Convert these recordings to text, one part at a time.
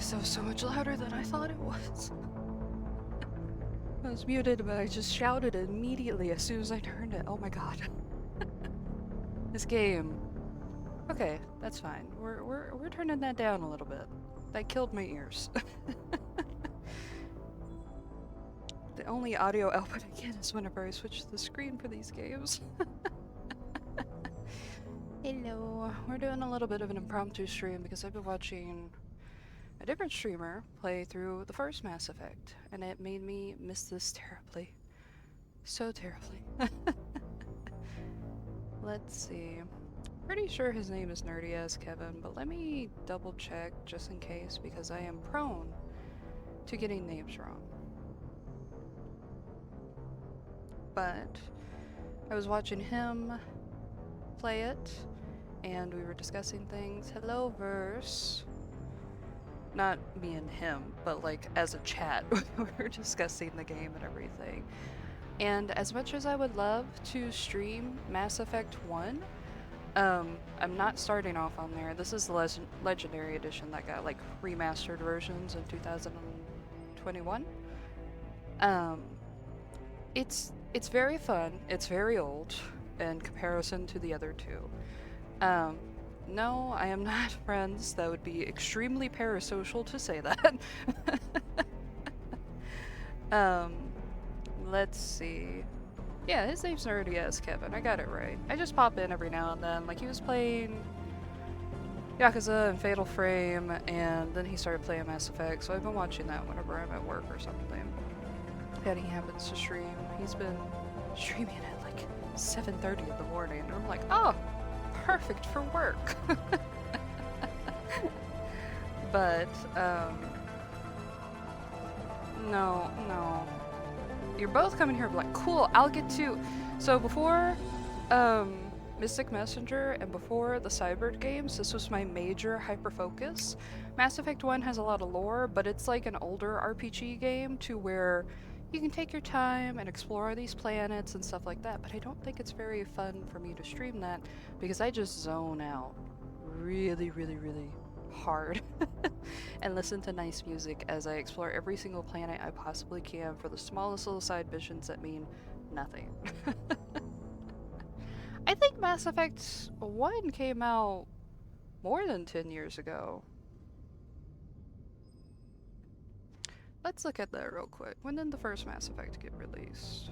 Christ, that was so much louder than I thought it was. I was muted, but I just shouted immediately as soon as I turned it. Oh my god. This game. Okay, that's fine. We're turning that down a little bit. That killed my ears. The only audio output I get is whenever I switch the screen for these games. Hello. We're doing a little bit of an impromptu stream because I've been watching a different streamer play through the first Mass Effect, and it made me miss this terribly. So terribly. Let's see. Pretty sure his name is NerdyAssKevin, but let me double check just in case because I am prone to getting names wrong. But I was watching him play it, and we were discussing things. Hello, Verse. Not me and him, but like as a chat, we were discussing the game and everything. And as much as I would love to stream Mass Effect 1, I'm not starting off on there. This is the Legendary Edition that got like remastered versions in 2021. It's very fun. It's very old in comparison to the other two. No, I am not friends. That would be extremely parasocial to say that. Let's see. Yeah, his name's NerdyAssKevin. I got it right. I just pop in every now and then. Like, he was playing Yakuza and Fatal Frame, and then he started playing Mass Effect, so I've been watching that whenever I'm at work or something. And he happens to stream. He's been streaming at like 7:30 in the morning, and I'm like, oh, perfect for work. But, no. You're both coming here like, cool, I'll get to. So before Mystic Messenger and before the Cybert games, this was my major hyper-focus. Mass Effect 1 has a lot of lore, but it's like an older RPG game to where you can take your time and explore these planets and stuff like that, but I don't think it's very fun for me to stream that because I just zone out really hard and listen to nice music as I explore every single planet I possibly can for the smallest little side missions that mean nothing. I think Mass Effect 1 came out more than 10 years ago. Let's look at that real quick. When did the first Mass Effect get released?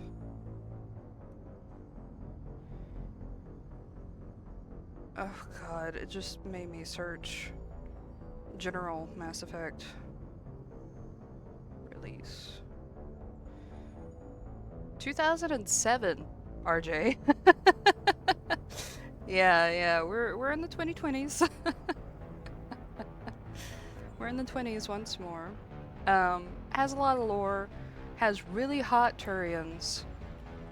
Oh god, it just made me search General Mass Effect release. 2007, RJ. Yeah, we're in the 2020s. We're in the 20s once more. Has a lot of lore, has really hot Turians.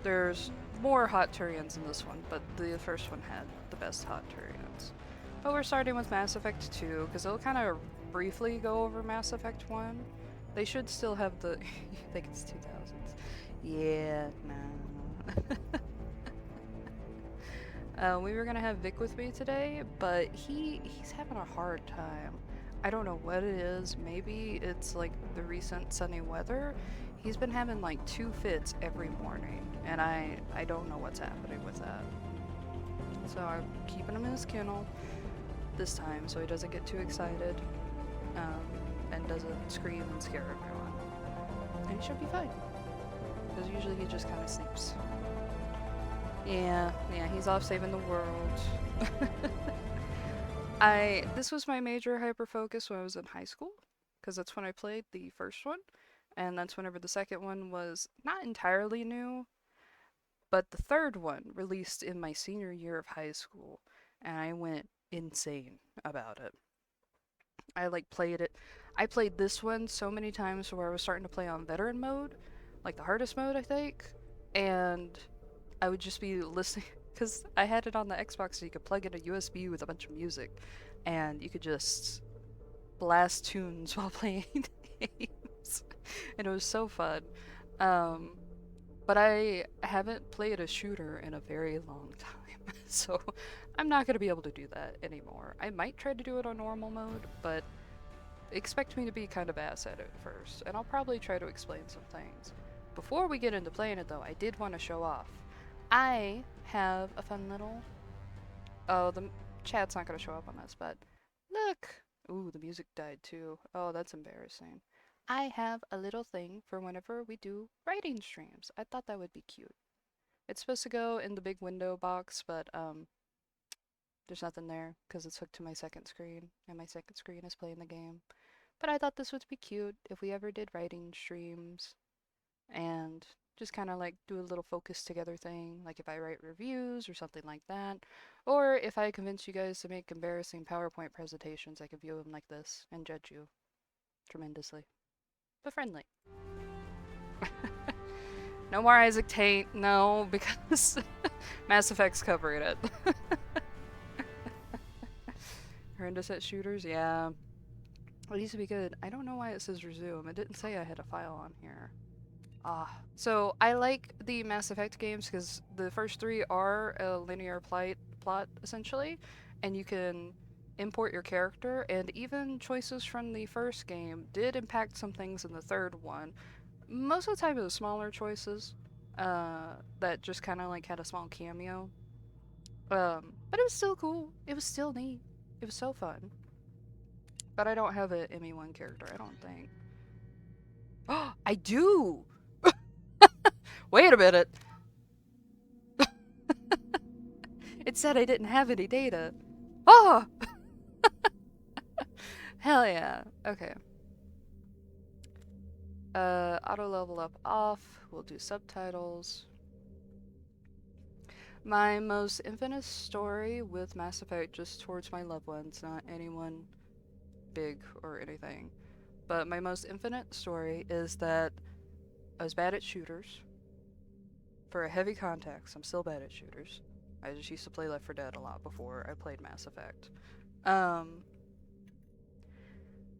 There's more hot Turians in this one, but the first one had the best hot Turians. But we're starting with Mass Effect 2, because it'll kind of briefly go over Mass Effect 1. They should still have the... You think it's 2000s? Yeah, no. We were gonna have Vic with me today, but he's having a hard time. I don't know what it is. Maybe it's like the recent sunny weather. He's been having like 2 fits every morning, and I don't know what's happening with that. So I'm keeping him in his kennel this time so he doesn't get too excited and doesn't scream and scare everyone. And he should be fine, because usually he just kind of sleeps. Yeah, he's off saving the world. This was my major hyper-focus when I was in high school, because that's when I played the first one, and that's whenever the second one was not entirely new, but the third one released in my senior year of high school, and I went insane about it. I played this one so many times where I was starting to play on veteran mode, like the hardest mode I think, and I would just be listening, because I had it on the Xbox so you could plug in a USB with a bunch of music, and you could just blast tunes while playing games, and it was so fun. But I haven't played a shooter in a very long time, so I'm not going to be able to do that anymore. I might try to do it on normal mode, but expect me to be kind of ass at it first, and I'll probably try to explain some things. Before we get into playing it though, I did want to show off. I have a fun little... Oh, the chat's not going to show up on this, but look! Ooh, the music died too. Oh, that's embarrassing. I have a little thing for whenever we do writing streams. I thought that would be cute. It's supposed to go in the big window box, but there's nothing there because it's hooked to my second screen, and my second screen is playing the game. But I thought this would be cute if we ever did writing streams and just kind of like do a little focus together thing, like if I write reviews or something like that, or if I convince you guys to make embarrassing PowerPoint presentations, I could view them like this and judge you tremendously, but friendly. No more Isaac Tate, no, because Mass Effect's covering it. Horrendous at shooters, yeah. It used to be good. I don't know why it says resume. It didn't say I had a file on here. So I like the Mass Effect games because the first three are a linear plot essentially, and you can import your character, and even choices from the first game did impact some things in the third one. Most of the time it was smaller choices that just kind of like had a small cameo. But it was still cool. It was still neat. It was so fun. But I don't have an ME1 character, I don't think. Oh, I do! Wait a minute! It said I didn't have any data. Oh! Hell yeah. Okay. Auto level up off. We'll do subtitles. My most infamous story with Mass Effect, just towards my loved ones, not anyone big or anything. But my most infinite story is that I was bad at shooters. For a heavy context, I'm still bad at shooters. I just used to play Left 4 Dead a lot before I played Mass Effect.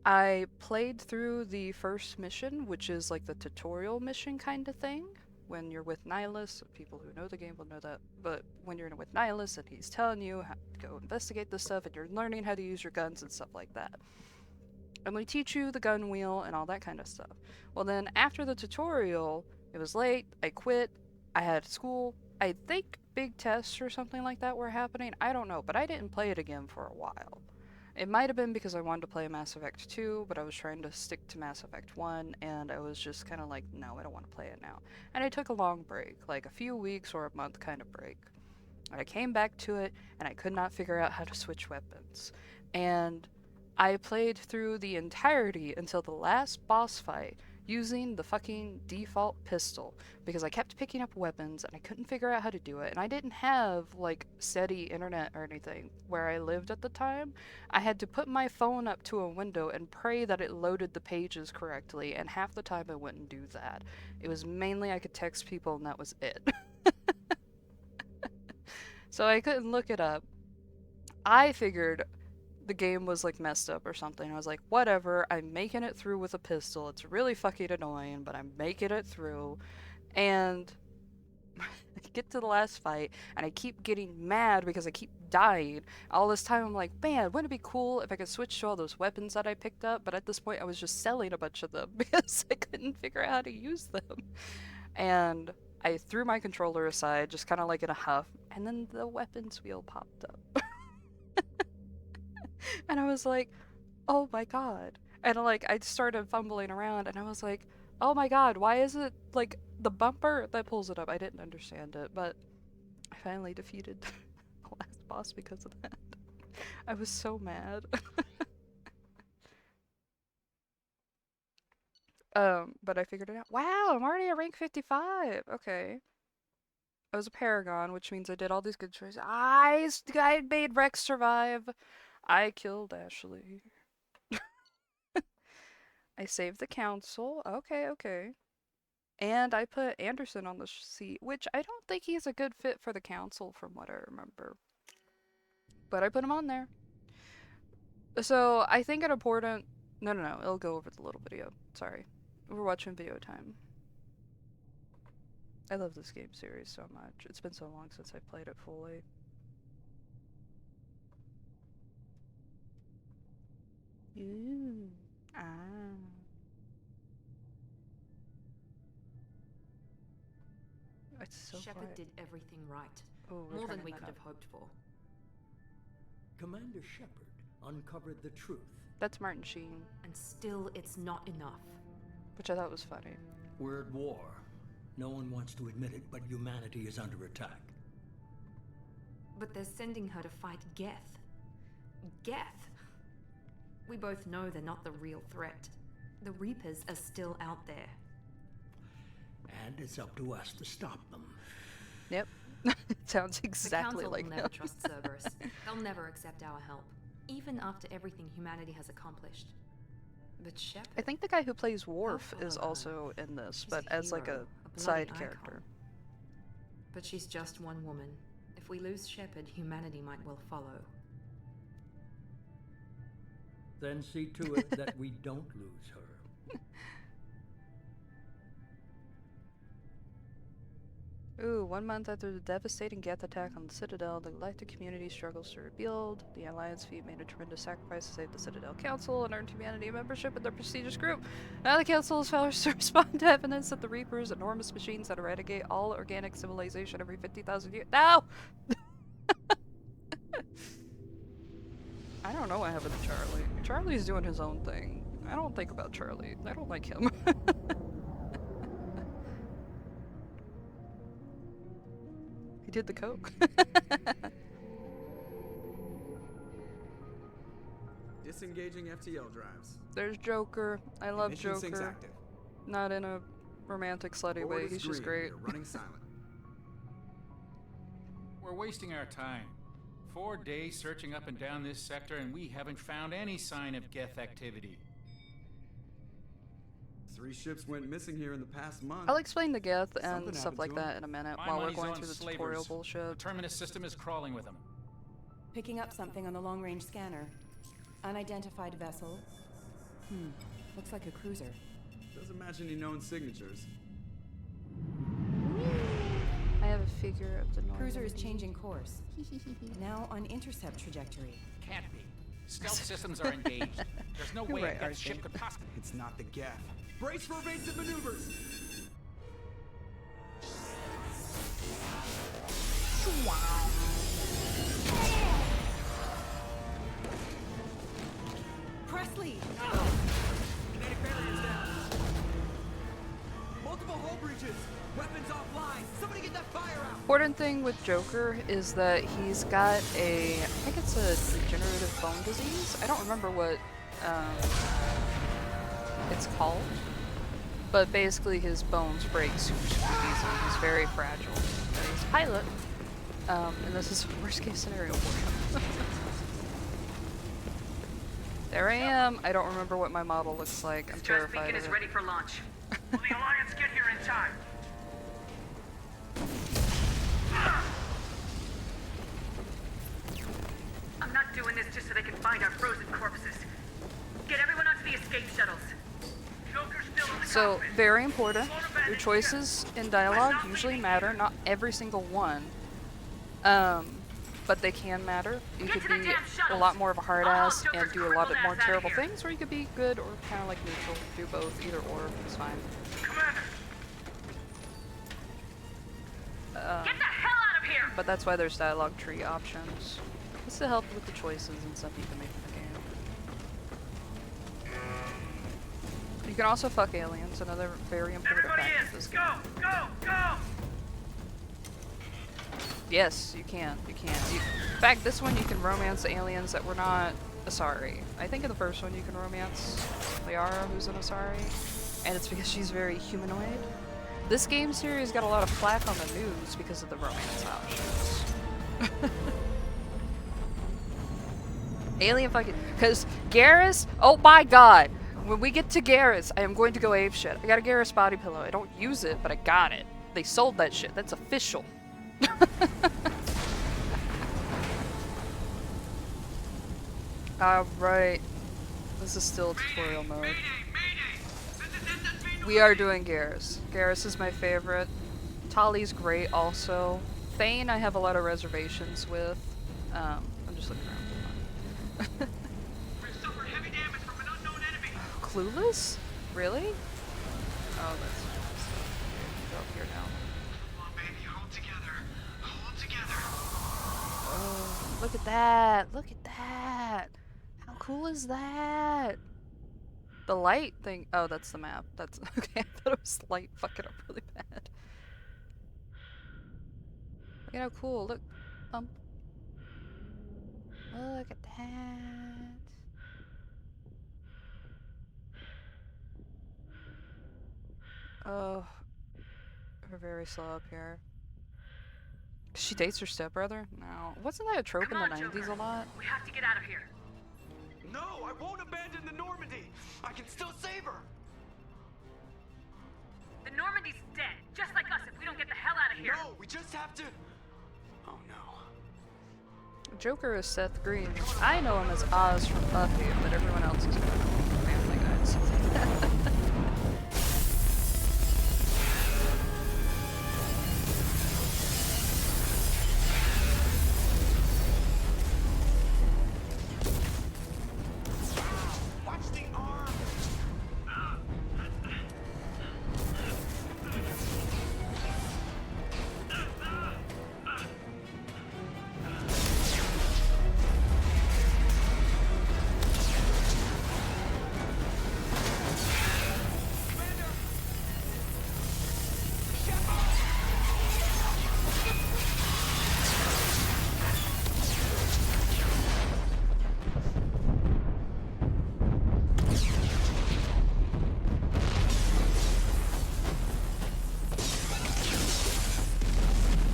I played through the first mission, which is like the tutorial mission kind of thing. When you're with Nihilus, people who know the game will know that, but when you're with Nihilus and he's telling you how to go investigate this stuff and you're learning how to use your guns and stuff like that. And we teach you the gun wheel and all that kind of stuff. Well then, after the tutorial, it was late, I quit, I had school, I think big tests or something like that were happening, I don't know, but I didn't play it again for a while. It might have been because I wanted to play Mass Effect 2, but I was trying to stick to Mass Effect 1, and I was just kind of like, no, I don't want to play it now. And I took a long break, like a few weeks or a month kind of break. And I came back to it, and I could not figure out how to switch weapons. And I played through the entirety until the last boss fight using the fucking default pistol because I kept picking up weapons and I couldn't figure out how to do it, and I didn't have like steady internet or anything where I lived at the time. I had to put my phone up to a window and pray that it loaded the pages correctly, and half the time it wouldn't do that. It was mainly I could text people and that was it. So I couldn't look it up. I figured the game was like messed up or something. I was like, whatever, I'm making it through with a pistol. It's really fucking annoying, but I'm making it through. And I get to the last fight, and I keep getting mad because I keep dying. All this time I'm like, man, wouldn't it be cool if I could switch to all those weapons that I picked up? But at this point I was just selling a bunch of them because I couldn't figure out how to use them. And I threw my controller aside, just kind of like in a huff, and then the weapons wheel popped up. And I was like, oh my god. And like I started fumbling around and I was like, oh my god, why is it like the bumper that pulls it up? I didn't understand it, but I finally defeated the last boss because of that. I was so mad. But I figured it out. Wow, I'm already at rank 55. Okay. I was a paragon, which means I did all these good choices. I made Rex survive. I killed Ashley. I saved the council. Okay, okay. And I put Anderson on the seat, which I don't think he's a good fit for the council from what I remember. But I put him on there. So I think an important... No, it'll go over the little video. Sorry. We're watching video time. I love this game series so much. It's been so long since I played it fully. Ooh. Ah. It's so Shepard quiet. did everything right. Ooh, More than we could have hoped for. Commander Shepard uncovered the truth. That's Martin Sheen, And still, it's not enough. which I thought was funny. We're at war. No one wants to admit it, but humanity is under attack. But they're sending her to fight Geth. Geth! We both know they're not the real threat. The Reapers are still out there. And it's up to us to stop them. Yep. Sounds exactly the Council like will him. never trust Cerberus. They'll never accept our help, even after everything humanity has accomplished. But Shepard... I think the guy who plays Worf follow is her. also in this, She's but a as like hero, a bloody side icon. character. But she's just one woman. If we lose Shepard, humanity might well follow. Then see to it that we don't lose her. Ooh, 1 month after the devastating Geth attack on the Citadel, the galactic community struggles to rebuild. The Alliance fleet made a tremendous sacrifice to save the Citadel Council and earned humanity membership in their prestigious group. Now the Council is forced to respond to evidence that the Reapers, enormous machines that eradicate all organic civilization every 50,000 years. No! I don't know what happened to Charlie. Charlie's doing his own thing. I don't think about Charlie. I don't like him. He did the coke. Disengaging FTL drives. There's Joker. I love Ignition sinks Joker. active. Not in a romantic slutty Forward way. is He's just green. great. You're running silent. We're wasting our time. 4 days searching up and down this sector, and we haven't found any sign of Geth activity. 3 ships went missing here in the past month. I'll explain the Geth and Something stuff happened like to him. that in a minute My while we're money's going on through the slavers. tutorial The bullshit. terminus system is crawling with them. Picking up something on the long-range scanner. Unidentified vessel. Looks like a cruiser. Doesn't match any known signatures. I have a figure of the Cruiser is Normandy. changing course. Now on intercept trajectory. Can't be. Stealth systems are engaged. There's no You're way right, a Geth Archie. ship could possibly... It's not the Geth. Brace for evasive maneuvers! Presley! Kinetic barriers down. Multiple hull breaches. Weapons offline. Somebody get that fire out. Important thing with Joker is that he's got a, I think it's a degenerative bone disease. I don't remember what it's called, but basically his bones break super easily. He's very fragile. And he's a pilot, and this is the worst case scenario for him. There I am. I don't remember what my model looks like. I'm Stress terrified beacon of is it. ready for launch. Will the Alliance get here in time? I'm not doing this just so they can find our frozen corpses. Get everyone onto the escape shuttles. Joker's still in the So, cockpit. very important. Your choices in dialogue usually matter, not every single one. But they can matter. You could be a lot more of a hard ass and do a lot of more terrible things, or you could be good or kind of like neutral. Do both, either or, it's fine. Commander! Get the hell out of here! But that's why there's dialogue tree options. It's to help with the choices and stuff you can make in the game. You can also fuck aliens, another very important Everybody fact in! of this Go! game. Go! Go! Yes, you can. You can. In fact, this one you can romance aliens that were not Asari. I think in the first one you can romance Liara, who's an Asari, and it's because she's very humanoid. This game series got a lot of flack on the news because of the romance options. Alien fucking... Because Garrus... Oh my god! When we get to Garrus, I am going to go apeshit. I got a Garrus body pillow. I don't use it, but I got it. They sold that shit. That's official. Alright. This is still tutorial mode. We are doing Garrus. Garrus is my favorite. Tali's great also. Thane I have a lot of reservations with. I'm just looking around. We suffered heavy damage from an unknown enemy. Oh, Clueless? Really? Oh, that's go up here now. Come on, baby, hold together. Hold together. Oh, look at that! Look at that! How cool is that? The light thing. Oh, that's the map. That's okay. I thought it was light fucking up really bad. Look at how cool. Look. Look at that. Oh, we're very slow up here. She dates her stepbrother? No. Wasn't that a trope Come in the on, 90s Joker. a lot? We have to get out of here. No, I won't abandon the Normandy. I can still save her. The Normandy's dead, just like us if we don't get the hell out of here. No, we just have to. Oh no. Joker is Seth Green. I know him as Oz from Buffy, but everyone else is going to know him from Family Guy and stuff like that. Watch the arm.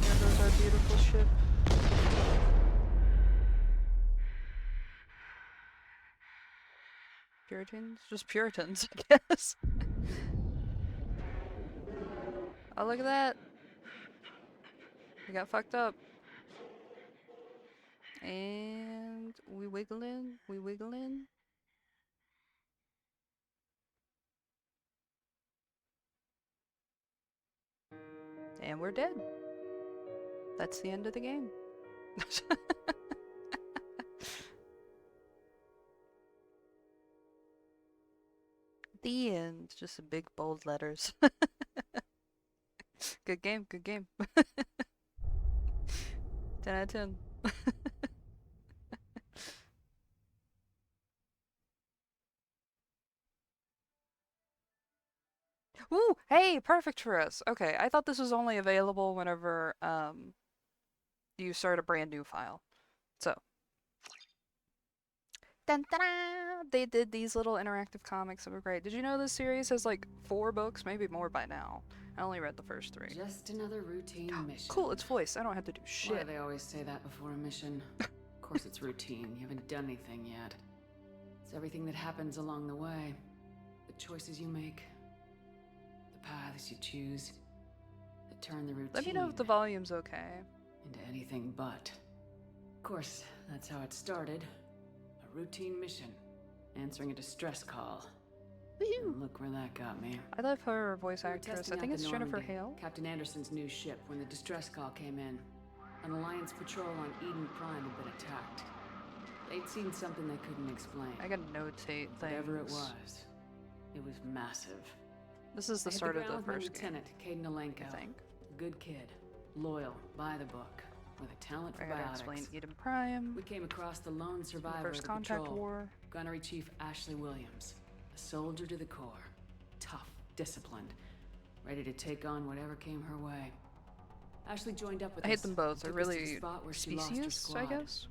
There goes our beautiful ship. Puritans? Just Puritans, I guess. Oh, look at that. We got fucked up. And we wiggle in. We wiggle in. And we're dead. That's the end of the game. The end. Just in big bold letters. Good game, good game. 10 out of 10. Ooh, hey, perfect for us. Okay, I thought this was only available whenever you start a brand new file. So, dun, dun, dun, they did these little interactive comics that were great. Did you know this series has like 4 books, maybe more by now? I only read the first 3. Just another routine mission. Cool, it's voiced. I don't have to do Why shit. do they always say that before a mission? Of course it's routine. You haven't done anything yet. It's everything that happens along the way. The choices you make. The paths you choose. That turn the routine Let me know if the volume's okay. into anything but. Of course, that's how it started. A routine mission. Answering a distress call. And look where that got me. I love her voice We were actress. testing I out think the it's Jennifer Normandy, Hale. Captain Anderson's new ship, when the distress call came in. An Alliance patrol on Eden Prime had been attacked. They'd seen something they couldn't explain. I gotta notate things. Whatever it was massive. This is the I hit start of ground the with my first game, lieutenant, Caden Alenko. I think. Good kid, loyal, by the book, with a talent for I gotta biotics. explain Eden Prime, We came across the lone survivor First of the Contact patrol, War. Gunnery Chief Ashley Williams, a soldier to the core, tough, disciplined, ready to take on whatever came her way. Ashley joined up with I us. hate them both. They're took us to the really spot where she lost her specious, I squad. guess.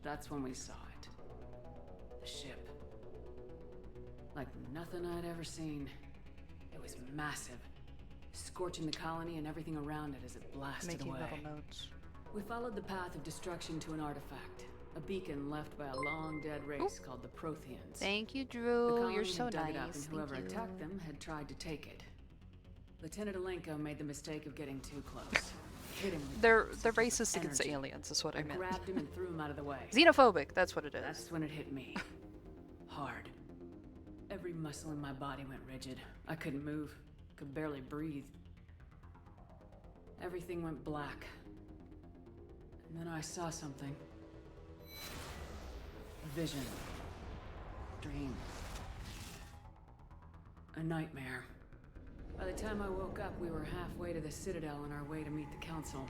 That's when we saw it. The ship. Like nothing I'd ever seen. It was massive, scorching the colony and everything around it as it blasted Making away. little notes. We followed the path of destruction to an artifact, a beacon left by a long-dead race called the Protheans. Thank you, The Drew. colony You're had so dug it up, nice. and whoever Thank you. attacked them had tried to take it. Lieutenant Alenko made the mistake of getting too close. Hit him with They're bursts of racist against energy. aliens, is what I meant. grabbed him and threw him out of the way. Xenophobic, that's what it is. That's when it hit me. Hard. Every muscle in my body went rigid. I couldn't move. Could barely breathe. Everything went black. And then I saw something. A vision. Dream. A nightmare. By the time I woke up, we were halfway to the Citadel on our way to meet the Council.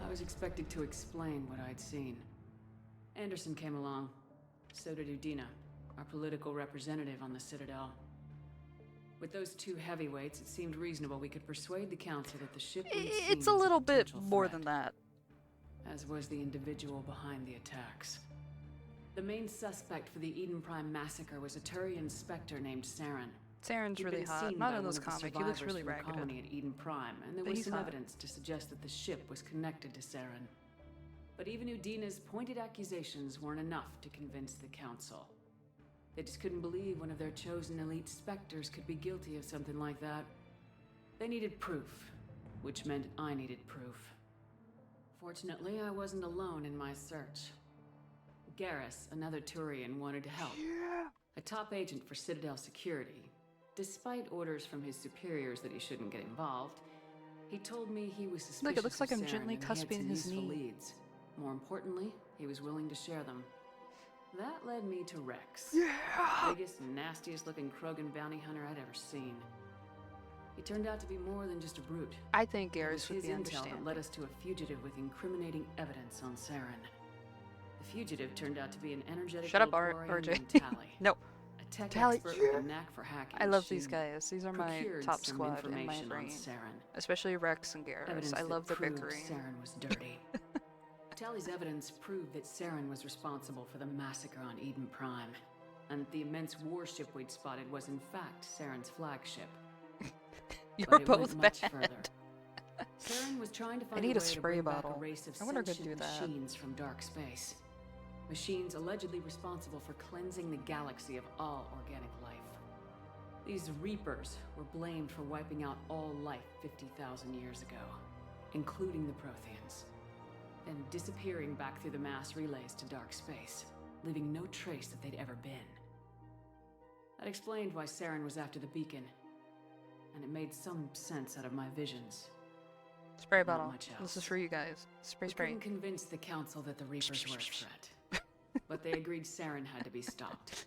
I was expected to explain what I'd seen. Anderson came along. So did Udina, our political representative on the Citadel. With those two heavyweights, it seemed reasonable we could persuade the Council that the ship we'd seen It's a was little bit potential more threat, than that. as was the individual behind the attacks. The main suspect for the Eden Prime massacre was a Turian Spectre named Saren. Saren's He'd really been hot. seen Not by in one this of the comic. He looks survivors really from the ragged. colony at Eden Prime, and there But was he's some hot. evidence to suggest that the ship was connected to Saren. But even Udina's pointed accusations weren't enough to convince the Council. They just couldn't believe one of their chosen elite Spectres could be guilty of something like that. They needed proof, which meant I needed proof. Fortunately, I wasn't alone in my search. Garrus, another Turian, wanted to help. A top agent for Citadel security. Despite orders from his superiors that he shouldn't get involved, he told me he was suspicious Look, it looks like of I'm Saren gently and he had cusping some his useful knee. leads. More importantly, he was willing to share them. That led me to Rex. Yeah. Biggest, nastiest looking Krogan bounty hunter I'd ever seen. He turned out to be more than just a brute. I think It was Garrus would his be intel that understanding. led us to a fugitive with incriminating evidence on Saren. The fugitive turned out to be an energetic Shut up, little Quarian RJ. named Tally. No. A tech Tally, expert with a knack for hacking. I love She these guys. These are my procured top some squad in my information on brain. Saren. Especially Rex and Garrus. Evidence I that love their proved bickering. Saren was dirty. Tally's evidence proved that Saren was responsible for the massacre on Eden Prime, and that the immense warship we'd spotted was in fact Saren's flagship. You're But it both went much bad. further. Saren was trying to find need a a way spray to bring bottle. back a race of I wonder if I could sentient do that. machines from dark space. Machines allegedly responsible for cleansing the galaxy of all organic life. These Reapers were blamed for wiping out all life 50,000 years ago, including the Protheans, then disappearing back through the mass relays to dark space, leaving no trace that they'd ever been. That explained why Saren was after the beacon, and it made some sense out of my visions. Spray Not bottle. much This is else. for you guys. Spray, We spray. couldn't convince the Council that the Reapers were a threat, but they agreed Saren had to be stopped.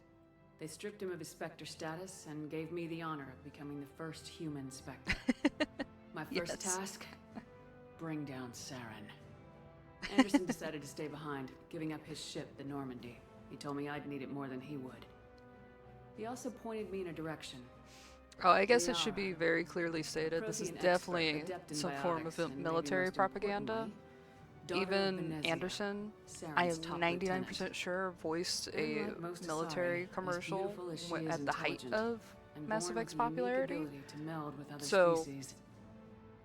They stripped him of his Spectre status and gave me the honor of becoming the first human Spectre. My first Yes. task? Bring down Saren. Anderson decided to stay behind, giving up his ship, the Normandy. He told me I'd need it more than he would. He also pointed me in a direction. Oh, I guess it should be Liara, very clearly stated. This is Prothean expert, definitely adept in some form biotics, of and maybe military most propaganda. importantly, daughter of Even Benezia, Anderson, I am Saren's top 99% lieutenant. sure, voiced a Unlike most military Asari, as commercial beautiful as she is at the height intelligent, of and Mass born Effect's with the unique popularity. ability to meld with other So, species.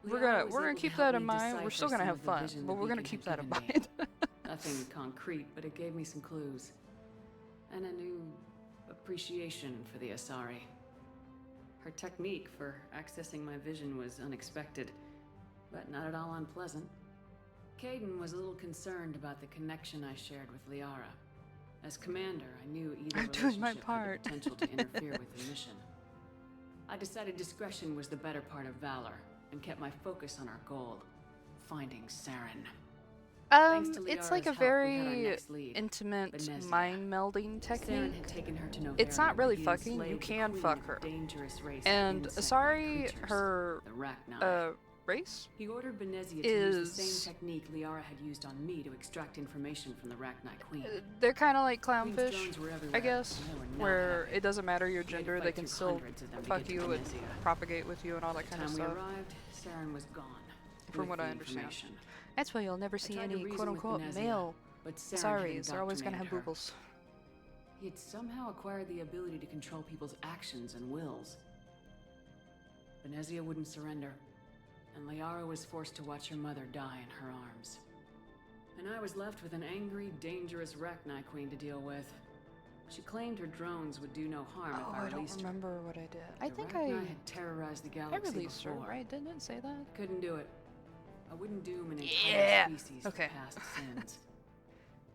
We're Liara gonna was we're gonna able to keep help that in me mind. We're decipher still gonna some have of the fun, vision but the we're gonna beacon keep had that in given me. mind. Nothing concrete, but it gave me some clues. And a new appreciation for the Asari. Her technique for accessing my vision was unexpected, but not at all unpleasant. Caden was a little concerned about the connection I shared with Liara. As commander, I knew either I'm doing my relationship had the part. potential to interfere with the mission. I decided discretion was the better part of valor, and kept my focus on our goal, finding Saren. Thanks to It's Liara's like a help, we had our very next lead, intimate Benezia. mind melding Saren technique. had taken her to Novaria, It's not really where he fucking, you enslaved the can queen fuck of her. a dangerous race of And insect-like Asari, creatures, her the Rachni. race He ordered Benezia to use the is same technique Liara had used on me to extract information from the Rachni queen. they're kind of like Queen's clownfish, drones were everywhere, I guess, and they were not where happy. it doesn't matter your We had to gender, fight they can through still hundreds of them to fuck get to you and Benezia. propagate with you and all By that the kind of time we stuff. arrived, Saren was gone. From with what the I understand. information. That's why you'll never see tried to any reason quote with unquote Benezia, male but Saren had Asaris. They're always gonna have indoctrinated her. boogles. He had somehow acquired the ability to control people's actions and wills. Benezia wouldn't surrender, and Liara was forced to watch her mother die in her arms. And I was left with an angry, dangerous Rachni queen to deal with. She claimed her drones would do no harm if Oh, I I don't released her. remember what I did. I The think Rachni had terrorized the I galaxy released her, before. right? Didn't it say that? Couldn't do it. I wouldn't doom an Yeah. entire species Okay. for past sins.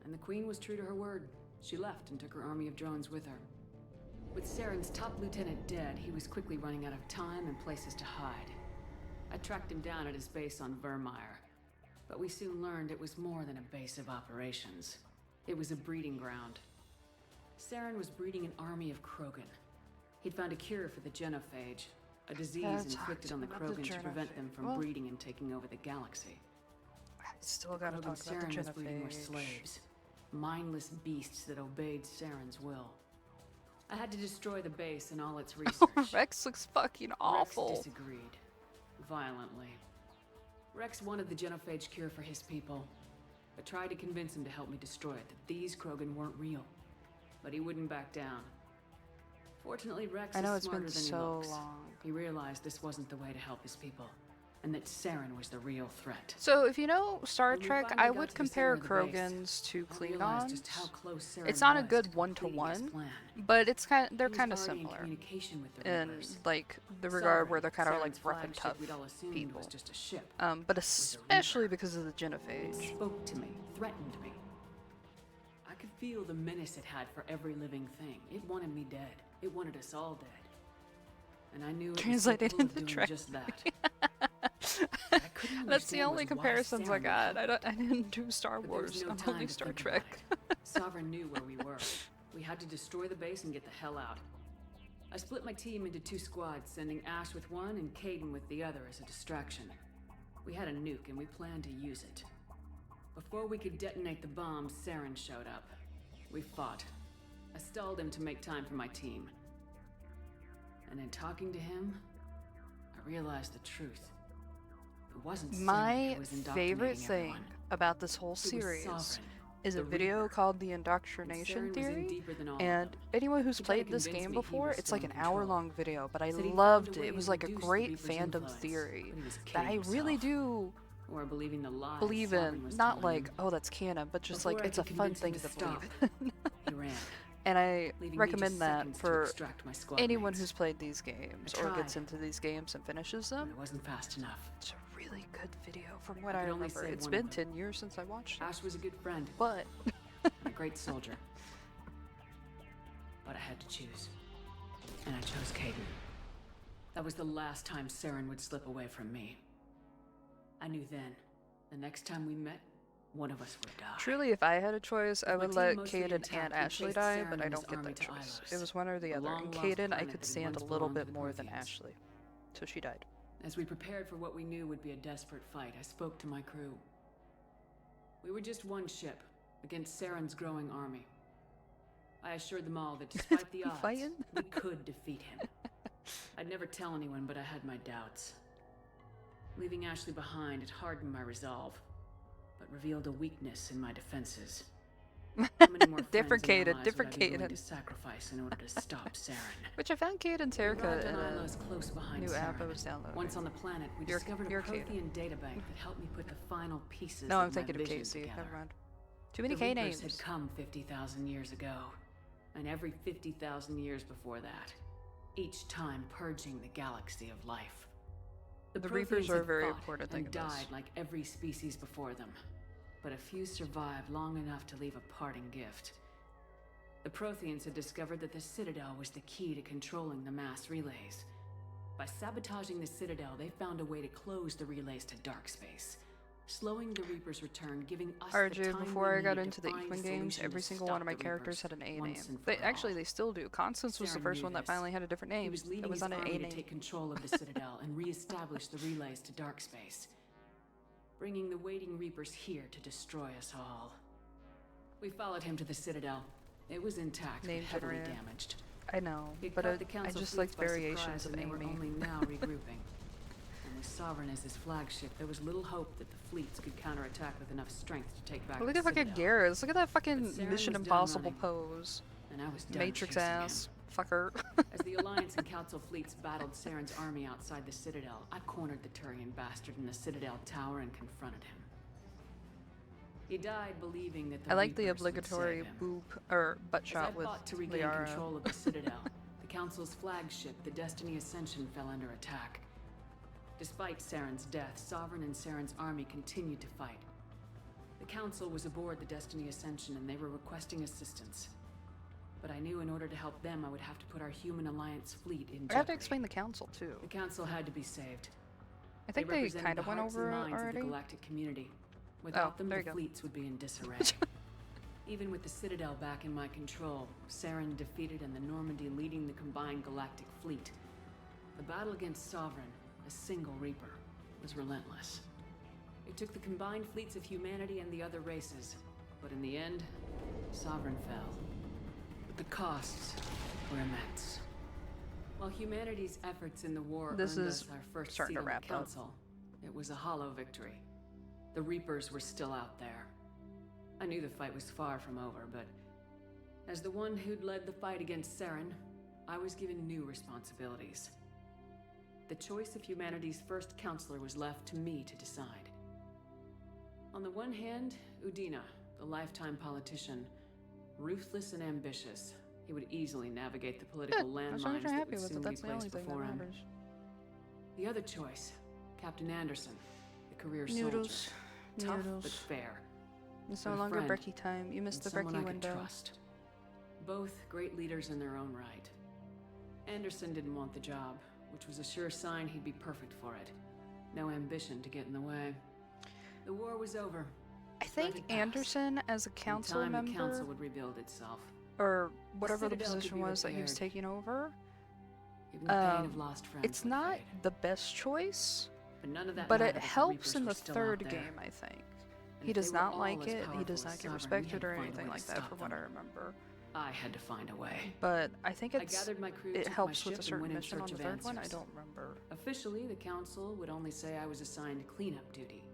And the queen was true to her word. She left and took her army of drones with her. With Saren's top lieutenant dead, he was quickly running out of time and places to hide. I tracked him down at his base on Vermeer, but we soon learned it was more than a base of operations. It was a breeding ground. Saren was breeding an army of Krogan, He'd found a cure for the genophage, a disease Gotta talk inflicted to on the him about the Krogan to prevent them genophage. from Well, breeding and taking over the galaxy. I still gotta Krogan talk about the Saren was breeding were genophage. slaves, mindless beasts that obeyed Saren's will. I had to destroy the base and all its research. Rex looks fucking awful. Rex disagreed, violently. Rex wanted the genophage cure for his people, but tried to convince him to help me destroy it, that these Krogan weren't real. But he wouldn't back down. Fortunately, Rex I know is it's smarter been than he so looks. long. He realized this wasn't the way to help his people, and that Saren was the real threat. So if you know Star When we Trek, finally I got would to the compare center of the base, Krogans to I realized just Klingons. how close Saren It's not a was good to completing his one-to-one, plan. but it's kind. They're He was kind of already in similar communication with the in Reapers. like the regard where Sovereign, they're kind of like Saren's rough and flagship tough we'd all assumed people. was just a ship. But was a especially Reaper. because of the It genophage. spoke to me, threatened me. I could feel the menace it had for every living thing. It wanted me dead. It wanted us all dead. And I knew it was Translated capable of into doing Trek. just that. What I couldn't That's the understand only was why comparisons I Saren got. would help. I didn't do Star But there was Wars. no I'm time only to Star think Trek. about it. Sovereign knew where we were. We had to destroy the base and get the hell out. I split my team into 2 squads, sending Ash with one and Caden with the other as a distraction. We had a nuke and we planned to use it. Before we could detonate the bombs, Saren showed up. We fought. I stalled him to make time for my team. And in talking to him, I realized the truth. It wasn't Saren My who was favorite indoctrinating thing everyone. about this whole It was series Sovereign, is a the video Reaper. called The And Indoctrination Saren was in Theory. deeper than all of And them. anyone who's He tried to played this convince game me he before, was it's still like in an control. hour-long video, but I Said he found loved a it. way It was to like a reduce the great Reaper's fandom influence, theory but he was that I kidding really himself. do Or believing the lies believe Sovereign in. was Not telling like, him. oh, that's canon, but just Before like I it's a could fun convince him thing to to believe stop, in. He ran, And I leaving me just recommend that seconds to for extract my squad anyone mates. who's played these games I or gets tried. into these games and finishes But them. it wasn't fast enough. It's a really good video from what I I could only remember. save It's one of been them. 10 years since I watched it, Ash was a good friend, but and a great soldier. But I had to choose. And I chose Caden. That was the last time Saren would slip away from me. I knew then, the next time we met, one of us would die. truly, if I had a choice, I With my would team let mostly Caden intact, and we Ashley chased die, Saren but I and his don't get army that to choice. Ilos, It was one or the a other. And long-lost Caden, I planet could that had stand a once little belonged bit to the more than Protheans. Ashley. So she died. As we prepared for what we knew would be a desperate fight, I spoke to my crew. We were just one ship against Saren's growing army. I assured them all that despite the odds, Fighting? we could defeat him. I'd never tell anyone, but I had my doubts. Leaving Ashley behind, it hardened my resolve, but revealed a weakness in my defenses. How many more Different friends and Caden, allies different would I be willing Caden. to sacrifice in order to stop Saren? Which I found Caden's We haircut arrived in on a Ilos close behind new app I Saren. was downloading. Once on the planet, we You're- discovered you're a Caden. Prothean databank that helped me put the final pieces No, of I'm thinking my of vision Casey. together. Never mind. Too many The K Reapers names. had come 50,000 years ago, and every 50,000 years before that, each time purging the galaxy of life. The Reapers Protheans are a had very fought important thing and in this. died like every species before them, but a few survived long enough to leave a parting gift. The Protheans had discovered that the Citadel was the key to controlling the mass relays. By sabotaging the Citadel, they found a way to close the relays to dark space, slowing the Reaper's return, giving us the RJ, time before we I got needed into to the find Ekman a games, solution every to single stop one of my the characters Reapers had an A once name. and for They all. actually they still do. Constance was the Saren first knew one that this. finally had a different He name. was leading It was his on an army A to name. take control of the Citadel and re-establish the relays to dark space, bringing the waiting Reapers here to destroy us all. We followed him to the Citadel. It was intact, Name but heavily generator. damaged. I know, He'd but caught the I Council just fleets liked by variations surprise, of and they were Amy. only now regrouping. And with Sovereign as his flagship, there was little hope that the fleets could counterattack with enough strength to take back Look the at fucking Citadel. Garrus. Look at that fucking But Saren Mission was done Impossible running. pose. And I was done Matrix chasing him. ass. Fucker. As the Alliance and Council fleets battled Saren's army outside the Citadel, I cornered the Turian bastard in the Citadel tower and confronted him. He died believing that the I like the Reapers would obligatory save him. boob or butt As I shot with fought to regain Liara. control of the Citadel, the Council's flagship, the Destiny Ascension, fell under attack. Despite Saren's death, Sovereign and Saren's army continued to fight. The Council was aboard the Destiny Ascension and they were requesting assistance. But I knew in order to help them, I would have to put our human alliance fleet in jeopardy. I have to explain the council too. The Council had to be saved. I think they represented kind of the went hearts over and it minds of already. the galactic community. Without them, there the you go. fleets would be in disarray. Even with the Citadel back in my control, Saren defeated and the Normandy leading the combined galactic fleet. The battle against Sovereign, a single Reaper, was relentless. It took the combined fleets of humanity and the other races, but in the end, Sovereign fell. But the costs were immense. While humanity's efforts in the war earned us our first seat on the Council, it was a hollow victory. The Reapers were still out there. I knew the fight was far from over, but as the one who'd led the fight against Saren, I was given new responsibilities. The choice of humanity's first counselor was left to me to decide. On the one hand, Udina, the lifetime politician, ruthless and ambitious. He would easily navigate the political landmines that would soon be placed before him. The other choice, Captain Anderson, the career soldier. Tough but fair. It's no longer brekkie time. You missed the brekkie window. Trust. Both great leaders in their own right. Anderson didn't want the job, which was a sure sign he'd be perfect for it. No ambition to get in the way. The war was over. I think Anderson, as a council member, the council would rebuild itself. Or whatever the position was that he was taking over, it's not the best choice, but it helps in the third game, I think. He does not like it, he does not get respected or anything like that from what I remember. I had to find a way. But I think it helps with a certain mission on the third one, I don't remember. Officially, the council would only say I was assigned cleanup duty,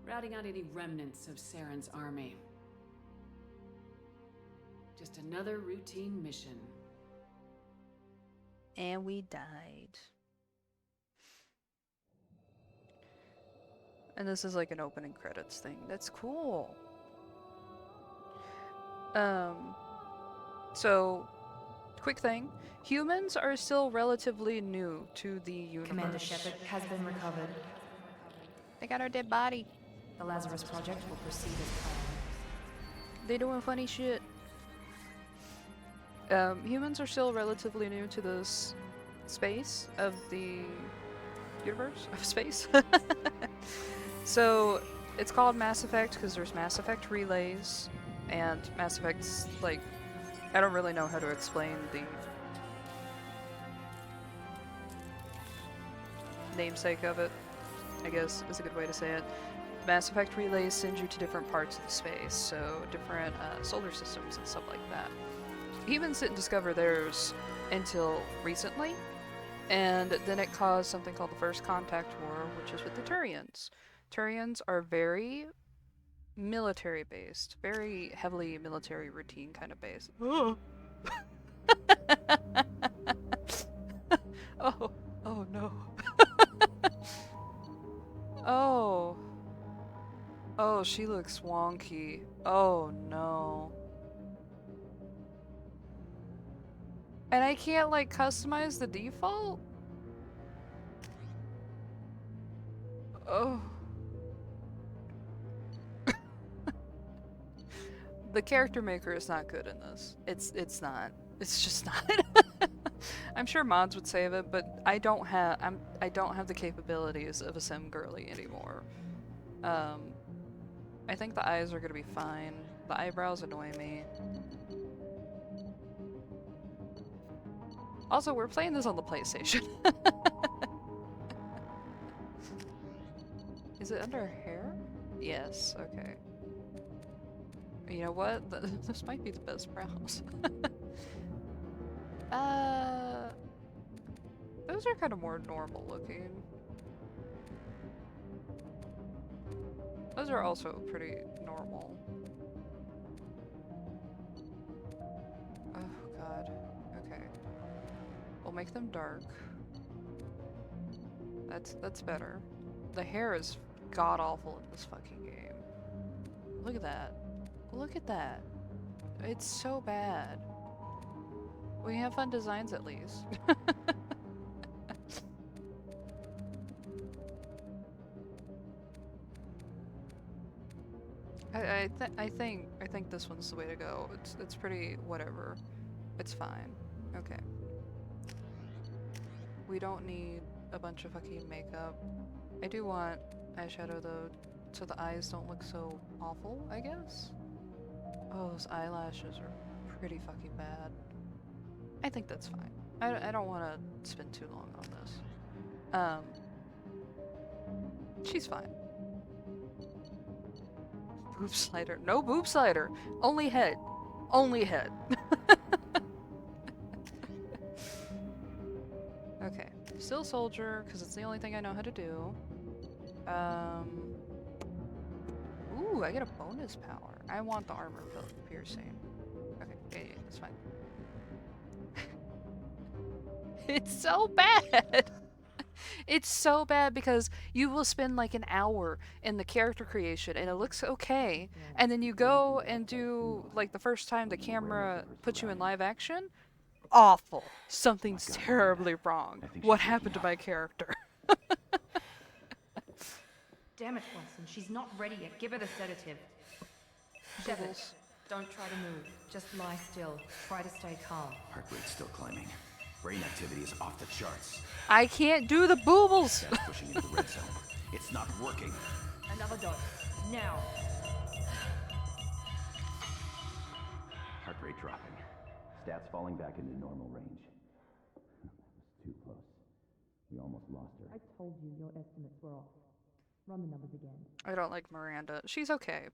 routing out any remnants of Saren's army. Just another routine mission. And we died. And this is like an opening credits thing. That's cool. So, quick thing. Humans are still relatively new to the universe. Commander Shepard has been recovered. They got our dead body. The Lazarus Project will proceed as planned. They doing funny shit. Humans are still relatively new to this space of the universe of space. So it's called Mass Effect because there's Mass Effect relays, and Mass Effect's like, I don't really know how to explain the namesake of it, I guess is a good way to say it. Mass Effect relays send you to different parts of the space, so different solar systems and stuff like that. Humans didn't discover theirs until recently, and then it caused something called the First Contact War, which is with the Turians. Turians are very military-based, very heavily military routine kind of based. Oh. Oh no. Oh, she looks wonky. Oh no. And I can't like customize the default? Oh. The character maker is not good in this. It's not. It's just not. I'm sure mods would save it, but I don't have the capabilities of a sim girly anymore. I think the eyes are gonna be fine. The eyebrows annoy me. Also, we're playing this on the PlayStation. Is it under her hair? Yes, okay. You know what? This might be the best brows. Those are kind of more normal looking. Those are also pretty normal. Oh god. Okay. We'll make them dark. That's better. The hair is god-awful in this fucking game. Look at that. Look at that. It's so bad. We have fun designs at least. I think this one's the way to go. It's pretty whatever. It's fine. Okay. We don't need a bunch of fucking makeup. I do want eyeshadow though, so the eyes don't look so awful, I guess. Oh, those eyelashes are pretty fucking bad. I think that's fine. I don't want to spend too long on this. She's fine. Boob slider. No boob slider. Only head. Only head. Okay. Still soldier, because it's the only thing I know how to do. Ooh, I get a bonus power. I want the armor piercing. Okay, yeah, that's fine. It's so bad! It's so bad because you will spend like an hour in the character creation and it looks okay, and then you go and do like the first time the camera puts you in live action, awful. Something's terribly wrong. What happened to my character? Damn it, Watson. She's not ready yet. Give her the sedative. Shepard, Bubbles. don't try to move. Just lie still. Try to stay calm. Heart rate's still climbing. Brain activity is off the charts. I can't do the boobles! That's pushing into the red zone. It's not working. Another dose. Now. Heart rate dropping. Stats falling back into normal range. That was too close. We almost lost her. I told you your estimates were off. Run the numbers again. I don't like Miranda. She's okay.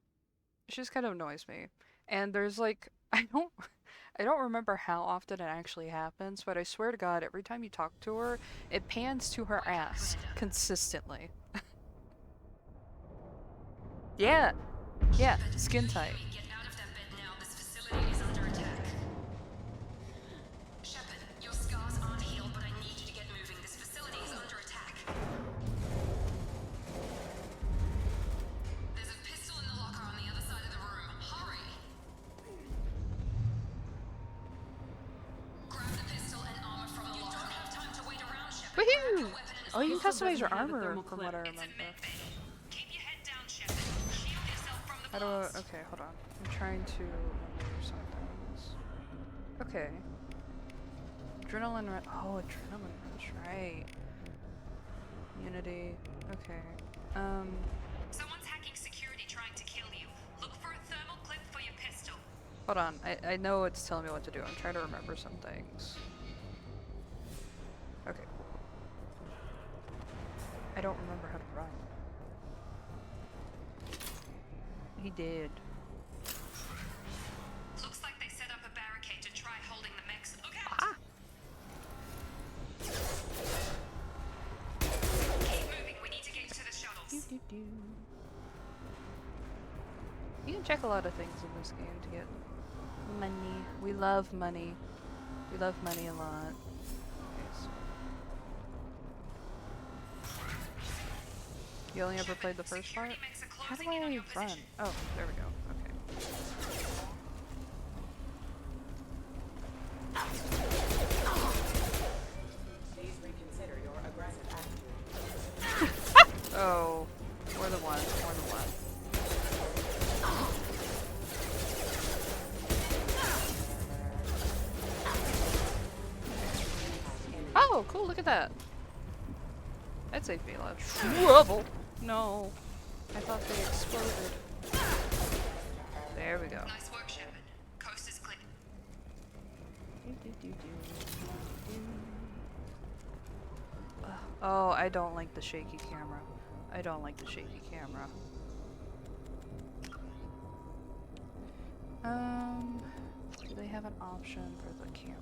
She just kind of annoys me. And there's like, I don't remember how often it actually happens, but I swear to God, every time you talk to her, it pans to her ass consistently. Yeah, skin tight. Get out of that bed now. This facility is under attack. Shepard, your scars aren't healed, but I need you to get moving. This facility is under attack. There's a pistol in the locker on the other side of the room. Hurry! Grab the pistol and armor from the locker. You don't have time to wait around, Shepard. Woohoo! Oh, you can customize your armor from what I remember. Keep your head down, Shepard. Shield yourself from the How do I, blast. okay, hold on. I'm trying to remember some things. Okay. Adrenaline rush. Oh, adrenaline rush, right. Unity. Okay. Someone's hacking security trying to kill you. Look for a thermal clip for your pistol. Hold on. I know it's telling me what to do. I'm trying to remember some things. Okay. I don't remember how to run. He did. Looks like they set up a barricade to try holding the mechs. Look out! Ah! Keep moving. We need to get to the shuttles. You can check a lot of things in this game to get money. We love money. We love money a lot. Okay, so. You only ever played the first part? How do I run? Oh, there we go. Okay. Please reconsider your aggressive attitude. Oh, more than one. More than one. Oh, cool, look at that. That saved me a lot of trouble. No. I thought they exploded. There we go. Nice work, Shepard. Coast is clear. Oh, I don't like the shaky camera. I don't like the shaky camera. Do they have an option for the camera?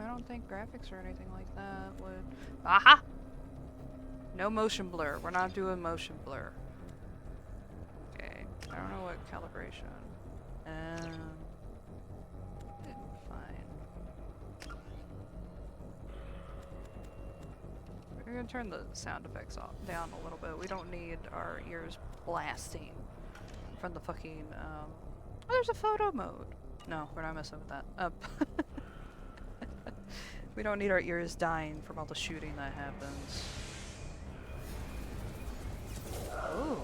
I don't think graphics or anything like that would... Aha! No motion blur. We're not doing motion blur. Okay. I don't know what calibration. Fine. We're gonna turn the sound effects down a little bit. We don't need our ears blasting from the fucking, Oh, there's a photo mode. No, we're not messing with that. We don't need our ears dying from all the shooting that happens. Oh.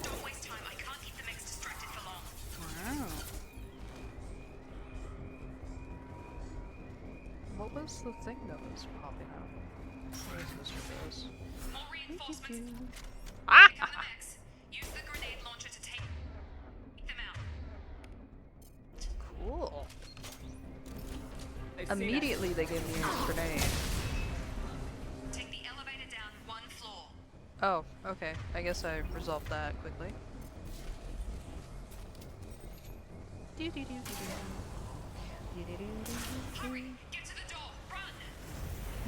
Don't waste time. I can't keep the mechs distracted for long. Wow. What was the thing that was popping up? What is this for this? More reinforcements. Ah! Pick up the mechs. Use the grenade launcher to take them out. Cool. I see that. Immediately they gave me a grenade. Take the elevator down 1 floor. Oh, okay. I guess I resolved that quickly. Hurry! Get to the door! Run!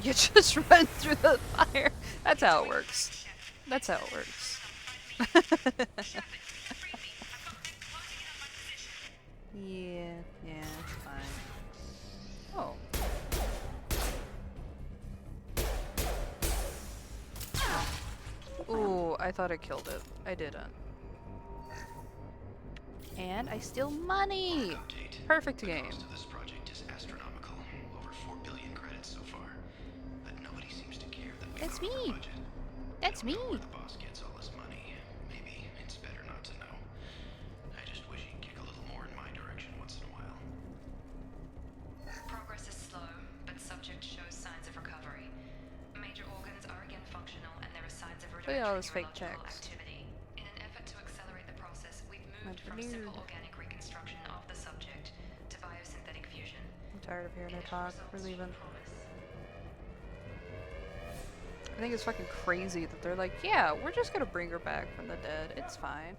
You just run through the fire. That's how it works. That's how it works. Yeah, it's fine. Oh. Ooh, I thought I killed it. I didn't. And I steal money! Perfect game. The cost of this project is astronomical. Over 4 billion credits so far. But nobody seems to care that we That's broke the me. budget. That's I don't know me. where the boss gets all this money. Maybe it's better not to know. I just wish he'd kick a little more in my direction once in a while. Progress is slow, but subject shows signs of recovery. Major organs are again functional, and there are signs of Look at all those fake neurological checks. activity. In an effort to accelerate the process, we've moved from Weird. simple organic reconstruction of the subject to biosynthetic fusion. I'm tired of hearing her Initial talk. We're results leaving. promise. I think it's fucking crazy that they're like, yeah, we're just gonna bring her back from the dead. It's fine.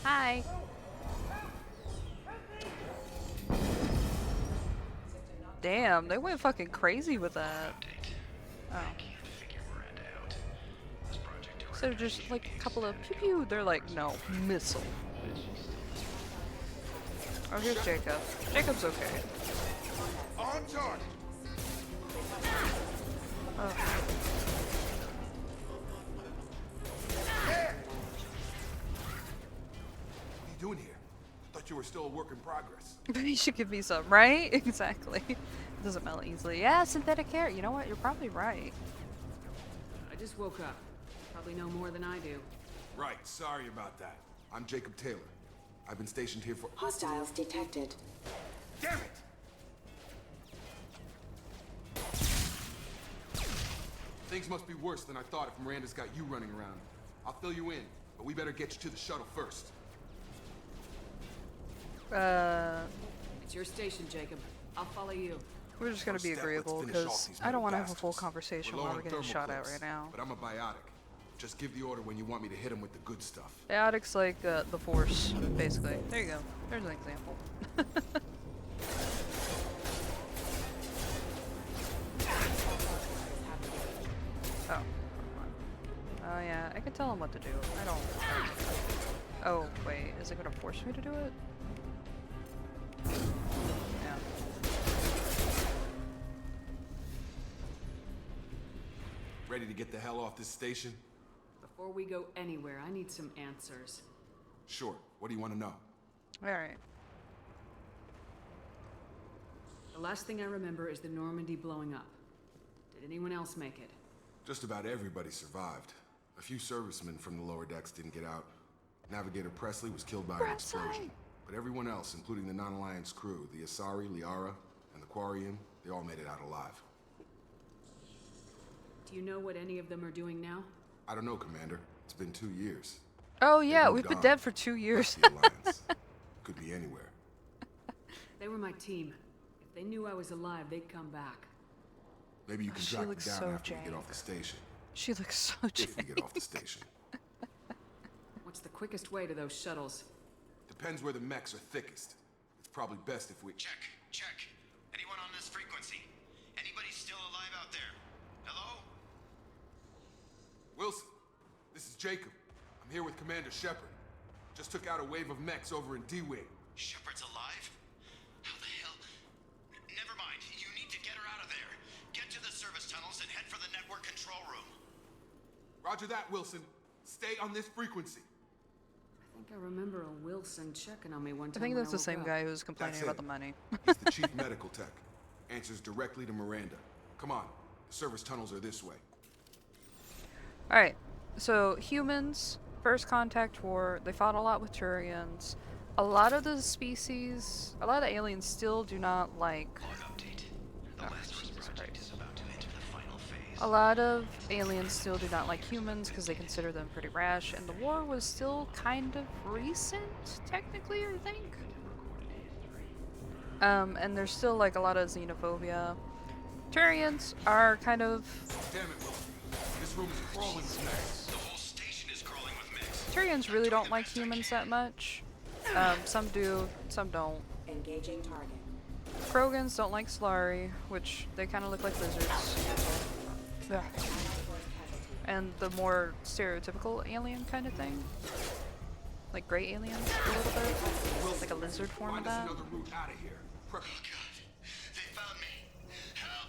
Hi. Damn, they went fucking crazy with that. Oh. So just like a couple of pew pew, they're like, no, missile. Oh, here's Jacob. Jacob's okay. On target. Oh. There. What are you doing here? I thought you were still a work in progress. But you should give me some, right? Exactly. It doesn't melt easily. Yeah, synthetic hair. You know what? You're probably right. I just woke up. Probably know more than I do. Right, sorry about that. I'm Jacob Taylor. I've been stationed here for— Hostiles detected. Damn it! Things must be worse than I thought if Miranda's got you running around. I'll fill you in, but we better get you to the shuttle first. It's your station, Jacob. I'll follow you. We're just gonna First be step, agreeable let's finish off because these I don't want to have a bastards. full conversation We're low while on we're getting shot at thermoclips, right now. But I'm a biotic. Just give the order when you want me to hit him with the good stuff. Chaotic's like the Force, basically. There you go. There's an example. Oh. Oh yeah, I can tell him what to do. I don't. Oh wait, is it gonna force me to do it? Yeah. Ready to get the hell off this station? Before we go anywhere, I need some answers. Sure. What do you want to know? All right. The last thing I remember is the Normandy blowing up. Did anyone else make it? Just about everybody survived. A few servicemen from the lower decks didn't get out. Navigator Presley was killed by an explosion. But everyone else, including the non-Alliance crew, the Asari, Liara, and the Quarian, they all made it out alive. Do you know what any of them are doing now? I don't know, Commander. It's been 2 years. Oh They yeah, moved we've been on. dead for 2 years. Left the Alliance. Could be anywhere. They were my team. If they knew I was alive, they'd come back. Maybe you can She track them looks down so after we get jank. off the station. She looks so If we get off the jank. station. What's the quickest way to those shuttles? Depends where the mechs are thickest. It's probably best if we— Check. Anyone on this frequency? Anybody still alive out there? Hello? Wilson, this is Jacob. I'm here with Commander Shepard. Just took out a wave of mechs over in D-Wing. Shepard's alive? How the hell? Never mind. You need to get her out of there. Get to the service tunnels and head for the network control room. Roger that, Wilson. Stay on this frequency. I think I remember a Wilson checking on me one I time. think when that's the woke same up. guy who's complaining That's about it. the money. He's the chief medical tech. Answers directly to Miranda. Come on. The service tunnels are this way. Alright, so humans, first contact war, they fought a lot with Turians. A lot of the species, a lot of the aliens still do not like Log update. Oh, Jesus Christ. A lot of aliens still do not like humans because they consider them pretty rash, and the war was still kind of recent, technically, I think. And there's still like a lot of xenophobia. Turians are kind of. Damn it, Wilson. This room is crawling with mechs. The whole station is crawling with mechs. Turians really don't like humans that much. Some do, some don't. Engaging target. Krogans don't like Solari, which they kind of look like lizards. Yeah. And the more stereotypical alien kind of thing. Like gray aliens, a little bit. Like a lizard form of that. Another route out of here. Oh god, they found me. Help!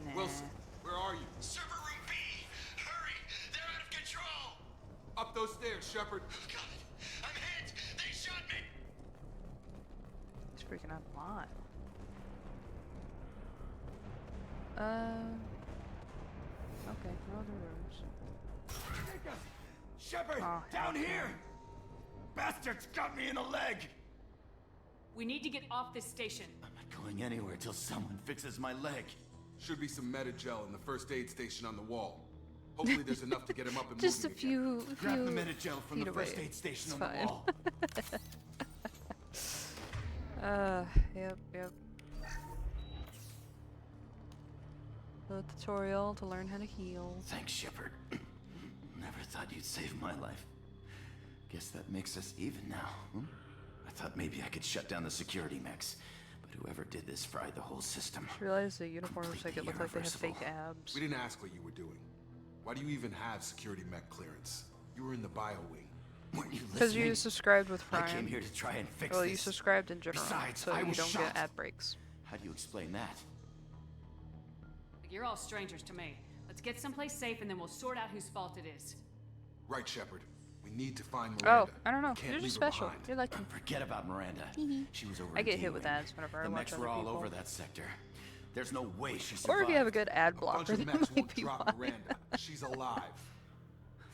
Nah. Wilson, where are you? Server room B! Hurry! They're out of control! Up those stairs, Shepard. Oh god, I'm hit! They shot me! He's freaking out a lot. Okay, no other rooms. Shepard, Oh, down here! Bastards got me in the leg! We need to get off this station. I'm not going anywhere till someone fixes my leg. Should be some meta-gel in the first aid station on the wall. Hopefully there's enough to get him up and Just a moving again. few, Grab the Medi-gel from feet the first away. aid station It's on fine. the wall. Yep. The tutorial to learn how to heal. Thanks, Shepard. Never thought you'd save my life. Guess that makes us even now. I thought maybe I could shut down the security mechs, but whoever did this fried the whole system. Just realized the uniforms make it look like they have fake Irreversible. abs. We didn't ask what you were doing. Why do you even have security mech clearance? You were in the bio wing. Weren't you Because listening? you subscribed with I Prime. came here to try and fix Well, this. you subscribed in general, Besides, so I you was don't shot. get ad breaks. How do you explain that? You're all strangers to me. Let's get someplace safe and then we'll sort out whose fault it is. Right, Shepard. We need to find Oh, Miranda. I don't know. Can't You're leave just her special. behind. You're like Forget about Miranda. She was over I in get hit with D-Wing. ads whenever I The watch mechs other were all people. over that sector. There's no way she Or survived. if you have a good ad A bunch blocker, of that mechs might won't be drop why. Miranda. She's alive.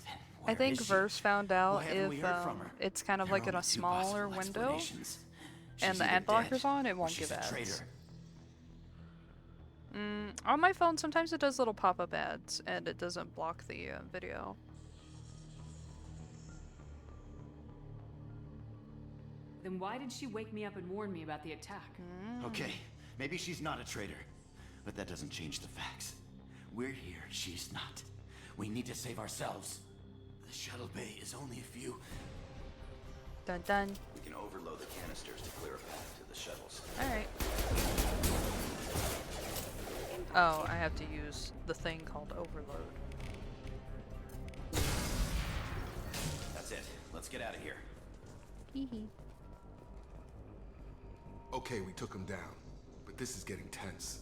Then I where think is she? Verse found out Why haven't we if heard from her? it's kind of There are like in a only two smaller possible window, explanations. and She's the either ad blocker's dead, on, it or won't she's give a ads. traitor. On my phone, sometimes it does little pop-up ads, and it doesn't block the video. Then why did she wake me up and warn me about the attack? Okay, maybe she's not a traitor, but that doesn't change the facts. We're here, she's not. We need to save ourselves. The shuttle bay is only a few. Dun dun. We can overload the canisters to clear a path to the shuttles. Alright. Oh, I have to use the thing called overload. That's it. Let's get out of here. Hee hee. Okay, we took him down. But this is getting tense.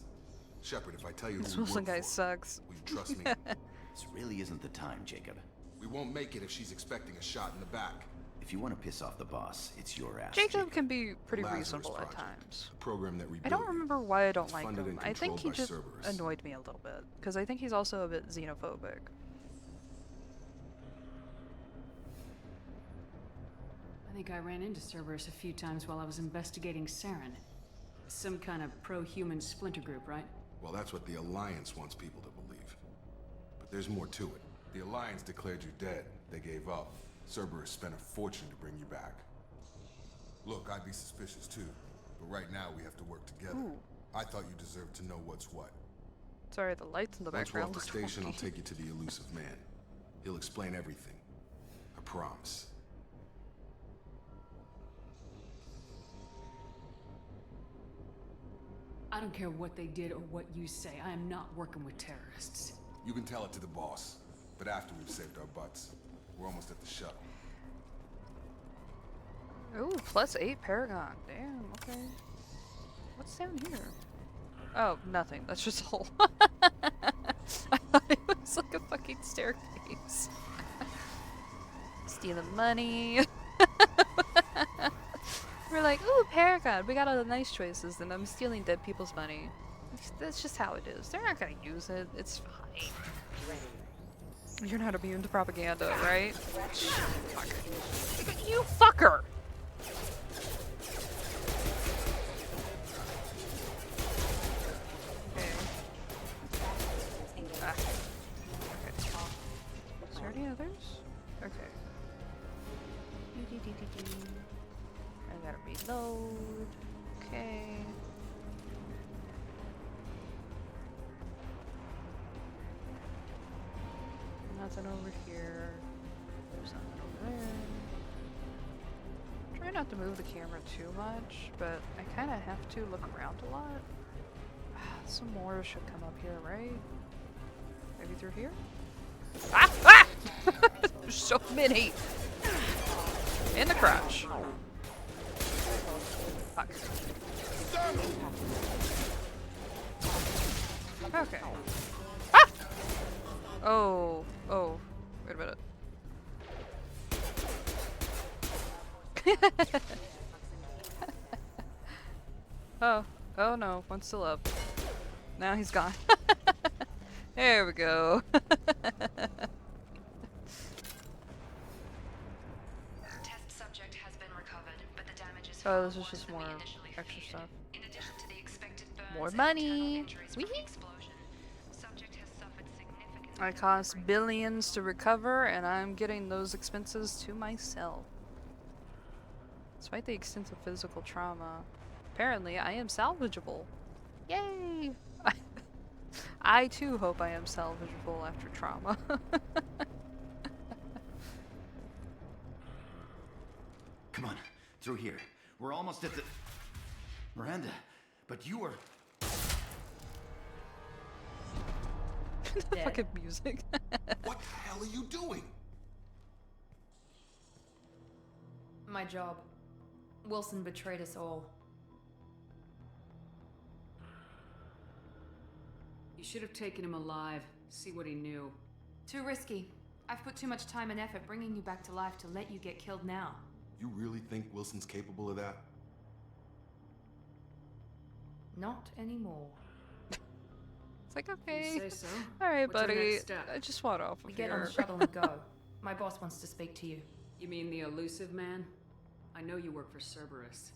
Shepard, if I tell you This who we Wilson work guy for, sucks. will you trust me? This really isn't the time, Jacob. We won't make it if she's expecting a shot in the back. If you want to piss off the boss, it's your ass. Jacob can be pretty Lazarus reasonable at Project, times. a program that I rebuilt don't you. remember why I don't It's like funded him. and I think he controlled by just Cerberus. annoyed me a little bit. Because I think he's also a bit xenophobic. I think I ran into Cerberus a few times while I was investigating Saren. Some kind of pro-human splinter group, right? Well, that's what the Alliance wants people to believe. But there's more to it. The Alliance declared you dead. They gave up. Cerberus spent a fortune to bring you back. Look, I'd be suspicious too. But right now we have to work together. Ooh. I thought you deserved to know what's what. Sorry, the lights in the Once we're background off the look station, I'll wonky. take you to the elusive man. He'll explain everything. I promise. I don't care what they did or what you say. I am not working with terrorists. You can tell it to the boss. But after we've saved our butts. We're almost at the shuttle. Ooh, +8 Paragon. Damn, okay. What's down here? Oh, nothing. That's just a hole. I thought it was like a fucking staircase. Stealing money. We're like, ooh, Paragon. We got all the nice choices, and I'm stealing dead people's money. That's just how it is. They're not gonna use it. It's fine. You're not immune to propaganda, right? Fucker. You fucker! Okay, nothing over here. There's nothing over there. Try not to move the camera too much, but I kind of have to look around a lot. Some more should come up here, right? Maybe through here? Ah! Ah! There's so many! In the crotch. Fuck. Okay. Ah! Oh. Oh. Wait a minute. Oh. Oh no. One's still up. Now he's gone. There we go. Test subject has been recovered, but the damage is Oh, this is just more extra stuff. In addition to the expected burns More and money. internal injuries from the Whee! explosion, subject has suffered significant I cost billions to recover, and I'm getting those expenses to myself. Despite the extensive physical trauma, apparently I am salvageable. Yay! I too hope I am salvageable after trauma. Come on, through here. We're almost at the... Miranda, but you are... The fucking music. What the hell are you doing? My job. Wilson betrayed us all. You should have taken him alive. See what he knew. Too risky. I've put too much time and effort bringing you back to life to let you get killed now. You really think Wilson's capable of that? Not anymore. It's like, okay. You say so? Alright, What's our buddy. next step? I just want off We of get on here. the shuttle and go. My boss wants to speak to you. You mean the elusive man? I know you work for Cerberus.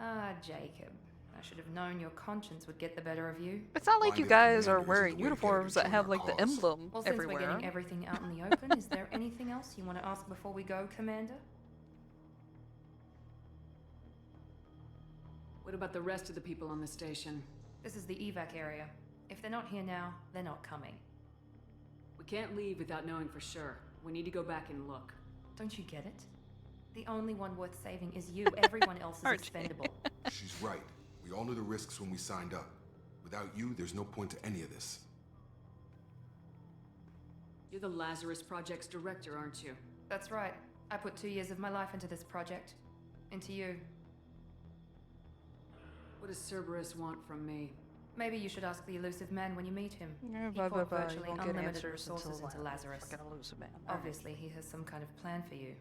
Ah, Jacob. I should have known your conscience would get the better of you. It's not like you Blinded guys are commanders wearing is the way to get uniforms that everyone have our like the cause. emblem Well, since everywhere. we're getting everything out in the open, is there anything else you want to ask before we go, Commander? What about the rest of the people on the station? This is the evac area. If they're not here now, they're not coming. We can't leave without knowing for sure. We need to go back and look. Don't you get it? The only one worth saving is you. Everyone else is Aren't you? expendable. She's right. We all knew the risks when we signed up. Without you, there's no point to any of this. You're the Lazarus Project's director, aren't you? That's right. I put 2 years of my life into this project. Into you. What does Cerberus want from me? Maybe you should ask the elusive man when you meet him. Yeah, He blah, blah, poured blah. You virtually won't get unlimited answers resources until into Lazarus. fucking elusive man. Obviously, he has some kind of plan for you.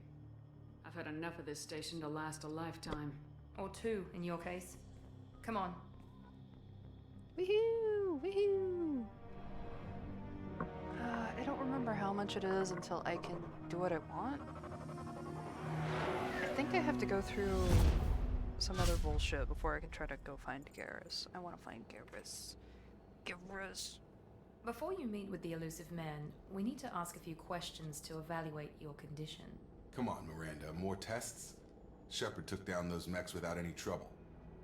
I've had enough of this station to last a lifetime. Or 2, in your case. Come on. Woohoo! Woohoo! I don't remember how much it is until I can do what I want. I think I have to go through some other bullshit before I can try to go find Garrus. I want to find Garrus. Garrus. Before you meet with the elusive man, we need to ask a few questions to evaluate your condition. Come on, Miranda. More tests? Shepard took down those mechs without any trouble.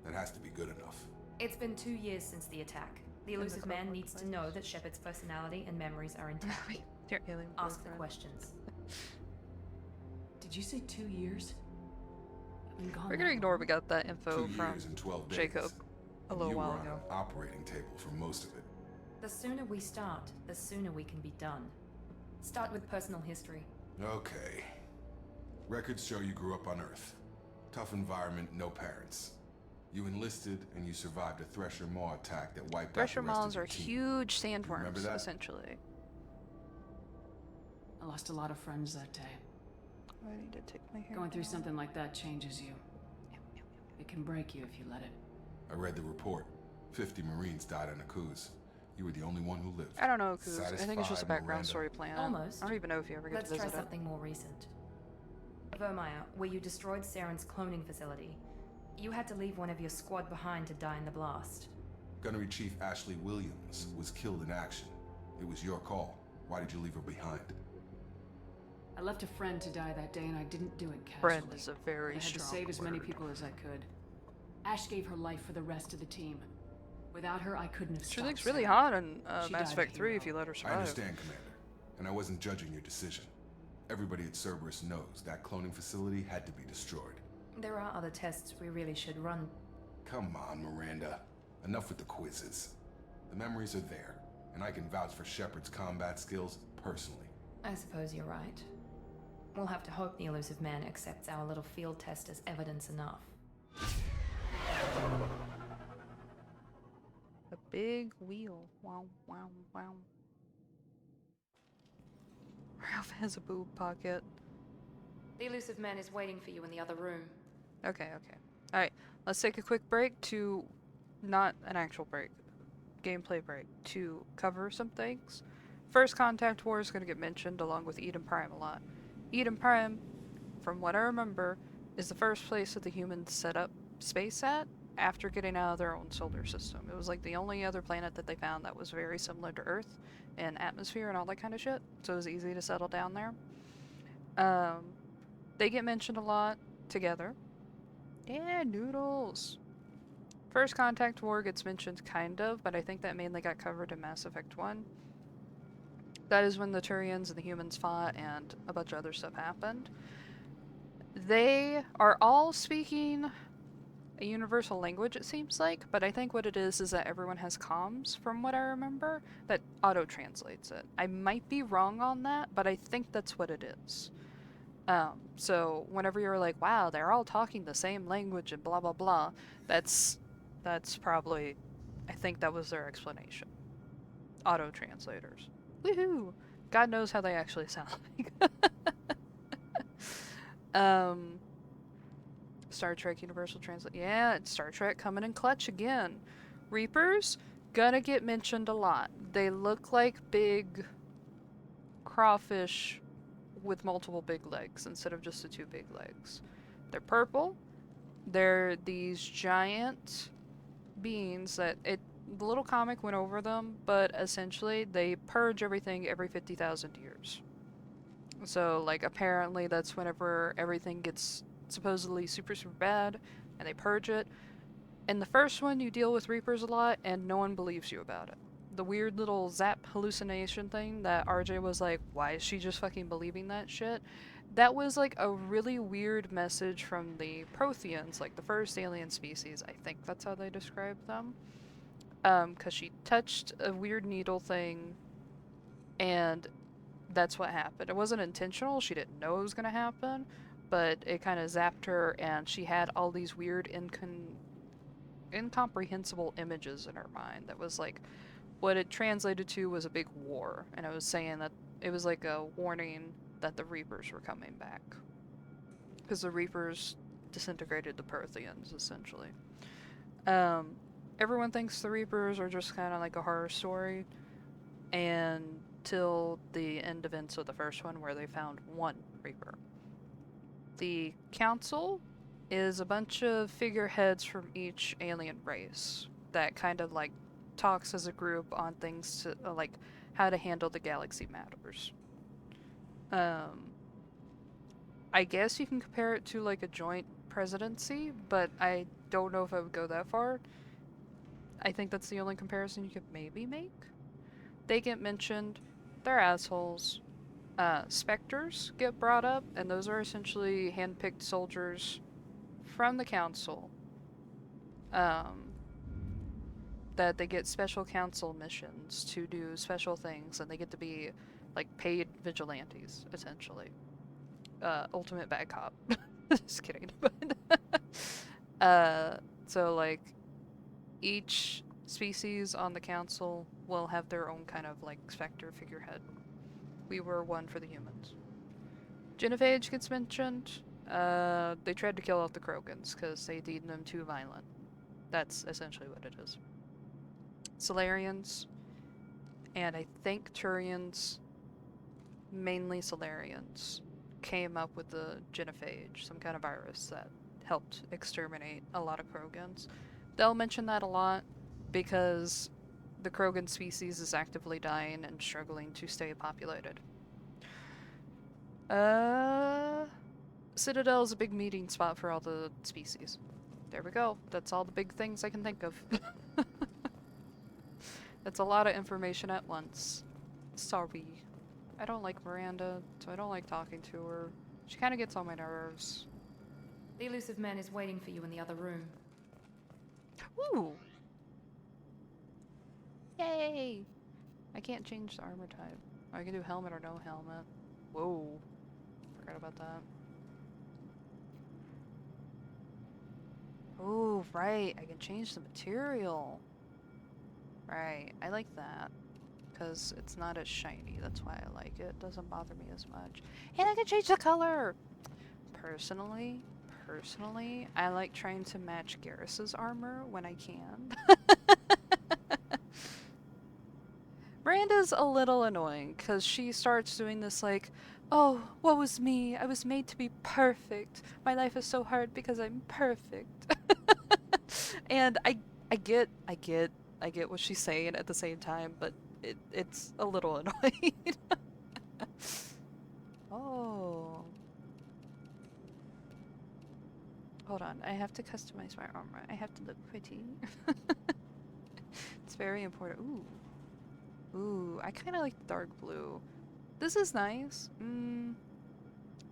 That has to be good enough. It's been 2 years since the attack. The elusive man needs to know that Shepard's personality and memories are intact. Dear alien Ask the boyfriend. questions. Did you say 2 years? I've been gone We're gonna that ignore long. we got that info 2 from years and 12 days. Jacob a And little you while were on ago. an operating table for most of it. The sooner we start, the sooner we can be done. Start with personal history. Okay. Records show you grew up on Earth. Tough environment, no parents. You enlisted and you survived a Thresher Maw attack that wiped Thresher out the rest Maws of your are team. huge Remember sandworms, that? essentially. I lost a lot of friends that day. I need to take my hair Going through down. something like that changes you. It can break you if you let it. I read the report. 50 Marines died on a cruise. You were the only one who lived. I don't know, because I think it's just a Satisfied, background Miranda? story plan. Almost. I don't even know if you ever get Let's to try visit it. something more recent. Vermeer, where you destroyed Saren's cloning facility. You had to leave one of your squad behind to die in the blast. Gunnery Chief Ashley Williams was killed in action. It was your call. Why did you leave her behind? I left a friend to die that day and I didn't do it casually. Friend is a very I had to strong save as many word. people as I could. Ash gave her life for the rest of the team. Without her, I couldn't have She stopped looks really Saren. hot in She Mass died a Effect 3 if hero. you let her I survive. understand, Commander. and I wasn't judging your decision. Everybody at Cerberus knows that cloning facility had to be destroyed. There are other tests we really should run. Come on, Miranda. Enough with the quizzes. The memories are there, and I can vouch for Shepard's combat skills personally. I suppose you're right. We'll have to hope the elusive man accepts our little field test as evidence enough. A big wheel. Wow, wow, wow. Ralph has a boob pocket. The elusive man is waiting for you in the other room. Okay, okay. Alright, let's take a quick break to... not an actual break. Gameplay break. To cover some things. First Contact War is going to get mentioned along with Eden Prime a lot. Eden Prime, from what I remember, is the first place that the humans set up space at after getting out of their own solar system. It was like the only other planet that they found that was very similar to Earth in atmosphere and all that kind of shit, so it was easy to settle down there. They get mentioned a lot together. Yeah, noodles! First Contact War gets mentioned kind of, but I think that mainly got covered in Mass Effect 1. That is when the Turians and the humans fought and a bunch of other stuff happened. They are all speaking a universal language, it seems like, but I think what it is that everyone has comms, from what I remember, that auto-translates it. I might be wrong on that, but I think that's what it is. So whenever you're like, wow, they're all talking the same language and blah blah blah, that's probably, I think that was their explanation. Auto-translators. Woohoo! God knows how they actually sound like. Star Trek Universal Translate. Yeah, it's Star Trek coming in clutch again. Reapers, gonna get mentioned a lot. They look like big crawfish with multiple big legs instead of just the two big legs. They're purple. They're these giant beings that the little comic went over them, but essentially they purge everything every 50,000 years. So, like, apparently that's whenever everything gets supposedly super, super bad, and they purge it. In the first one, you deal with Reapers a lot, and no one believes you about it. The weird little zap hallucination thing that RJ was like, why is she just fucking believing that shit? That was, like, a really weird message from the Protheans, like the first alien species, I think that's how they described them. 'Cause she touched a weird needle thing, and that's what happened. It wasn't intentional, she didn't know it was gonna happen, but it kind of zapped her, and she had all these weird incomprehensible images in her mind that was like, what it translated to was a big war, and it was saying that it was like a warning that the Reapers were coming back. Because the Reapers disintegrated the Protheans, essentially. Everyone thinks the Reapers are just kind of like a horror story, until the end events of the first one where they found one Reaper. The Council is a bunch of figureheads from each alien race that kind of like talks as a group on things to, like how to handle the galaxy matters. I guess you can compare it to like a joint presidency, but I don't know if I would go that far. I think that's the only comparison you could maybe make. They get mentioned, they're assholes. Spectres get brought up, and those are essentially hand-picked soldiers from the Council. That they get special council missions to do special things, and they get to be, like, paid vigilantes, essentially. Ultimate bad cop. Just kidding. But, so, like, each species on the Council will have their own kind of, like, Spectre figurehead. We were one for the humans. Genophage gets mentioned. They tried to kill off the Krogans because they deemed them too violent. That's essentially what it is. Solarians, and I think Turians, mainly Solarians, came up with the genophage, some kind of virus that helped exterminate a lot of Krogans. They'll mention that a lot because the Krogan species is actively dying and struggling to stay populated. Citadel is a big meeting spot for all the species. There we go. That's all the big things I can think of. That's a lot of information at once. Sorry. I don't like Miranda, so I don't like talking to her. She kind of gets on my nerves. The elusive man is waiting for you in the other room. Ooh! Yay! I can't change the armor type. I can do helmet or no helmet. Whoa. Forgot about that. Oh, right. I can change the material. Right. I like that. Because it's not as shiny. That's why I like it. It doesn't bother me as much. And I can change the color! Personally, I like trying to match Garrus's armor when I can. Miranda's a little annoying because she starts doing this like, oh, woe is me, I was made to be perfect. My life is so hard because I'm perfect. And I get what she's saying at the same time, but it's a little annoying. Oh. Hold on, I have to customize my armor. I have to look pretty. It's very important. Ooh, I kind of like the dark blue. This is nice.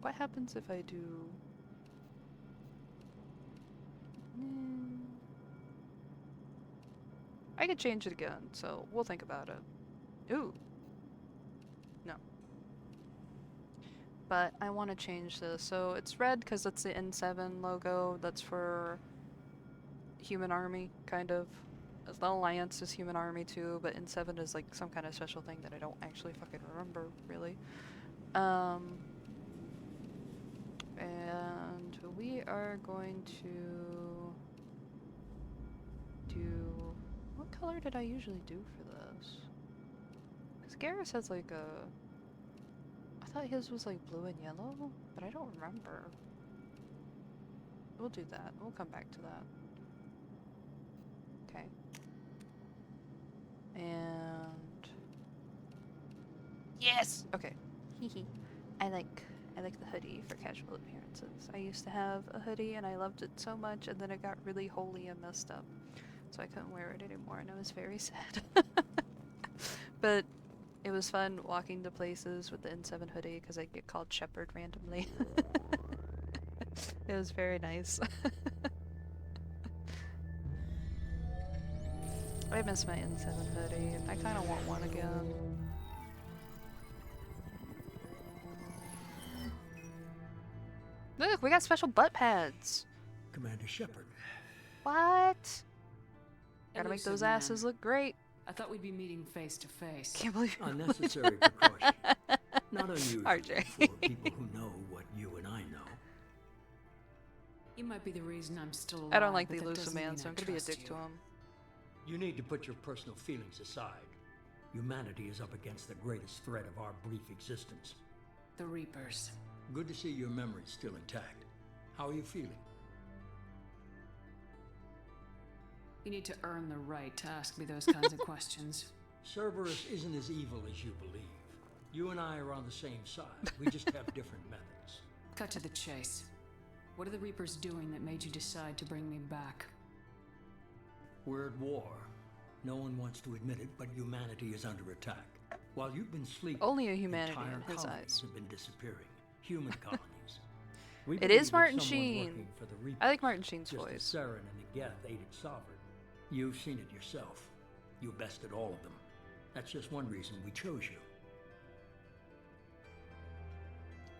What happens if I do... I could change it again, so we'll think about it. Ooh. No. But I want to change this. So it's red because it's the N7 logo. That's for Human Army, kind of. The Alliance is Human Army too, but N7 is like some kind of special thing that I don't actually fucking remember, really. And we are going to do... What color did I usually do for this? Because Garrus has like a... I thought his was like blue and yellow, but I don't remember. We'll do that. We'll come back to that. Okay. And... Yes! Okay. Hehe. I like the hoodie for casual appearances. I used to have a hoodie and I loved it so much, and then it got really holey and messed up. So I couldn't wear it anymore, and I was very sad. But it was fun walking to places with the N7 hoodie because I'd get called Shepherd randomly. It was very nice. I miss my N7 hoodie. I kind of want one again. Look, we got special butt pads. Commander Shepard. What? Gotta make Elusive those man. asses look great. I thought we'd be meeting face to face. Can't believe Unnecessary precaution. Not unusual RJ. for people who know what you and I know. You might be the reason I'm still alive. I don't like but the that elusive doesn't man, mean so I I'm gonna be a trust dick you. to him. You need to put your personal feelings aside. Humanity is up against the greatest threat of our brief existence. The Reapers. Good to see your memory's still intact. How are you feeling? You need to earn the right to ask me those kinds of questions. Cerberus isn't as evil as you believe. You and I are on the same side. We just have different methods. Cut to the chase. What are the Reapers doing that made you decide to bring me back? We're at war. No one wants to admit it, but humanity is under attack. While you've been sleeping, Only a humanity entire in his colonies eyes. have been disappearing. Human colonies. We It believe is that Martin someone Sheen. working for the Reapers, I like Martin Sheen's just voice. as Saren and the Geth aided Sovereign. You've seen it yourself. You bested all of them. That's just one reason we chose you.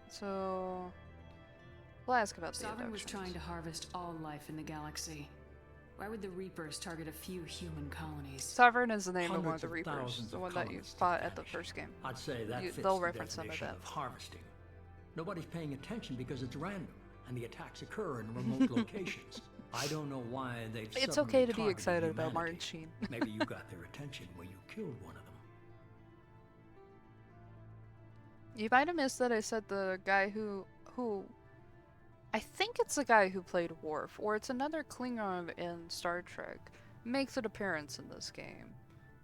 So, we'll ask about the Sovereign was abductions. trying to harvest all life in the galaxy. Why would the Reapers target a few human colonies? Sovereign is the name of one of Hundreds the of Reapers, thousands the of one that you colonists fought have at the vanished. first game. I'd say that fits they'll the reference some of definition that. of harvesting. Nobody's paying attention because it's random, and the attacks occur in remote locations. I don't know why they've It's suddenly okay to be targeted excited about humanity. Martin Sheen. Maybe you got their attention when you killed one of them. You might have missed that I said the guy who I think it's the guy who played Worf, or it's another Klingon in Star Trek, makes an appearance in this game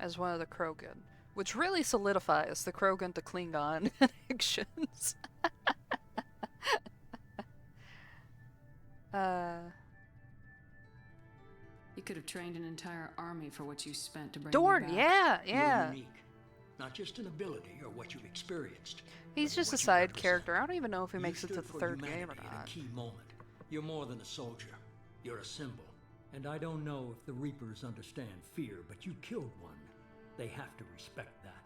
as one of the Krogan, which really solidifies the Krogan to Klingon connections. You could have trained an entire army for what you spent to bring me Dorn, back. yeah. You're unique. Not just an ability or what you've experienced. He's but just a what you side represent. character. I don't even know if he You makes it to stood the for third game or humanity at not. a key moment. You're more than a soldier. You're a symbol. And I don't know if the Reapers understand fear, but you killed one. They have to respect that.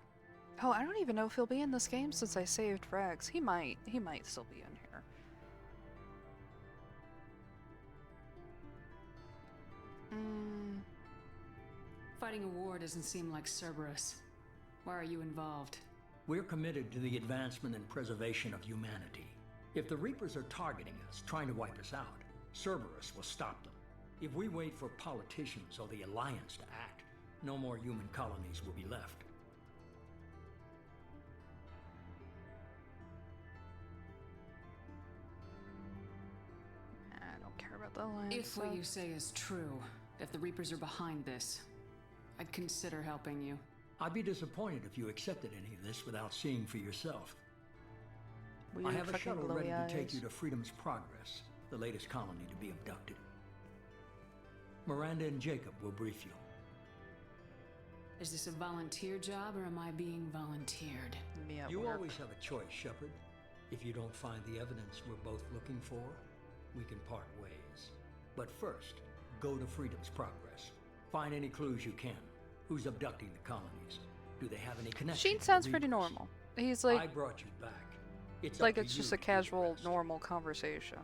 Oh, I don't even know if he'll be in this game since I saved Rex. He might still be in here. Fighting a war doesn't seem like Cerberus. Why are you involved? We're committed to the advancement and preservation of humanity. If the Reapers are targeting us, trying to wipe us out, Cerberus will stop them. If we wait for politicians or the Alliance to act, no more human colonies will be left. I don't care about the Alliance. If what you say is true, if the Reapers are behind this, I'd consider helping you. I'd be disappointed if you accepted any of this without seeing for yourself. I have a shuttle ready to take you to Freedom's Progress, the latest colony to be abducted. Miranda and Jacob will brief you. Is this a volunteer job or am I being volunteered? You always have a choice, Shepard. If you don't find the evidence we're both looking for, we can part ways. But first, go to Freedom's Progress. Find any clues you can. Who's abducting the colonies? Do they have any connection? Sheen sounds pretty normal. He's like, I brought you back. It's like up it's to just you a to casual, rest. normal conversation.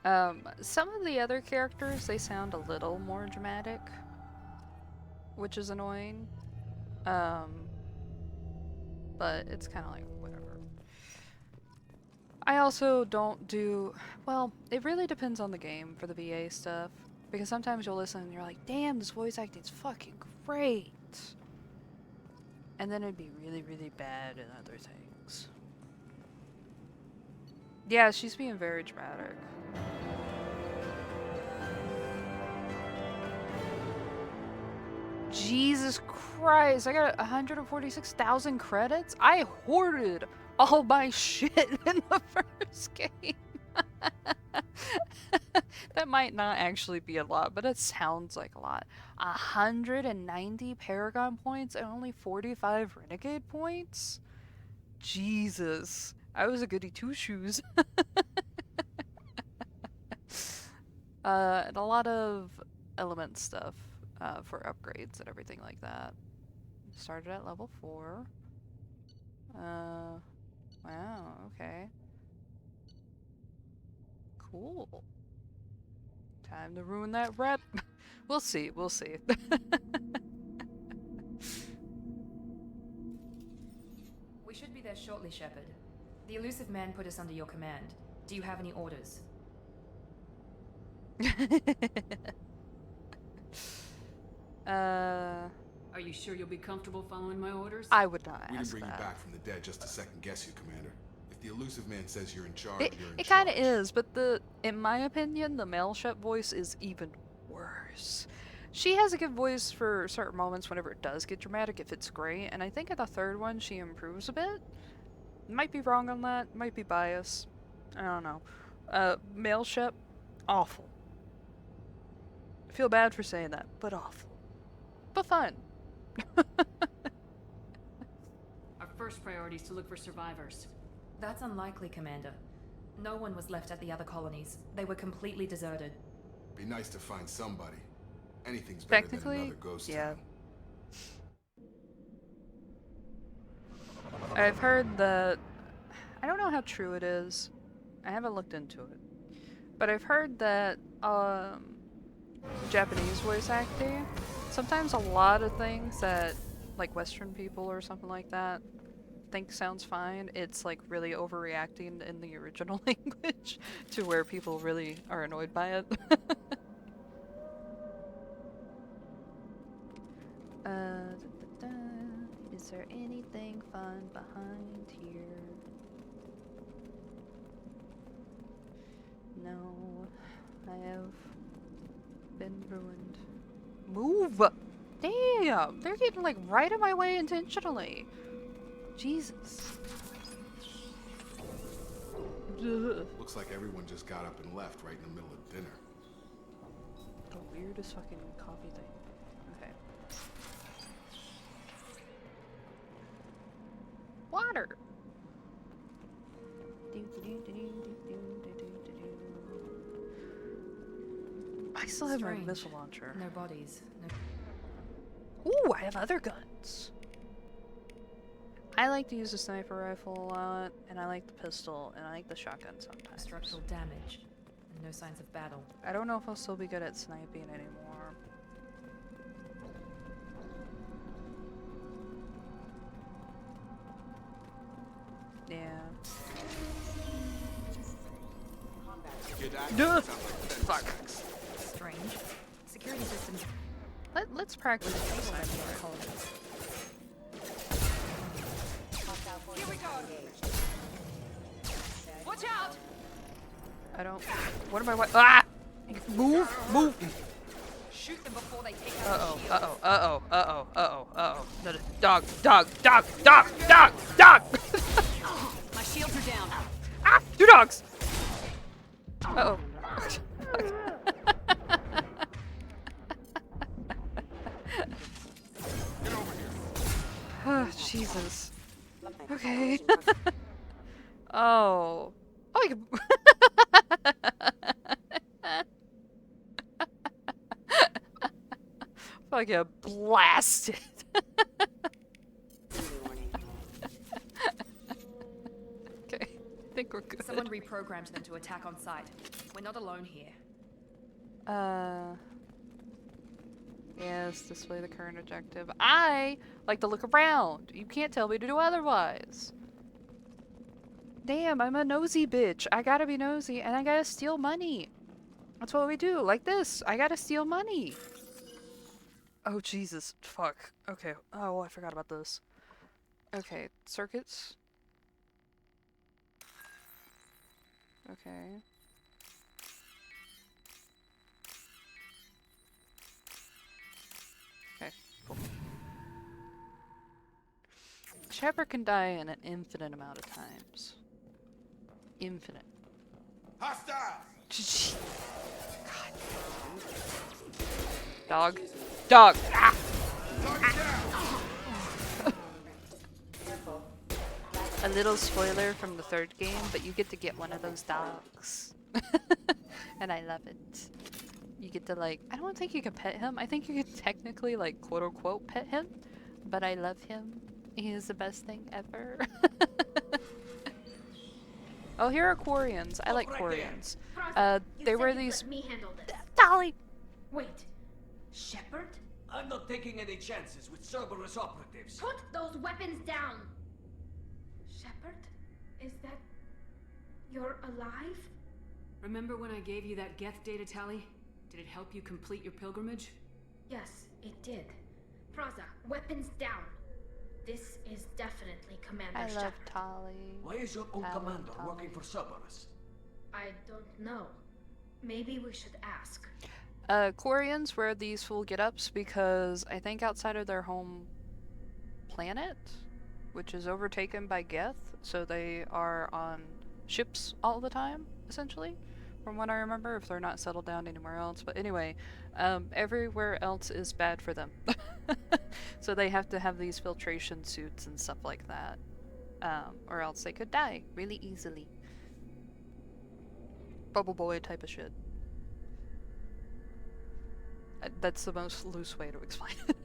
Some of the other characters, they sound a little more dramatic, which is annoying. But it's kind of like, whatever. I also don't do, well, it really depends on the game for the VA stuff. Because sometimes you'll listen and you're like, damn, this voice acting's fucking great. And then it'd be really, really bad in other things. Yeah, she's being very dramatic. Jesus Christ, I got 146,000 credits? I hoarded all my shit in the first game. That might not actually be a lot, but it sounds like a lot. 190 Paragon points and only 45 Renegade points? Jesus. I was a goody two-shoes. And a lot of element stuff for upgrades and everything like that. Started at level 4. Wow, okay. Cool. Time to ruin that rep. We'll see, we'll see. We should be there shortly, Shepard. The elusive man put us under your command. Do you have any orders? Are you sure you'll be comfortable following my orders? I would not We didn't ask bring that. you back from the dead just to second guess you, Commander. If the elusive man says you're in charge, It you're in kind of charge. is, but in my opinion, the male Shep voice is even worse. She has a good voice for certain moments whenever it does get dramatic, if it's great, and I think in the third one she improves a bit. Might be wrong on that, might be bias. I don't know. Male Shep, awful. I feel bad for saying that, but awful. But fun. Our first priority is to look for survivors. That's unlikely, Commander. No one was left at the other colonies. They were completely deserted. Be nice to find somebody. Anything's better than Technically, another ghost yeah. town. I've heard that, I don't know how true it is. I haven't looked into it. But I've heard that Japanese voice acting, sometimes a lot of things that like Western people or something like that think sounds fine, it's like really overreacting in the original language to where people really are annoyed by it. Is there anything fun behind here? No, I have been ruined. Move! Damn! They're getting like right in my way intentionally. Jesus. Ugh. Looks like everyone just got up and left right in the middle of dinner. The weirdest fucking coffee thing. Okay. Water. I still have my Strange. missile launcher. No bodies. No. Ooh, I have other guns. I like to use the sniper rifle a lot, and I like the pistol, and I like the shotgun sometimes. Structural damage. And no signs of battle. I don't know if I'll still be good at sniping anymore. Yeah. Duh! Fuck. Strange. Security systems. Let's practice the sniper rifle. Here we go. Watch out! I don't. What am I? Ah! Move! Move! Shoot them before they take Uh out oh! the shield. Uh oh! Uh oh! Uh oh! Uh oh! Uh oh! No, no. Dog! Dog! Dog! Dog! Dog! Dog! My shields are down. Ah! Two dogs! Uh oh! Oh, Jesus. Okay. Oh. Oh, you can... Fucking blasted. Okay, I think we're good. Someone reprogrammed them to attack on sight. We're not alone here. Yes, display the current objective. I like to look around. You can't tell me to do otherwise. Damn, I'm a nosy bitch. I gotta be nosy and I gotta steal money. That's what we do. Like this. I gotta steal money. Oh, Jesus. Fuck. Okay. Oh, I forgot about this. Okay. Circuits. Okay. Okay, cool. Shepard can die in an infinite amount of times. Infinite. Hostile! God. Dog. Dog! Ah! A little spoiler from the third game, but you get to get one of those dogs. And I love it. You get to like, I don't think you can pet him. I think you can technically like quote unquote pet him, but I love him. He is the best thing ever. Oh, here are Quarians. I like Quarians. They were these. Let me handle this. Dolly! Wait. Shepard? I'm not taking any chances with Cerberus operatives. Put those weapons down! Shepard? Is that... you're alive? Remember when I gave you that Geth data tally? Did it help you complete your pilgrimage? Yes, it did. Praza, weapons down. This is definitely Commander I love Shepard. Tali. Why is your own Tali, commander Tali. working for Cerberus? I don't know. Maybe we should ask. Quarians wear these full get-ups because I think outside of their home planet, which is overtaken by Geth, so they are on ships all the time, essentially, from what I remember, if they're not settled down anywhere else. But anyway, everywhere else is bad for them. So they have to have these filtration suits and stuff like that, or else they could die really easily. Bubble boy type of shit. That's the most loose way to explain it.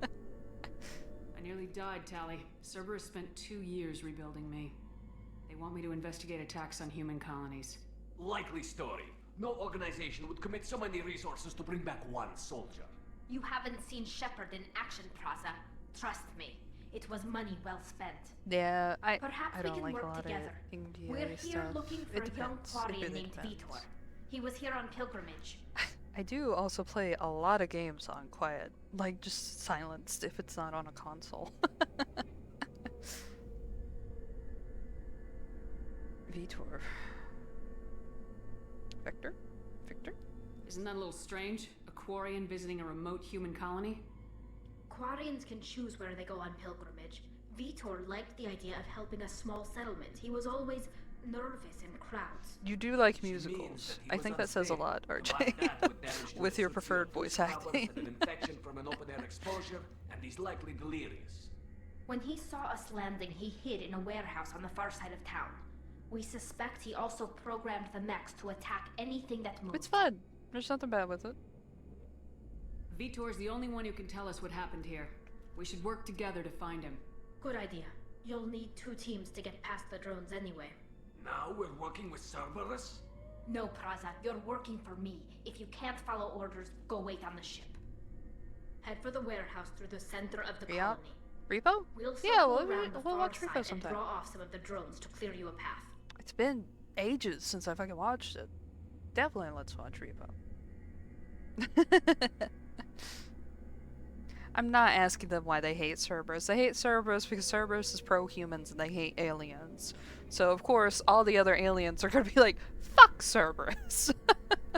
I nearly died, Tally. Cerberus spent 2 years rebuilding me. They want me to investigate attacks on human colonies. Likely story. No organization would commit so many resources to bring back one soldier. You haven't seen Shepard in action, Praza. Trust me, it was money well spent. Yeah, Perhaps I we don't can like work a lot together. of NDA We're here stuff. looking for It a young depends. It Quarian really named depends. Vitor. He was here on pilgrimage. I do also play a lot of games on quiet, like just silenced if it's not on a console. Vitor. Vector? Victor? Isn't that a little strange? A Quarian visiting a remote human colony? Quarians can choose where they go on pilgrimage. Vitor liked the idea of helping a small settlement. He was always nervous in crowds. You do like Which means musicals. that he I was think that says a unstable. lot, Like RJ. that would damage to With the your suits preferred of voice Travelers acting. and an infection from an open-air exposure, and he's likely delirious. When he saw us landing, he hid in a warehouse on the far side of town. We suspect he also programmed the mechs to attack anything that moves. It's fun. There's nothing bad with it. Vitor's the only one who can tell us what happened here. We should work together to find him. Good idea. You'll need 2 teams to get past the drones anyway. Now we're working with Cerberus? No, Praza, you're working for me. If you can't follow orders, go wait on the ship. Head for the warehouse through the center of the colony. Repo? We'll Yeah, we'll watch Repo and sometime. draw off some of the drones to clear you a path. It's been ages since I fucking watched it. Definitely let's watch Repo. I'm not asking them why they hate Cerberus. They hate Cerberus because Cerberus is pro-humans and they hate aliens. So of course, all the other aliens are gonna be like, fuck Cerberus!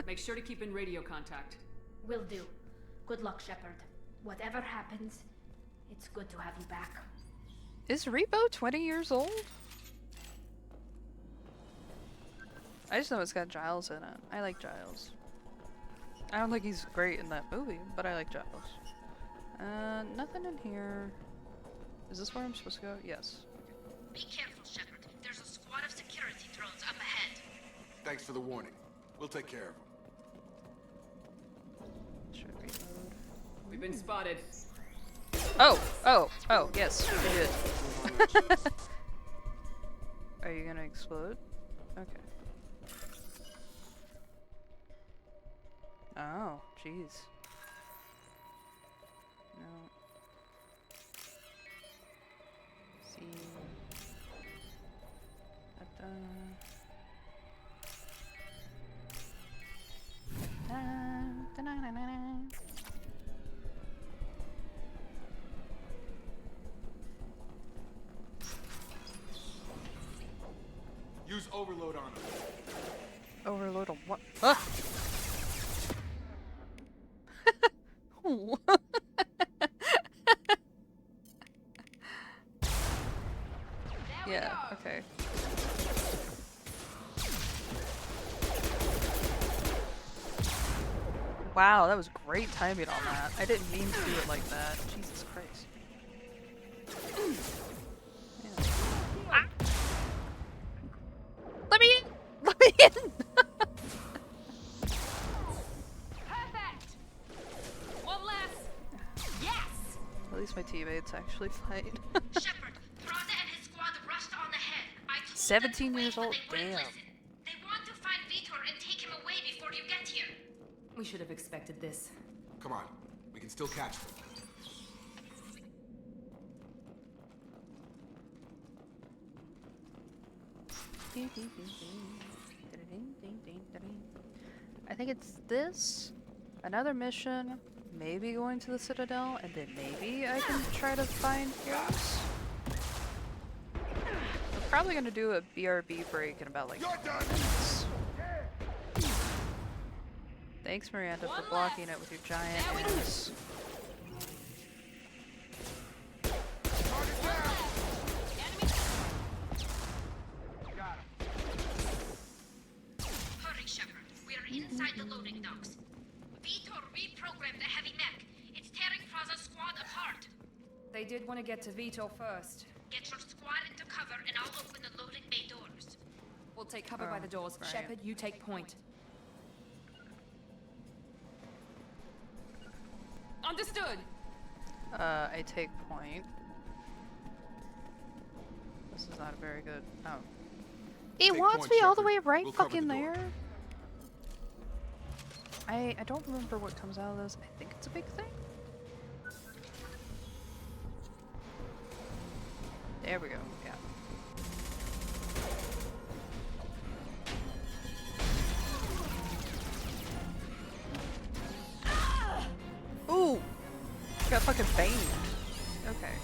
Make sure to keep in radio contact. Will do. Good luck, Shepard. Whatever happens, it's good to have you back. Is Repo 20 years old? I just know it's got Giles in it. I like Giles. I don't think he's great in that movie, but I like Giles. Nothing in here. Is this where I'm supposed to go? Yes. Be careful, Shepard. There's a squad of security drones up ahead. Thanks for the warning. We'll take care of them. Should I reload? We've been spotted. Oh, yes, we did. Are you gonna explode? Okay. Oh, jeez. No. See. Use overload on them. Overload on what? Ah! Yeah, okay. Wow, that was great timing on that. I didn't mean to do it like that. Jesus Christ. Yeah. Ah! Let me in! Let me in! Perfect. One less. Yes. At least my teammates actually fight. Shepard, Praza and his squad rushed on ahead. I told 17 them to years wait, old? but they wouldn't Damn. listen. They want to find Vitor and take him away before you get here. We should have expected this. Come on. We can still catch them. I think it's this, another mission, maybe going to the Citadel, and then maybe I can try to find heroes. We're probably gonna do a BRB break in about like 10 minutes. Thanks, Miranda, for blocking it with your giant ass. Hurry, Shepard. We're inside the loading docks. Vitor reprogrammed the heavy mech. It's tearing Praza's squad apart. They did want to get to Vitor first. Get your squad into cover and I'll open the loading bay doors. We'll take cover by the doors. right. Shepard, you take point. Understood. I take point. This is not a very good. Oh. He Take wants point, me all the Shepard. way right We'll cover fucking the door. there. I don't remember what comes out of this. I think it's a big thing. There we go. Yeah. Ooh! Got fucking banged. Okay.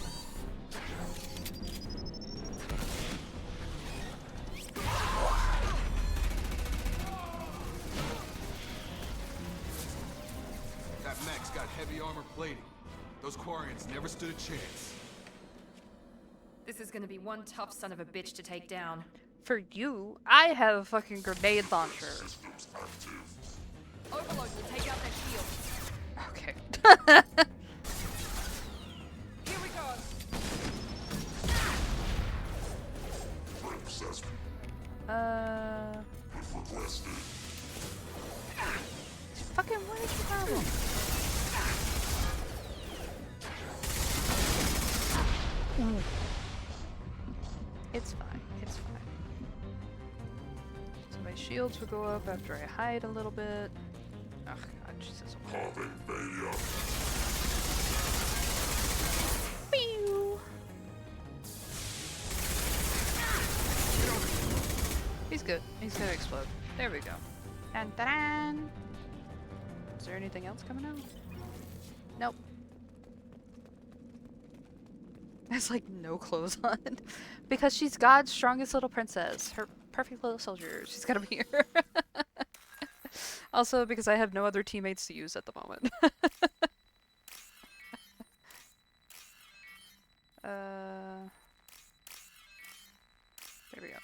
That mech's got heavy armor plating. Those Quarians never stood a chance. This is gonna be one tough son of a bitch to take down. For you, I have a fucking grenade launcher. Overload will take out their shield. Okay. Here we go. It's fine. It's fine. So my shields will go up after I hide a little bit. Oh god, Jesus. Pew! He's good. He's gonna explode. There we go. Dun dun dun! Is there anything else coming out? Nope. Has like no clothes on. Because she's God's strongest little princess. Her perfect little soldier. She's gotta be here. Also because I have no other teammates to use at the moment. There we go.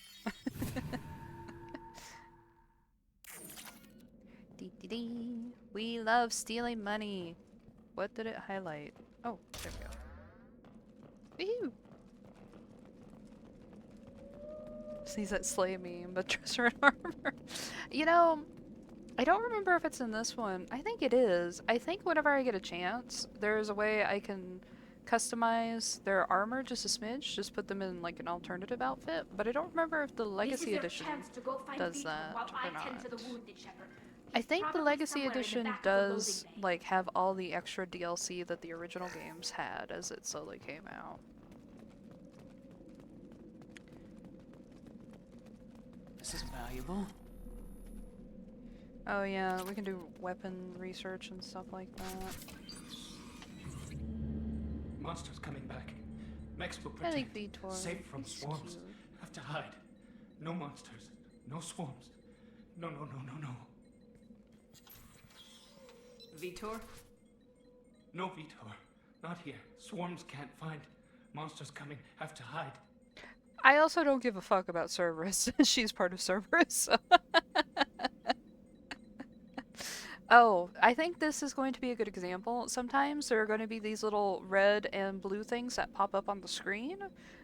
Dee dee dee. We love stealing money. What did it highlight? Oh, there we go. Woohoo! Sees that slay meme, but dress her in armor. You know, I don't remember if it's in this one. I think it is. I think whenever I get a chance, there's a way I can customize their armor just a smidge, just put them in like an alternative outfit, but I don't remember if the Legacy Edition does that or not. I think the Legacy Edition does like have all the extra DLC that the original games had as it slowly came out. This is valuable. Oh yeah, we can do weapon research and stuff like that. Monsters coming back. Mechs will I protect. like Vitor. Safe from He's swarms. cute. Have to hide. No monsters. No swarms. No, no, no, no, no. Vitor? No, Vitor. Not here. Swarms can't find. Monsters coming. Have to hide. I also don't give a fuck about Cerberus. She's part of Cerberus. So. Oh, I think this is going to be a good example. Sometimes there are going to be these little red and blue things that pop up on the screen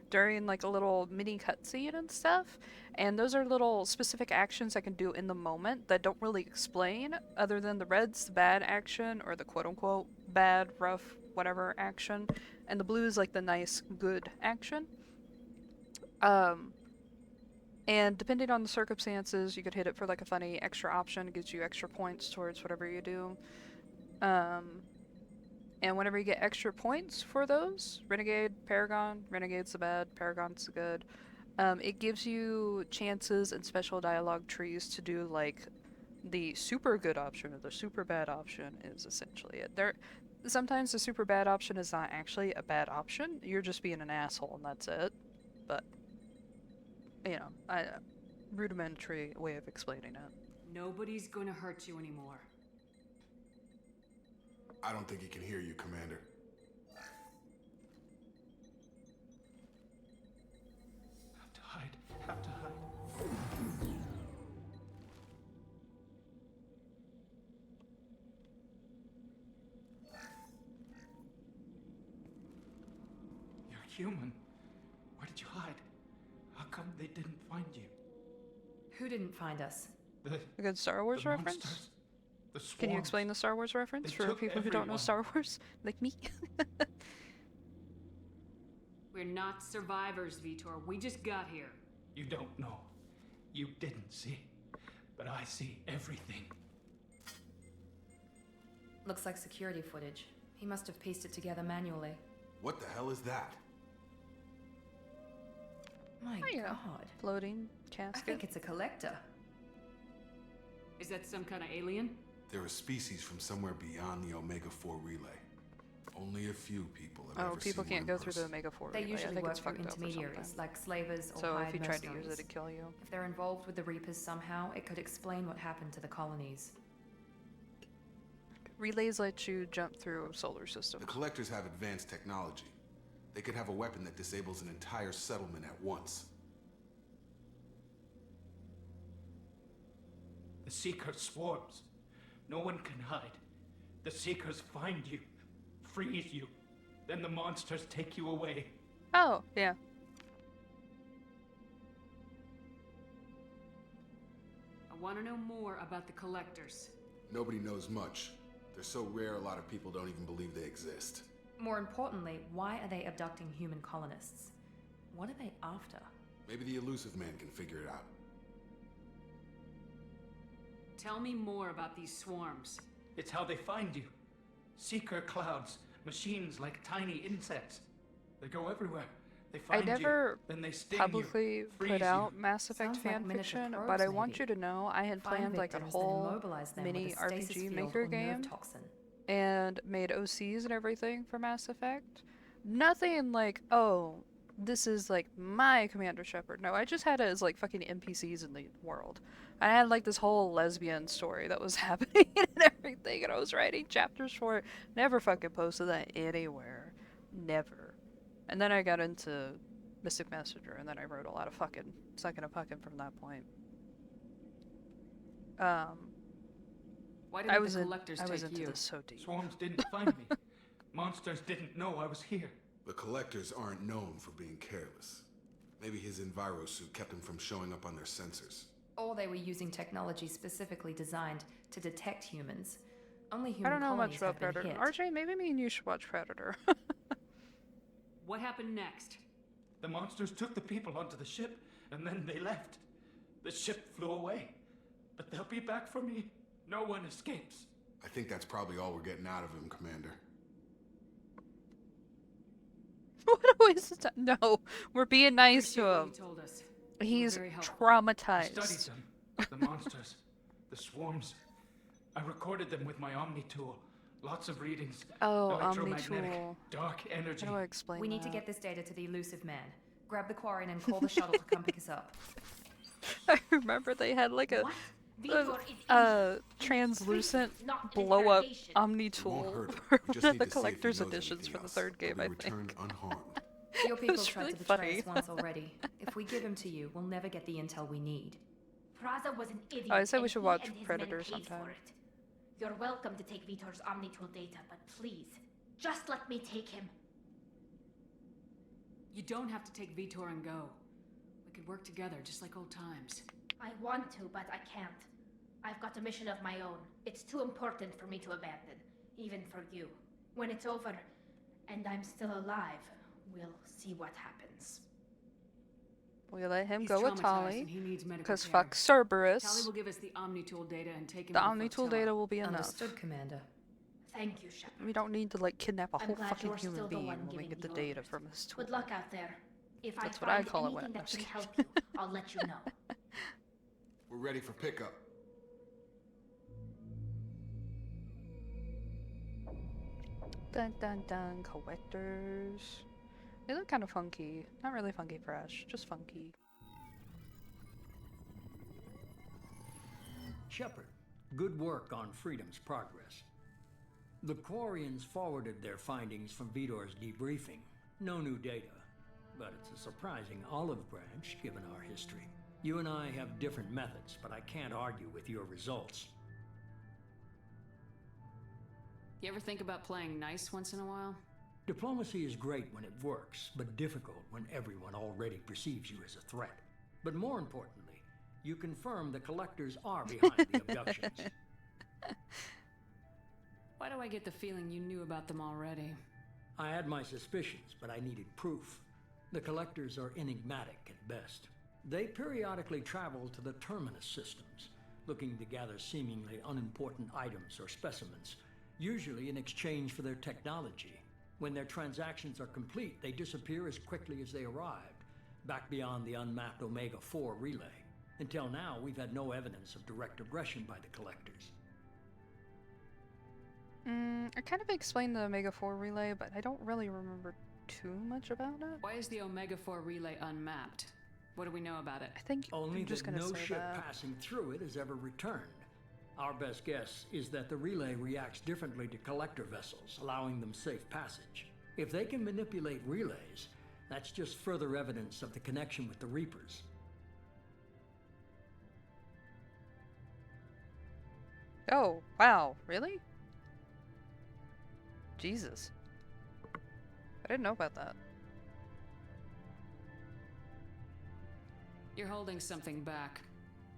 during like a little mini cutscene and stuff. And those are little specific actions I can do in the moment that don't really explain, other than the red's the bad action or the quote-unquote bad, rough, whatever action. And the blue is like the nice, good action. And depending on the circumstances, you could hit it for like a funny extra option. It gives you extra points towards whatever you do. And whenever you get extra points for those, Renegade, Paragon, Renegade's the bad, Paragon's the good. It gives you chances and special dialogue trees to do like the super good option or the super bad option is essentially it. Sometimes the super bad option is not actually a bad option. You're just being an asshole and that's it. But you know, rudimentary way of explaining it. Nobody's gonna hurt you anymore. I don't think he can hear you, Commander. Have to hide. Have to hide. You're human. Where did you hide? How come they didn't find you? Who didn't find us? A good Star Wars the reference? monsters, the Can you swarms. explain the Star Wars reference They for took people who don't know everyone. Star Wars? Like me? We're not survivors, Vitor. We just got here. You don't know. You didn't see. But I see everything. Looks like security footage. He must have pieced it together manually. What the hell is that? My Oh, yeah. god. Floating I casket. think it's a collector. Is that some kind of alien? They're a species from somewhere beyond the Omega-4 relay. Only a few people have Oh, ever people seen can't one go in through the person. Omega-4 They relay. I usually think work it's through fucked up or intermediaries, something. like slavers or So hired if you tried to use mercenaries. it, it'd kill you. If they're involved with the Reapers somehow, it could explain what happened to the colonies. Relays let you jump through solar systems. The Collectors have advanced technology. They could have a weapon that disables an entire settlement at once. The Seeker swarms. No one can hide. The Seekers find you, freeze you. Then the monsters take you away. Oh, yeah. I want to know more about the collectors. Nobody knows much. They're so rare, a lot of people don't even believe they exist. More importantly, why are they abducting human colonists? What are they after? Maybe the elusive man can figure it out. Tell me more about these swarms. It's how they find you. Seeker clouds, machines like tiny insects. They go everywhere. They I find never you, then they sting publicly you, put freeze out you. Mass Effect Sounds like fan miniature fiction, probes, but I want maybe. you to know I had Find planned like a victims, then whole immobilize them mini with a stasis RPG field maker or nerve game toxin. and made OCs and everything for Mass Effect. Nothing like, oh, this is like my Commander Shepard. No, I just had it as like fucking NPCs in the world. I had like this whole lesbian story that was happening and everything, and I was writing chapters for it. Never fucking posted that anywhere. Never. And then I got into Mystic Messenger, and then I wrote a lot of fucking sucking and pucking from that point. Why didn't the collectors I was take into you? this so deep. Swarms didn't find me. Monsters didn't know I was here. The collectors aren't known for being careless. Maybe his enviro suit kept him from showing up on their sensors. Or they were using technology specifically designed to detect humans. Only I human don't know much colonies about have been Predator. hit. RJ, maybe me and you should watch Predator. What happened next? The monsters took the people onto the ship, and then they left. The ship flew away. But they'll be back for me. No one escapes. I think that's probably all we're getting out of him, Commander. What a waste of time. No, we're being nice to Appreciate what him. you told us. He's very helpful. I traumatized. studied them. The monsters. The swarms. I recorded them with my Omni tool. Lots of readings. Oh, Electromagnetic, Omni-tool. dark energy. How do I explain We need to that? get this data to the elusive man. Grab the quarry and call the shuttle to come pick us up. I remember they had like a What? Vitor is translucent not blow up interrogation. Omni It tool won't hurt him. for We just one of need the to see if he collector's knows editions anything for the else. third game, He'll I be think. returned unharmed. Your people was tried really to betray funny. us once already. If we give him to you, we'll never get the intel we need. Praza was an idiot. Oh, I said we and should he watch and his Predator men paid sometime. for it. You're welcome to take Vitor's Omnitool data, but please, just let me take him. You don't have to take Vitor and go. We could work together, just like old times. I want to, but I can't. I've got a mission of my own. It's too important for me to abandon, even for you. When it's over, and I'm still alive, we'll see what happens. We let him He's go with traumatized Tali, and he needs medical because care. fuck Tali Cerberus. will give us the Omni-tool data and take him The to Omni tool flotilla. data will be enough. Understood, Commander. Thank you, Shepard. We don't need to like kidnap a I'm whole glad fucking you're human still the being one when we giving get the the data orders. from his tool. Good luck out there. If That's I what I find call it when anything I'm that can scared. help you, I'll let you know. We're ready for pickup. Dun dun dun, collectors. They look kind of funky. Not really funky fresh, just funky. Shepard, good work on Freedom's progress. The Quarians forwarded their findings from Vitor's debriefing. No new data, but it's a surprising olive branch given our history. You and I have different methods, but I can't argue with your results. You ever think about playing nice once in a while? Diplomacy is great when it works, but difficult when everyone already perceives you as a threat. But more importantly, you confirm the collectors are behind the abductions. Why do I get the feeling you knew about them already? I had my suspicions, but I needed proof. The collectors are enigmatic at best. They periodically travel to the terminus systems, looking to gather seemingly unimportant items or specimens, usually in exchange for their technology. When their transactions are complete, they disappear as quickly as they arrived, back beyond the unmapped Omega-4 relay. Until now, we've had no evidence of direct aggression by the collectors. I kind of explained the Omega-4 relay, but I don't really remember too much about it. Why is the Omega-4 relay unmapped? What do we know about it? I think Only I'm just that gonna no say ship that. passing through it has ever returned. Our best guess is that the relay reacts differently to collector vessels, allowing them safe passage. If they can manipulate relays, that's just further evidence of the connection with the Reapers. Oh, wow, really? Jesus. I didn't know about that. You're holding something back.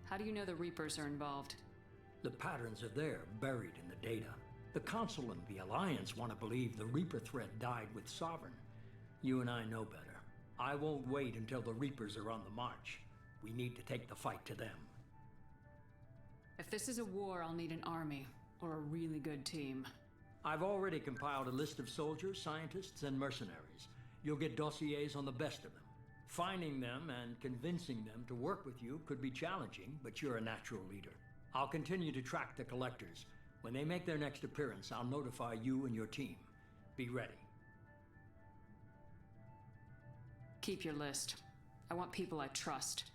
How do you know the Reapers are involved? The patterns are there, buried in the data. The Council and the Alliance want to believe the Reaper threat died with Sovereign. You and I know better. I won't wait until the Reapers are on the march. We need to take the fight to them. If this is a war, I'll need an army, or a really good team. I've already compiled a list of soldiers, scientists, and mercenaries. You'll get dossiers on the best of them. Finding them and convincing them to work with you could be challenging, but you're a natural leader. I'll continue to track the collectors. When they make their next appearance, I'll notify you and your team. Be ready. Keep your list. I want people I trust.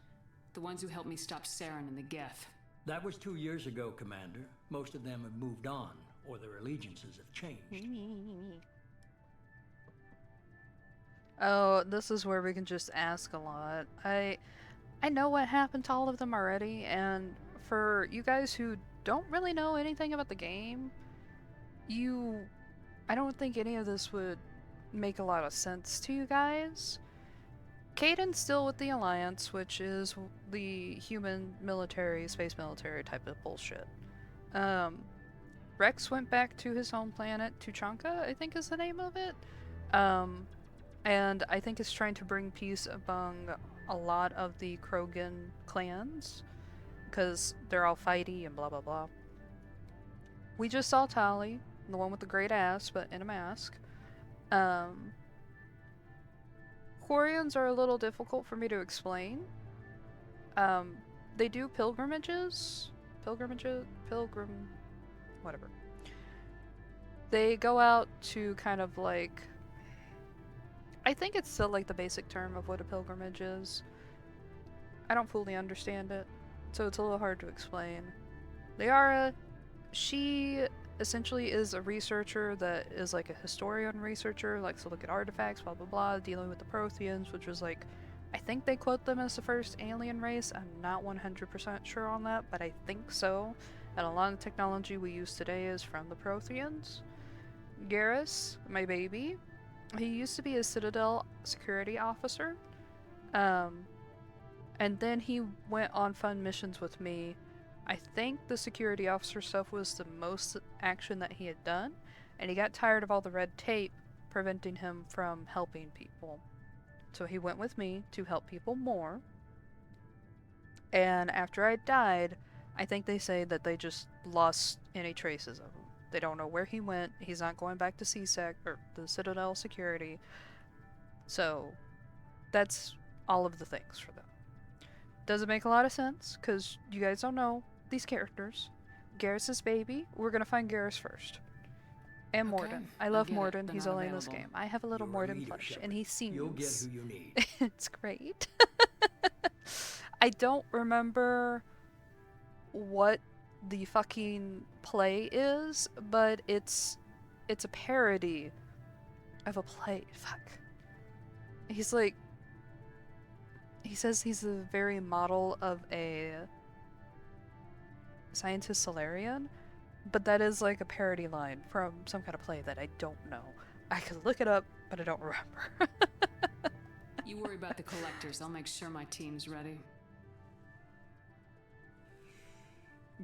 The ones who helped me stop Saren and the Geth. That was 2 years ago, Commander. Most of them have moved on, or their allegiances have changed. Oh, this is where we can just ask a lot. I know what happened to all of them already, and for you guys who don't really know anything about the game, I don't think any of this would make a lot of sense to you guys. Caden's still with the Alliance, which is the human military, space military type of bullshit. Rex went back to his home planet, Tuchanka, I think is the name of it. And I think is trying to bring peace among a lot of the Krogan clans, because they're all fighty and blah blah blah. We just saw Tali, the one with the great ass, but in a mask. Quarians are a little difficult for me to explain. They do pilgrimages, whatever. They go out to kind of like, I think it's still like the basic term of what a pilgrimage is. I don't fully understand it, so it's a little hard to explain. Liara, she essentially is a researcher that is like a historian researcher, likes to look at artifacts, blah blah blah, dealing with the Protheans, which was like, I think they quote them as the first alien race. I'm not 100% sure on that, but I think so. And a lot of the technology we use today is from the Protheans. Garrus, my baby, he used to be a Citadel security officer. And then he went on fun missions with me. I think the security officer stuff was the most action that he had done, and he got tired of all the red tape preventing him from helping people. So he went with me to help people more. And after I died, I think they say that they just lost any traces of him. They don't know where he went. He's not going back to CSEC or the Citadel security. So that's all of the things for them. Doesn't make a lot of sense, because you guys don't know these characters. Garrus's baby, we're gonna find Garrus first. And Morden. I love Morden, he's only in this game. I have a little Morden plush, and he sings. You'll get who you need. It's great. I don't remember what the fucking play is, but it's a parody of a play. Fuck. He's like, he says he's the very model of a scientist Solarian, but that is like a parody line from some kind of play that I don't know. I could look it up, but I don't remember. You worry about the collectors. I'll make sure my team's ready.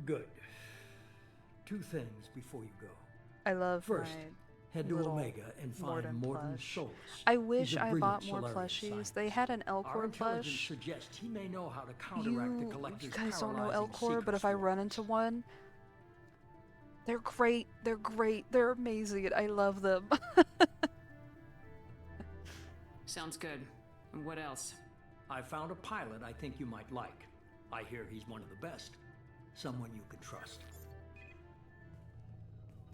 Good. 2 things before you go. I love First, head to little Omega and find Morden Solus. I wish He's a I brilliant bought more Solarian plushies. scientist. They had an Our Elcor intelligence plush. suggests he may know how to counteract the collector's You guys don't know paralyzing Elcor, but if I run into one, they're great. They're great. They're amazing. I love them. Sounds good. And what else? I found a pilot I think you might like. I hear he's one of the best. Someone you can trust.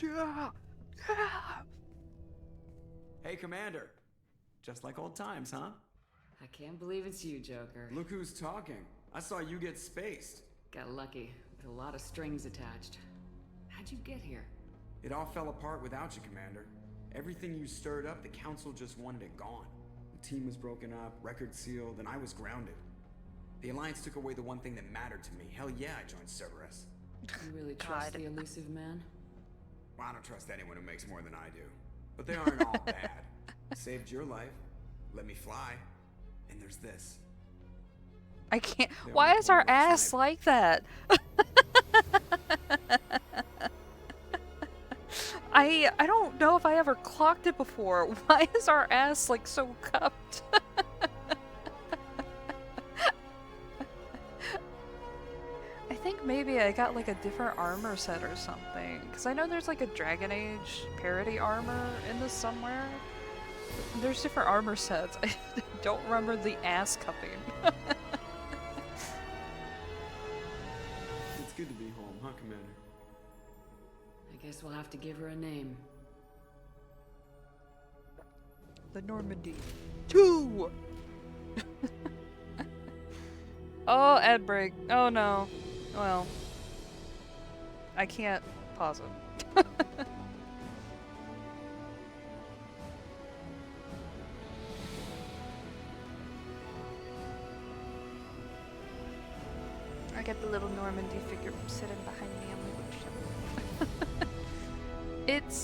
Yeah. Yeah. Hey, Commander. Just like old times, huh? I can't believe it's you, Joker. Look who's talking. I saw you get spaced. Got lucky, with a lot of strings attached. How'd you get here? It all fell apart without you, Commander. Everything you stirred up, the Council just wanted it gone. The team was broken up, record sealed, and I was grounded. The Alliance took away the one thing that mattered to me. Hell yeah, I joined Cerberus. You really trust the elusive man? Well, I don't trust anyone who makes more than I do. But they aren't all bad. Saved your life, let me fly, and there's this. I can't. Why is our ass like that? I don't know if I ever clocked it before. Why is our ass like so cupped? I think maybe I got like a different armor set or something. Because I know there's like a Dragon Age parody armor in this somewhere. There's different armor sets. I don't remember the ass cupping. It's good to be home, huh, Commander? I guess we'll have to give her a name. The Normandy 2! Oh, ad break. Oh no. Well, I can't pause it. I get the little Normandy figure sitting behind me on my bookshelf.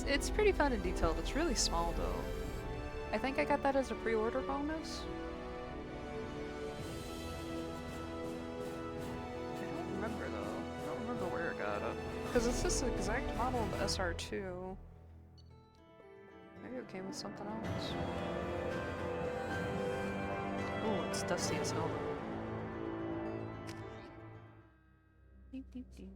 It's pretty fun and detailed. It's really small though. I think I got that as a pre-order bonus. I don't remember though. I don't remember where I got it. Because it's just the exact model of the SR2. Maybe it came with something else. Oh, it's dusty as hell. Beep, beep, beep.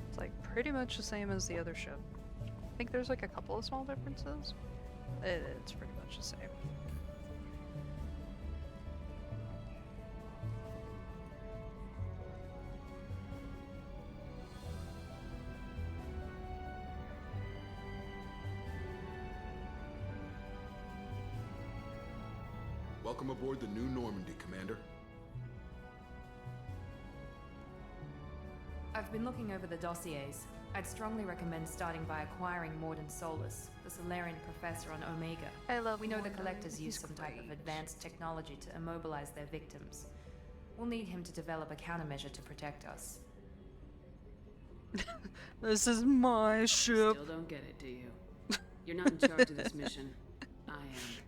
It's like pretty much the same as the other ship. I think there's like a couple of small differences. It's pretty much the same. Welcome aboard the new Normandy, Commander. I've been looking over the dossiers. I'd strongly recommend starting by acquiring Morden Solus, the Solarian professor on Omega. I love We know the Morden. collectors use He's some type of great. advanced technology to immobilize their victims. We'll need him to develop a countermeasure to protect us. This is my ship. Still don't get it, do you? You're not in charge of this mission. I am.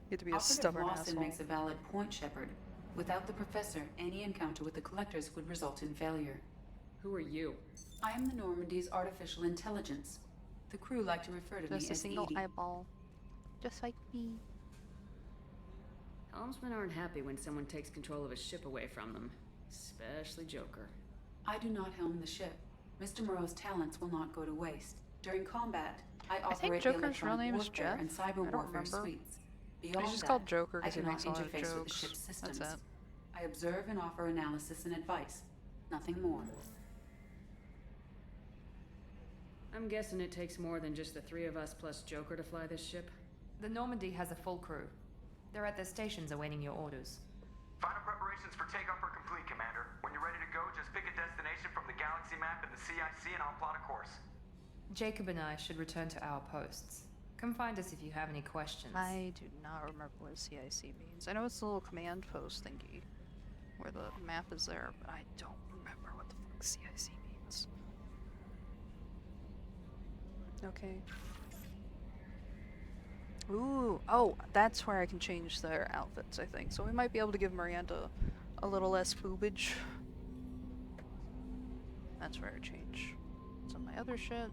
You have to be a Operative stubborn Lawson asshole. makes a valid point, Shepard. Without the professor, any encounter with the collectors would result in failure. Who are you? I am the Normandy's artificial intelligence. The crew like to refer to Just me a as single Edie. eyeball. Just like me. Helmsmen aren't happy when someone takes control of a ship away from them. Especially Joker. I do not helm the ship. Mr. Moreau's talents will not go to waste. During combat, I I think operate the Joker's real electronic name is warfare Jeff. and cyber I don't warfare remember. suites. Beyond He's just that, called Joker I because he cannot makes a lot of interface with the jokes. ship's systems. That's it. I observe and offer analysis and advice. Nothing more. I'm guessing it takes more than just the three of us plus Joker to fly this ship. The Normandy has a full crew. They're at their stations awaiting your orders. Final preparations for takeoff are complete, Commander. When you're ready to go, just pick a destination from the galaxy map and the CIC and I'll plot a course. Jacob and I should return to our posts. Come find us if you have any questions. I do not remember what CIC means. I know it's a little command post thingy where the map is there, but I don't remember what the fuck CIC means. Okay. Ooh, oh, that's where I can change their outfits, I think. So we might be able to give Miranda a little less boobage. That's where I change. So my other shit.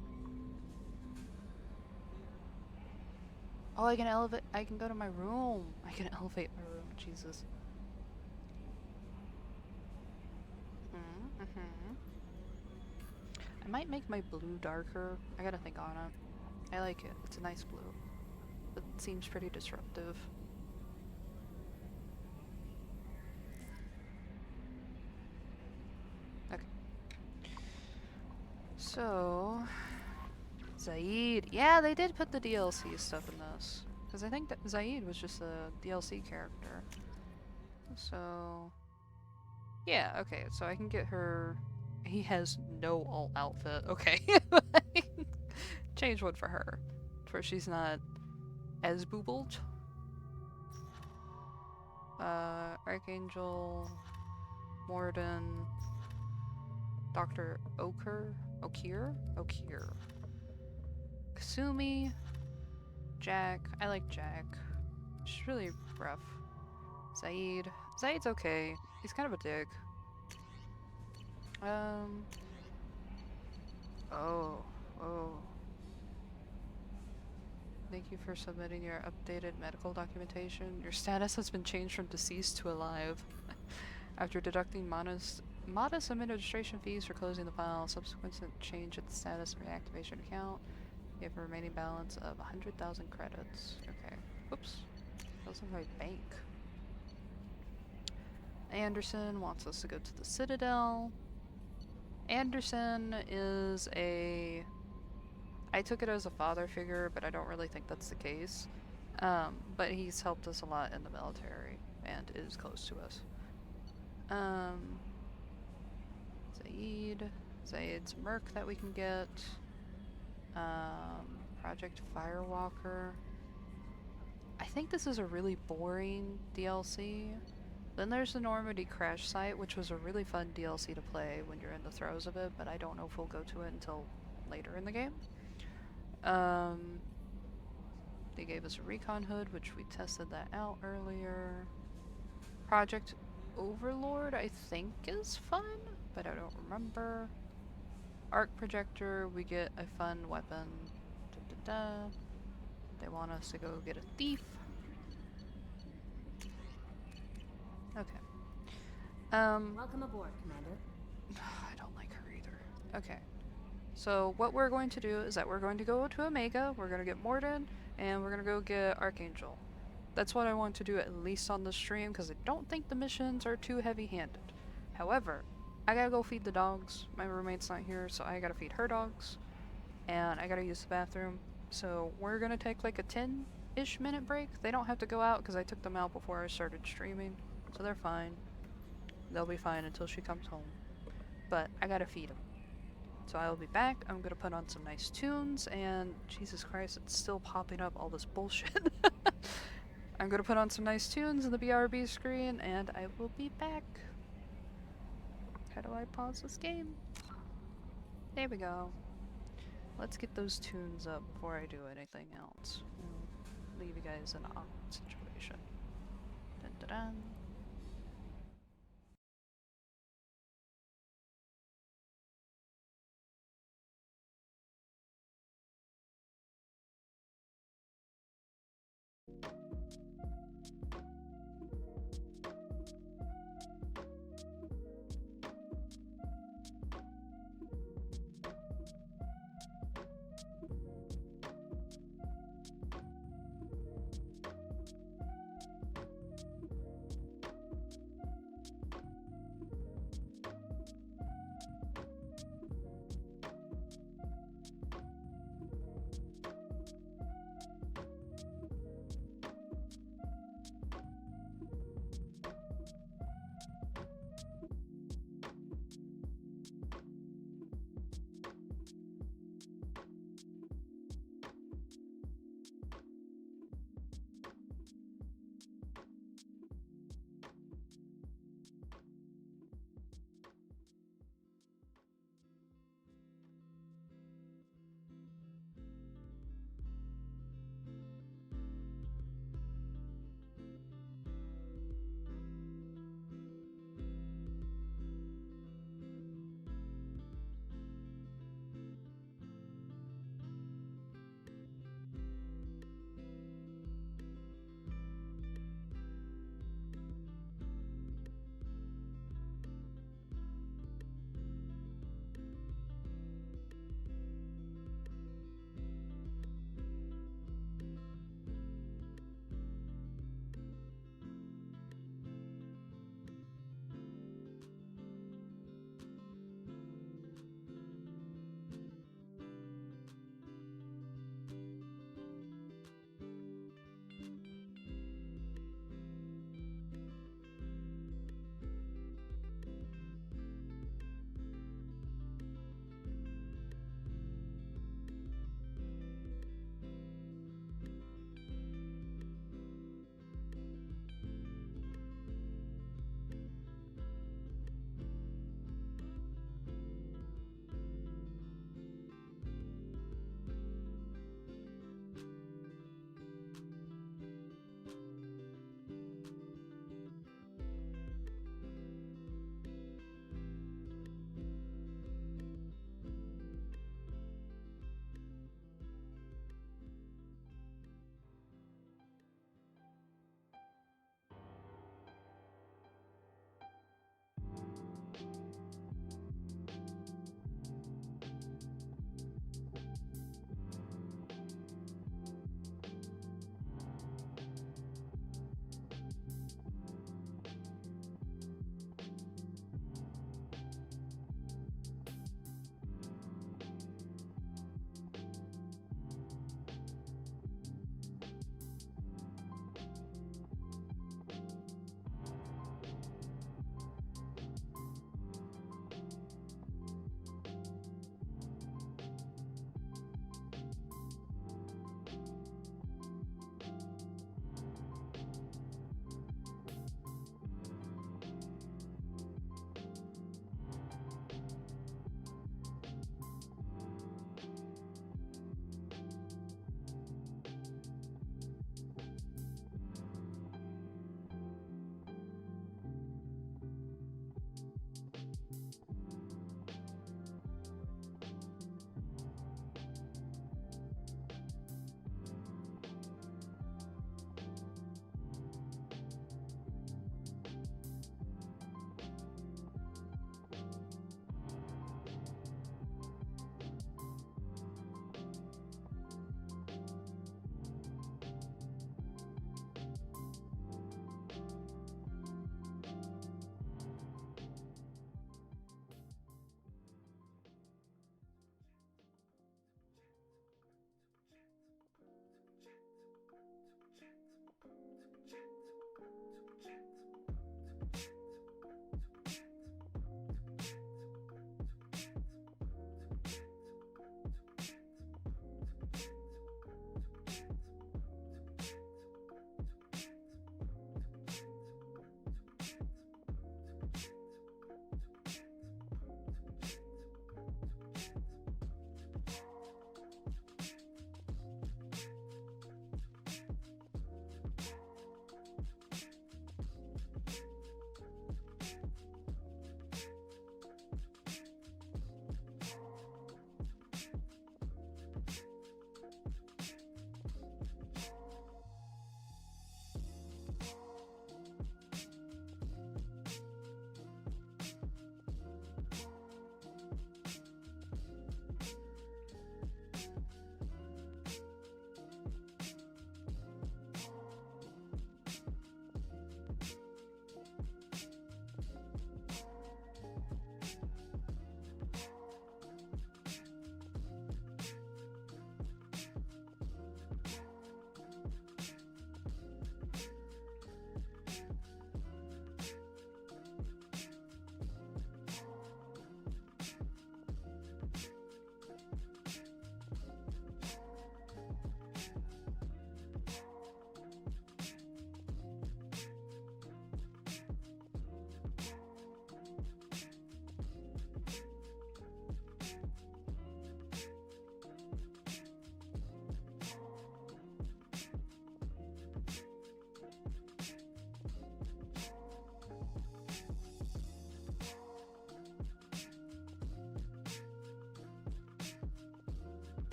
Oh, I can elevate. I can go to my room. I can elevate my room. Jesus. I might make my blue darker. I gotta think on it. I like it. It's a nice blue. It seems pretty disruptive. Okay. So, Zaid. Yeah, they did put the DLC stuff in this. Because I think that Zaid was just a DLC character. So, yeah, okay. So I can get her... He has no alt outfit. Okay. Change one for her. For she's not as boobled. Archangel, Morden, Dr. Okir, Kasumi, Jack. I like Jack. She's really rough. Zaid. Zaid's okay. He's kind of a dick. Oh. Oh. Thank you for submitting your updated medical documentation. Your status has been changed from deceased to alive. After deducting modest administration fees for closing the file, subsequent change in the status of reactivation account. You have a remaining balance of 100,000 credits. Okay. Whoops. That was in my bank. Anderson wants us to go to the Citadel. Anderson is a... I took it as a father figure, but I don't really think that's the case. But he's helped us a lot in the military and is close to us. Zaid's Merc that we can get. Project Firewalker. I think this is a really boring DLC. Then there's the Normandy Crash Site, which was a really fun DLC to play when you're in the throes of it, but I don't know if we'll go to it until later in the game. They gave us a Recon Hood, which we tested that out earlier. Project Overlord, I think, is fun, but I don't remember. Arc Projector, we get a fun weapon. They want us to go get a thief. Okay. Welcome aboard, Commander. I don't like her either. Okay. So what we're going to do is that we're going to go to Omega, we're going to get Morden, and we're going to go get Archangel. That's what I want to do at least on the stream, because I don't think the missions are too heavy-handed. However, I gotta go feed the dogs. My roommate's not here, so I gotta feed her dogs. And I gotta use the bathroom. So we're gonna take like a 10-ish minute break. They don't have to go out, because I took them out before I started streaming. So they're fine. They'll be fine until she comes home. But I gotta feed them. So I'll be back. I'm gonna put on some nice tunes, and Jesus Christ, it's still popping up all this bullshit. I'm gonna put on some nice tunes in the BRB screen, and I will be back. How do I pause this game? There we go. Let's get those tunes up before I do anything else. I'll leave you guys in an awkward situation. Dun dun dun.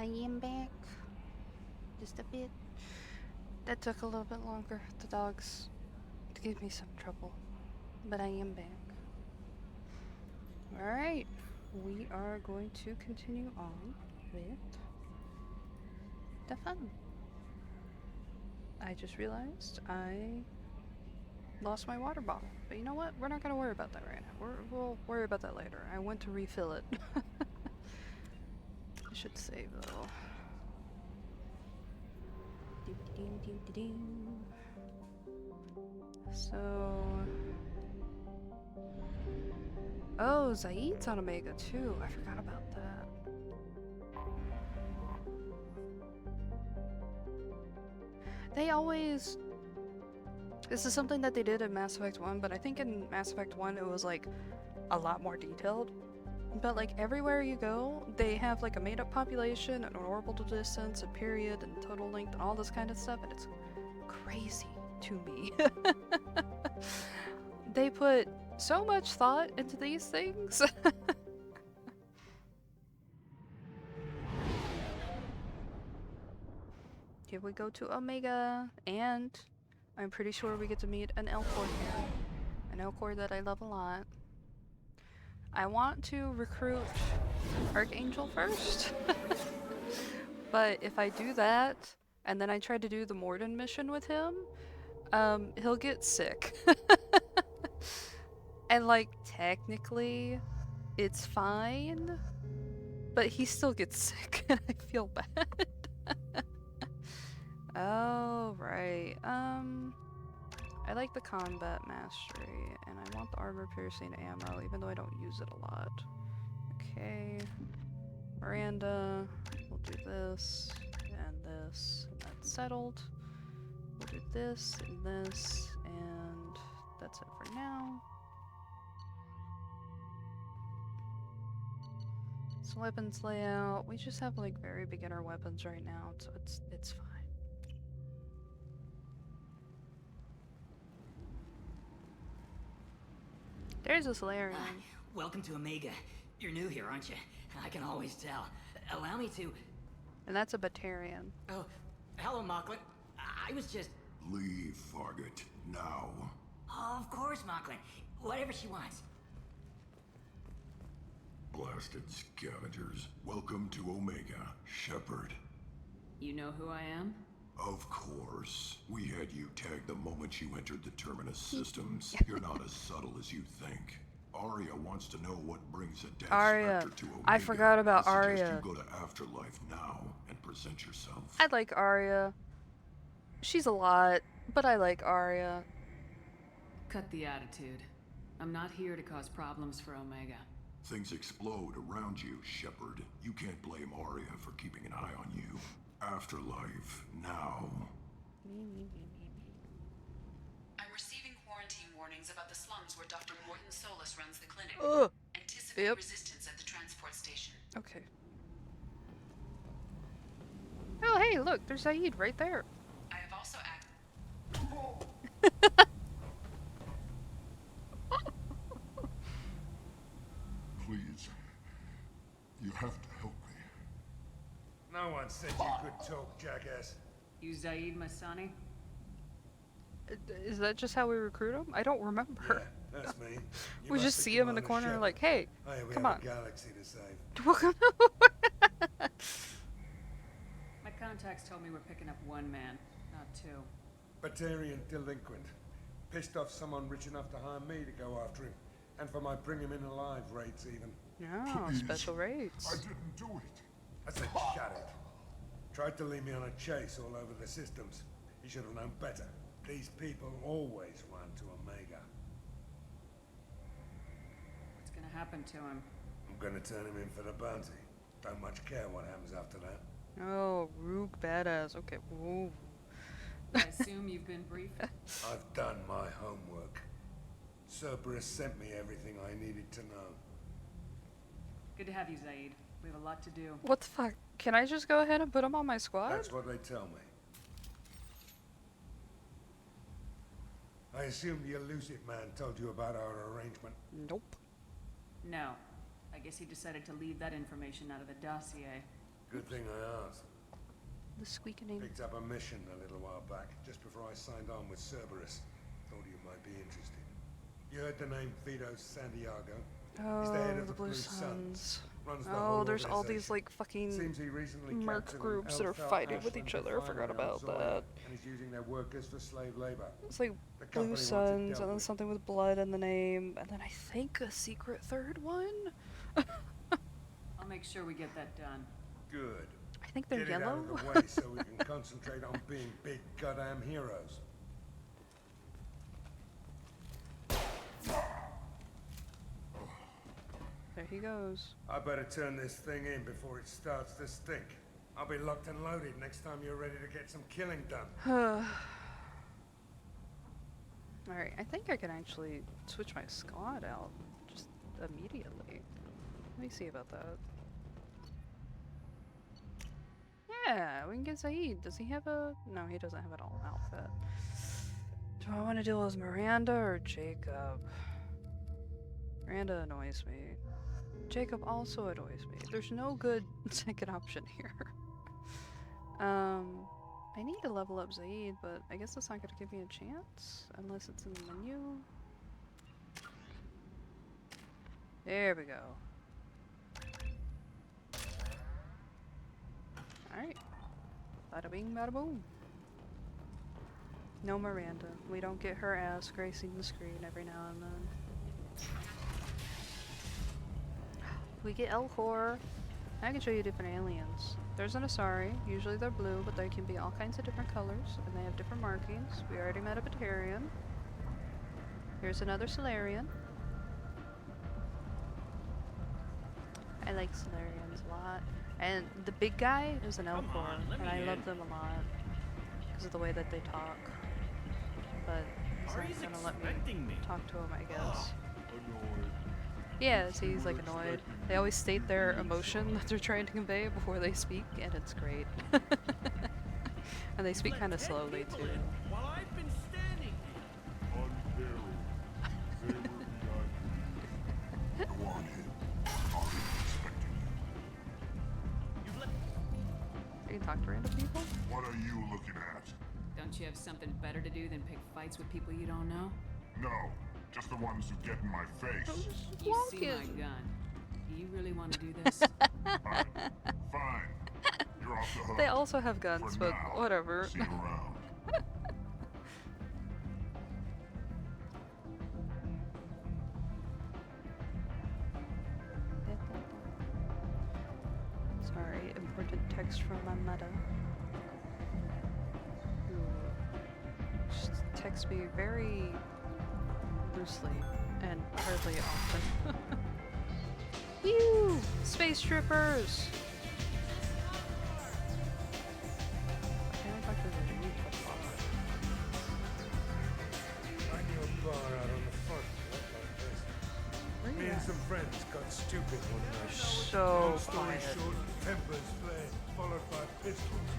I am back. Just a bit. That took a little bit longer. The dogs gave me some trouble. But I am back. Alright. We are going to continue on with the fun. I just realized I lost my water bottle. But you know what? We're not going to worry about that right now. We'll worry about that later. I went to refill it. I should save though. So... Oh, Zaid's on Omega too. I forgot about that. They always... This is something that they did in Mass Effect 1, but I think in Mass Effect 1 it was like a lot more detailed. But like everywhere you go, they have like a made-up population, an orbital distance, a period, and total length, and all this kind of stuff, and it's crazy to me. They put so much thought into these things. Here we go to Omega, and I'm pretty sure we get to meet an Elcor here. An Elcor that I love a lot. I want to recruit Archangel first. But if I do that, and then I try to do the Morden mission with him, he'll get sick. And like, technically, it's fine, but he still gets sick, and I feel bad. Oh, right. I like the combat mastery, and I want the armor piercing ammo, even though I don't use it a lot. Okay. Miranda, we'll do this, and this, and that's settled. We'll do this, and this, and that's it for now. So weapons layout, we just have like very beginner weapons right now, so it's fine. There's a Solarian. Welcome to Omega. You're new here, aren't you? I can always tell. Allow me to... And that's a Batarian. Oh, hello, Mocklin. I was just... Leave, Fargate. Now. Oh, of course, Mocklin. Whatever she wants. Blasted scavengers. Welcome to Omega, Shepard. You know who I am? Of course. We had you tagged the moment you entered the Terminus systems. You're not as subtle as you think. Arya wants to know what brings a dense specter to Omega. I forgot about I suggest Arya. you go to Afterlife now and present yourself. I like Arya. She's a lot, but I like Arya. Cut the attitude. I'm not here to cause problems for Omega. Things explode around you, Shepard. You can't blame Arya for keeping an eye on you. Afterlife, now. I'm receiving quarantine warnings about the slums where Dr. Morton Solus runs the clinic. Ugh. Anticipate resistance at the transport station. Okay. Oh, hey, look, there's Zaid right there. I have also Please. You have to help me. No one said you could talk, jackass. You Zaid Masani? Is that just how we recruit him? I don't remember. Yeah, that's me. We just see him in the corner like, hey, come on. We have a galaxy to save. Welcome. My contacts told me we're picking up one man, not two. Batarian delinquent. Pissed off someone rich enough to hire me to go after him. And for my bring him in alive rates even. No, special rates. I didn't do it. I said shut it. Tried to lead me on a chase all over the systems. He should have known better. These people always run to Omega. What's gonna happen to him? I'm gonna turn him in for the bounty. Don't much care what happens after that. Oh, Rook badass. Okay. Whoa. I assume you've been briefed? I've done my homework. Cerberus sent me everything I needed to know. Good to have you, Zaid. We have a lot to do. What the fuck? Can I just go ahead and put him on my squad? That's what they tell me. I assume the elusive man told you about our arrangement. Nope. No. I guess he decided to leave that information out of the dossier. Good thing I asked. The squeaky name. Picked up a mission a little while back, just before I signed on with Cerberus. Thought you might be interested. You heard the name Vito Santiago? He's the head Oh, of the the Blue Suns. Suns. Runs the Oh, whole there's all these organization. like fucking Seems he recently merc captured an groups that are Elfel fighting with Ashland each other. I forgot refinery about on Zoya, that. And he's using their workers for slave labor. It's like The Blue company wants it Suns, dealt and then with. something with blood in the name, and then I think a secret third one. I'll make sure we get that done. Good. I think they're Get it out yellow. of the way so we can concentrate on being big goddamn heroes. There he goes. I better turn this thing in before it starts to stink. I'll be locked and loaded next time you're ready to get some killing done. Alright, I think I can actually switch my squad out just immediately. Let me see about that. Yeah, we can get Saeed. Does he have a... No, he doesn't have an all outfit. Do I want to deal with Miranda or Jacob? Miranda annoys me. Jacob also annoys me. There's no good second option here. I need to level up Zaid, but I guess that's not going to give me a chance unless it's in the menu. There we go. Alright. Bada bing, bada boom. No Miranda. We don't get her ass gracing the screen every now and then. We get Elcor. I can show you different aliens. There's an Asari. Usually they're blue, but they can be all kinds of different colors, and they have different markings. We already met a Batarian. Here's another Solarian. I like Solarians a lot. And the big guy is an Elcor, and I love them a lot because of the way that they talk. But he's not gonna let me talk to him, I guess. Yeah, so he's like annoyed. They always state their emotion that they're trying to convey before they speak, and it's great. And they speak kind of slowly too. While I've been standing Go on in. I'll be expecting You can talk to random people? you. What are you looking at? Don't you have something better to do than pick fights with people you don't know? No, just the ones who get in my face. You see my gun. Do you really want to do this? Fine. You're off the hook. They also have guns, For but now. whatever. See you around. Sorry, important text from my mother. Who just texts me very loosely and hardly often. Whew! Space Trippers! Can I talk to the dude? I knew a bar out on the front like this. Me and some friends got stupid one night. So Long story quiet. short, tempers flared, followed by pistols.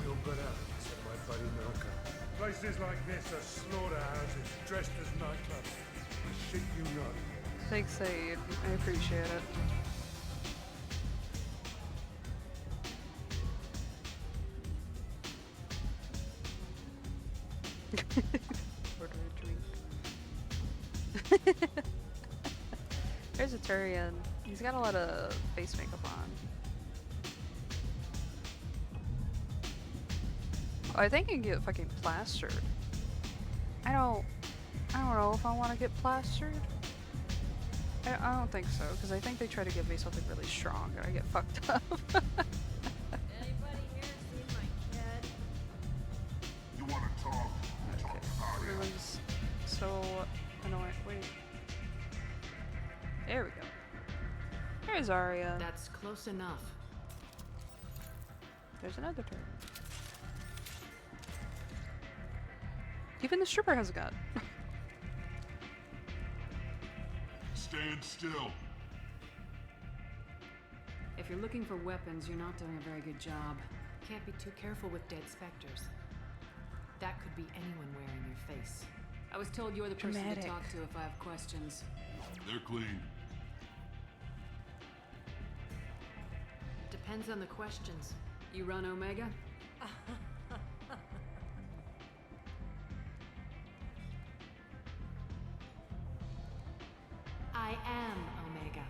We all got out, except my buddy Malcolm. Places like this are slaughterhouses dressed as nightclubs. I shit you not. Thanks, Saeed. I appreciate it. Order a drink. There's a Turian. He's got a lot of face makeup on. Oh, I think I can get fucking plastered. I don't know if I want to get plastered. I don't think so, because I think they try to give me something really strong and I get fucked up. Anybody here seen my kid? You want to talk? Talk about it. Everyone's so annoying. Wait. There we go. There's Arya. That's close enough. There's another turn. Even the stripper has a gun. Stand still. If you're looking for weapons, you're not doing a very good job. Can't be too careful with dead specters. That could be anyone wearing your face. I was told you're the person Dramatic. to talk to if I have questions. They're clean. Depends on the questions. You run Omega? I am Omega.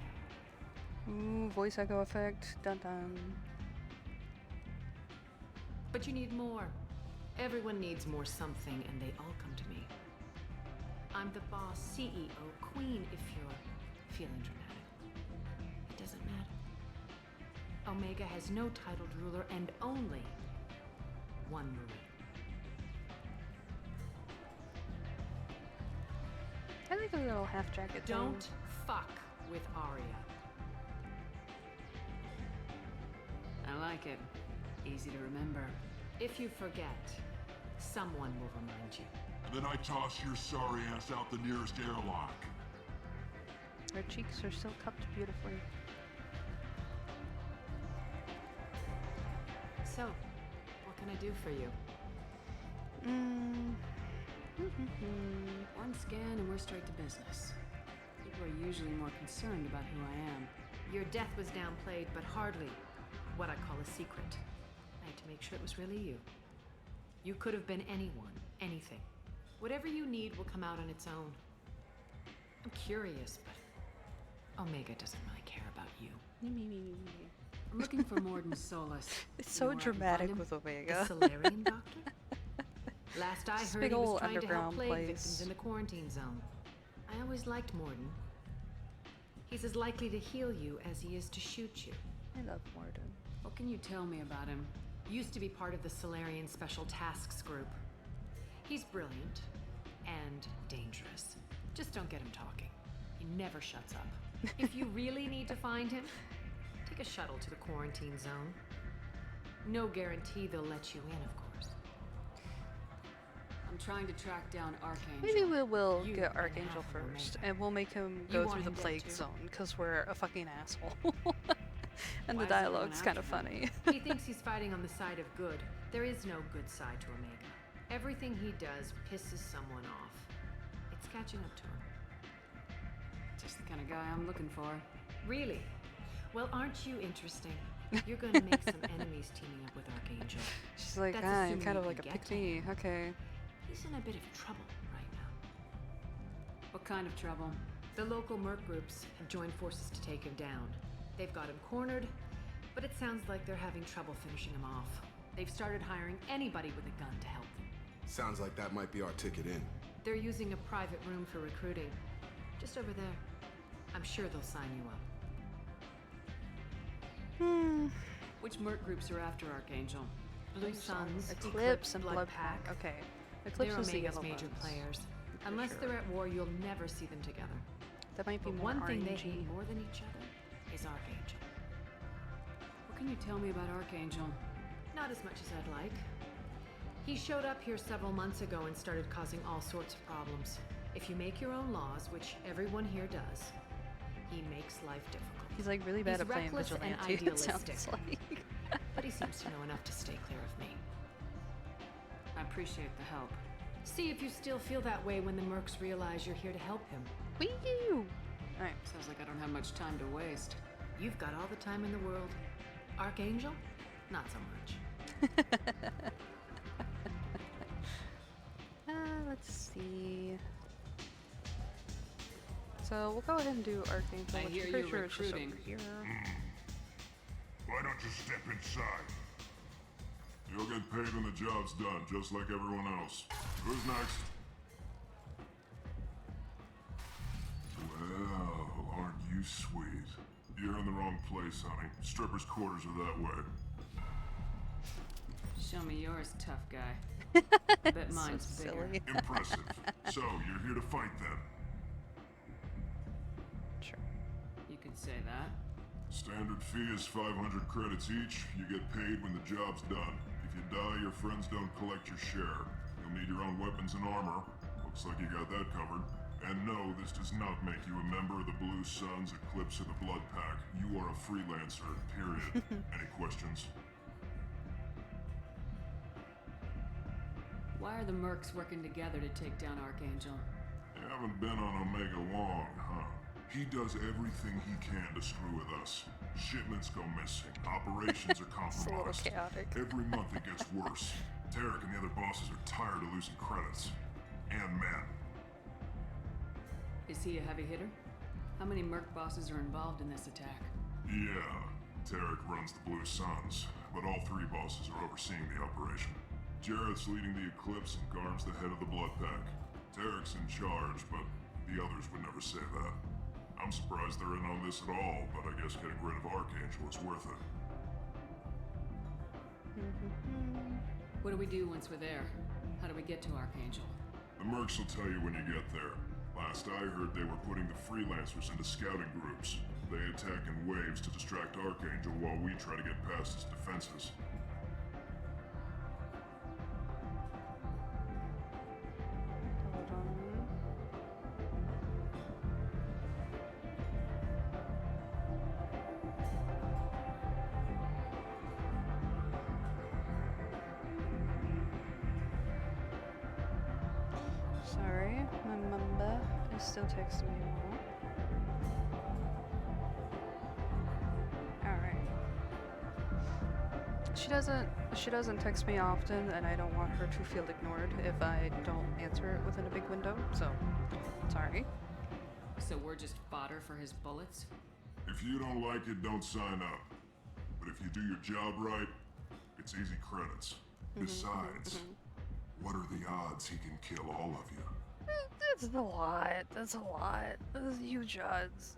Ooh, voice echo effect. Dun dun. But you need more. Everyone needs more something, and they all come to me. I'm the boss, CEO, queen, if you're feeling dramatic. It doesn't matter. Omega has no titled ruler and only one Marine. I like a little half jacket. Don't fuck with Arya. I like it. Easy to remember. If you forget, someone will remind you. And then I toss your sorry ass out the nearest airlock. Her cheeks are still cupped beautifully. So, what can I do for you? One scan and we're straight to business. People are usually more concerned about who I am. Your death was downplayed, but hardly what I call a secret. I had to make sure it was really you. You could have been anyone, anything. Whatever you need will come out on its own. I'm curious, but Omega doesn't really care about you. I'm looking for Morden Solus. It's so dramatic with Omega. The Solarian doctor? Last I heard, big he was ol' trying to help underground plague place. victims in the quarantine zone. I always liked Morden. He's as likely to heal you as he is to shoot you. I love Morden. What can you tell me about him? Used to be part of the Solarian Special Tasks Group. He's brilliant and dangerous. Just don't get him talking. He never shuts up. If you really need to find him, take a shuttle to the quarantine zone. No guarantee they'll let you in, of course. I'm trying to track down Archangel. Maybe we will You get and Archangel half of first, Omega. and we'll make him You go want through the him dead plague too? zone, because we're a fucking asshole. And Why the is everyone dialogue's kind of after him? funny. He thinks he's fighting on the side of good. There is no good side to Omega. Everything he does pisses someone off. It's catching up to him. Just the kind of guy I'm looking for. Really? Well, aren't you interesting? You're going to make some enemies teaming up with Archangel. She's like, That's ah, assuming kind you of like a can get to pick-me. Okay. He's in a bit of trouble right now. What kind of trouble? The local merc groups have joined forces to take him down. They've got him cornered, but it sounds like they're having trouble finishing him off. They've started hiring anybody with a gun to help them. Sounds like that might be our ticket in. They're using a private room for recruiting. Just over there. I'm sure they'll sign you up. Which merc groups are after Archangel? Blue Suns, Eclipse and Blood Pack. Okay. Eclipse They're is the Omega's yellow major ones. players. For Unless sure. they're at war, you'll never see them together. That might be But more one thing they RNG. hate more than each other is Archangel. What can you tell me about Archangel? Not as much as I'd like. He showed up here several months ago and started causing all sorts of problems. If you make your own laws, which everyone here does, he makes life difficult. He's like really bad He's at playing reckless and vigilante, it sounds idealistic. like. But he seems to know enough to stay clear of me. I appreciate the help. See if you still feel that way when the mercs realize you're here to help him. Wee! Alright. Sounds like I don't have much time to waste. You've got all the time in the world. Archangel? Not so much. Let's see. So we'll go ahead and do Archangel, I which hear I'm pretty you're sure it's just over recruiting. here. Why don't you step inside? You'll get paid when the job's done, just like everyone else. Who's next? Well, aren't you sweet? You're in the wrong place, honey. Strippers' quarters are that way. Show me yours, tough guy. Bet mine's So bigger. silly. Impressive. So, you're here to fight then? Sure. You could say that. Standard fee is 500 credits each. You get paid when the job's done. If you die, your friends don't collect your share. You'll need your own weapons and armor. Looks like you got that covered. And no, this does not make you a member of the Blue Suns, Eclipse, or the Blood Pack. You are a freelancer, period. Any questions? Why are the mercs working together to take down Archangel? You haven't been on Omega long, huh? He does everything he can to screw with us. Shipments go missing, operations are It's a little compromised. chaotic. Every month it gets worse. Tarek and the other bosses are tired of losing credits. And men. Is he a heavy hitter? How many merc bosses are involved in this attack? Yeah, Tarek runs the Blue Suns, but all three bosses are overseeing the operation. Jarrett's leading the Eclipse and Garm's the head of the Blood Pack. Tarek's in charge, but the others would never say that. I'm surprised they're in on this at all, but I guess getting rid of Archangel is worth it. What do we do once we're there? How do we get to Archangel? The mercs will tell you when you get there. Last I heard, they were putting the freelancers into scouting groups. They attack in waves to distract Archangel while we try to get past his defenses. Hold on. Sorry, my mamba is still texting me now. Alright. She doesn't text me often, and I don't want her to feel ignored if I don't answer it within a big window, so sorry. So we're just fodder for his bullets? If you don't like it, don't sign up. But if you do your job right, it's easy credits. Besides, what are the odds he can kill all of you? That's a lot. That's a lot. Those huge odds.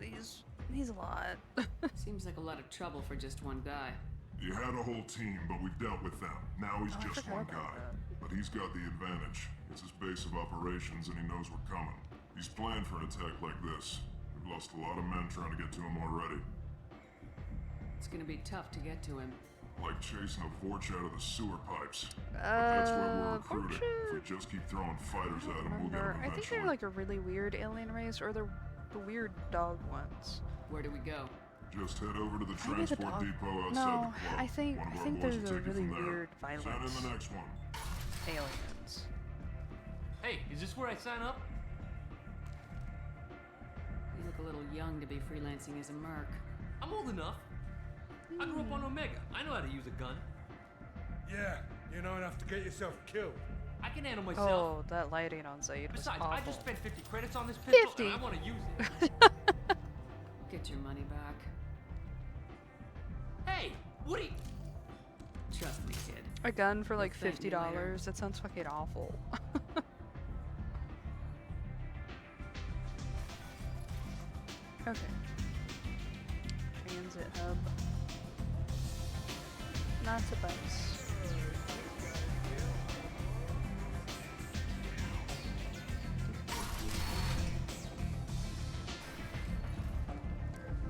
He's a lot. Seems like a lot of trouble for just one guy. You had a whole team, but we've dealt with them. Now he's Oh, I just forgot one about guy. that. But he's got the advantage. It's his base of operations, and he knows we're coming. He's planned for an attack like this. We've lost a lot of men trying to get to him already. It's gonna be tough to get to him. Like chasing a Vorch out of the sewer pipes. But that's where we're recruited. Vorch? If we just keep throwing fighters at him, we'll get him I think eventually. they're like a really weird alien race, or they're the weird dog ones. Where do we go? Just head over to the Maybe the transport dog- depot outside No, the club. I think One of our there's boys will a take you really from there. weird Send violence. in the next one. Aliens. Hey, is this where I sign up? You look a little young to be freelancing as a merc. I'm old enough. I grew up on Omega. I know how to use a gun. Yeah, you know enough to get yourself killed. I can handle myself. Oh, that lighting on Zaid was Besides, awful. I just spent 50 credits on this pistol, 50? and I want to use it. Get your money back. Hey, Woody! Trust me, kid. A gun for like You'll thank me later. $50? That sounds fucking awful. Okay. Transit hub. Not a bus.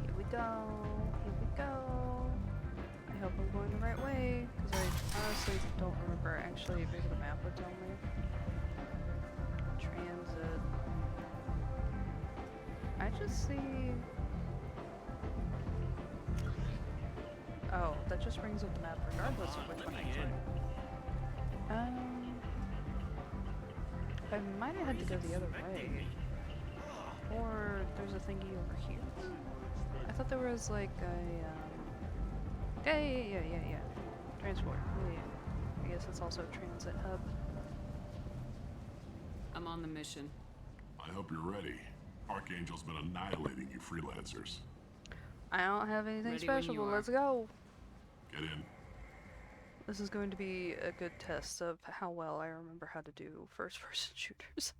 Here we go. Here we go. I hope I'm going the right way, because I honestly don't remember. Actually, maybe the map would tell me. Transit. I just see... Oh, that just brings up the map regardless of which one I join. I might have had to go the other way. Or there's a thingy over here. I thought there was like a, yeah. Transport. Yeah. I guess it's also a transit hub. I'm on the mission. I hope you're ready. Archangel's been annihilating you freelancers. I don't have anything Ready when special, you but are. let's go. Get in. This is going to be a good test of how well I remember how to do first-person shooters.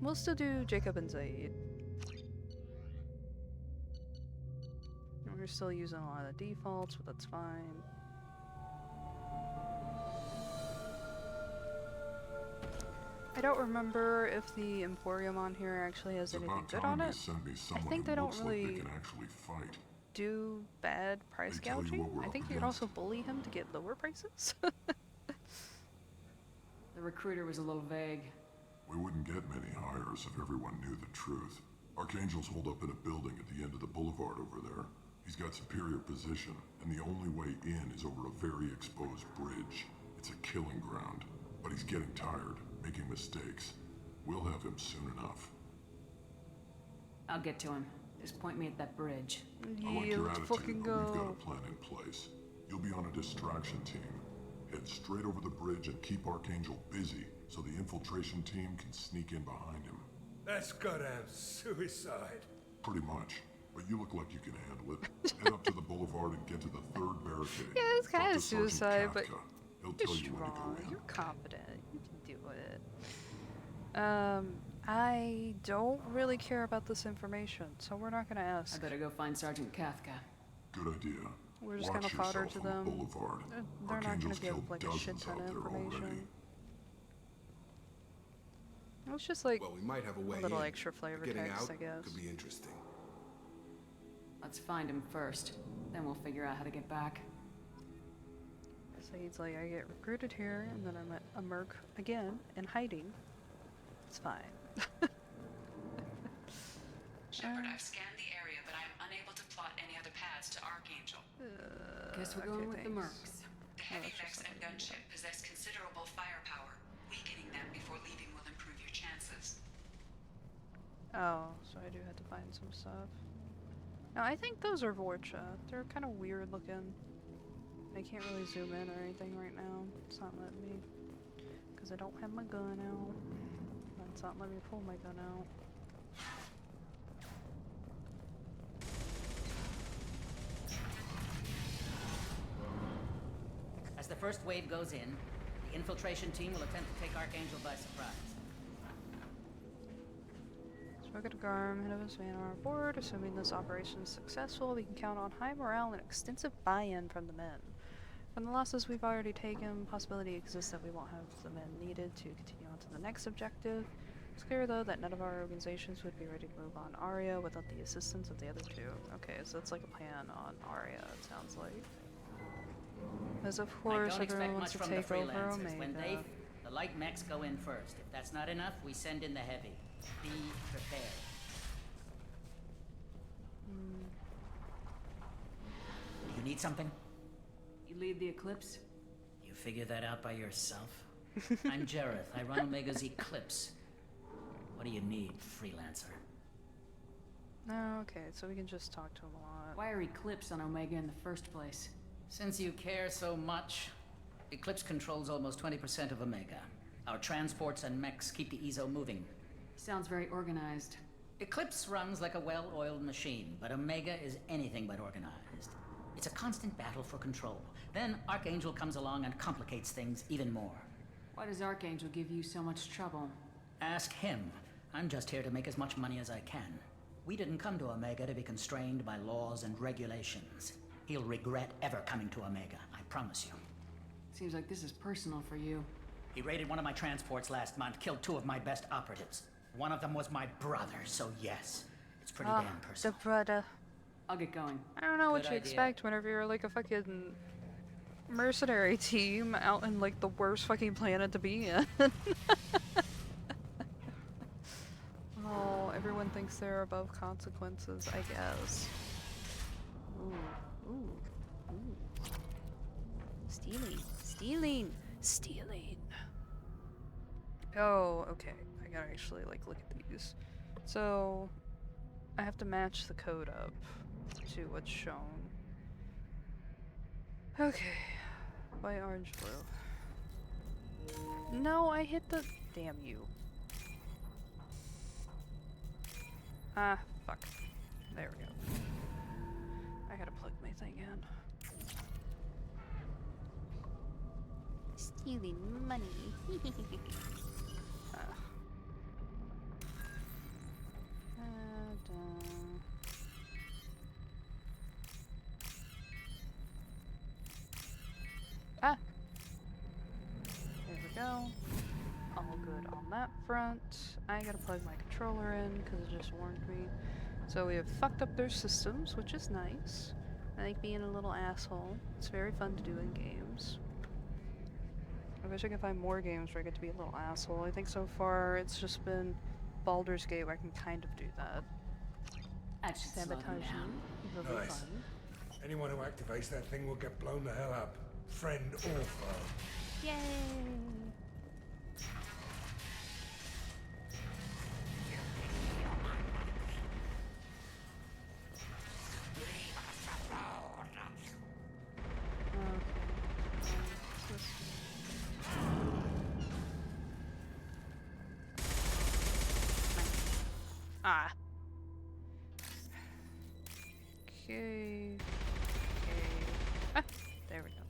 We'll still do Jacob and Zaid. We're still using a lot of the defaults, but that's fine. I don't remember if the Emporium on here actually has It's anything about good time on they it. send me I someone think they who don't looks like they really can actually fight. do bad price They tell you gouging. what we're I up think you could against. also bully him to get lower prices. The recruiter was a little vague. We wouldn't get many hires if everyone knew the truth. Archangel's holed up in a building at the end of the boulevard over there. He's got superior position, and the only way in is over a very exposed bridge. It's a killing ground, but he's getting tired, making mistakes. We'll have him soon enough. I'll get to him. Just point me at that bridge. I like Yeah, your let's attitude, fucking but we've got go. a plan in place. You'll be on a distraction team. Head straight over the bridge and keep Archangel busy so the infiltration team can sneak in behind him. That's goddamn suicide. Pretty much. But you look like you can handle it. Head up to the boulevard and get to the third barricade. Yeah, it's kind Talk of to Sergeant suicide, but Kafka. He'll you're tell you when to go strong. in. You're confident. You can do it. I don't really care about this information, so we're not gonna ask. I better go find Sergeant Kafka. Good idea. We're just Watch gonna fodder yourself to on the them. boulevard. They're not gonna Archangel's give killed like a shit dozens ton out of there already. information. It's just like Well, we might have a way little in, extra but flavor getting text, out I guess. could be interesting. Let's find him first. Then we'll figure out how to get back. So he's like, I get recruited here, and then I'm at a merc again in hiding. It's fine. Shepard, I've scanned the area, but I'm unable to plot any other paths to Archangel. Guess we're going with the mercs. The heavy mechs and gunship possess considerable firepower. Weakening them before leaving will improve your chances. Oh, so I do have to find some stuff. No, I think those are Vorcha. They're kind of weird looking. I can't really zoom in or anything right now. It's not letting me. Because I don't have my gun out. It's not letting me pull my gun out. As the first wave goes in, the infiltration team will attempt to take Archangel by surprise. Smoke Garm, head of his man on board. Assuming this operation is successful, we can count on high morale and extensive buy-in from the men. From the losses we've already taken, possibility exists that we won't have the men needed to continue on to the next objective. It's clear, though, that none of our organizations would be ready to move on Aria without the assistance of the other two. Okay, so it's like a plan on Aria, it sounds like. As of course, everyone wants to take over Omega. When the light mechs go in first. If that's not enough, we send in the heavy. Be prepared. Do you need something? You lead the Eclipse? You figure that out by yourself? I'm Jareth. I run Omega's Eclipse. What do you need, freelancer? No, okay, so we can just talk to him a lot. Why are Eclipse on Omega in the first place? Since you care so much, Eclipse controls almost 20% of Omega. Our transports and mechs keep the EZO moving. Sounds very organized. Eclipse runs like a well-oiled machine, but Omega is anything but organized. It's a constant battle for control. Then Archangel comes along and complicates things even more. Why does Archangel give you so much trouble? Ask him. I'm just here to make as much money as I can. We didn't come to Omega to be constrained by laws and regulations. He'll regret ever coming to Omega, I promise you. Seems like this is personal for you. He raided one of my transports last month, killed 2 of my best operatives. One of them was my brother, so yes, it's pretty damn personal. The brother. I'll get going. I don't know what Good you idea. expect whenever you're like a fucking mercenary team out in like the worst fucking planet to be in. Oh, everyone thinks they're above consequences, I guess. Ooh, ooh, ooh. Stealing, stealing, stealing. Oh, okay. I gotta actually like look at these. So, I have to match the code up to what's shown. Okay. White, orange, blue. No, I hit the... Damn you. Ah, fuck. There we go. I gotta plug my thing in. Stealing money. Ah! There we go. All good on that front. I gotta plug my controller in because it just warned me. So we have fucked up their systems, which is nice. I like being a little asshole. It's very fun to do in games. I wish I could find more games where I get to be a little asshole. I think so far it's just been Baldur's Gate where I can kind of do that. That should slow them Sabotage down. you. It'll be Nice. fun. Anyone who activates that thing will get blown the hell up. Friend or foe. Yay! Ah. Okay. Okay. Ah, there we go.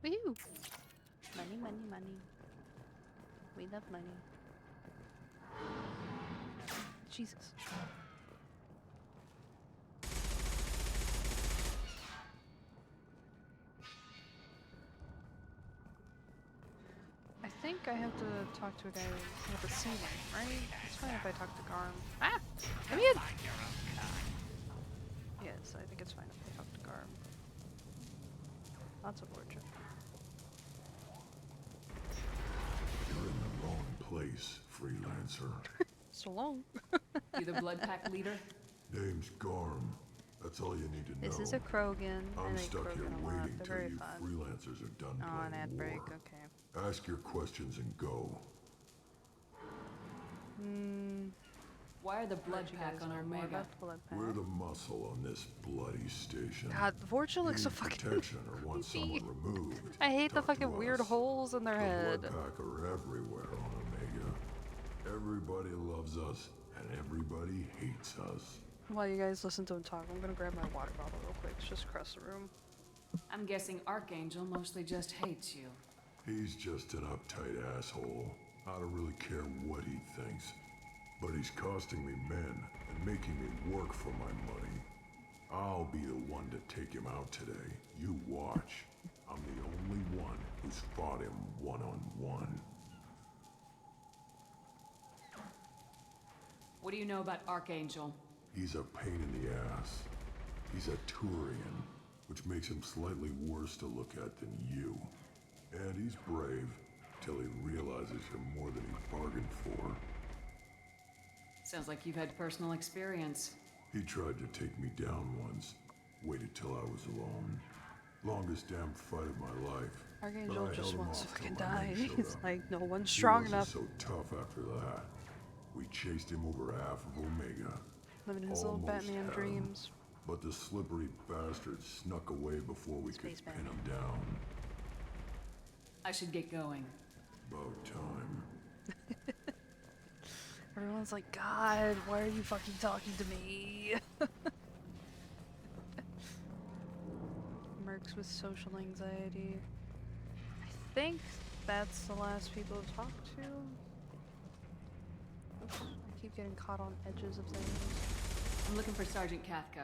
Woohoo! Money, money, money. We love money. Jesus. I think I have to talk to a guy with a ceiling, right? It's fine if I talk to Garm. Ah! Come in! Yes, I think it's fine if I talk to Garm. Lots of fortune. You're in the wrong place, freelancer. So long. You the blood pack leader? Name's Garm. That's all you need to know. This is a Krogan. I I'm like stuck here Krogan a lot. waiting They're till very you fun. freelancers are done Oh, an ad playing break. war. Okay. Ask your questions and go. Why are the blood pack on Omega? We're the muscle on this bloody station. God, the Vorcha looks so Need fucking protection or want someone removed. I hate the Talk to fucking weird us. holes in their The head. blood pack are everywhere on Omega. Everybody loves us and everybody hates us. While you guys listen to him talk, I'm gonna grab my water bottle real quick. It's just across the room. I'm guessing Archangel mostly just hates you. He's just an uptight asshole. I don't really care what he thinks. But he's costing me men and making me work for my money. I'll be the one to take him out today. You watch. I'm the only one who's fought him one-on-one. What do you know about Archangel? He's a pain in the ass. He's a Turian, which makes him slightly worse to look at than you. And he's brave, till he realizes you're more than he bargained for. Sounds like you've had personal experience. He tried to take me down once. Waited till I was alone. Longest damn fight of my life. Archangel But I just held him wants to off till fucking my die. men showed He's up. like, no one's strong He enough. wasn't so tough after that. We chased him over half of Omega. Living his little Almost Batman had him. dreams. But the slippery bastard snuck away before we could Space pin Batman. him down. I should get going. About time. Everyone's like, God, why are you fucking talking to me? Mercs with social anxiety. I think that's the last people I've talked to. Oops, I keep getting caught on edges of things. I'm looking for Sergeant Kafka.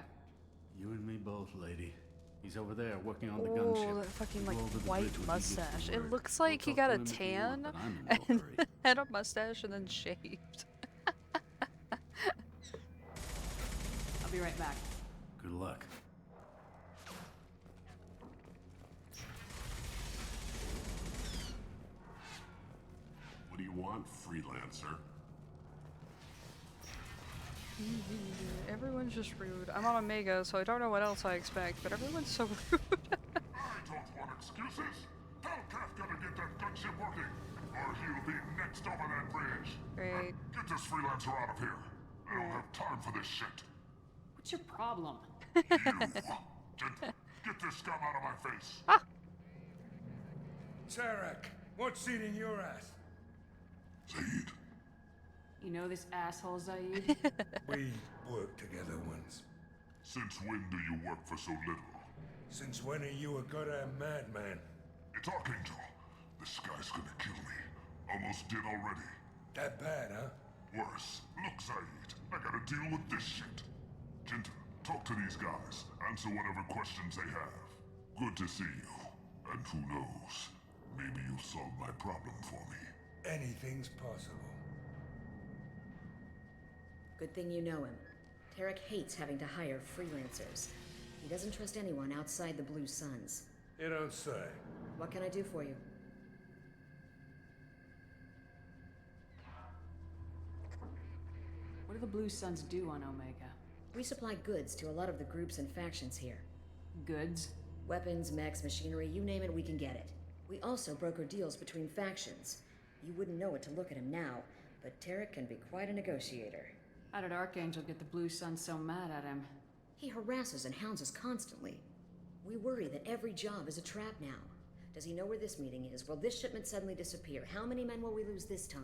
You and me both, lady. He's over there working on the Oh, gunship. that fucking like Go over the white bridge when he gets to mustache. work. It looks like he We'll got talk a to him if you tan want, but I'm in no and hurry. had a mustache and then shaved. I'll be right back. Good luck. What do you want, freelancer? Everyone's just rude. I'm on Omega, so I don't know what else I expect, but everyone's so rude. I don't want excuses. Tell Kafka to get that gunship working, or he'll be next over that bridge. Great. Get this freelancer out of here. I don't have time for this shit. What's your problem? Get this scum out of my face. Tarek, what's eating your ass? Zaid. You know this asshole, Zaid? We worked together once. Since when do you work for so little? Since when are you a goddamn madman? It's Archangel. This guy's gonna kill me. Almost did already. That bad, huh? Worse. Look, Zaid, I gotta deal with this shit. Jinta, talk to these guys. Answer whatever questions they have. Good to see you. And who knows, maybe you'll solve my problem for me. Anything's possible. Good thing you know him. Tarek hates having to hire freelancers. He doesn't trust anyone outside the Blue Suns. You don't say. What can I do for you? What do the Blue Suns do on Omega? We supply goods to a lot of the groups and factions here. Goods? Weapons, mechs, machinery, you name it, we can get it. We also broker deals between factions. You wouldn't know it to look at him now, but Tarek can be quite a negotiator. How did Archangel get the Blue Suns so mad at him? He harasses and hounds us constantly. We worry that every job is a trap now. Does he know where this meeting is? Will this shipment suddenly disappear? How many men will we lose this time?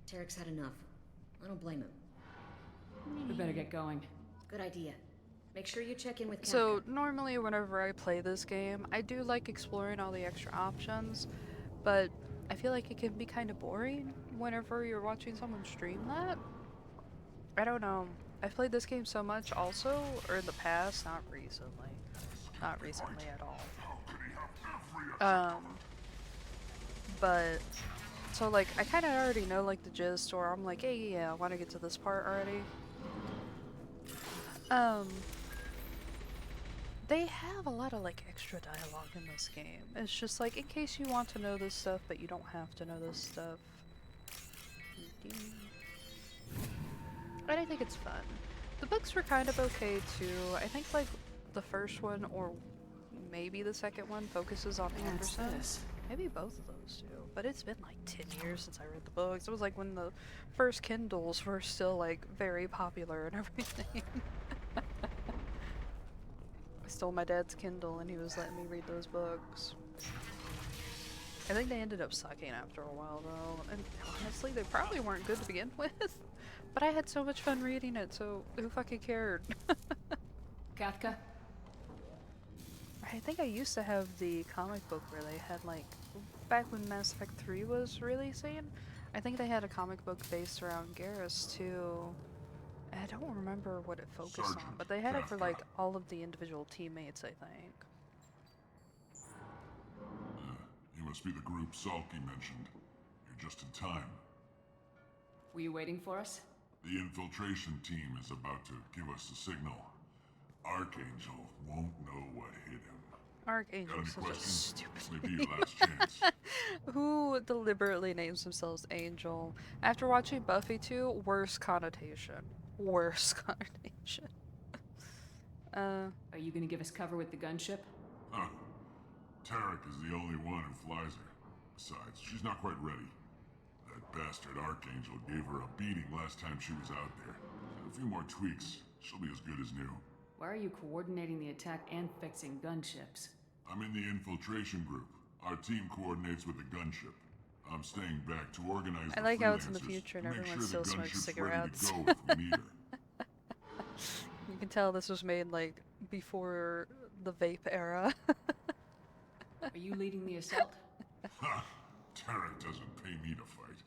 Tarek's had enough. I don't blame him. We better get going. Good idea. Make sure you check in with Kafka. So normally whenever I play this game, I do like exploring all the extra options, but I feel like it can be kind of boring whenever you're watching someone stream that. I don't know. I've played this game so much also, or in the past, not recently. Not recently at all. But, so like, I kind of already know like the gist, or I'm like, hey, yeah, I want to get to this part already. They have a lot of like extra dialogue in this game. It's just like, in case you want to know this stuff, but you don't have to know this stuff. And I think it's fun. The books were kind of okay too. I think like the first one, or maybe the second one, focuses on Anderson. Maybe both of those do. But it's been like 10 years since I read the books. It was like when the first Kindles were still like very popular and everything. I stole my dad's Kindle and he was letting me read those books. I think they ended up sucking after a while though, and honestly they probably weren't good to begin with. But I had so much fun reading it, so who fucking cared? Kafka? I think I used to have the comic book where they had like, back when Mass Effect 3 was releasing, I think they had a comic book based around Garrus too. I don't remember what it focused on, but they had it for like all of the individual teammates, I think. You must be the group Salky mentioned. You're just in time. Were you waiting for us? The infiltration team is about to give us the signal. Archangel won't know what hit him. Archangel's such a stupid Maybe name. your last chance. Who deliberately names themselves Angel? After watching Buffy 2, worst connotation. Worst connotation. Are you gonna give us cover with the gunship? Huh. Tarek is the only one who flies her. Besides, she's not quite ready. That bastard Archangel gave her a beating last time she was out there. A few more tweaks, she'll be as good as new. Why are you coordinating the attack and fixing gunships? I'm in the infiltration group. Our team coordinates with the gunship. I'm staying back to organize I the like how it's in the freelancers future and to make everyone sure still the smokes gunship's cigarettes. ready to go if we need her. You can tell this was made like before the vape era. Are you leading the assault? Ha! Tarek doesn't pay me to fight.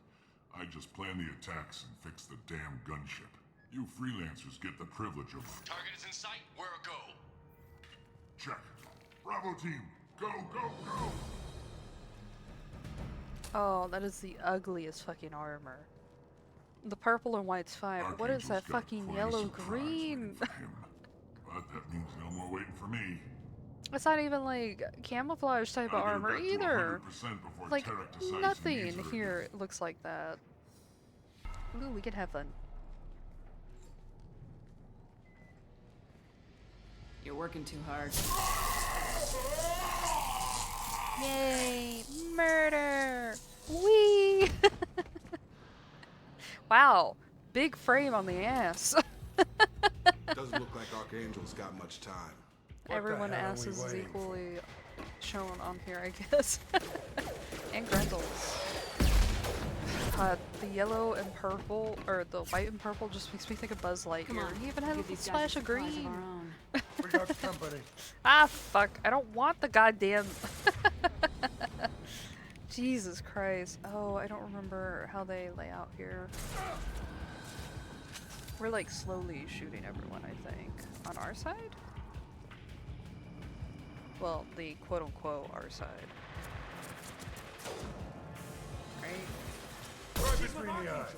I just plan the attacks and fix the damn gunship. You freelancers get the privilege of... Target is in sight. We're a go. Check. Bravo team, go, go, go! Oh, that is the ugliest fucking armor. The purple and white's fine, but what is that Archangel's got fucking quite a yellow surprise green? But that means no more waiting for me. It's not even like camouflage type of armor I'll get her back to either. 100% before Like Tarek decides he nothing needs her here looks like that. Ooh, we could have fun. You're working too hard. Yay! Murder! Whee! Wow, big frame on the ass. Doesn't look like Archangel's got much time. Everyone asses is equally shown on here, I guess. And Grendel's. The yellow and purple, or the white and purple, just makes me think of Buzz Lightyear. He even had a little splash of green. We got company. Ah, fuck. I don't want the goddamn... Jesus Christ. Oh, I don't remember how they lay out here. We're like slowly shooting everyone, I think. On our side? Well, the quote-unquote our side. Right? Right between the eyes.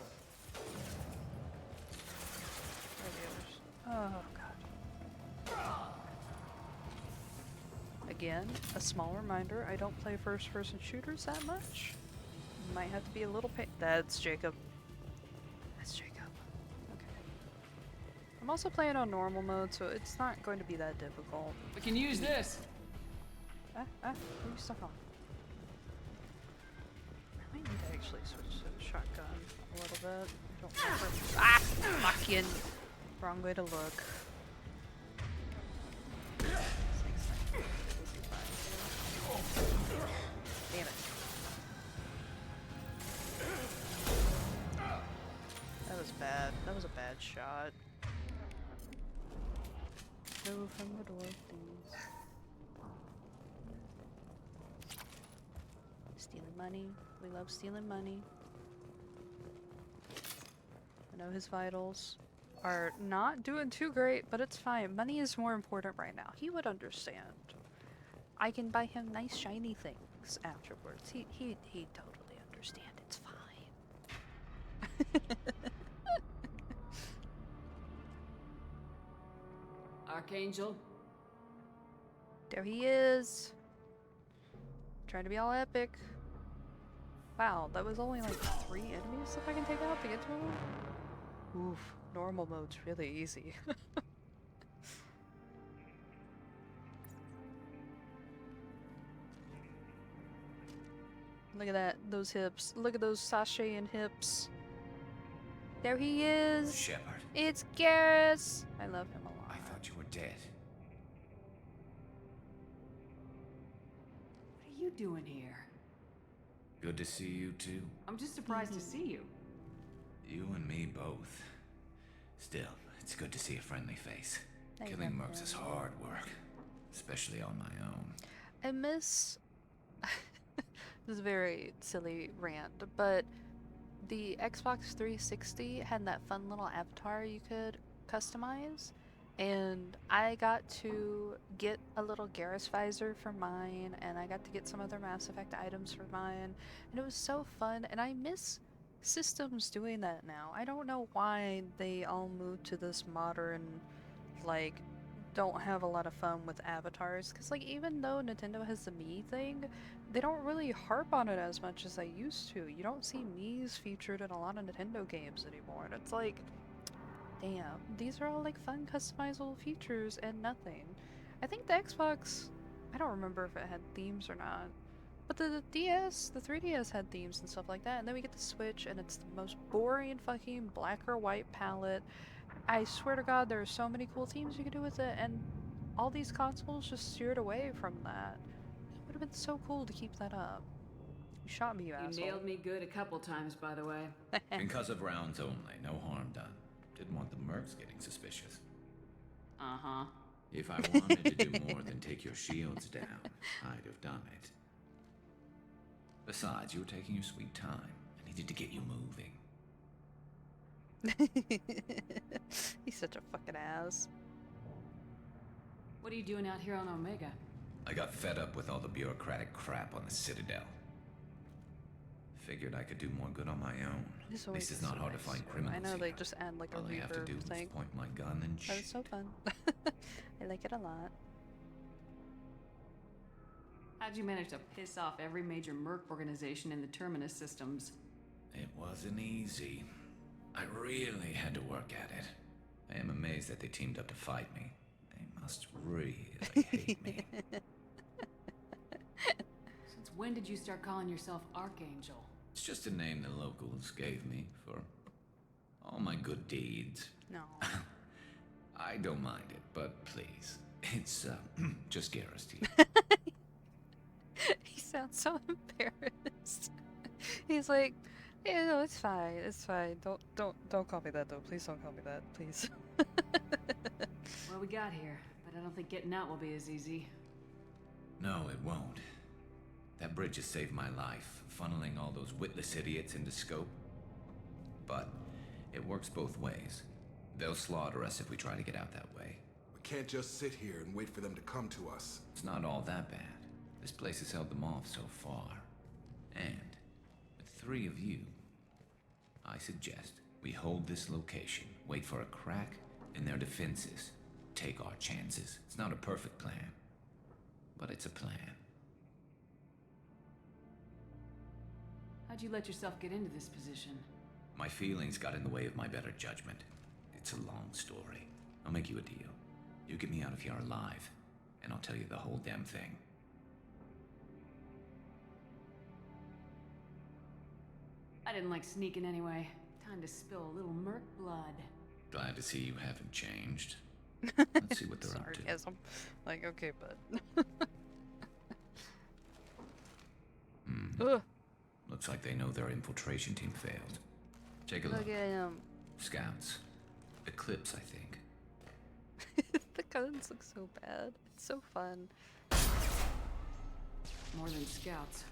Oh, God. Again, a small reminder, I don't play first-person shooters that much. Might have to be a little That's Jacob. That's Jacob. Okay. I'm also playing on normal mode, so it's not going to be that difficult. We can use this. What are you stuck on? I might need to actually switch to the shotgun a little bit. I don't remember. Ah! Fucking wrong way to look. Damn it. That was bad. That was a bad shot. Go from the door, please. Stealing money. We love stealing money. I know his vitals are not doing too great, but it's fine. Money is more important right now. He would understand. I can buy him nice shiny things afterwards. He'd totally understand. It's fine. Archangel? There he is. Trying to be all epic. Wow, that was only like 3 enemies if I can take out to get to him? Oof, normal mode's really easy. Look at that, those hips. Look at those sashaying hips. There he is. Shepard. It's Garrus. I love him a lot. I thought you were dead. What are you doing here? Good to see you too. I'm just surprised to see you. You and me both. Still, it's good to see a friendly face. I Killing love mercs him. is hard work, especially on my own. I miss... This is a very silly rant, but the Xbox 360 had that fun little avatar you could customize, and I got to get a little Garrus visor for mine, and I got to get some other Mass Effect items for mine, and it was so fun, and I miss systems doing that now. I don't know why they all moved to this modern, like, don't have a lot of fun with avatars, because like even though Nintendo has the Mii thing, they don't really harp on it as much as they used to. You don't see Mii's featured in a lot of Nintendo games anymore, and it's like, damn, these are all like fun customizable features and nothing. I think the Xbox, I don't remember if it had themes or not, but the DS, the 3DS had themes and stuff like that, and then we get the Switch and it's the most boring fucking black or white palette. I swear to God, there are so many cool themes you could do with it, and all these consoles just steered away from that. It would have been so cool to keep that up. You shot me, you asshole. You nailed me good a couple times, by the way. Because of rounds only, no harm done. Didn't want the mercs getting suspicious. Uh-huh. If I wanted to do more than take your shields down, I'd have done it. Besides, you were taking your sweet time. I needed to get you moving. He's such a fucking ass. What are you doing out here on Omega? I got fed up with all the bureaucratic crap on the Citadel. Figured I could do more good on my own. At least it's not hard to find criminals I know here. they just add like All a I have to do reverb thing. is point my gun and That was so fun. I like it a lot. How'd you manage to piss off every major merc organization in the Terminus systems? It wasn't easy. I really had to work at it. I am amazed that they teamed up to fight me. They must really hate me. Since when did you start calling yourself Archangel? It's just a name the locals gave me for all my good deeds. No. I don't mind it, but please, it's just Garrus to you. He sounds so embarrassed. He's like, yeah, no, it's fine, it's fine. Don't call me that though. Please don't call me that, please. What we got here, but I don't think getting out will be as easy. No, it won't. That bridge has saved my life, funneling all those witless idiots into scope. But it works both ways. They'll slaughter us if we try to get out that way. We can't just sit here and wait for them to come to us. It's not all that bad. This place has held them off so far. And with 3 of you, I suggest we hold this location, wait for a crack in their defenses, take our chances. It's not a perfect plan, but it's a plan. How'd you let yourself get into this position? My feelings got in the way of my better judgment. It's a long story. I'll make you a deal. You get me out of here alive, and I'll tell you the whole damn thing. I didn't like sneaking anyway. Time to spill a little merc blood. Glad to see you haven't changed. Let's see what they're up to. Sarcasm. Like, okay, but. Looks like they know their infiltration team failed. Take a look. Look at him. Scouts. Eclipse, I think. The guns look so bad. It's so fun. More than scouts.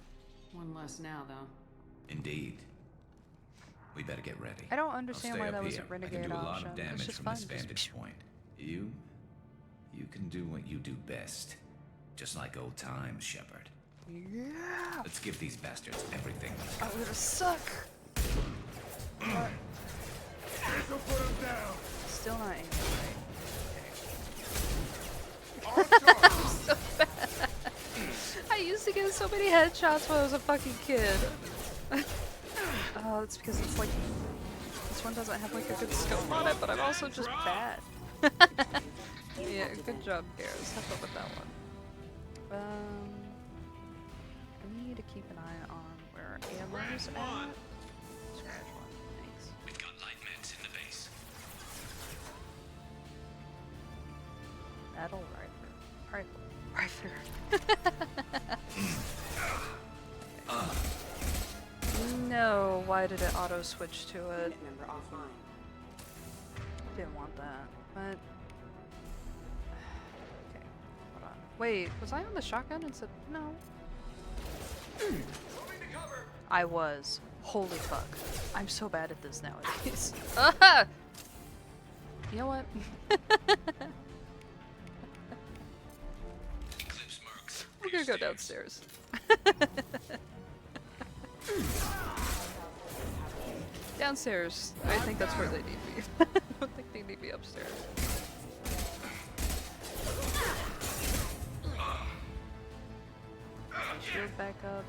One less now, though. Indeed. We better get ready. I don't understand why that was a I renegade can do a lot option. of It's damage just from fun. this vantage point. You can do what you do best. Just like old times, Shepard. Yeah. Let's give these bastards everything. I'm gonna suck. This'll put him down. Still not aiming right. I'm so bad. I used to get so many headshots when I was a fucking kid. Oh, it's because it's like this one doesn't have like a good scope on it, but I'm also just bad. Yeah, good job, Garrus. Have fun with that one. I need to keep an eye on where ammo's at. Scratch one. Thanks. We've got light meds in the base. Battle rifle. No, why did it auto switch to it? Member offline. Didn't want that, but okay, hold on. Wait, was I on the shotgun and said no? I was. Holy fuck. I'm so bad at this nowadays. You know what? We're gonna go downstairs. Downstairs. I think that's where they need me. I don't think they need me upstairs. Shield back up.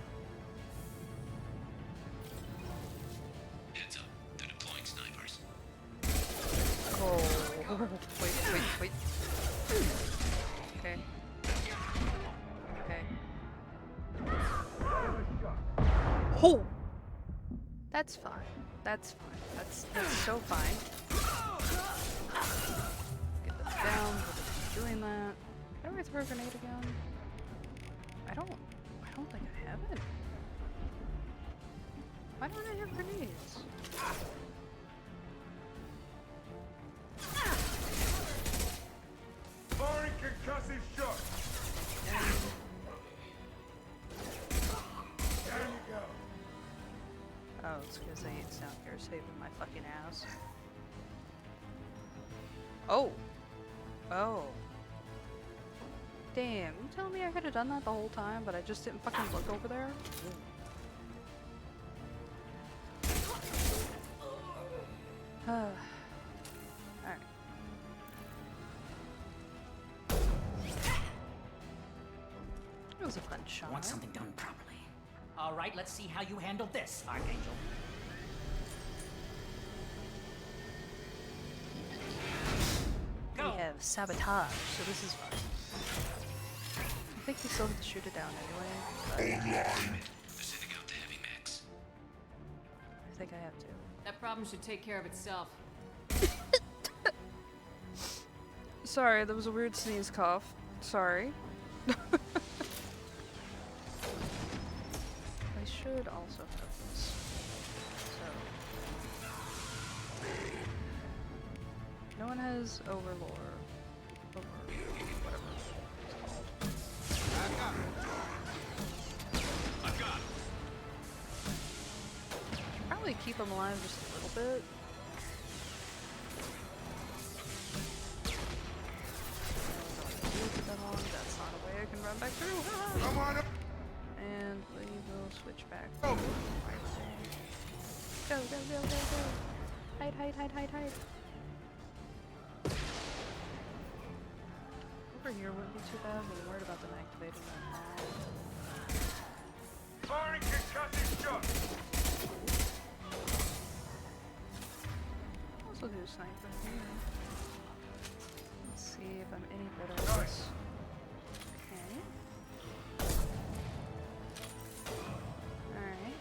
Heads up. They're deploying snipers. Oh, wait. Okay. Oh! That's fine. That's fine. That's so fine. Get this down. We're doing that. How do I throw a grenade again? I don't think I have it. Why don't I have grenades? Firing concussive shot. Down you go. Oh, it's because I ain't down here saving my fucking ass. Oh. Oh. Damn, you telling me I could have done that the whole time, but I just didn't fucking look over there? Alright. It was a fun shot. Want something done properly. All right, let's see how you handle this, Archangel. We have sabotage, so this is fun. I think we still have to shoot it down anyway. Online. Sending out the heavy mechs. I think I have to. That problem should take care of itself. Sorry, that was a weird sneeze cough. Sorry. I should also have this. So. No one has Overlord. Whatever it's called. I've got him. Probably keep him alive just a little bit. That's not a way I can run back through. Come on up. And we will switch back. Go. Go. Hide. Over here wouldn't be too bad. I'm worried about them activating that. Firing concussive shot. Also do a sniper here. Let's see if I'm any better at this. Okay. Alright.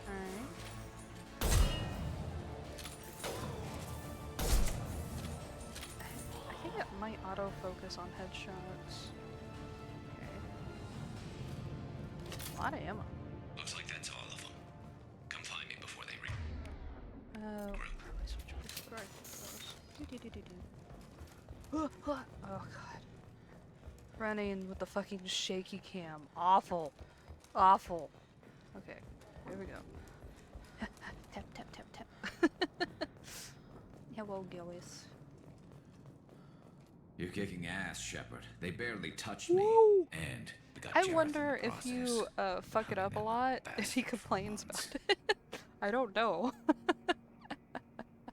I think it might autofocus on headshots. Okay. A lot of ammo. Looks like that's all of them. Come find me before they Probably switch over to the rifle. Oh god. Running with the fucking shaky cam. Awful. Awful. Okay, here we go. Tap, tap, tap, tap. Hello, Gillis. You're kicking ass, Shepard. They barely touched me. And we got I Jareth in wonder the if process. you fuck it up a lot, if he complains about it. I don't know.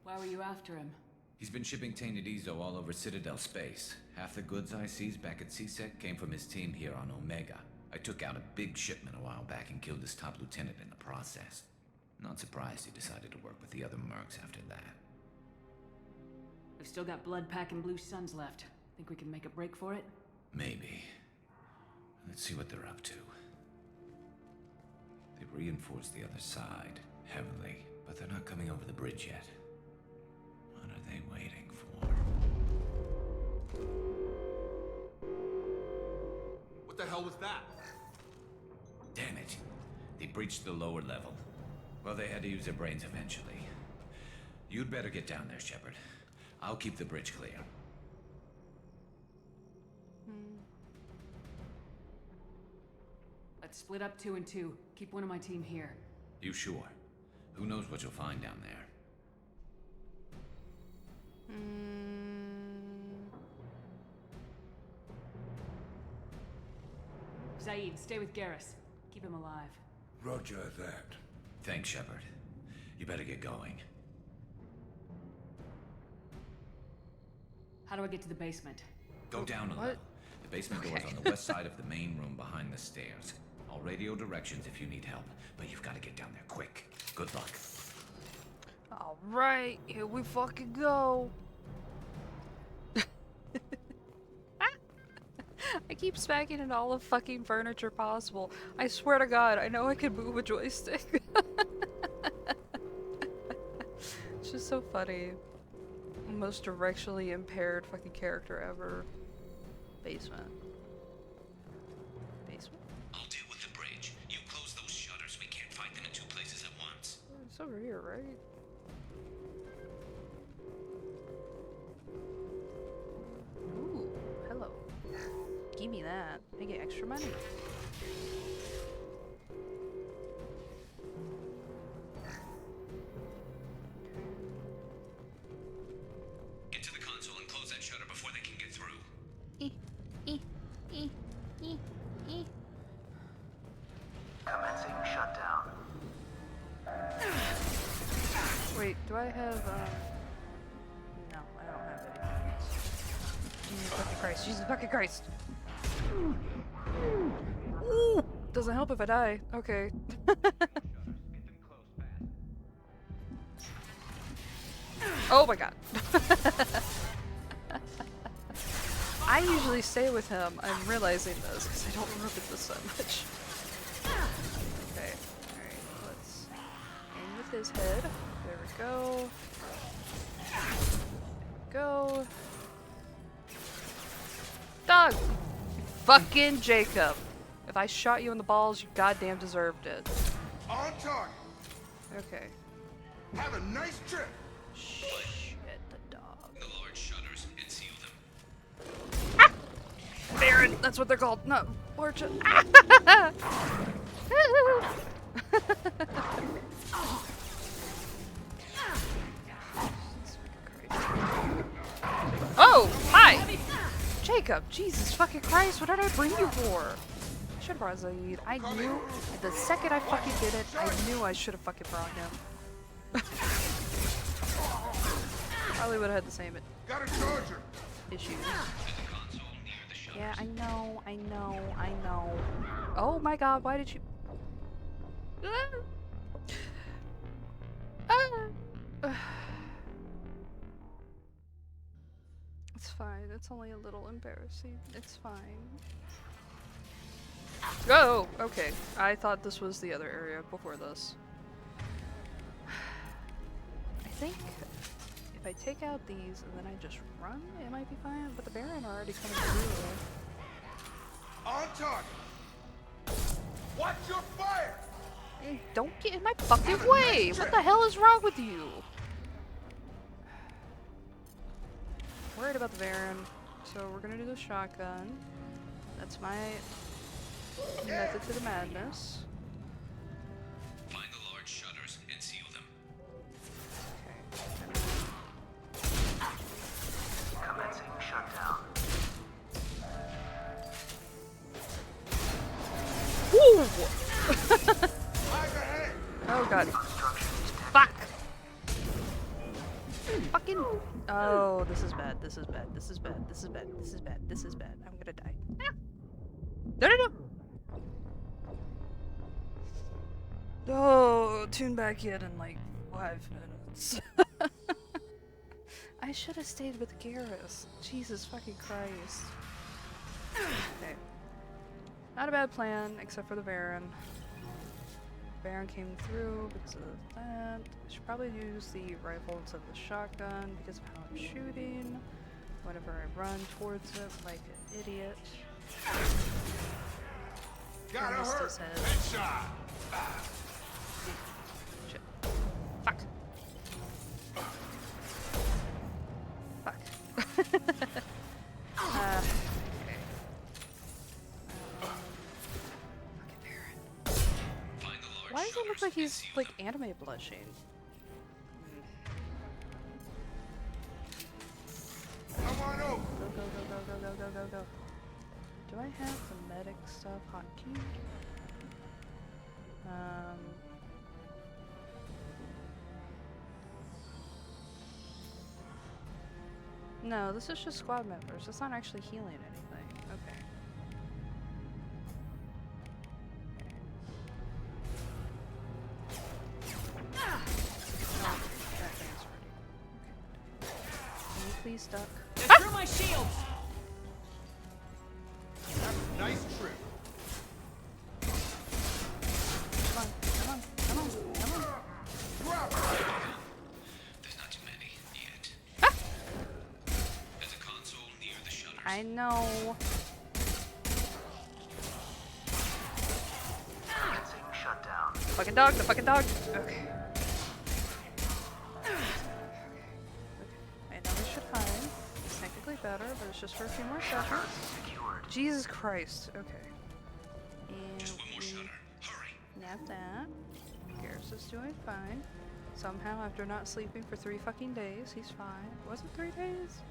Why were you after him? He's been shipping tainted Ezo all over Citadel space. Half the goods I seized back at CSEC came from his team here on Omega. I took out a big shipment a while back and killed his top lieutenant in the process. Not surprised he decided to work with the other mercs after that. We've still got blood packing blue suns left. Think we can make a break for it? Maybe. Let's see what they're up to. They've reinforced the other side, heavily, but they're not coming over the bridge yet. What are they waiting for? What the hell was that? Damn it. They breached the lower level. Well, they had to use their brains eventually. You'd better get down there, Shepard. I'll keep the bridge clear. Let's split up 2 and 2. Keep one of my team here. You sure? Who knows what you'll find down there? Zaid, stay with Garrus. Keep him alive. Roger that. Thanks, Shepard. You better get going. How do I get to the basement? Go down a level. The basement door's on the west side of the main room behind the stairs. I'll radio directions if you need help, but you've got to get down there quick. Good luck. Alright, here we fucking go. I keep smacking into all the fucking furniture possible. I swear to God, I know I can move a joystick. It's just so funny. Most directionally impaired fucking character ever. Basement. Basement? I'll deal with the bridge. You close those shutters. We can't fight them in 2 places at once. It's over here, right? Ooh, hello. Give me that. I get extra money. Get to the console and close that shutter before they can get through. Commencing shutdown. Wait, do I have, no, I don't have any. Jesus fucking Christ, Jesus fucking Christ! Ooh, doesn't help if I die. Okay. Oh my god. I usually stay with him. I'm realizing this because I don't remember this so much. Okay, alright, let's aim with his head. There we go. Go. Dog! Fucking Jacob. If I shot you in the balls, you goddamn deserved it. On target. Okay. Have a nice trip. Shit, the dog. The large shutters and seal them. Ah! Baron! That's what they're called. No, large. Oh, hi! Jacob, Jesus fucking Christ, what did I bring you for? I should have brought Zaid. I knew, the second I fucking did it, I knew I should have fucking brought him. Probably would have had the same issues. Yeah, I know. Oh my god, why did you... It's fine, it's only a little embarrassing. It's fine. Oh, okay. I thought this was the other area before this. I think if I take out these and then I just run, it might be fine, but the Baron are already coming through. On target. Watch your fire. Don't get in my fucking way! What the hell is wrong with you? worried about the Varen, so we're gonna do the shotgun. That's my method to the madness. Find the large shutters and seal them. Commencing shutdown. Woo! Oh god. Fuck! Fucking. Oh, this is bad. This is bad. This is bad. This is bad. This is bad. This is bad. I'm gonna die. Ah. No, no, no! Oh, tune back in like 5 minutes. I should have stayed with Garrus. Jesus fucking Christ. Okay. Not a bad plan, except for the Varen. Baron came through because of that. I should probably use the rifle instead of the shotgun because of how I'm shooting. Whenever I run towards it like an idiot. Gotta Missed hurt. his head. Headshot. Shit. Fuck. Fuck. Okay. Why does it look like he's like anime blushing? Come on over. Go, go, go, go, go, go, go, go, go. Do I have the medic stuff hotkey? No, this is just squad members. It's not actually healing anything. Okay. Can you please duck? Through my shields! Nice trip. Come on, come on, come on, come on. There's not too many yet. There's a console near the shutters. I know. Shutdown. Fucking dog, the fucking dog. Okay. I know we should hide. It's technically better, but it's just for a few more seconds. Jesus Christ. Okay. And Just one more shutter. Hurry. nab that. Garrus is doing fine. Somehow, after not sleeping for 3 fucking days, he's fine. Was it 3 days?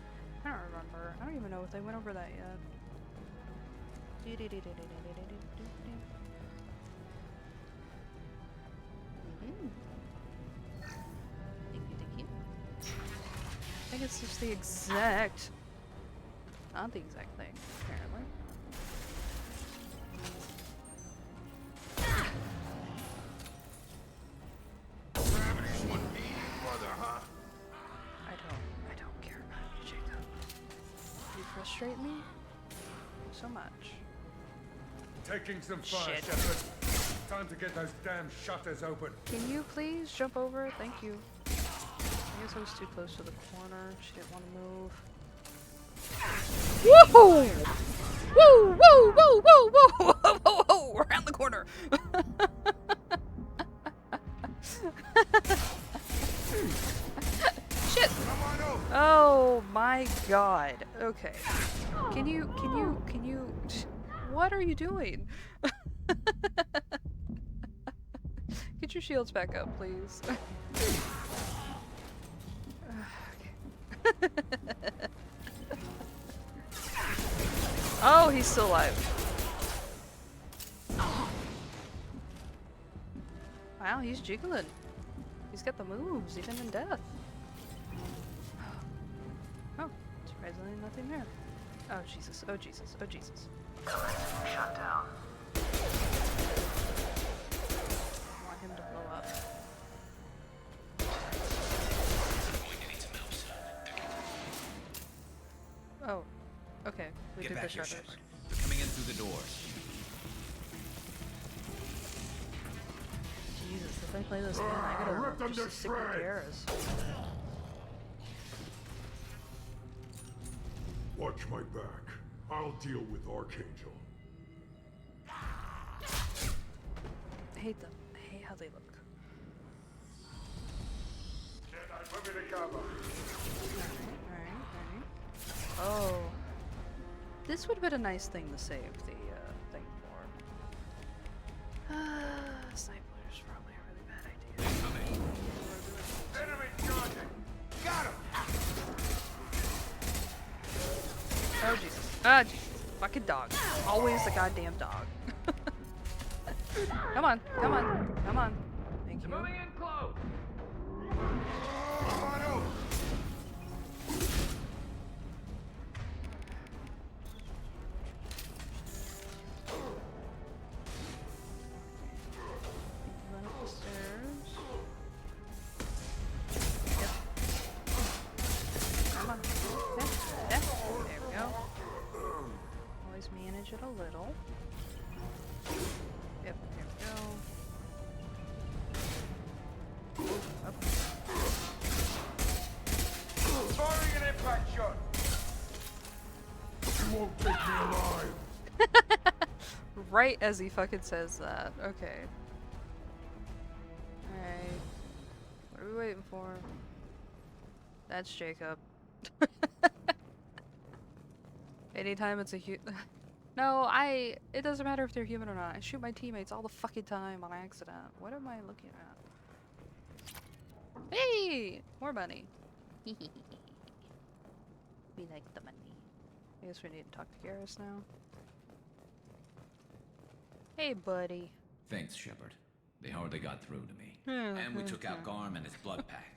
I don't remember. I don't even know if they went over that yet. Thank you, thank you. I think it's just the exact... Not the exact thing, apparently. I don't care about you, Jacob. You frustrate me so much. Taking some fire, Shit. Shepard. Time to get those damn shutters open. Can you please jump over? Thank you. I guess I was too close to the corner. She didn't want to move. Whoa! Whoa! Whoa! Whoa! Whoa! Whoa! Whoa! Whoa! Whoa! Around the corner. Shit! Oh my god. Okay. Can you? What are you doing? Get your shields back up, please. Okay. Oh, he's still alive. Wow, he's jiggling. He's got the moves, even in death. Oh, surprisingly nothing there. Oh Jesus, oh Jesus, oh Jesus. Shutdown. I want him to blow up. Oh, okay. We Get did back the here, shutters. Shepard. They're coming in through the doors. Jesus, if I play this again, I Rip gotta them just to stick with shreds. Garrus. Watch my back. I'll deal with Archangel. I hate them. I hate how they look. Jedi, put me to cover. Alright. This would have been a nice thing to save the thing for. Sniper's probably a really bad idea. Enemy charging! Got him! Oh Jesus. Ah Jesus. Fucking dog. Always the goddamn dog. Come on, come on, come on. Thank you. Moving in close. Come on over! Run up the stairs. Yep. Come on. Yeah. There we go. Always manage it a little. Yep, there we go. Up. Firing an impact shot! You won't take me alive! Right as he fucking says that. Okay. Alright. What are we waiting for? That's Jacob. Anytime it's a No, it doesn't matter if they're human or not. I shoot my teammates all the fucking time on accident. What am I looking at? Hey! More money. We like the money. I guess we need to talk to Garrus now. Hey, buddy. Thanks, Shepard. They hardly got through to me. And we took out Garm and his blood pack.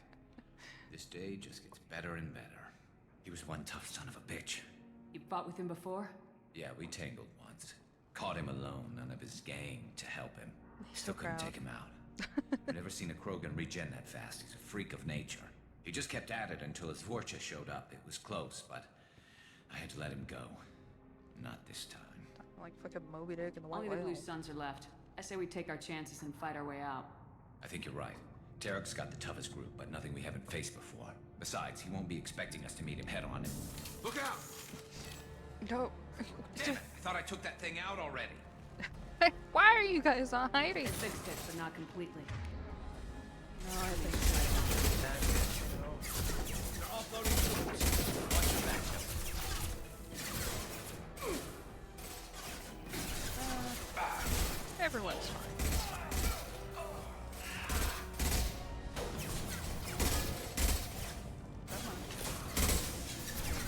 This day just gets better and better. He was one tough son of a bitch. You fought with him before? Yeah, we tangled once. Caught him alone, none of his gang to help him. Still couldn't take him out. I've never seen a Krogan regen that fast. He's a freak of nature. He just kept at it until his Vorcha showed up. It was close, but I had to let him go. Not this time. Like fucking Moby Dick and the White Only the Whale. Blue Suns are left. I say we take our chances and fight our way out. I think you're right. Tarek's got the toughest group, but nothing we haven't faced before. Besides, he won't be expecting us to meet him head on. Look out! No. Damn it! I thought I took that thing out already. Why are you guys not hiding? I fixed it, but not completely. No, I think They're offloading troops. Watch your back, Shepard. Everyone's fine.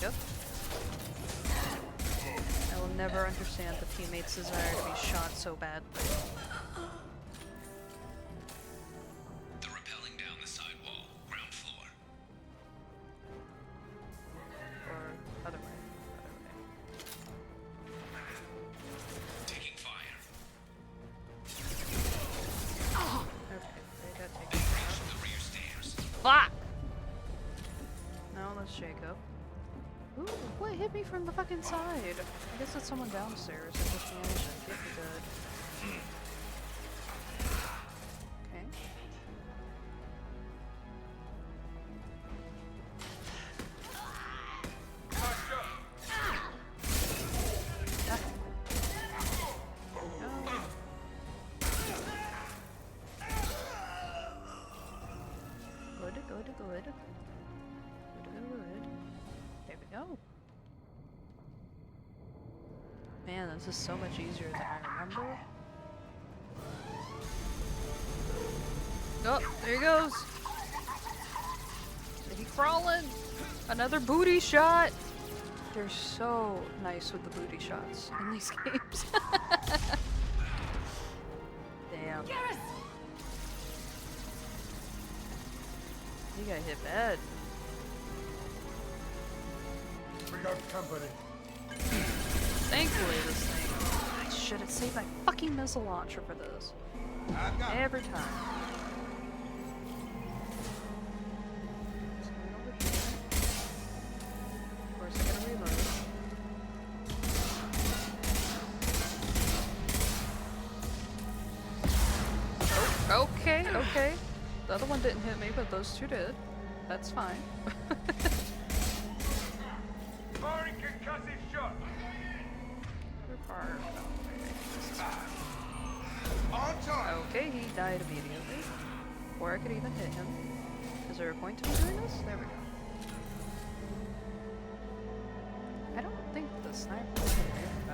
Yep. I will never understand the teammates' desire to be shot so badly. They're rappelling down the side wall, ground floor. Or other way. Taking fire. Okay, they got taken They care reached the rear stairs. of. Fuck! No, let's shake up. Ooh, what hit me from the fucking side? I guess it's someone downstairs. I just managed to get me good. Okay. Good. There we go. Man, this is so much easier than I remember. Oh, there he goes. Is he crawling? Another booty shot. They're so nice with the booty shots in these games. Damn. Garrus! You got hit bad. We got company. Thankfully, this thing. I should have saved my fucking missile launcher for this. Every time. Of course, I gotta reload. Oh, okay. The other one didn't hit me, but those two did. That's fine. Firing concussive shot. On time. Okay, he died immediately. Or I could even hit him. Is there a point to me doing this? There we go. I don't think the sniper.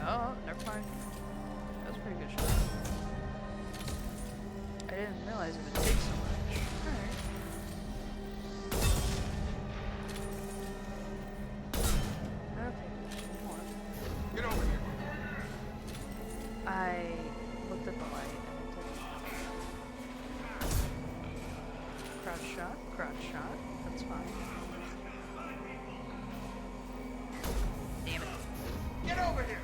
Oh, never mind. That was a pretty good shot. I didn't realize it would take so much. Alright. Okay, there's more. Get over here. I looked at the light and it didn't. Crouch shot. That's fine. Damn it. Get over here!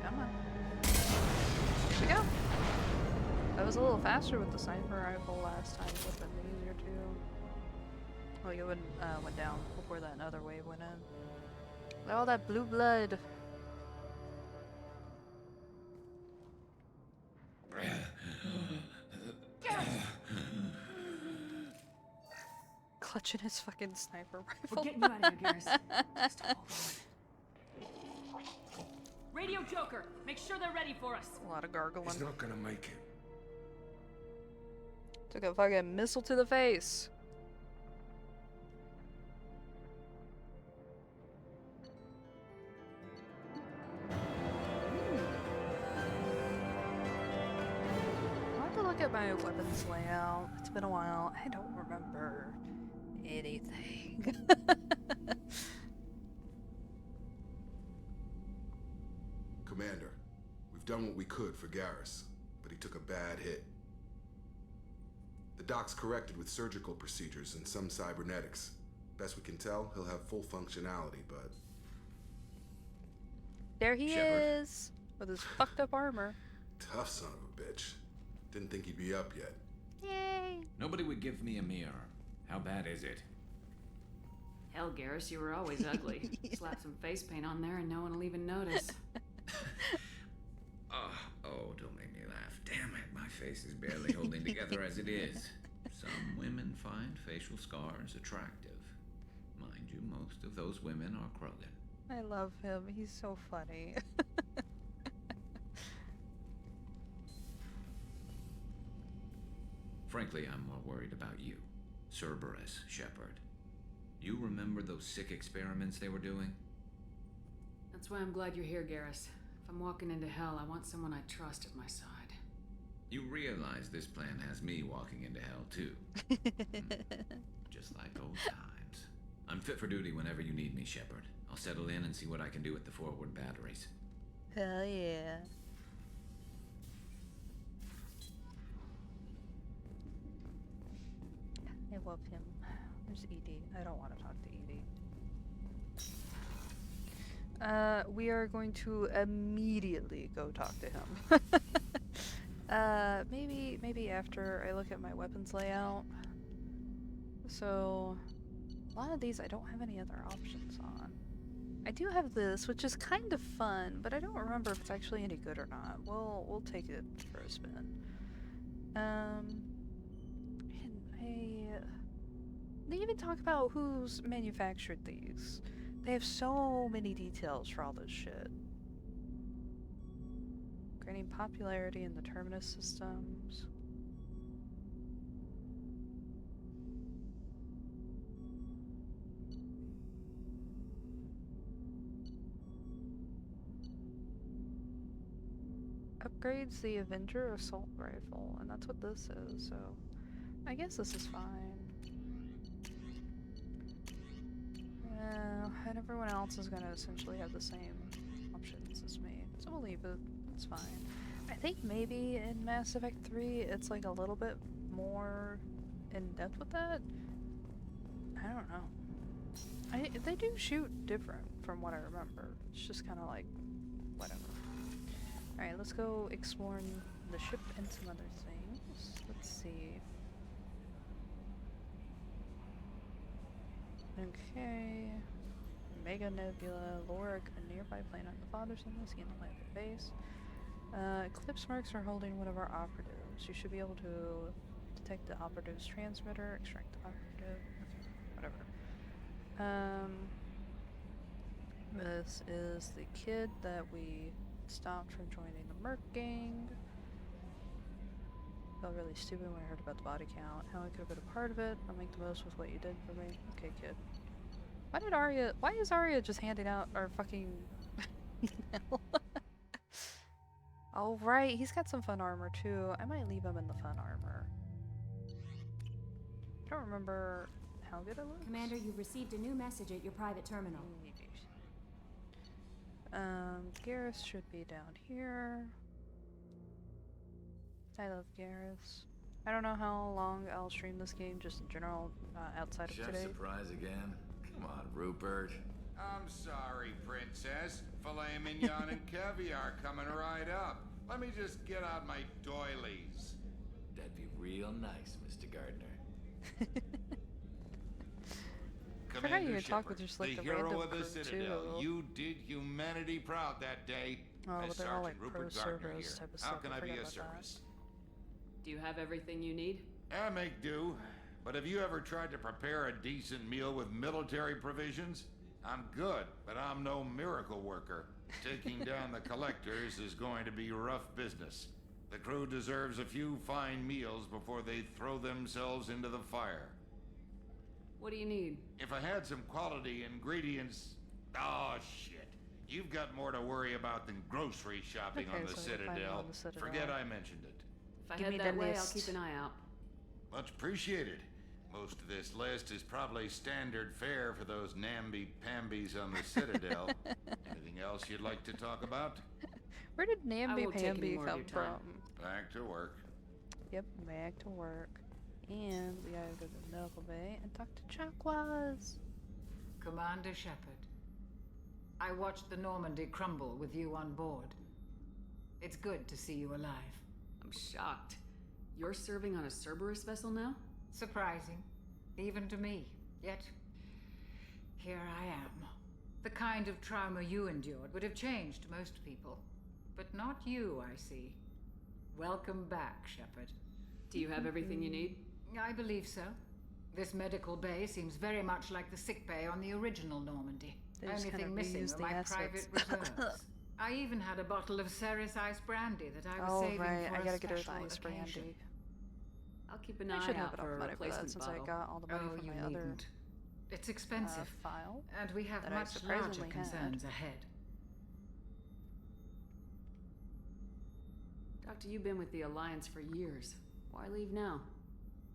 Come on. Here we go. I was a little faster with the sniper rifle last time, with the easier too. Like it went down before that other wave went in. All that blue blood. Clutching his fucking sniper rifle. We're getting you out of here, Garrus. Just hold on. Radio Joker, make sure they're ready for us. A lot of gargling. He's not gonna make it. Took a fucking missile to the face. I'll have to look at my weapons layout. It's been a while. I don't remember anything. Commander, we've done what we could for Garrus, but he took a bad hit. The doc's corrected with surgical procedures and some cybernetics. Best we can tell, he'll have full functionality, but... There he Shepard. is, with his fucked up armor. Tough son of a bitch. Didn't think he'd be up yet. Yay! Nobody would give me a mirror. How bad is it? Hell, Garrus, you were always ugly. Slap some face paint on there and no one will even notice. Oh, don't make me laugh. Damn it, my face is barely holding together as it is. Some women find facial scars attractive. Mind you, most of those women are Krogan. I love him. He's so funny. Frankly, I'm more worried about you. Cerberus, Shepard. You remember those sick experiments they were doing? That's why I'm glad you're here, Garrus. If I'm walking into hell, I want someone I trust at my side. You realize this plan has me walking into hell, too. Just like old times. I'm fit for duty whenever you need me, Shepard. I'll settle in and see what I can do with the forward batteries. Hell yeah. I love him. There's Edie. I don't want to talk to Edie. We are going to immediately go talk to him. Maybe after I look at my weapons layout. So, a lot of these I don't have any other options on. I do have this, which is kind of fun, but I don't remember if it's actually any good or not. We'll take it for a spin. They even talk about who's manufactured these. They have so many details for all this shit. Gaining popularity in the Terminus systems. Upgrades the Avenger assault rifle, and that's what this is, so I guess this is fine. And everyone else is gonna essentially have the same options as me, so we'll leave it. It's fine. I think maybe in Mass Effect 3 it's like a little bit more in depth with that. I don't know. They do shoot different from what I remember. It's just kind of like whatever. Alright, let's go exploring the ship and some other things. Let's see. Okay. Mega Nebula, Lorik, a nearby planet. The fathers in this scan the planet base. Eclipse marks are holding one of our operatives. You should be able to detect the operative's transmitter, extract the operative, whatever. This is the kid that we stopped from joining the Merc gang. Felt really stupid when I heard about the body count. How I could have been a part of it. I'll make the most with what you did for me. Okay, kid. Why is Arya just handing out our fucking Oh right, he's got some fun armor too. I might leave him in the fun armor. I don't remember how good it looks. Commander, you received a new message at your private terminal. Garrus should be down here. I love Garrus. I don't know how long I'll stream this game, just in general, outside of Chef today. surprise again? Come on, Rupert. I'm sorry, Princess. Filet mignon and caviar coming right up. Let me just get out my doilies. That'd be real nice, Mr. Gardner. I forgot you could talk with just like the hero random of the crew Citadel. too. You did humanity proud that day. Oh, As but they're all like Sergeant pro Rupert Gardner Cerberus here. type of How stuff. can I be forgot of about service? Do you have everything you need? I make do. But have you ever tried to prepare a decent meal with military provisions? I'm good, but I'm no miracle worker. Taking down the collectors is going to be rough business. The crew deserves a few fine meals before they throw themselves into the fire. What do you need? If I had some quality ingredients... Oh, shit. You've got more to worry about than grocery shopping Okay, on the so we'll find it Citadel. on the Citadel. Forget I mentioned it. If I Give me head that the way, I'll list. keep an eye out. Much appreciated. Most of this list is probably standard fare for those namby-pambies on the Citadel. Anything else you'd like to talk about? Where did I Namby won't take any Pamby more of come your time. from? Back to work. Yep, back to work. And we gotta go to the medical bay and talk to Chakwas. Commander Shepard, I watched the Normandy crumble with you on board. It's good to see you alive. I'm shocked. You're serving on a Cerberus vessel now? Surprising, even to me. Yet, here I am. The kind of trauma you endured would have changed most people. But not you, I see. Welcome back, Shepard. Do you have everything you need? I believe so. This medical bay seems very much like the sick bay on the original Normandy. They just Only kind thing of missing reused were the my assets. private reserves. I even had a bottle of Ceres ice brandy that I was Oh saving right, for I a gotta get her the special ice occasion. brandy. I'll keep an I eye should out have for enough a money for that replacement since bottle. I got all the money Oh, from you my other needn't. It's expensive. file. And we have that I much surprisingly larger had. concerns ahead. Doctor, you've been with the Alliance for years. Why leave now?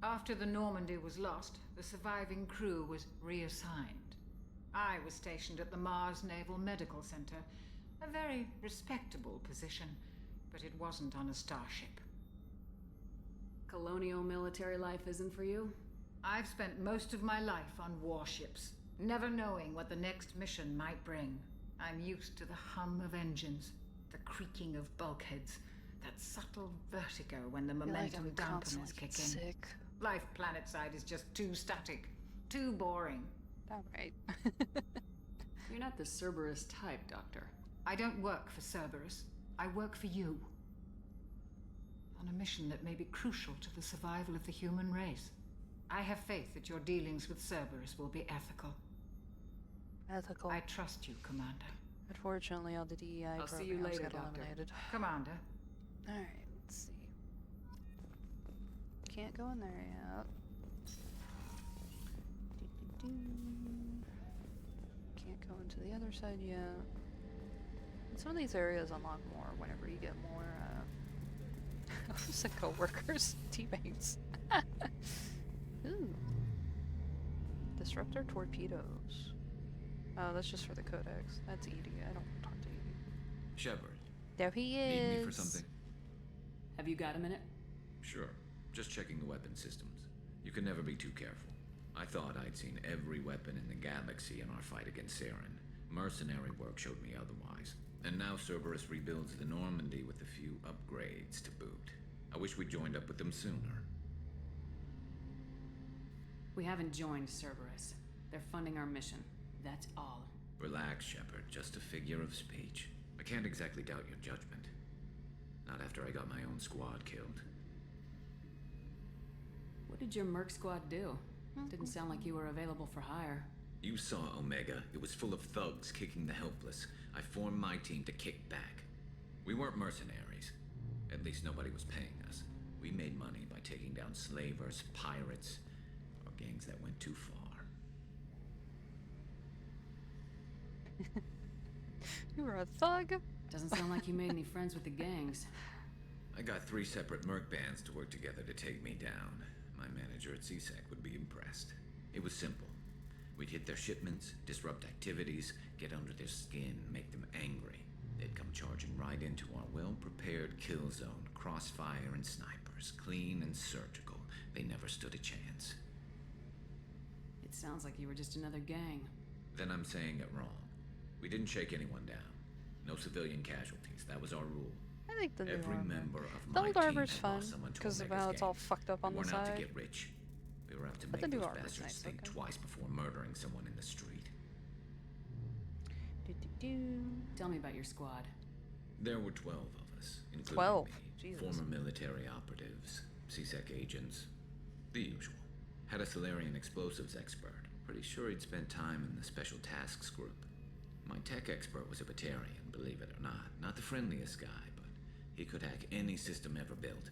After the Normandy was lost, the surviving crew was reassigned. I was stationed at the Mars Naval Medical Center, a very respectable position, but it wasn't on a starship. Colonial military life isn't for you? I've spent most of my life on warships, never knowing what the next mission might bring. I'm used to the hum of engines, the creaking of bulkheads, that subtle vertigo when the momentum dampeners kick in. Sick. Life planetside is just too static, too boring. Alright. You're not the Cerberus type, Doctor. I don't work for Cerberus. I work for you. On a mission that may be crucial to the survival of the human race. I have faith that your dealings with Cerberus will be ethical. Ethical. I trust you, Commander. Unfortunately, all the DEI I'll see programs you later, got Doctor. eliminated. Commander. Alright, let's see. Can't go in there yet. Can't go into the other side yet. And some of these areas unlock more whenever you get more, I was said co-workers, teammates. Ooh. Disruptor torpedoes. Oh, that's just for the codex. That's Edie. I don't talk to Edie. Shepard. There he is. Need me for something? Have you got a minute? Sure. Just checking the weapon systems. You can never be too careful. I thought I'd seen every weapon in the galaxy in our fight against Saren. Mercenary work showed me otherwise. And now Cerberus rebuilds the Normandy with a few upgrades to boot. I wish we joined up with them sooner. We haven't joined Cerberus. They're funding our mission. That's all. Relax, Shepard. Just a figure of speech. I can't exactly doubt your judgment. Not after I got my own squad killed. What did your Merc squad do? Didn't sound like you were available for hire. You saw Omega. It was full of thugs kicking the helpless. I formed my team to kick back. We weren't mercenaries. At least nobody was paying us. We made money by taking down slavers, pirates, or gangs that went too far. You were a thug? Doesn't sound like you made any friends with the gangs. I got 3 separate merc bands to work together to take me down. My manager at CSEC would be impressed. It was simple. We'd hit their shipments, disrupt activities, get under their skin, make them angry. They'd come charging right into our well-prepared kill zone, crossfire and snipers, clean and surgical. They never stood a chance. It sounds like you were just another gang. Then I'm saying it wrong. We didn't shake anyone down. No civilian casualties. That was our rule. I think the new Every armor. member of The my old team armor's had fun lost someone to because of Omega's how it's all gang. fucked up on We the weren't out to side. get rich. We were out to But make the new those armor's bastards nice think looking. twice before murdering someone in the street. Tell me about your squad. There were 12 of us, including 12? me, Jesus. former military operatives, CSEC agents, the usual. Had a Solarian explosives expert. Pretty sure he'd spent time in the Special Tasks Group. My tech expert was a Batarian, believe it or not. Not the friendliest guy, but he could hack any system ever built.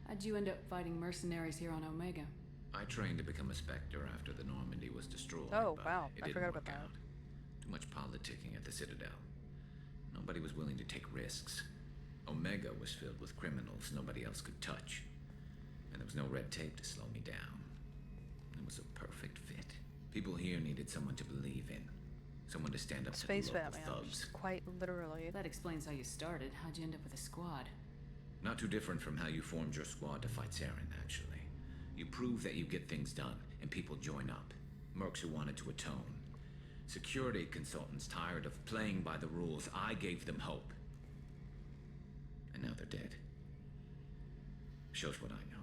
How'd you end up fighting mercenaries here on Omega? I trained to become a Spectre after the Normandy was destroyed. Oh, but wow. It I didn't forgot work about that. out. Too much politicking at the Citadel. Nobody was willing to take risks. Omega was filled with criminals nobody else could touch. And there was no red tape to slow me down. It was a perfect fit. People here needed someone to believe in. Someone to stand up Space to the local Batman, thugs. just quite literally. That explains how you started. How'd you end up with a squad? Not too different from how you formed your squad to fight Saren, actually. You prove that you get things done, and people join up. Mercs who wanted to atone. Security consultants tired of playing by the rules. I gave them hope. And now they're dead. Shows what I know.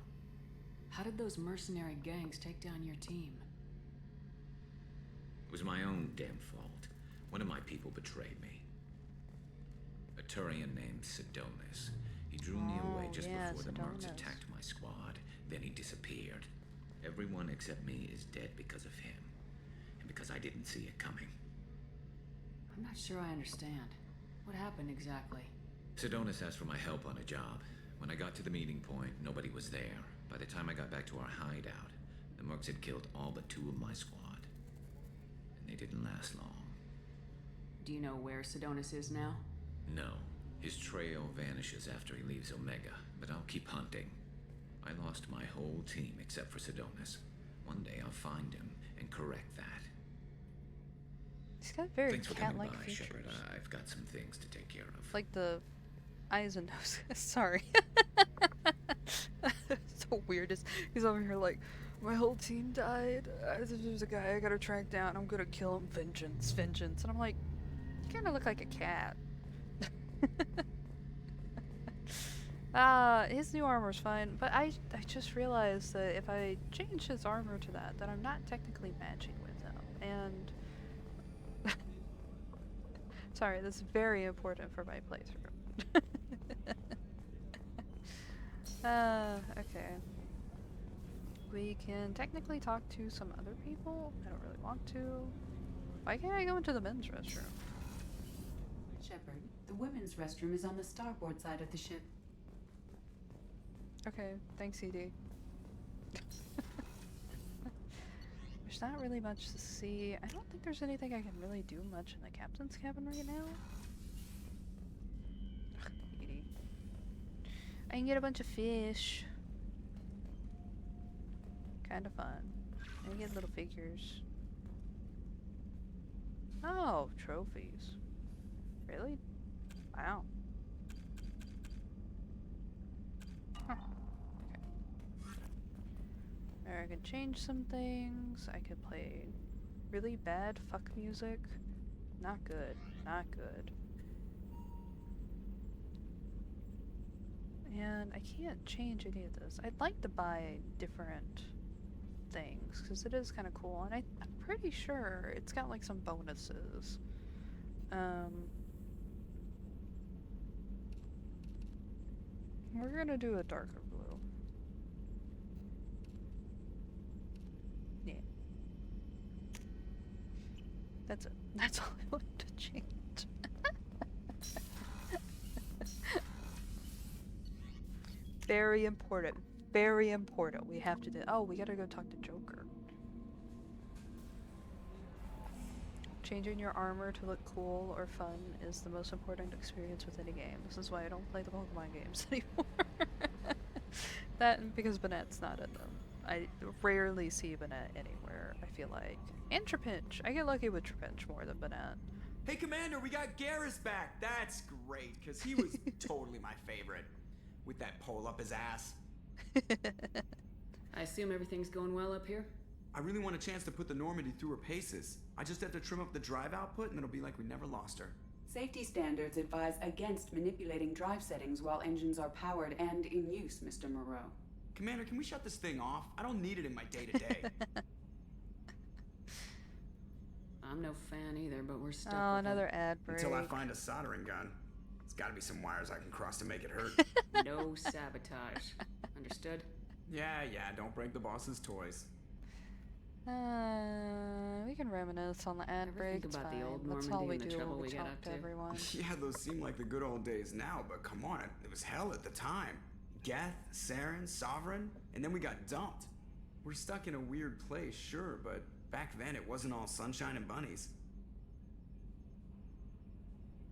How did those mercenary gangs take down your team? It was my own damn fault. One of my people betrayed me. A Turian named Sidonis. He drew me away just before the mercs attacked my squad. Then he disappeared. Everyone except me is dead because of him. And because I didn't see it coming. I'm not sure I understand. What happened exactly? Sidonis asked for my help on a job. When I got to the meeting point, nobody was there. By the time I got back to our hideout, the mercs had killed all but 2 of my squad. And they didn't last long. Do you know where Sidonis is now? No. His trail vanishes after he leaves Omega, but I'll keep hunting. I lost my whole team except for Sidonis. One day I'll find him and correct that. He's got very Thanks for coming cat-like by, features. Shepard. I've got some things to take care of. Like the eyes and noses. Sorry. So weird. He's over here like, my whole team died. There's a guy I gotta track down. I'm gonna kill him. Vengeance, vengeance. And I'm like, you kind of look like a cat. His new armor's fine, but I just realized that if I change his armor to that, then I'm not technically matching with him. And sorry, this is very important for my playthrough. Okay. We can technically talk to some other people. I don't really want to. Why can't I go into the men's restroom? Shepard, the women's restroom is on the starboard side of the ship. Okay, thanks, ED. There's not really much to see. I don't think there's anything I can really do much in the captain's cabin right now. Ugh, ED. I can get a bunch of fish. Kind of fun. I can get little figures. Oh, trophies. Really? Wow. Huh. Okay. Or I could change some things. I could play really bad fuck music. Not good. Not good. And I can't change any of this. I'd like to buy different things because it is kind of cool, and I'm pretty sure it's got like some bonuses. We're gonna do a darker blue. Yeah. That's it. That's all I wanted to change. Very important. Very important. We have to do. Oh, we gotta go talk to Joker. Changing your armor to look cool or fun is the most important experience with any game. This is why I don't play the Pokemon games anymore. That and because Banette's not in them. I rarely see Banette anywhere, I feel like. And Trapinch. I get lucky with Trapinch more than Banette. Hey, Commander, we got Garrus back. That's great, because he was totally my favorite. With that pole up his ass. I assume everything's going well up here? I really want a chance to put the Normandy through her paces. I just have to trim up the drive output and it'll be like we never lost her. Safety standards advise against manipulating drive settings while engines are powered and in use, Mr. Moreau. Commander, can we shut this thing off? I don't need it in my day-to-day. I'm no fan either, but we're stuck Oh, with another it. ad break. Until I find a soldering gun. There's gotta be some wires I can cross to make it hurt. No sabotage. Understood? Yeah, don't break the boss's toys. We can reminisce on the ad break. Think about the old That's Normandy all we and the do trouble when we we got talk up to to. everyone. Yeah, those seem like the good old days now, but come on, it was hell at the time. Geth, Saren, Sovereign, and then we got dumped. We're stuck in a weird place, sure, but back then it wasn't all sunshine and bunnies.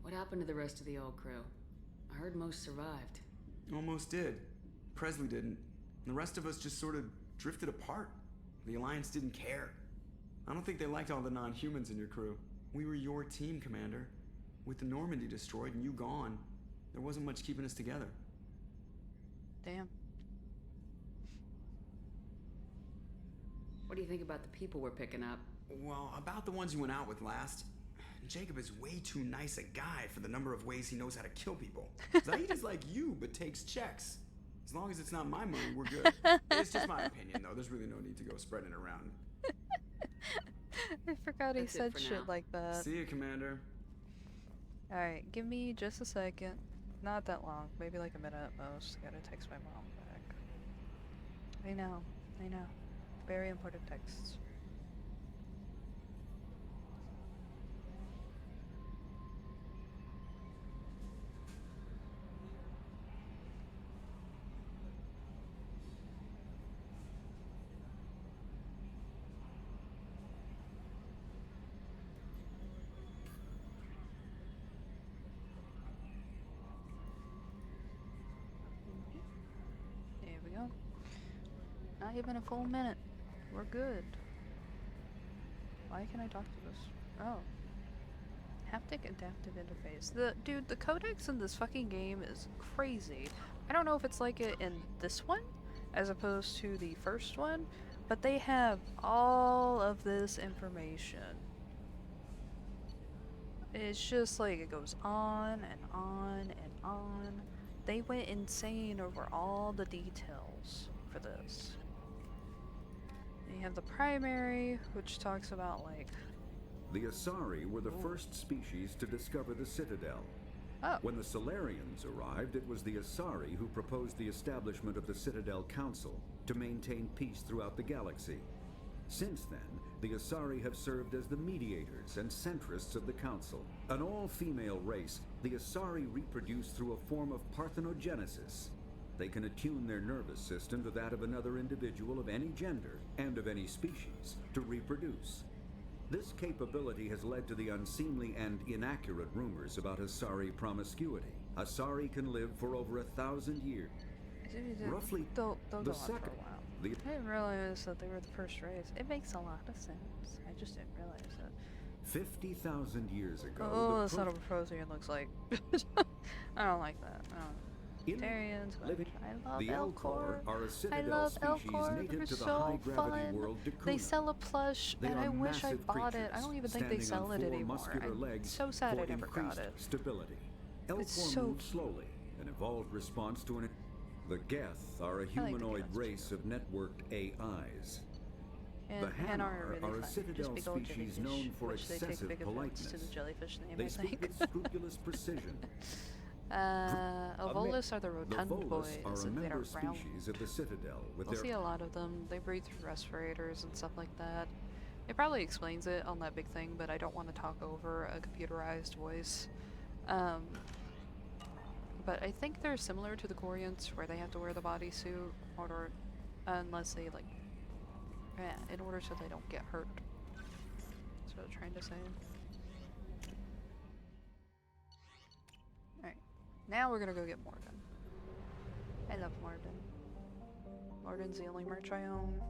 What happened to the rest of the old crew? I heard most survived. Almost did. Presley didn't. And the rest of us just sort of drifted apart. The Alliance didn't care. I don't think they liked all the non-humans in your crew. We were your team, Commander. With the Normandy destroyed and you gone, there wasn't much keeping us together. Damn. What do you think about the people we're picking up? Well, about the ones you went out with last. Jacob is way too nice a guy for the number of ways he knows how to kill people. Zaid is like you, but takes checks. As long as it's not my money, we're good. It's just my opinion, though. There's really no need to go spreading it around. I forgot he That's it said for shit now. like that. See you, Commander. Alright, give me just a second. Not that long. Maybe like a minute at most. Gotta text my mom back. I know. Very important texts. There we go. Not even a full minute. We're good. Why can I talk to this? Oh. Haptic adaptive interface. Dude, the codex in this fucking game is crazy. I don't know if it's like it in this one, as opposed to the first one, but they have all of this information. It's just like it goes on and on and on. They went insane over all the details for this. You have the primary, which talks about like... The Asari were the first species to discover the Citadel. Oh. When the Solarians arrived, it was the Asari who proposed the establishment of the Citadel Council to maintain peace throughout the galaxy. Since then, the Asari have served as the mediators and centrists of the Council. An all-female race, the Asari reproduce through a form of parthenogenesis. They can attune their nervous system to that of another individual of any gender and of any species to reproduce. This capability has led to the unseemly and inaccurate rumors about Asari promiscuity. Asari can live for over 1,000 years. Roughly They'll the go on for a second. while. The I didn't realize that they were the first race. It makes a lot of sense. I just didn't realize it. 50,000 years ago, Oh, the that's not what Prothean looks like. I don't like that. Tarians, living, I love the Elcor. Elcor are a I Citadel love species Elcor. native They're to the so high-gravity fun. world They Dakuna. sell a plush, They and are I wish I massive bought it. I creatures, don't even think they standing sell on it four anymore. muscular I'm legs so sad for I never got increased it. stability. Elcor It's so moves slowly, an evolved response to an... The Geth are a the humanoid Geths, race of networked AIs. And The Hanar really are a fun. Citadel Just big old species jellyfish, known for which they take excessive big offense politeness. to the jellyfish name, They I speak think. with scrupulous precision. Volus are the rotund Volus boys are a that member are round. species of the Citadel with We'll their see a lot of them. They breathe through respirators and stuff like that. It probably explains it on that big thing, but I don't want to talk over a computerized voice. But I think they're similar to the Koreans, where they have to wear the bodysuit, or unless they like, yeah, in order so they don't get hurt. That's what I'm trying to say. Alright, now we're gonna go get Morden. I love Morden. Morden's the only merch I own.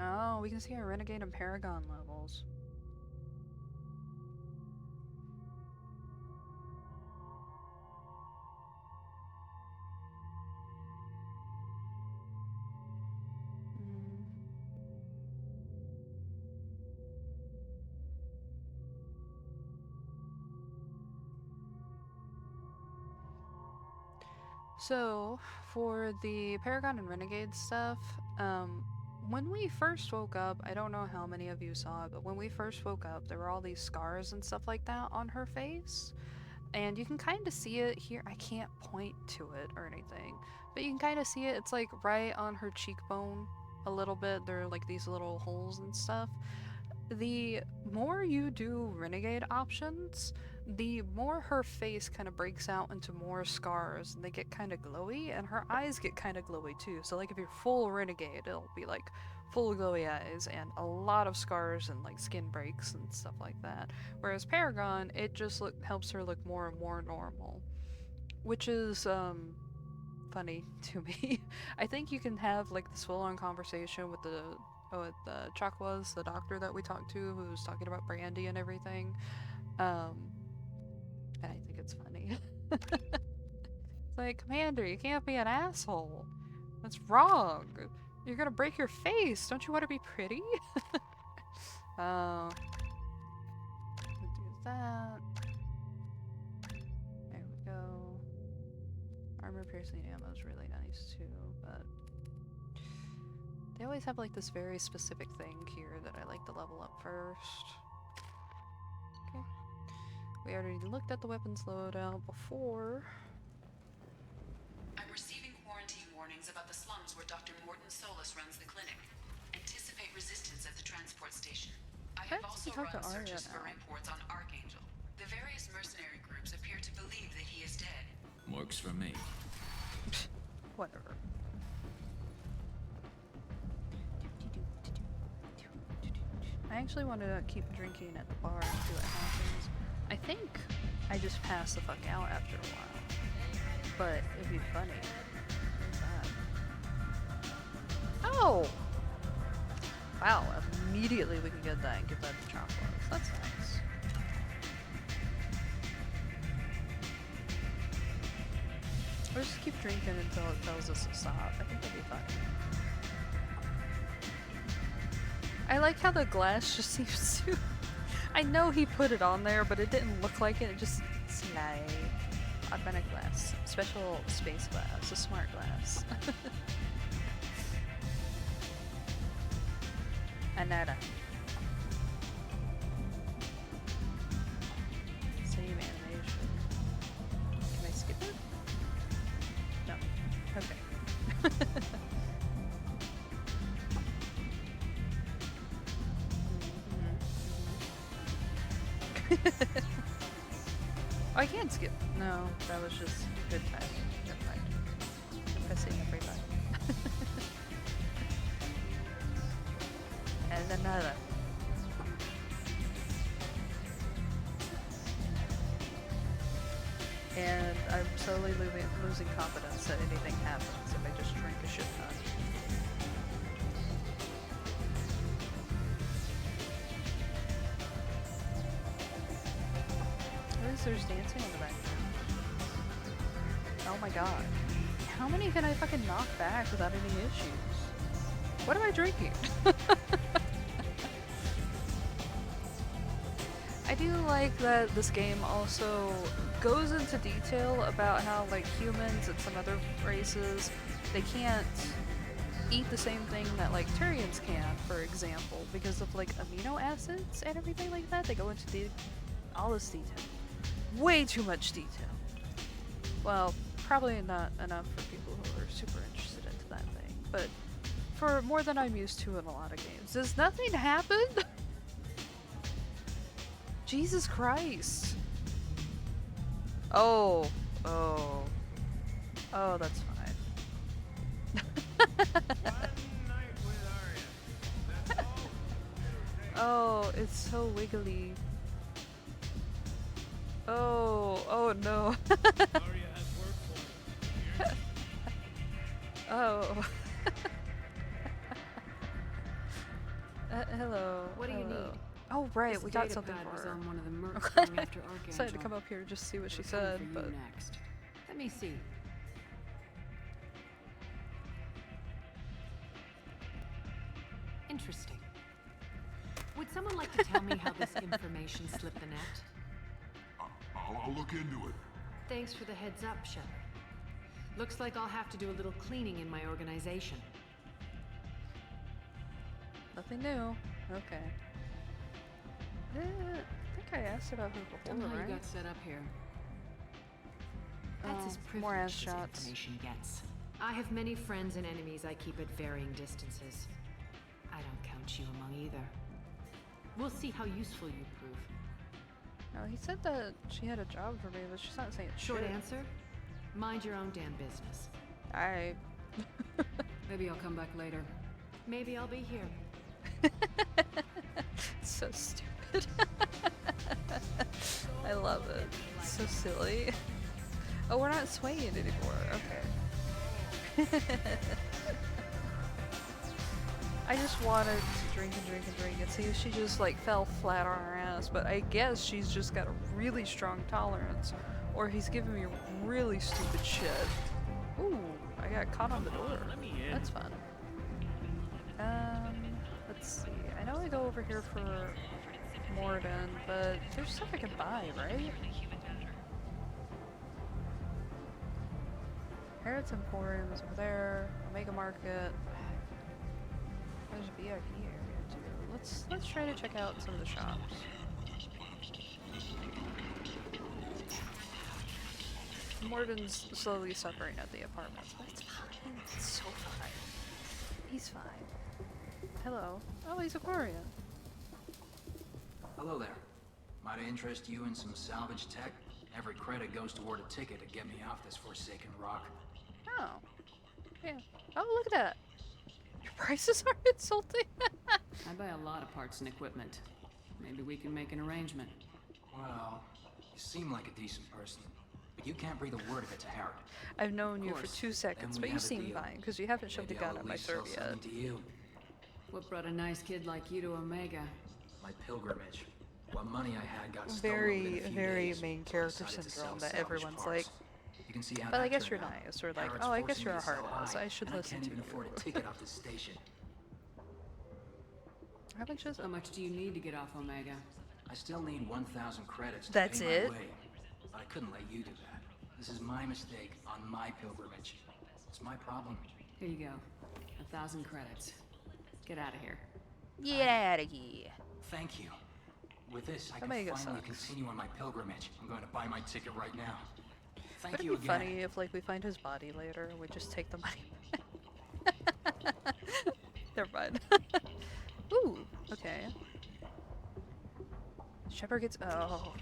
Oh, we can see our Renegade and Paragon levels. So, for the Paragon and Renegade stuff, when we first woke up, I don't know how many of you saw it, but when we first woke up, there were all these scars and stuff like that on her face. And you can kind of see it here. I can't point to it or anything, but you can kind of see it. It's like right on her cheekbone a little bit. There are like these little holes and stuff. The more you do Renegade options, the more her face kind of breaks out into more scars, and they get kind of glowy, and her eyes get kind of glowy too. So like if you're full Renegade, it'll be like full glowy eyes and a lot of scars and like skin breaks and stuff like that. Whereas Paragon, it just helps her look more and more normal, which is funny to me. I think you can have like this full-on conversation with the Chakwas, the doctor that we talked to, who's talking about Brandy and everything. And I think it's funny. It's like, Commander, you can't be an asshole. That's wrong. You're gonna break your face. Don't you want to be pretty? Do that. There we go. Armor piercing ammo is really nice too, but they always have like this very specific thing here that I like to level up first. Okay. We already looked at the weapons loadout before. I'm receiving quarantine warnings about the slums where Dr. Morton Solus runs the clinic. Anticipate resistance at the transport station. I have also run searches for reports on Archangel. The various mercenary groups appear to believe that he is dead. Works for me. Whatever. I actually want to keep drinking at the bar and see what happens. I think I just pass the fuck out after a while. But it'd be funny. What's that? Oh! Wow, immediately we can get that and give that to Chocolates. That's nice. Or just keep drinking until it tells us to stop. I think that'd be fun. I like how the glass just seems to... I know he put it on there, but it didn't look like it. It just... Slide. Augmented glass. Special space glass. A smart glass. Another. Same animation. Can I skip it? No. Okay. Oh, I can't skip. No, that was just good timing. Never mind. I'm pressing every button. And another. And I'm slowly losing confidence that anything happens if I just drink a shit ton. At least there's dancing in the background. Oh my god. How many can I fucking knock back without any issues? What am I drinking? I do like that this game also goes into detail about how, like, humans and some other races, they can't eat the same thing that, like, Turians can, for example, because of, like, amino acids and everything like that. They go into all this detail. Way too much detail. Well, probably not enough for people who are super interested into that thing, but for more than I'm used to in a lot of games. Does nothing happen? Jesus Christ. Oh, that's fine. Oh, it's so wiggly. Oh no. Oh. Hello. What do you need? Oh right, This we got data something pad for was her. on one of the mercs going after Archangel. Decided to come up here just to see what she We're coming said, for you but next. Let me see. Interesting. Would someone like to tell me how this information slipped the net? I'll look into it. Thanks for the heads up, Shepard. Looks like I'll have to do a little cleaning in my organization. nothing new. Okay. I think I asked about her Tell me before, how right? you got set up here. That's as more ass privileged as shots. information gets. I have many friends and enemies I keep at varying distances. I don't count you among either. We'll see how useful you prove. No, he said that she had a job for me, but she's not saying Short shit. answer? Mind your own damn business. Alright. Maybe I'll come back later. Maybe I'll be here. So stupid. I love it. So silly. Oh, we're not swaying anymore. Okay. I just wanted to drink and drink and drink and see if she just like fell flat on her ass, but I guess she's just got a really strong tolerance, or he's giving me really stupid shit. Ooh, I got caught on the door. That's fun. Let's see. I know I go over here for Morden, but there's stuff I can buy, right? Harrods Emporium is over there. Omega Market. There's a VIP area too. Let's try to check out some of the shops. Morden's slowly suffering at the apartments, but it's fine. It's so fine. He's fine. Hello. Oh, he's Aquarian. Hello there. Might I interest you in some salvage tech? Every credit goes toward a ticket to get me off this forsaken rock. Oh. Yeah. Oh, look at that. Your prices are insulting. I buy a lot of parts and equipment. Maybe we can make an arrangement. Well, you seem like a decent person, but you can't breathe a word of it to Harrod. I've known you for course. 2 seconds, Then we but you have a seem deal. fine, because you haven't shoved a Maybe gun I'll at at my least sell throat yet. something to you. What brought a nice kid like you to Omega? My pilgrimage. What money I had got stolen Very, within a few very days. main So I character decided to syndrome sell that salvage everyone's parts. like, You can see how but I that guess you're turned out. nice, or like, Harrod's oh, I guess forcing you're me a to sell hard ass, high, I should and listen I to can't even you. afford a ticket off this station. How much is it? How much do you need to get off Omega? I still need 1,000 credits to That's pay it? my way. But I couldn't let you do that. This is my mistake on my pilgrimage. It's my problem. Here you go. 1,000 credits. Get out of here. Get out of here. Thank you. With this, I can Omega finally sucks. continue on my pilgrimage. I'm going to buy my ticket right now. Thank Would you it be again. funny if, like, we find his body later and we just take the money? Never mind. Ooh, okay. Shepard gets. Oh.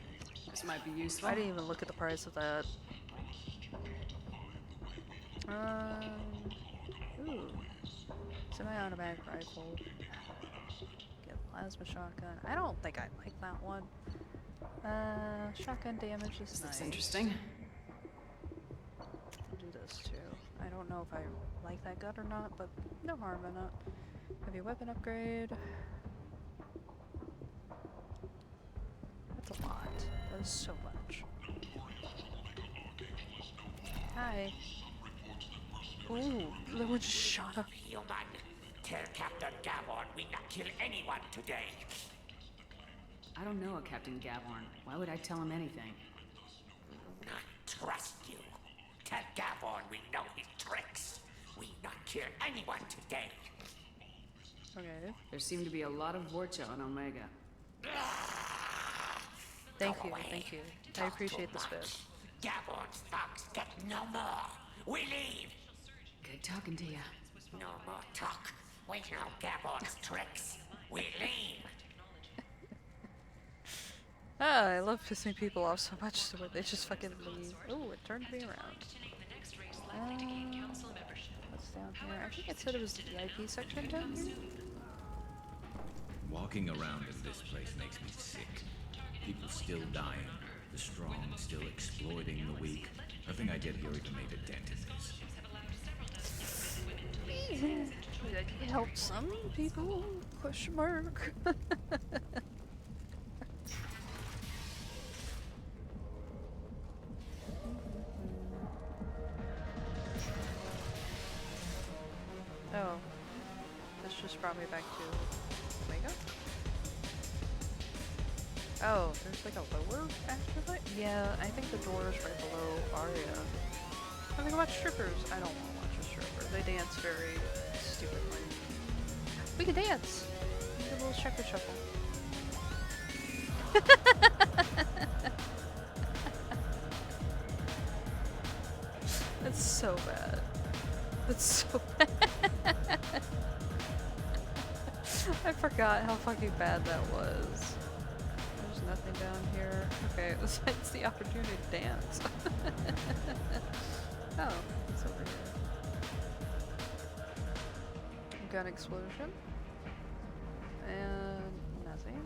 This might be useful. I didn't even look at the price of that. Ooh. Semi-automatic rifle. Get plasma shotgun. I don't think I like that one. Shotgun damage is This nice. looks interesting. I'll do this too. I don't know if I like that gun or not, but no harm in it. Heavy weapon upgrade. That's a lot. That is so much. Hi. Ooh, that one just shot up. Human, tell Captain Gavon we not kill anyone today. I don't know a Captain Gavorn. Why would I tell him anything? Not trust you. Tell Gavorn we know his tricks. We not kill anyone today. Okay. There seem to be a lot of Vorcha on Omega. Thank you. I appreciate the spit. Gavorn's thugs get no more. We leave. Good talking to you. No more talk. We know Gavorn's tricks. We leave. Ah, I love pissing people off so much so they just fucking leave. Oh, it turned me around. What's down here? I think it said it was the VIP section down here. Walking around in this place makes me sick. People still dying, the strong still exploiting the weak. Nothing I did here even made a dent in this. I can help some people? Question mark. Oh, this just brought me back to Omega. Oh, there's like a lower afterlife? Yeah, I think the door is right below Arya. I think about strippers. I don't want to watch a stripper. They dance very stupidly. We can dance! We can do a little shepherd shuffle. That's so bad. That's so bad. I forgot how fucking bad that was. There's nothing down here. Okay, it's the opportunity to dance. Oh, it's over here. Gun explosion. And nothing.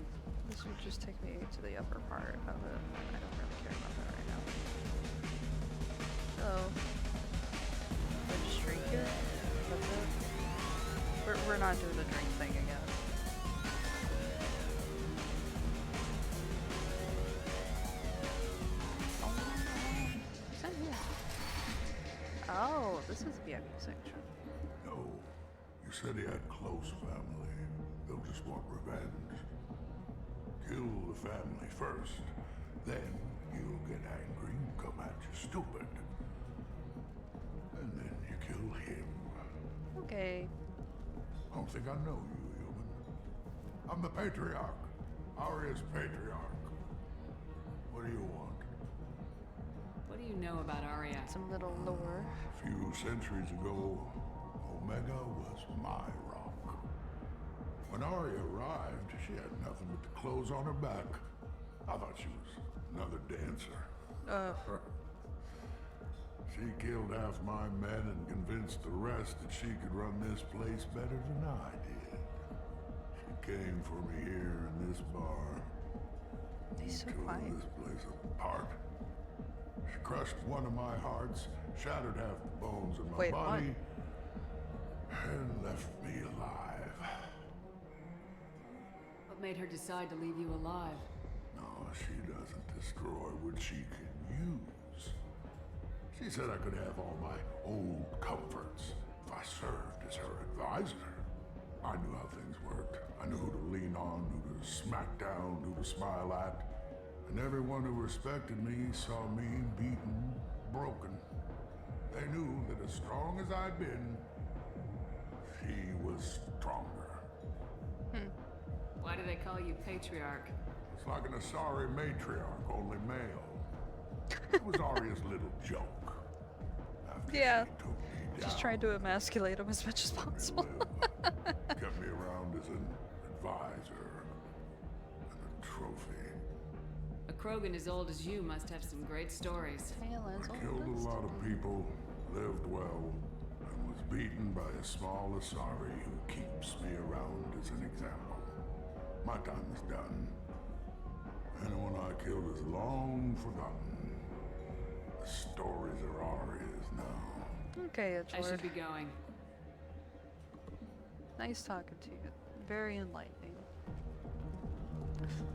This would just take me to the upper part of it. I don't really care about that right now. Oh. Registry here? That's it? We're not doing the drink thing again. Oh, this is the VIP section. No. You said he had close family. They'll just want revenge. Kill the family first. Then you'll get angry and come at you stupid. And then you kill him. Okay. I don't think I know you, human. I'm the Patriarch. Arya's Patriarch. What do you want? What do you know about Arya? Some little lore. A few centuries ago, Omega was my rock. When Arya arrived, she had nothing but the clothes on her back. I thought she was another dancer. She killed half my men and convinced the rest that she could run this place better than I did. She came for me here in this bar. He's so tore quiet. this place apart. She crushed one of my hearts, shattered half the bones in my body, and left me alive. What made her decide to leave you alive? No, she doesn't destroy what she can use. She said I could have all my old comforts if I served as her advisor. I knew how things worked. I knew who to lean on, who to smack down, who to smile at. And everyone who respected me saw me beaten, broken. They knew that as strong as I'd been, she was stronger. Why do they call you Patriarch? It's like an Asari matriarch, only male. It was Arya's little joke. Yeah. Just trying to emasculate him as much as possible. Kept me around as an advisor and a trophy. A Krogan as old as you must have some great stories. I killed a lot of people, lived well, and was beaten by a small Asari who keeps me around as an example. My time is done. Anyone I killed is long forgotten. The stories are Arya's now. Okay, I should be going. Nice talking to you. Very enlightening.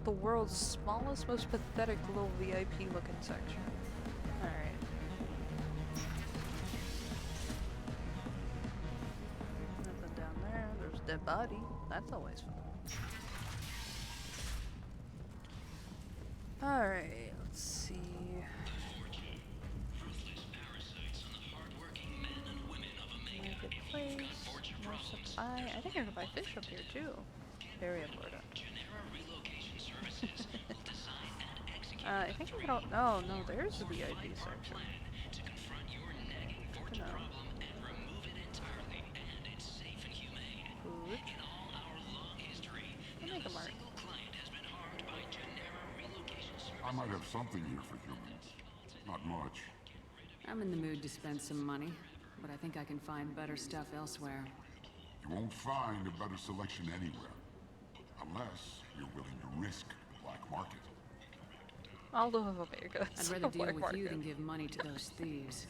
The world's smallest, most pathetic little VIP looking section. Alright. Nothing down there. There's a dead body. That's always fun. Alright, let's see. Market place, more supply. I think I can buy fish up here too. Very important. I think I can all. No, no, there's the VIP section. Good to know. Food. I'll make a mark. I might have something here for humans. Not much. I'm in the mood to spend some money, but I think I can find better stuff elsewhere. You won't find a better selection anywhere. Unless you're willing to risk the black market. All of Omega. I'd rather deal with you than give money to those thieves.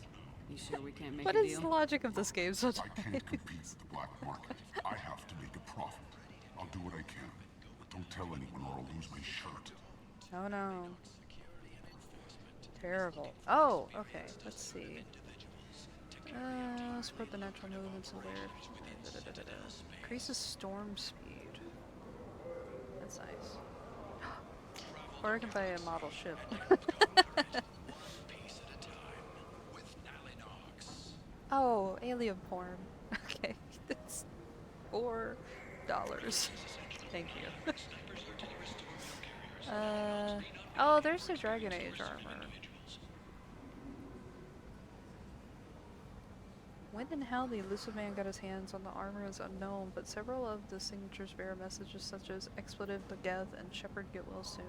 You sure we can't make What a is deal? the logic of this game sometimes? I can't compete with the black market. I have to make a profit. I'll do what I can. But don't tell anyone or I'll lose my shirt. Oh no. Terrible. Oh, okay. Let's see. Support the natural movements of their... Increases storm speed. That's nice. Or I can buy a model ship. Oh, alien porn. Okay, that's $4. Thank you. Oh, there's the Dragon Age armor. When in hell the elusive man got his hands on the armor is unknown, but several of the signatures bear messages such as expletive to death and shepherd get well soon.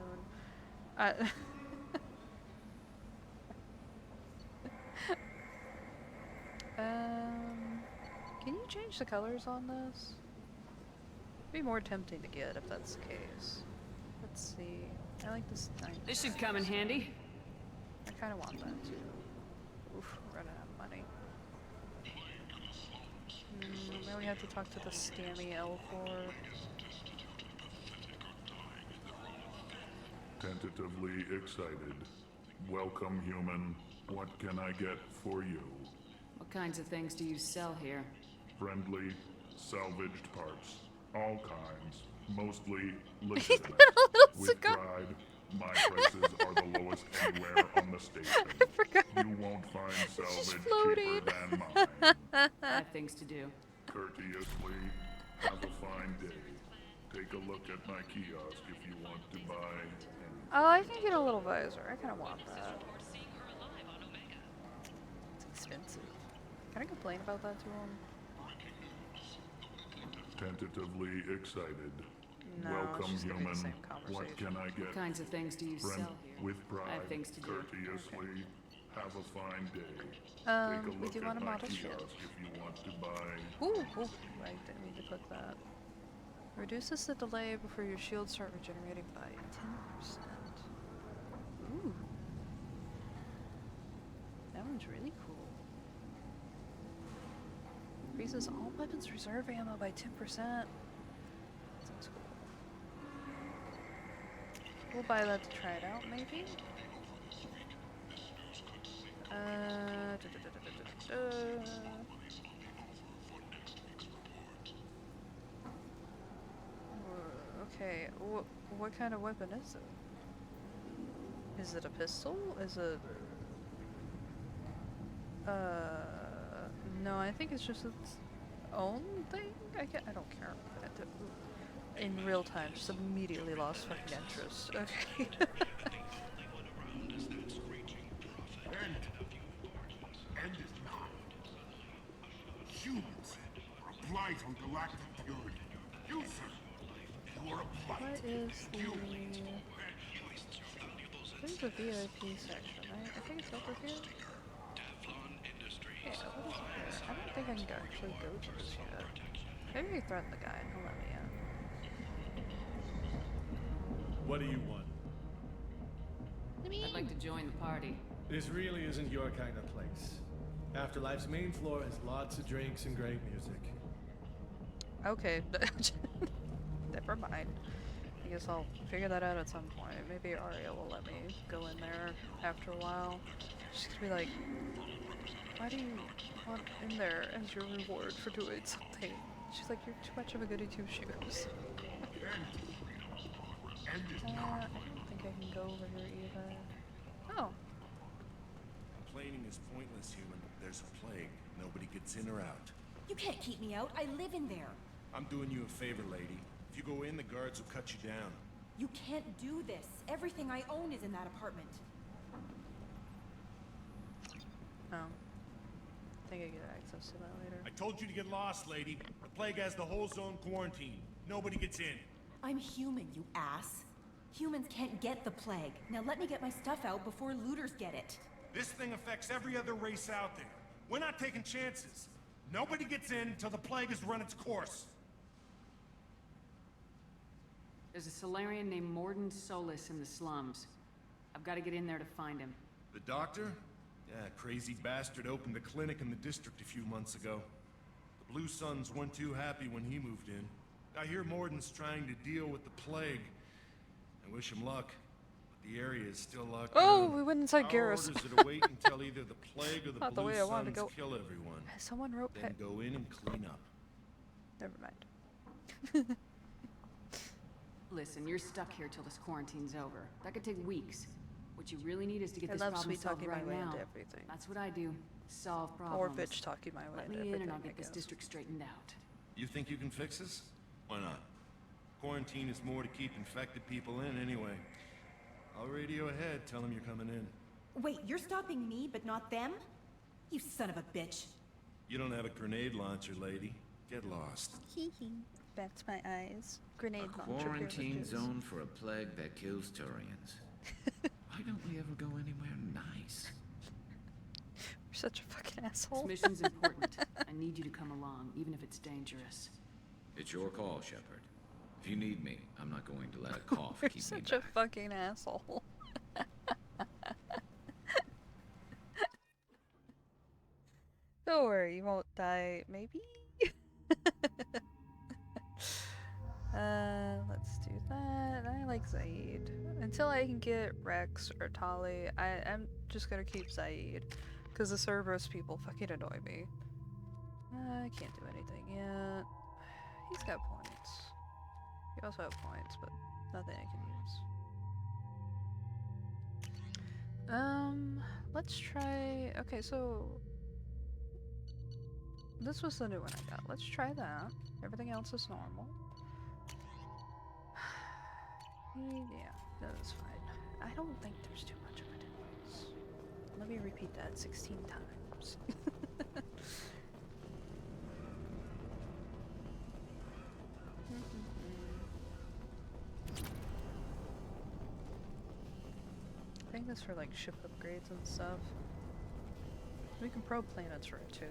Can you change the colors on this? It'd be more tempting to get if that's the case. Let's see. I like this. This should come in handy. I kind of want that too. Oof, running out of money. Now we have to talk to the scammy L4. Tentatively excited. Welcome, human. What can I get for you? What kinds of things do you sell here? Friendly, salvaged parts. All kinds. Mostly legitimate. With pride, my prices are the lowest anywhere on the station. You won't find salvage cheaper than mine. I have things to do. Courteously, have a fine day. Take a look at my kiosk if you want to buy anything. Oh, I can get a little visor. I kind of want that. It's expensive. Can I complain about that to him? Tentatively excited. No, Welcome, it's just gonna be the human. same What conversation. can I get? What kinds of things do you sell here? With pride, I have things to do. courteously, have a fine day. Take a We look do at want a my model ship. kiosk if you want to buy. Ooh, right, didn't need to click that. Reduces the delay before your shields start regenerating by 10%. Ooh. That one's really cool. Increases all weapons reserve ammo by 10%. Sounds cool. We'll buy that to try it out, maybe? Okay, what kind of weapon is it? Is it a pistol? Is it... No, I think it's just its own thing? I don't care. In real time, just immediately lost fucking interest. Okay. End is not. Humans are a blight on galactic purity. You, sir, you are a blight. What is the... There's a VIP section, right? I think it's over here. Yeah, what is it here? I don't think I can actually go to this yet. Maybe we threaten the guy and he'll let me in. What do you want? I'd like to join the party. This really isn't your kind of place. Afterlife's main floor has lots of drinks and great music. Okay. Never mind. I guess I'll figure that out at some point. Maybe Aria will let me go in there after a while. She's gonna be like, why do you want in there as your reward for doing something? She's like, you're too much of a goody two shoes. I don't think I I can go over here either. Oh. Complaining is pointless, human. There's a plague. Nobody gets in or out. You can't keep me out. I live in there. I'm doing you a favor, lady. If you go in, the guards will cut you down. You can't do this. Everything I own is in that apartment. Oh. I think I get access to that later. I told you to get lost, lady. The plague has the whole zone quarantined. Nobody gets in. I'm human, you ass. Humans can't get the plague. Now let me get my stuff out before looters get it. This thing affects every other race out there. We're not taking chances. Nobody gets in until the plague has run its course. There's a Solarian named Morden Solis in the slums. I've got to get in there to find him. The doctor? Yeah, crazy bastard opened a clinic in the district a few months ago. The Blue Suns weren't too happy when he moved in. I hear Morden's trying to deal with the plague. I wish him luck, but the area is still locked down. We went inside Our Garrus. orders are to wait until either the plague or the Not the Blue way I wanted to Suns go. kill everyone. Someone wrote Then go in and clean up. Never mind. Listen, you're stuck here till this quarantine's over. That could take weeks. What you really need is to get I this love problem sweet solved talking right my way now. into everything. That's what I do. Solve problems. Or bitch talking my way Let into me in everything, and I'll I get this guess. district straightened out. You think you can fix this? Why not? Quarantine is more to keep infected people in anyway. I'll radio ahead, tell them you're coming in. Wait, you're stopping me, but not them? You son of a bitch. You don't have a grenade launcher, lady. Get lost. Hee hee. That's my eyes. Grenade A launcher quarantine privileges. zone for a plague that kills Turians. Why don't we ever go anywhere nice? You're such a fucking asshole. This mission's important. I need you to come along, even if it's dangerous. It's your call, Shepard. If you need me, I'm not going to let a cough You're keep me such back. a fucking asshole. Don't worry, you won't die. Maybe? Let's do that. I like Zaid. Until I can get Rex or Tali, I'm just gonna keep Zaid. Because the Cerberus people fucking annoy me. I can't do anything yet. He's got points. You also have points, but nothing I can use. Let's try... Okay, so... This was the new one I got. Let's try that. Everything else is normal. Yeah, that is fine. I don't think there's too much of it anyways. Let me repeat that 16 times. I think that's for like ship upgrades and stuff. We can probe planets for it too.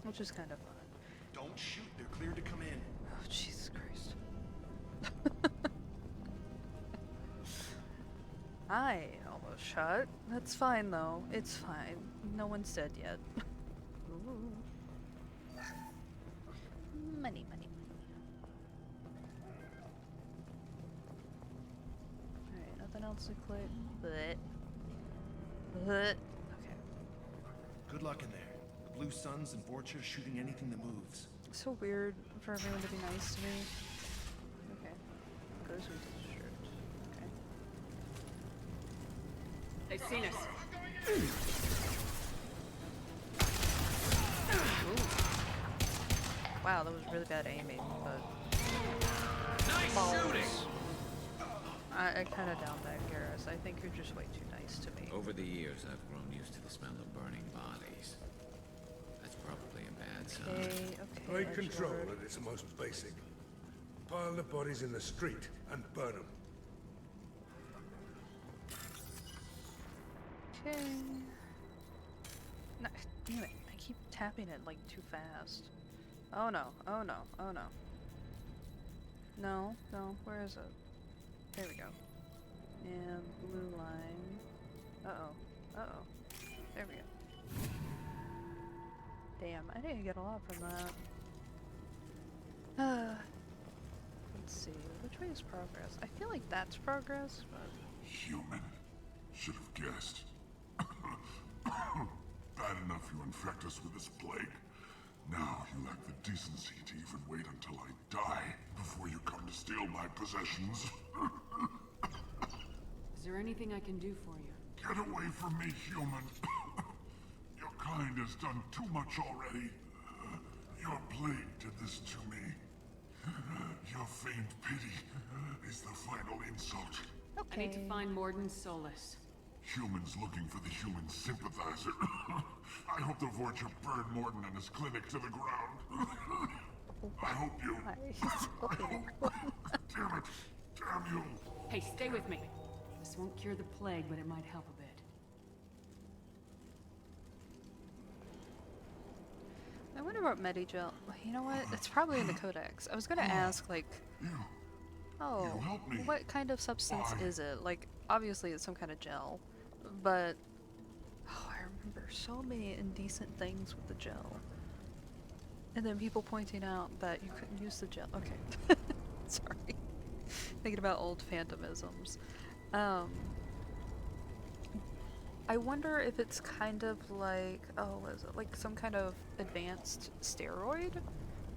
Which is kind of fun. Don't shoot, they're cleared to come in. Oh, Jesus Christ. I almost shot. That's fine though. It's fine. No one's dead yet. Ooh. Money, money, money. Alright, nothing else to click. But. Okay. Good luck in there. The Blue Suns and Vorcha are shooting anything that moves. It's so weird for everyone to be nice to me. Okay. Goes with the shirt. Okay. They've seen us. Ooh. Wow, that was really bad aiming, but... Nice balls. shooting! I kind of doubt that, Garrus. I think you're just way too nice to me. Over the years, I've grown used to the smell of burning bodies. That's probably a bad sign. Okay, Take control at its most basic. Pile the bodies in the street and burn them. Okay. No, damn it. I keep tapping it like too fast. Oh no, oh no, oh no. No, no, where is it? There we go. And blue line. Uh-oh. Uh-oh. There we go. Damn, I didn't get a lot from that. Let's see. Which way is progress? I feel like that's progress, but... Human. Should have guessed. Bad enough you infect us with this plague. Now you lack the decency to even wait until I die before you come to steal my possessions. Is there anything I can do for you? Get away from me, human. Your kind has done too much already. Your plague did this to me. Your feigned pity is the final insult. I need to find Morden's Solus. Humans looking for the human sympathizer. I hope the Vorcha burn Morden and his clinic to the ground. I hope you... Damn it. Damn you. Hey, stay with me. This won't cure the plague, but it might help a bit. I wonder what Medigel. You know what? It's probably in the Codex. I was gonna ask, like, oh, what kind of substance is it? Like, obviously it's some kind of gel, but oh, I remember so many indecent things with the gel, and then people pointing out that you couldn't use the gel. Okay, sorry. Thinking about old phantomisms. I wonder if it's kind of like, oh, what is it? Like some kind of advanced steroid?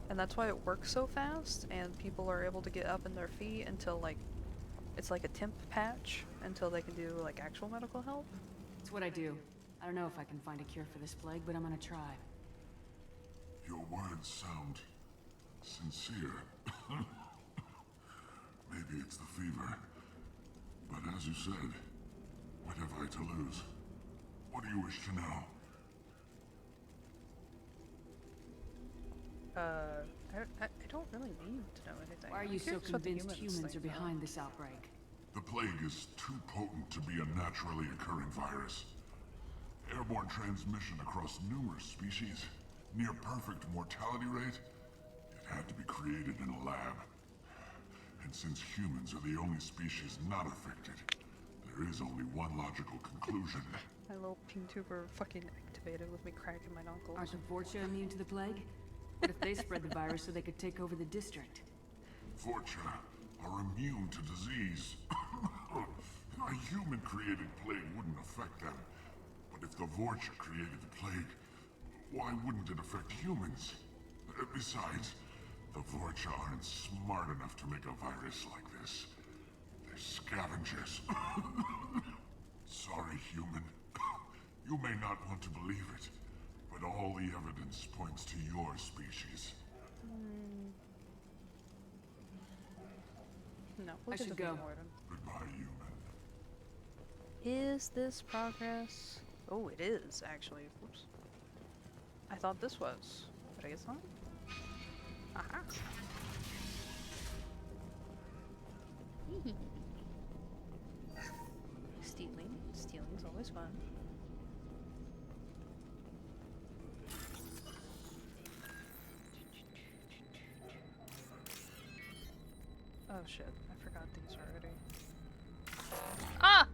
And that's why it works so fast, and people are able to get up in their feet until, like, it's like a temp patch until they can do, like, actual medical help. It's what I do. I don't know if I can find a cure for this plague, but I'm gonna try. Your words sound sincere. Maybe it's the fever. But as you said, what have I to lose? What do you wish to know? I don't really need to know anything. Why are you so convinced humans are behind this outbreak? The plague is too potent to be a naturally occurring virus. Airborne transmission across numerous species, near perfect mortality rate. It had to be created in a lab. And since humans are the only species not affected, there is only one logical conclusion. My little Pngtuber fucking activated with me cracking my knuckles. Aren't the Vorcha immune to the plague? What if they spread the virus so they could take over the district? Vorcha are immune to disease. A human-created plague wouldn't affect them. But if the Vorcha created the plague, why wouldn't it affect humans? Besides, the Vorcha aren't smart enough to make a virus like this. They're scavengers. Sorry, human. You may not want to believe it, but all the evidence points to your species. No, I should go. Goodbye, human. Is this progress? Oh, it is, actually. Whoops. I thought this was, but I guess not. Aha. Stealing. Stealing's always fun. Oh shit, I forgot these already. Ah!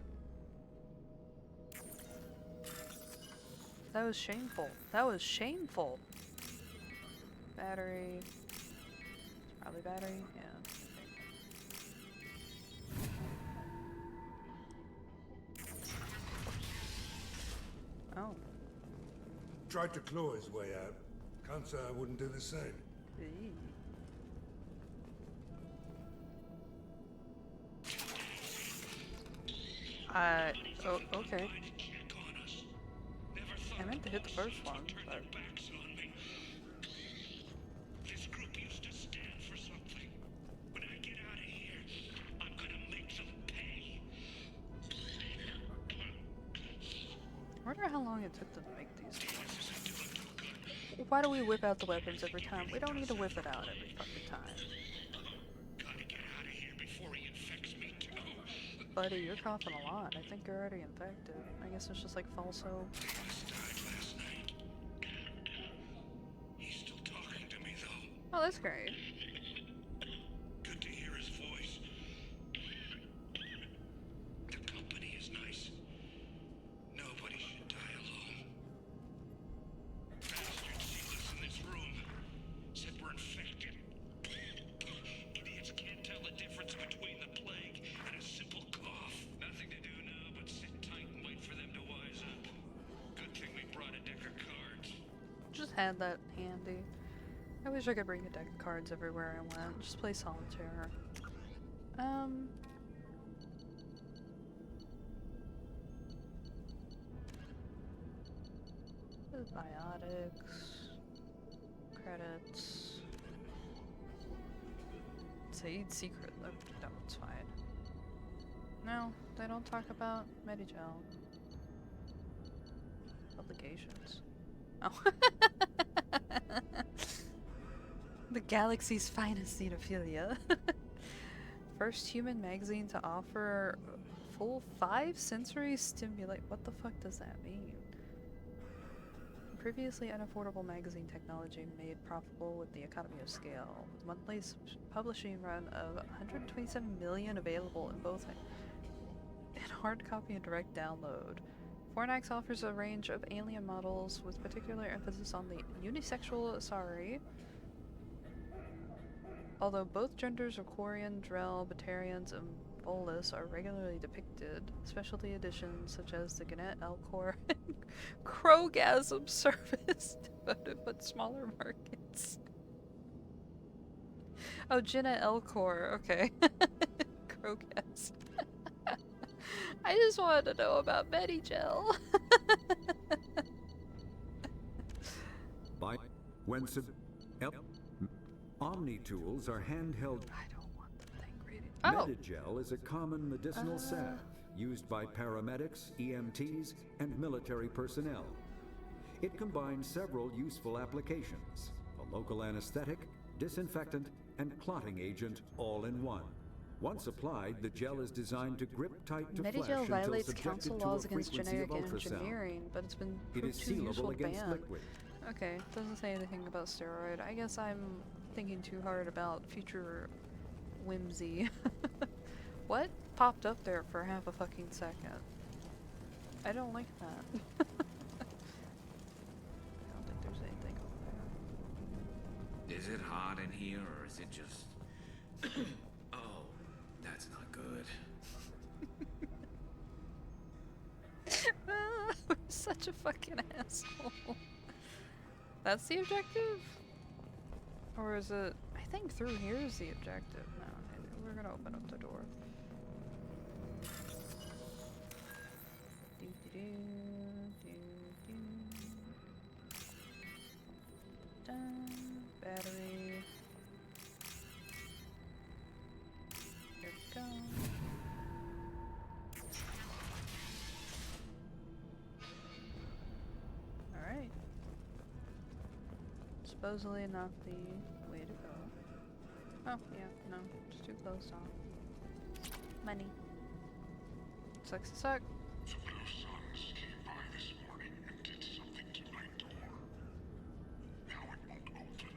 That was shameful. That was shameful. Battery. Probably battery, yeah. Oh. Tried to claw his way out. Can't say I wouldn't do the same. Eee. Oh, okay. I meant to hit the first one, but... This group used to stand for something. When I get out of here, I'm gonna make them pay. I wonder how long it took them to make these things. Why do we whip out the weapons every time? We don't need to whip it out every fucking time. Gotta get out of here before he infects me too. Buddy, you're coughing a lot. I think you're already infected. I guess it's just like false hope. He's still talking to me though. Oh, that's great. Good to hear his voice. The company is nice. Nobody should die alone. Bastards see us in this room. Said we're infected. Idiots can't tell the difference between the plague and a simple cough. Nothing to do now but sit tight and wait for them to wise up. Good thing we brought a deck of cards. Just had that handy. I wish I could bring a deck of cards everywhere I went. Just play solitaire. This is biotics. Credits. Said secret. No, it's fine. No, they don't talk about Medigel. Publications. Oh. The galaxy's finest xenophilia. First human magazine to offer full 5 sensory stimulate. What the fuck does that mean? Previously unaffordable magazine technology made profitable with the economy of scale. With monthly publishing run of 127 million available in both in hard copy and direct download. Fornax offers a range of alien models with particular emphasis on the unisexual Asari. Although both genders of Quarian, Drell, Batarians, and Volus are regularly depicted, specialty editions such as the Gannett Elcor and Crowgasm service devoted but smaller markets. Oh, Jenna Elcor, okay. Crowgasm. I just wanted to know about Medigel. By when Omni tools are handheld. I don't want the thing reading. Medigel is a common medicinal salve used by paramedics, EMTs, and military personnel. It combines several useful applications: a local anesthetic, disinfectant, and clotting agent all in one. Once applied, the gel is designed to grip tight to flesh Medigel until violates subjected council to a laws against frequency of generic ultrasound. engineering, but it's been It proved is too useful sealable to against ban. liquid. Okay, doesn't say anything about steroid. I guess I'm thinking too hard about future whimsy. What popped up there for half a fucking second? I don't like that. I don't think there's anything over there. Is it hot in here, or is it just... Oh, that's not good. We're such a fucking asshole. That's the objective? Or is it... I think through here is the objective. No, we're gonna open up the door. Done. Battery. Here we go. Alright. Supposedly not the way to go. Oh, yeah, no. It's too close off. Money. Sucks to suck. The Blue Suns came by this morning and did something to my door. Now it won't open.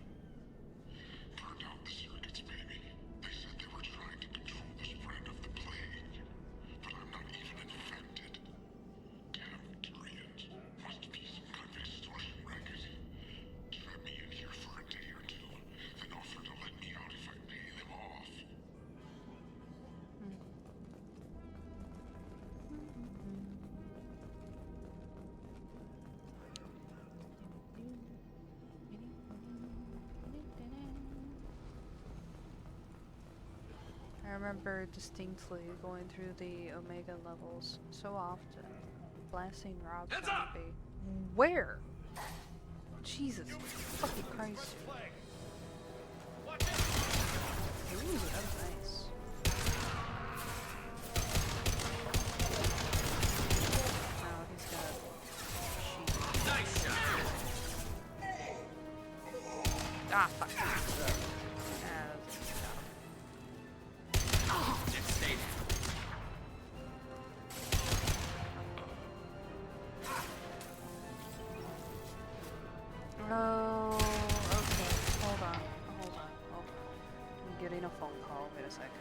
Turned out the circuits, baby. They said they were trying to control the spread of the plague. But I'm not even infected. Damn Tyrians. Must be some kind of extortion racket. Trap me in here for a day or two, then offer to let me out if I pay them off. I remember distinctly going through the Omega levels so often, blasting Rob's zombie. Where? Jesus fucking Christ. Ooh, that's nice. Oh, he's got sheep. Nice shot. Ah, fuck. Just stay there. Oh, okay. Hold on. I'm getting a phone call. Wait a second.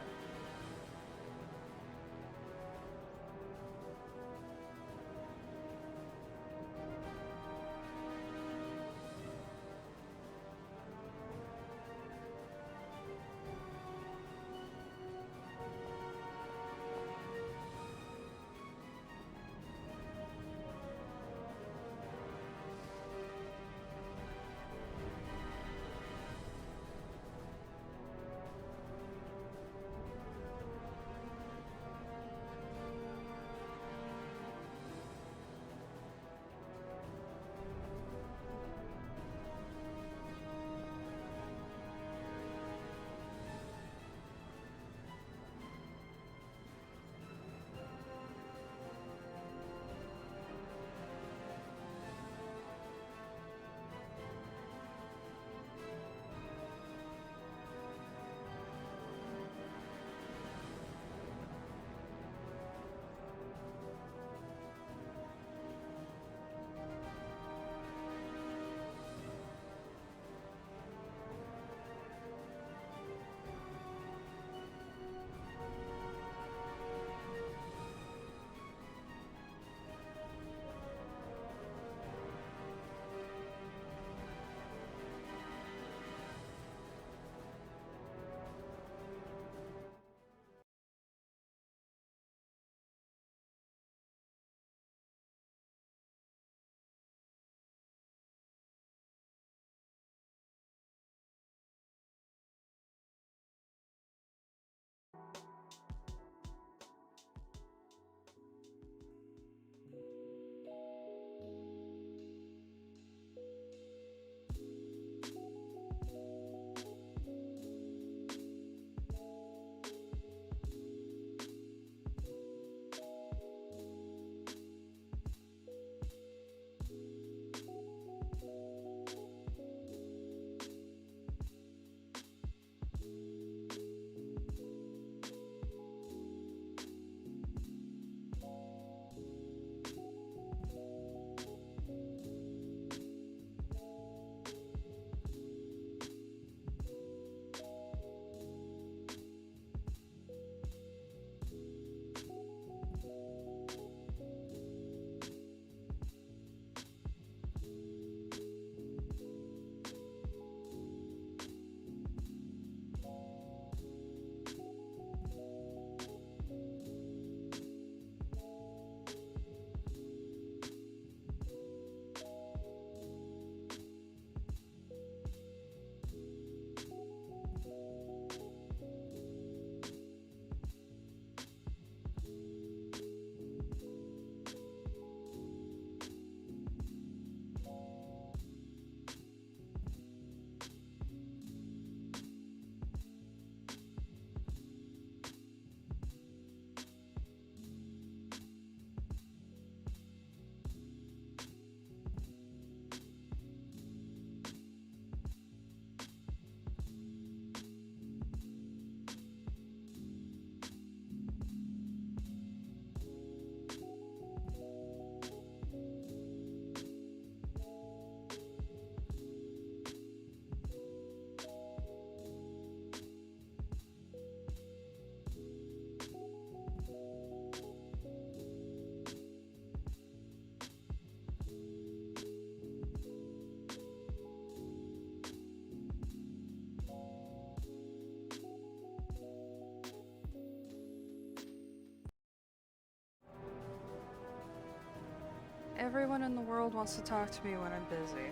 everyone in the world wants to talk to me when I'm busy.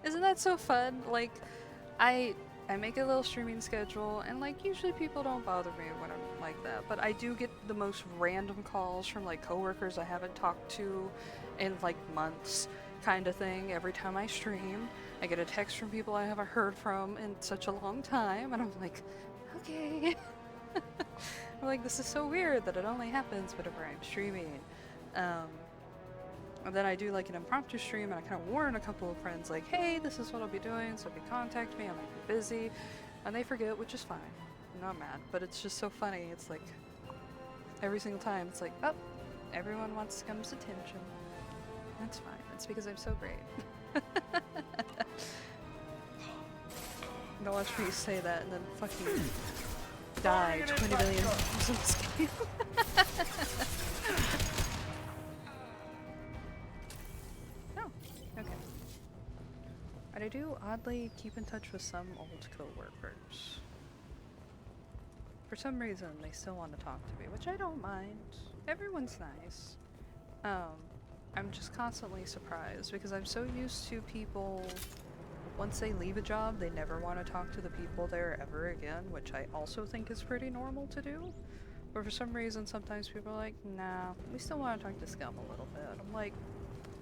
Isn't that so fun? Like, I make a little streaming schedule, and like usually people don't bother me when I'm like that, but I do get the most random calls from like coworkers I haven't talked to in like months, kind of thing. Every time I stream, I get a text from people I haven't heard from in such a long time, and I'm like, okay. I'm like, this is so weird that it only happens whenever I'm streaming. And then I do like an impromptu stream, and I kind of warn a couple of friends, like, hey, this is what I'll be doing, so if you contact me, I might be busy. And they forget, which is fine. I'm not mad, but it's just so funny. It's like, every single time, it's like, oh, everyone wants Scum's attention. That's fine. It's because I'm so great. Don't watch me say that and then fucking die 20 million times in this game. Oh, okay. And I do oddly keep in touch with some old co-workers. For some reason, they still want to talk to me, which I don't mind. Everyone's nice. I'm just constantly surprised because I'm so used to people, once they leave a job, they never want to talk to the people there ever again, which I also think is pretty normal to do. But for some reason, sometimes people are like, nah, we still want to talk to Scum a little bit. I'm like,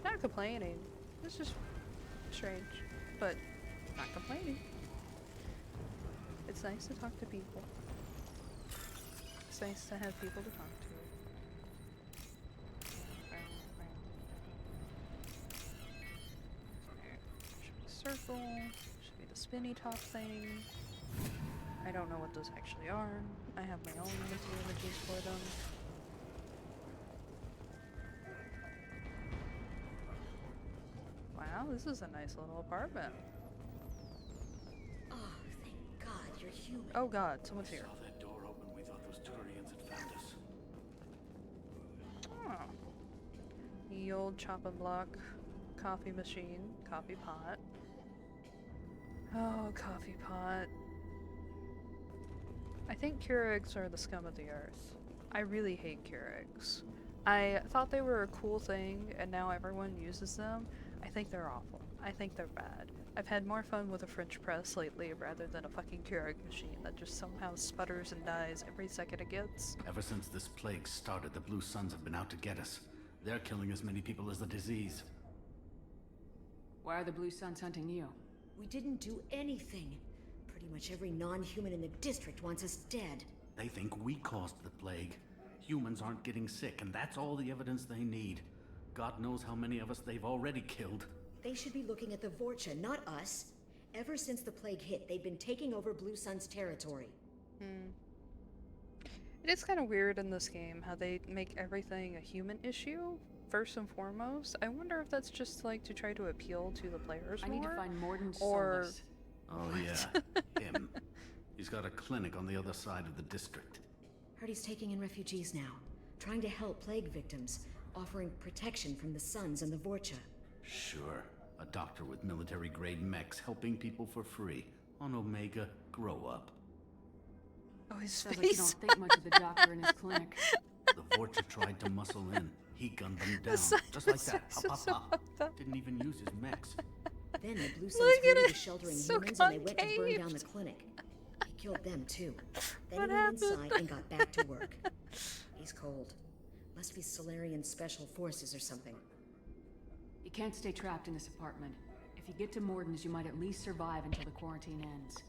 not complaining. It's just strange, but not complaining. It's nice to talk to people. It's nice to have people to talk to. Circle, should be the spinny top thing. I don't know what those actually are. I have my own mental images for them. Wow, this is a nice little apartment. Oh, thank God you're human. Oh God, someone's here. Saw that door open, we thought those Turians had found us. Oh. The old chop and block coffee machine, coffee pot. Oh, coffee pot. I think Keurigs are the scum of the earth. I really hate Keurigs. I thought they were a cool thing, and now everyone uses them. I think they're awful. I think they're bad. I've had more fun with a French press lately rather than a fucking Keurig machine that just somehow sputters and dies every second it gets. Ever since this plague started, the Blue Suns have been out to get us. They're killing as many people as the disease. Why are the Blue Suns hunting you? We didn't do anything. Pretty much every non-human in the district wants us dead. They think we caused the plague. Humans aren't getting sick, and that's all the evidence they need. God knows how many of us they've already killed. They should be looking at the Vorcha, not us. Ever since the plague hit, they've been taking over Blue Sun's territory. It is kind of weird in this game how they make everything a human issue, first and foremost. I wonder if that's just like to try to appeal to the players I more. need to find Morden or Solus. Oh yeah, him. He's got a clinic on the other side of the district. Heard he's taking in refugees now, trying to help plague victims, offering protection from the Suns and the Vorcha. Sure, a doctor with military-grade mechs helping people for free. On Omega, grow up. Oh, his Sounds face. like you don't think much of the doctor in his clinic. The Vorcha tried to muscle in. He gunned them down, just like that. Hop, hop, hop. Didn't even use his mechs. Then the Blue Suns heard he was sheltering humans and they went to burn down the clinic. He killed them too. Then he went inside and got back to work. He's cold. Must be Solarian Special Forces or something. You can't stay trapped in this apartment. If you get to Morden's, you might at least survive until the quarantine ends.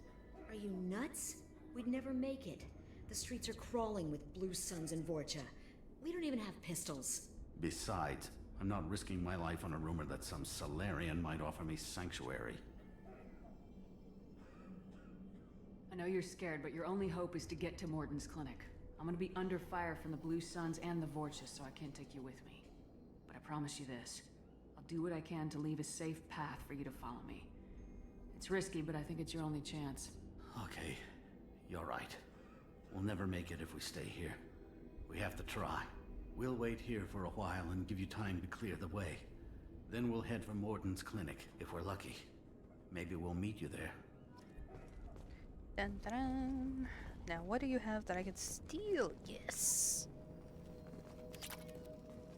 Are you nuts? We'd never make it. The streets are crawling with Blue Suns and Vorcha. We don't even have pistols. Besides, I'm not risking my life on a rumor that some Solarian might offer me sanctuary. I know you're scared, but your only hope is to get to Morden's clinic. I'm gonna be under fire from the Blue Suns and the Vorcha, so I can't take you with me. But I promise you this. I'll do what I can to leave a safe path for you to follow me. It's risky, but I think it's your only chance. Okay, you're right. We'll never make it if we stay here. We have to try. We'll wait here for a while and give you time to clear the way. Then we'll head for Morden's clinic, if we're lucky. Maybe we'll meet you there. Dun, dun, dun. Now, what do you have that I can steal? Yes.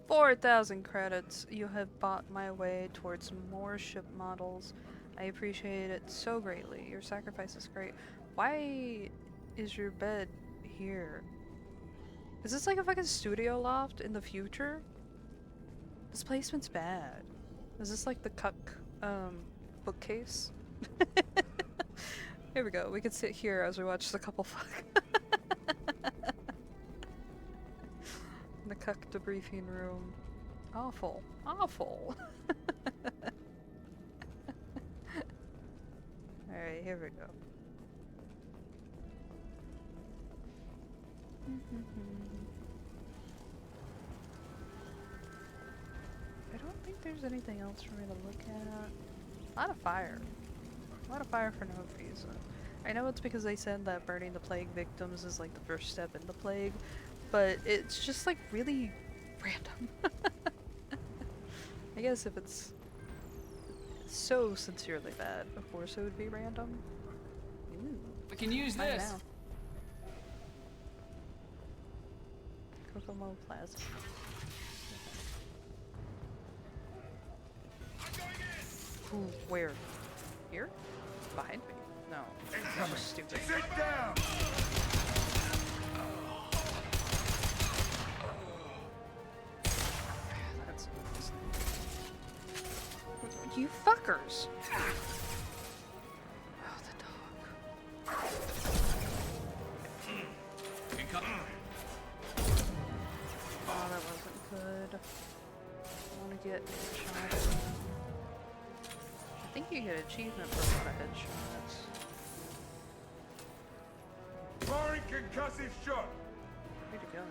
4,000 credits. You have bought my way towards more ship models. I appreciate it so greatly. Your sacrifice is great. Why is your bed here? Is this like a fucking studio loft in the future? This placement's bad. Is this like the Cuck, bookcase? Here we go. We can sit here as we watch the couple fuck. The Cuck debriefing room. Awful. Awful. Alright, here we go. I don't think there's anything else for me to look at. A lot of fire. A lot of fire for no reason. I know it's because they said that burning the plague victims is like the first step in the plague, but it's just like really random. I guess if it's so sincerely bad, of course it would be random. Ooh, We can use this. Kokomo Plaza. Ooh, where? Here? Behind me? No. That's just stupid. Sit down! That's you fuckers! Oh, the dog. Oh, that wasn't good. I want to get headshots. I think you get achievement for a lot of headshots. Firing concussive shot! Way to go.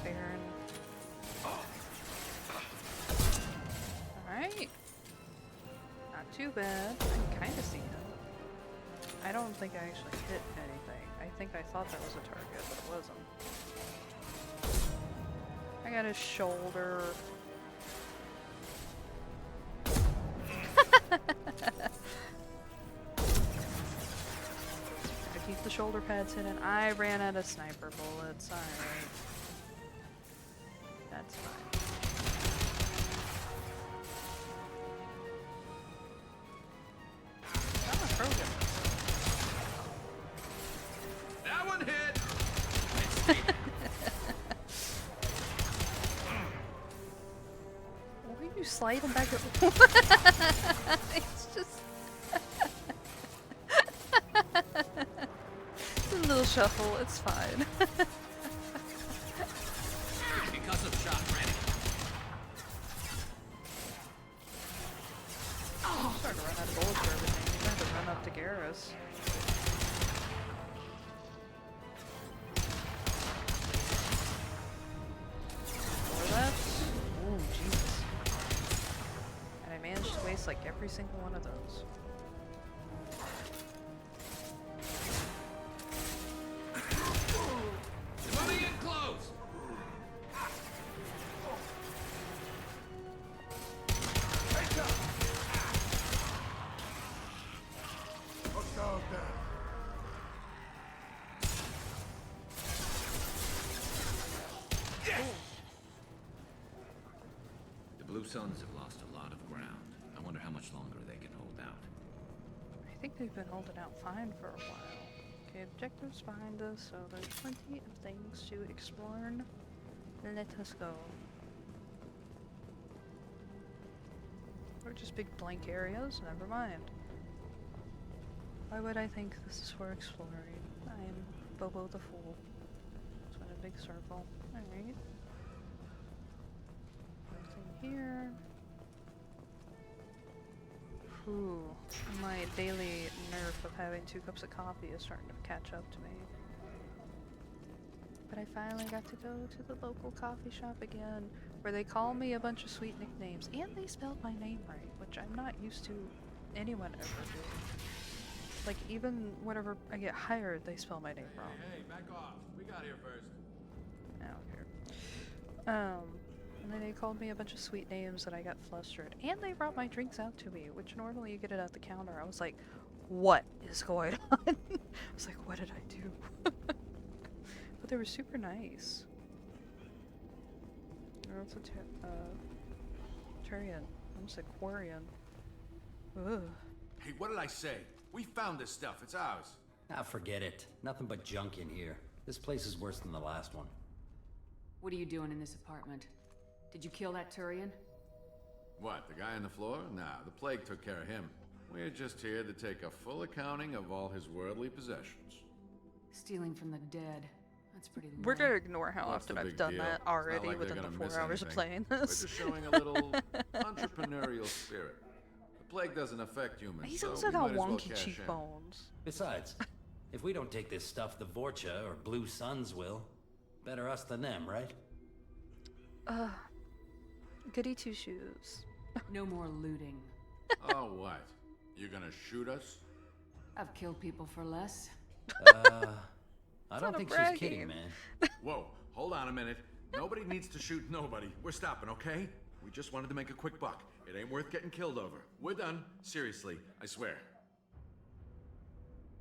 Baron. Alright. Not too bad. I can kind of see him. I don't think I actually hit anything. I think I thought that was a target, but it wasn't. I got his shoulder. Gotta keep the shoulder pads hidden. I ran out of sniper bullets. Alright. That's fine. I'm a Krogan. That one hit. Why are you sliding back? It's just a little shuffle. It's fine. Concussive shot ready. I'm starting to run out of bullets for everything. I'm gonna have to run up to Garrus. Four left. Ooh, Jesus. And I managed to waste like every single one of those. Moving in close. Hostile down. The Blue Suns have lost a lot of ground. I wonder how much longer they can hold out. I think they've been holding out fine for a while. Okay, objectives behind us, so there's plenty of things to explore. Let us go. Or just big blank areas? Never mind. Why would I think this is for exploring? I'm Bobo the Fool. So in a big circle. Alright. Nothing here. Ooh, my daily nerf of having 2 cups of coffee is starting to catch up to me. But I finally got to go to the local coffee shop again, where they call me a bunch of sweet nicknames, and they spelled my name right, which I'm not used to anyone ever doing. Like, even whenever I get hired, they spell my name wrong. Hey, back off. We got here first. I don't care. And then they called me a bunch of sweet names and I got flustered. And they brought my drinks out to me, which normally you get it at the counter. I was like, what is going on? I was like, what did I do? But they were super nice. That's a Turian. Almost a Quarian. Ugh. Hey, what did I say? We found this stuff. It's ours. Ah, forget it. Nothing but junk in here. This place is worse than the last one. What are you doing in this apartment? Did you kill that Turian? What, the guy on the floor? Nah, the plague took care of him. We're just here to take a full accounting of all his worldly possessions. Stealing from the dead. That's pretty low. We're gonna ignore how What's often the I've big done deal? that It's not already like within they're the gonna 4 miss hours of anything. playing We're this. just showing a little entrepreneurial spirit. The plague doesn't affect humans, He's so also we got might as well wonky cash in. cheekbones. Besides, if we don't take this stuff, the Vorcha or Blue Suns will. Better us than them, right? Goody two shoes. No more looting. Oh, what? You gonna shoot us? I've killed people for less. I don't think she's kidding, man. Whoa, hold on a minute. Nobody needs to shoot nobody. We're stopping, okay? We just wanted to make a quick buck. It ain't worth getting killed over. We're done. Seriously, I swear.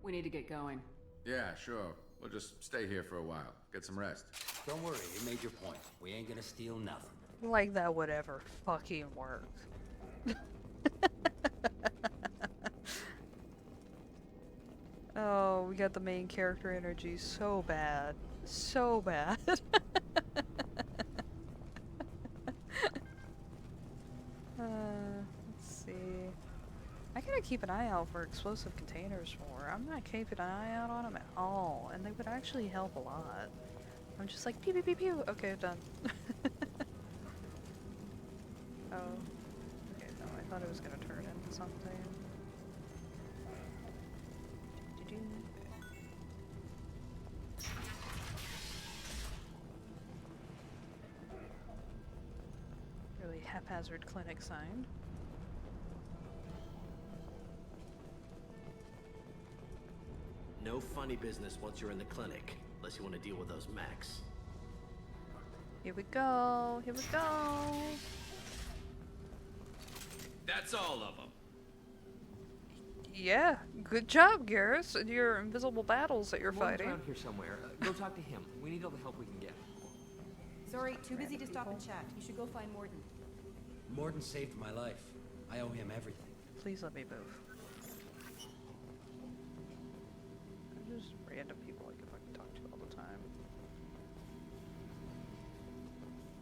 We need to get going. Yeah, sure. We'll just stay here for a while. Get some rest. Don't worry, you made your point. We ain't gonna steal nothing. Like that would ever fucking work. Oh, we got the main character energy so bad. So bad. Let's see. I gotta keep an eye out for explosive containers more. I'm not keeping an eye out on them at all, and they would actually help a lot. I'm just like, pew pew pew pew. Okay, done. Oh. Okay, no, I thought it was gonna turn into something. Really haphazard clinic sign. No funny business once you're in the clinic, unless you want to deal with those mechs. Here we go. Here we go. That's all of them. Yeah, good job, Garrus, and your invisible battles that you're Morton's fighting. around here somewhere. Go talk to him. We need all the help we can get. Sorry, too busy to stop and chat. You should go find Morton. Morton saved my life. I owe him everything. Please let me move. There's just random people I could fucking talk to all the time.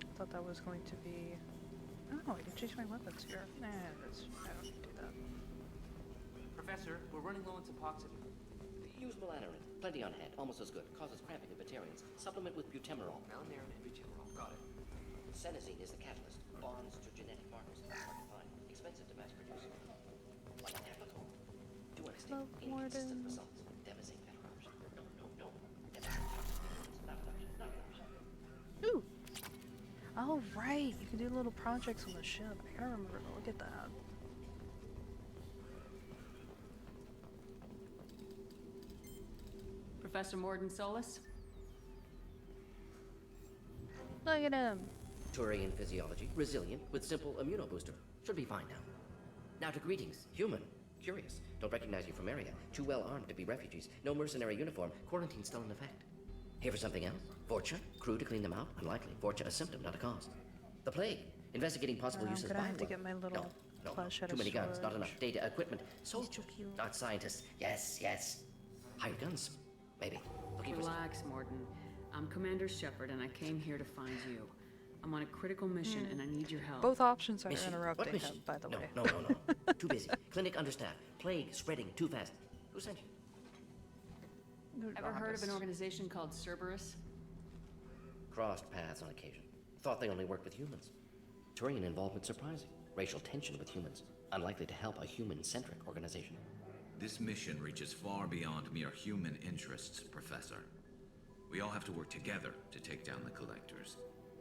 I thought that was going to be... Oh, I can change my weapons here. Nah, I don't need to do that. Professor, we're running low on Suboxone. Use Melanorin. Plenty on hand. Almost as good. Causes cramping in vegetarians. Supplement with butemerol. Melanorin and butemerol. Got it. Senesine is the catalyst. Bonds to genetic markers. Hard to find. Expensive to mass produce. Like Apical. Do understand. Inconsistent results. Devastating that corruption. No. Not corruption. Not corruption. Ooh! Oh, right. You can do little projects on the ship. I gotta remember to look at that. Professor Morton Solus? Look at him. Turian physiology. Resilient with simple immunobooster. Should be fine now. Now to greetings. Human. Curious. Don't recognize you from area. Too well armed to be refugees. No mercenary uniform. Quarantine still in effect. Here for something else? Vorcha? Crew to clean them out? Unlikely. Vorcha a symptom, not a cause. The plague. Investigating possible I'm use as gonna have to bioweapon. get my little No. flash out Too of many guns, not storage. enough data, equipment. Soldiers, not scientists. Yes. Higher guns, maybe. Looking for Relax, Morton. I'm Commander Shepard, and I came here to find you. I'm on a critical mission, and I need your help. Both options are Mission? interrupting What mission? him, by the way. No. Too busy. Clinic understaffed. Plague spreading too fast. Who sent you? Ever heard of an organization called Cerberus? Crossed paths on occasion. Thought they only worked with humans. Turian involvement surprising. Racial tension with humans. Unlikely to help a human-centric organization. This mission reaches far beyond mere human interests, Professor. We all have to work together to take down the Collectors.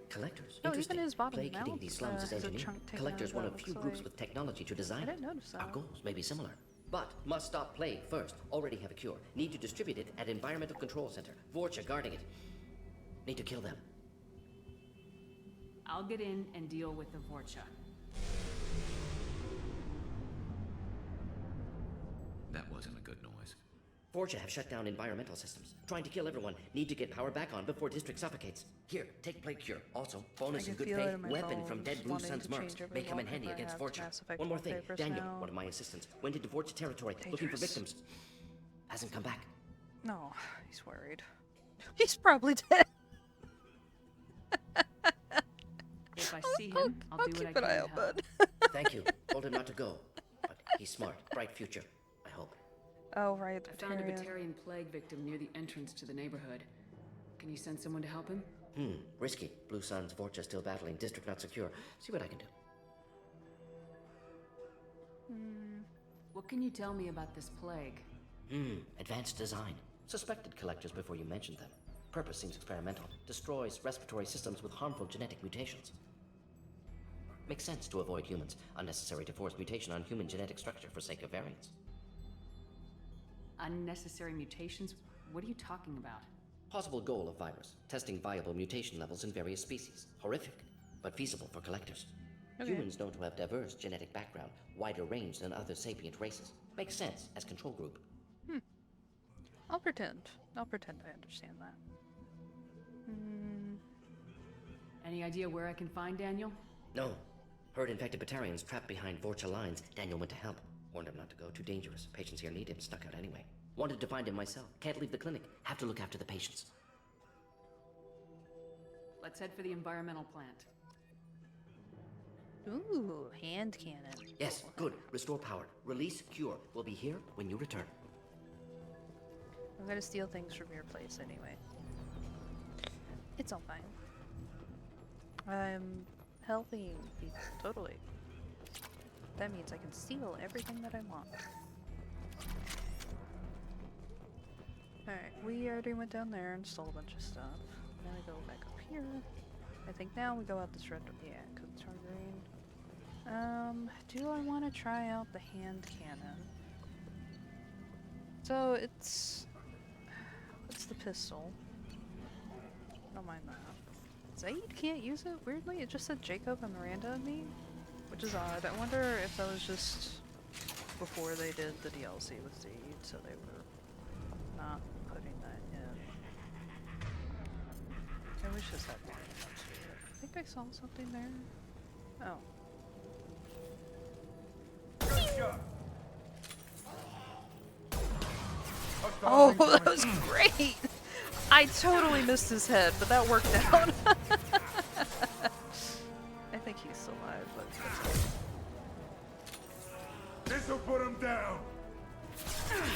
Collectors? Oh, Interesting. even his bottom Plague hitting mouth, these slums is has a engineering. chunk taken Collectors out one of of it, few looks groups like. with technology to design I it. didn't notice that. Our goals may be similar. But must stop plague first. Already have a cure. Need to distribute it at Environmental Control Center. Vorcha guarding it. Need to kill them. I'll get in and deal with the Vorcha. That wasn't a good noise. Forja have shut down environmental systems. Trying to kill everyone. Need to get power back on before district suffocates. Here, take Plague Cure. Also, bonus in good faith, weapon from dead Blue Sun's mercs. May come in handy against Forja. One more thing, Daniel, one of my assistants, went into Forja territory looking for victims. Hasn't come back. No, he's worried. He's probably dead. If I see him, I'll do what I can to help. Thank you. Told him not to go. But he's smart. Bright future, I hope. Oh, right. I found a Batarian plague victim near the entrance to the neighborhood. Can you send someone to help him? Risky. Blue Sun's Vorcha still battling. District not secure. See what I can do. What can you tell me about this plague? Advanced design. Suspected collectors before you mentioned them. Purpose seems experimental. Destroys respiratory systems with harmful genetic mutations. Makes sense to avoid humans. Unnecessary to force mutation on human genetic structure for sake of variance. Unnecessary mutations? What are you talking about? Possible goal of virus. Testing viable mutation levels in various species. Horrific, but feasible for collectors. Okay. Humans known to have diverse genetic background, wider range than other sapient races. Makes sense as control group. I'll pretend. I understand that. Any idea where I can find Daniel? No. Heard infected Batarians trapped behind Vorcha lines. Daniel went to help. Warned him not to go. Too dangerous. Patients here need him. Stuck out anyway. Wanted to find him myself. Can't leave the clinic. Have to look after the patients. Let's head for the environmental plant. Ooh, hand cannon. Yes, good. Restore power. Release cure. We'll be here when you return. I'm gonna steal things from your place anyway. It's all fine. I'm helping people, totally. That means I can steal everything that I want. Alright, we already went down there and stole a bunch of stuff. Now we go back up here. I think now we go out this red door. Yeah, because it's turn green. Do I want to try out the hand cannon? So it's the pistol. Don't mind that. Zaid can't use it, weirdly. It just said Jacob and Miranda and me, which is odd. I wonder if that was just before they did the DLC with Zaid, so they were not putting that in. I wish this had more to it. I think I saw something there. Oh. Oh, that was great! I totally missed his head, but that worked out. I think he's still alive, but that's okay. This'll put him down! There's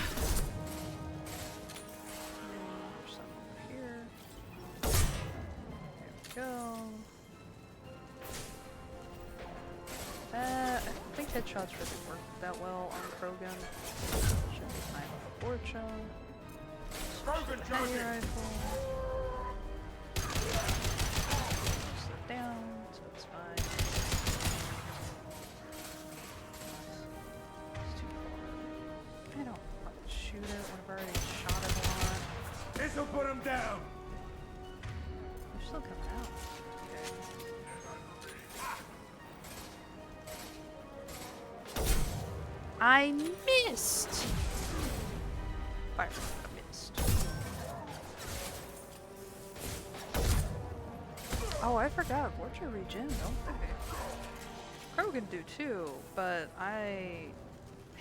some over here. There we go. I think headshots really work that well on Krogan. Should be fine with Vorcha. Krogan Heavy rifle. Slow it down, so it's fine. It's too far. I don't want to shoot it when I've already shot it a lot. This'll put him down! They're still coming out. Okay. I missed! Fire. Missed. Oh, I forgot. Vorcha regen, don't they? Krogan do too, but I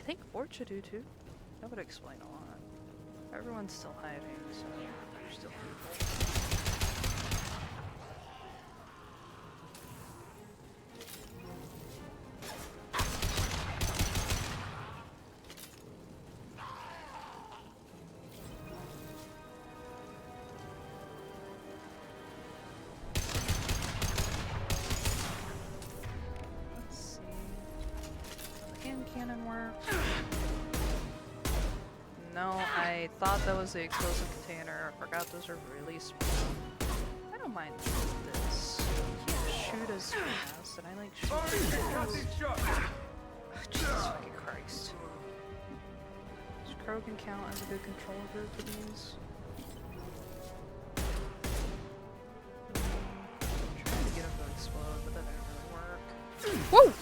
think Vorcha do too. That would explain a lot. Everyone's still hiding, so there's still people. I thought that was the explosive container. I forgot those are really small. I don't mind this. You can't shoot as fast, and I like shooting. Oh, Jesus fucking Christ. Does Krogan count as a good control group for these? I'm trying to get them to explode, but that didn't really work. Whoa!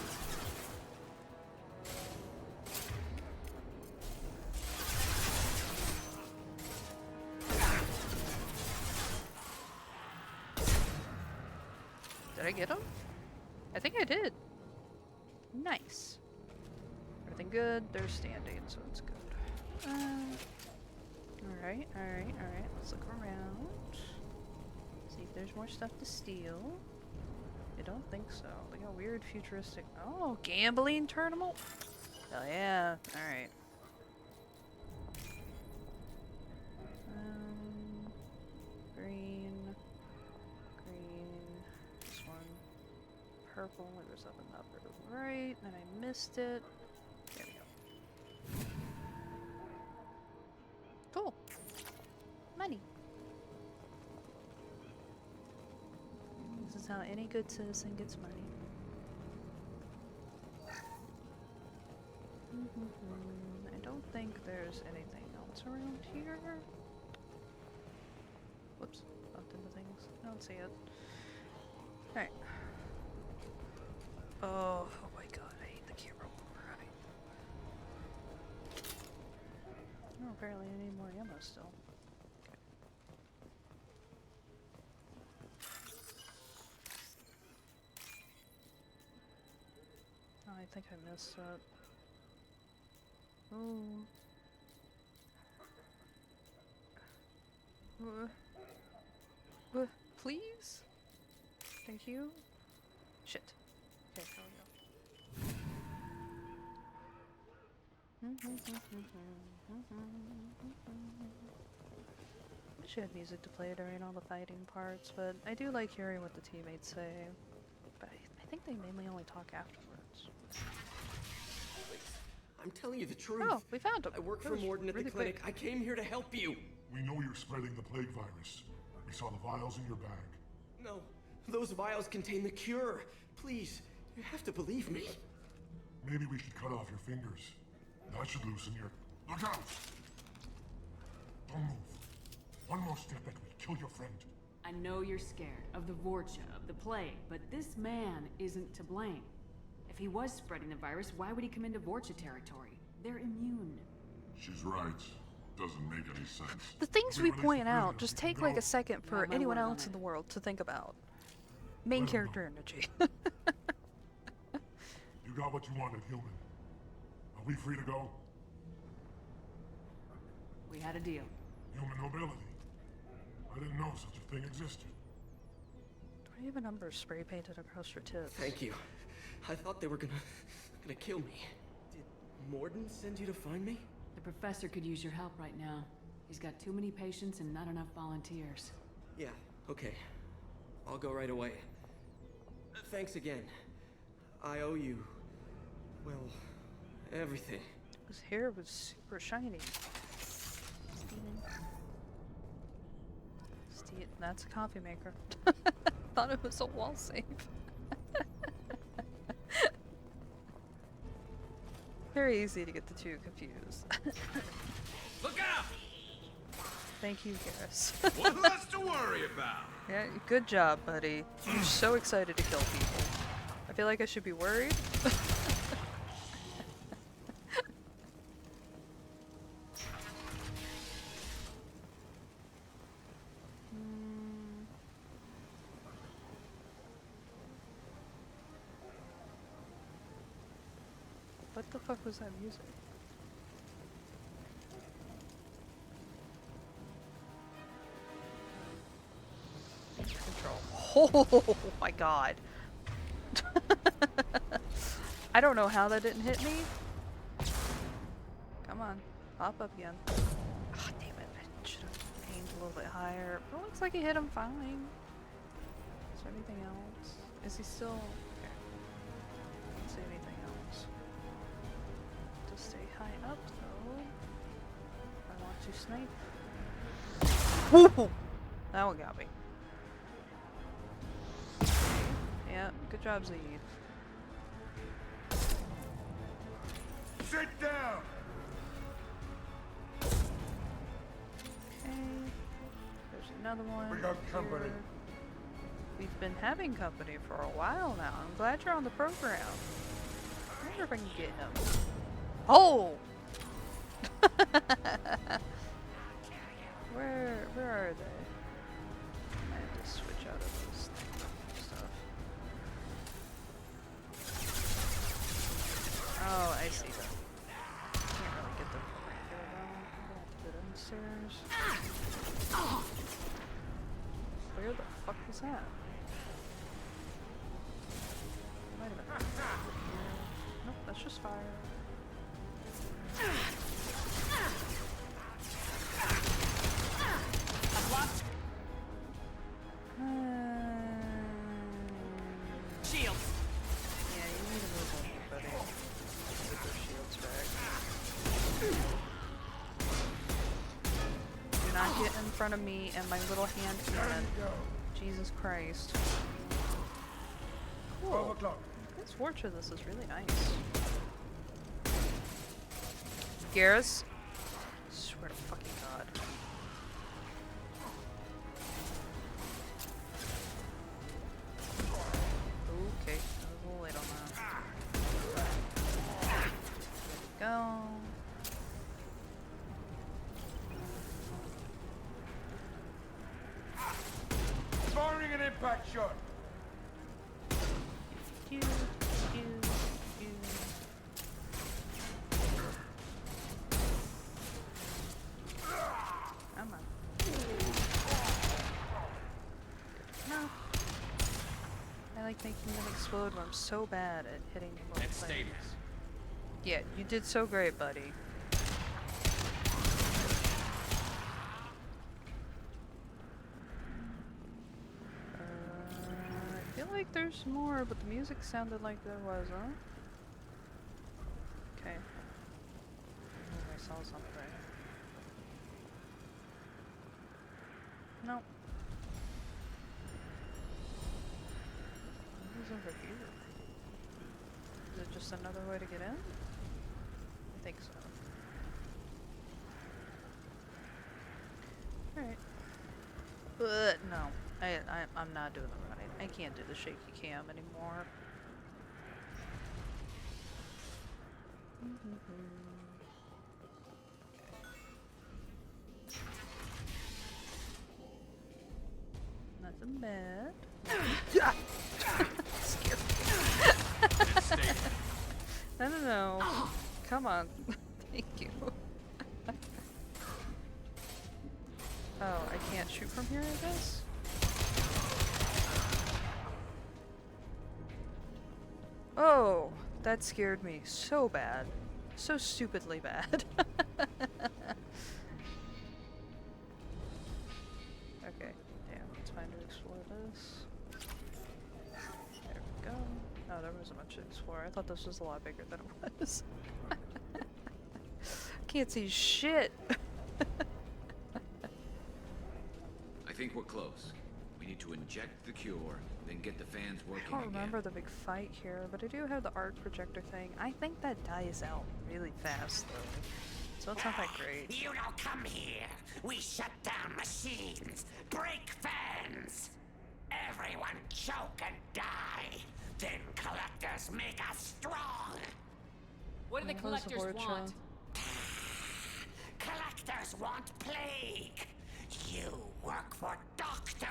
get him? I think I did. Nice. Everything good. They're standing, so it's good. Alright. Let's look around. See if there's more stuff to steal. I don't think so. They got weird futuristic. Oh, gambling tournament? Hell yeah. Alright. Green. This one. Purple. There was up and up right. Then I missed it. There we go. Cool. Money. This is how any good citizen gets money. I don't think there's anything else around here. Whoops, bumped into things. I don't see it. Alright. Oh my god, I hate the camera override. Oh, apparently I need more ammo still. Okay. Oh, I think I missed it. Oh. Please? Thank you. Shit. Okay, there we go. I should have music to play during all the fighting parts, but I do like hearing what the teammates say. But I think they mainly only talk afterwards. I'm telling you the truth. Oh, we found him. I work for Morden at the clinic. I came here to help you. We know you're spreading the plague virus. We saw the vials in your bag. No, those vials contain the cure. Please, you have to believe me. Maybe we should cut off your fingers. That should loosen your... Look out! Don't move. One more step and we kill your friend. I know you're scared of the Vorcha, of the plague, but this man isn't to blame. If he was spreading the virus, why would he come into Vorcha territory? They're immune. She's right. Doesn't make any sense. The things we point out just take like a second for anyone else in the world to think about. Main character energy. You got what you wanted, human. Are we free to go? We had a deal. Human nobility. I didn't know such a thing existed. Do I have a number spray painted across your tits? Thank you. I thought they were gonna kill me. Did Morden send you to find me? The professor could use your help right now. He's got too many patients and not enough volunteers. Yeah, okay. I'll go right away. Thanks again. I owe you, well, everything. His hair was super shiny. That's a coffee maker. Thought it was a wall safe. Very easy to get the two confused. Look out! Thank you, Garrus. What's less to worry about? Yeah, good job, buddy. You're so excited to kill people. I feel like I should be worried. What the fuck was that music? Control. Oh my god. I don't know how that didn't hit me. Come on. Pop up again. Oh, damn it. I should have aimed a little bit higher. But it looks like he hit him fine. Is there anything else? Is he still... Okay. I don't see anything else. To stay high up, though. I want to snipe. Woo! That one got me. Yeah, good job, Zed. Sit down! Okay. There's another one. We got company. Here. We've been having company for a while now. I'm glad you're on the program. I wonder if I can get him. Oh! Where are they? I have to switch out of this stuff. I see them. Can't really get them from right here though. I'm gonna have to go downstairs. Where the fuck was that? Might have been over here. Nope, that's just fire. Shields! Yeah, you need to move over, buddy. Get those shields back. Do not get in front of me and my little hand cannon. Jesus Christ. Cool. This Vorcha, this is really nice. Garrus? Swear to fucking God. Okay, I was a little late on that. There we go. Firing an impact shot. Come on. No. I like making them explode when I'm so bad at hitting the little things. Yeah, you did so great, buddy. I feel like there's more, but the music sounded like there wasn't. Okay. I saw something. Nope. Who's over here? Is it just another way to get in? I think so. Alright. But no. I'm not doing the running. I can't do the shaky cam anymore. Nothing bad. Scared me. No. Come on. Thank you. Oh, I can't shoot from here, I guess? Oh, that scared me so bad. So stupidly bad. Okay, damn, it's fine to explore this. There we go. Oh, there wasn't much to explore. I thought this was a lot bigger than it was. Can't see shit. I think we're close. We need to inject the cure, then get the fans working I don't again. remember the big fight here, but I do have the arc projector thing. I think that dies out really fast, though. So it's not that great. You don't come here. We shut down machines, break fans. Everyone choke and die. Then collectors make us strong. What do the collectors want? Collectors want plague. You work for Doctor.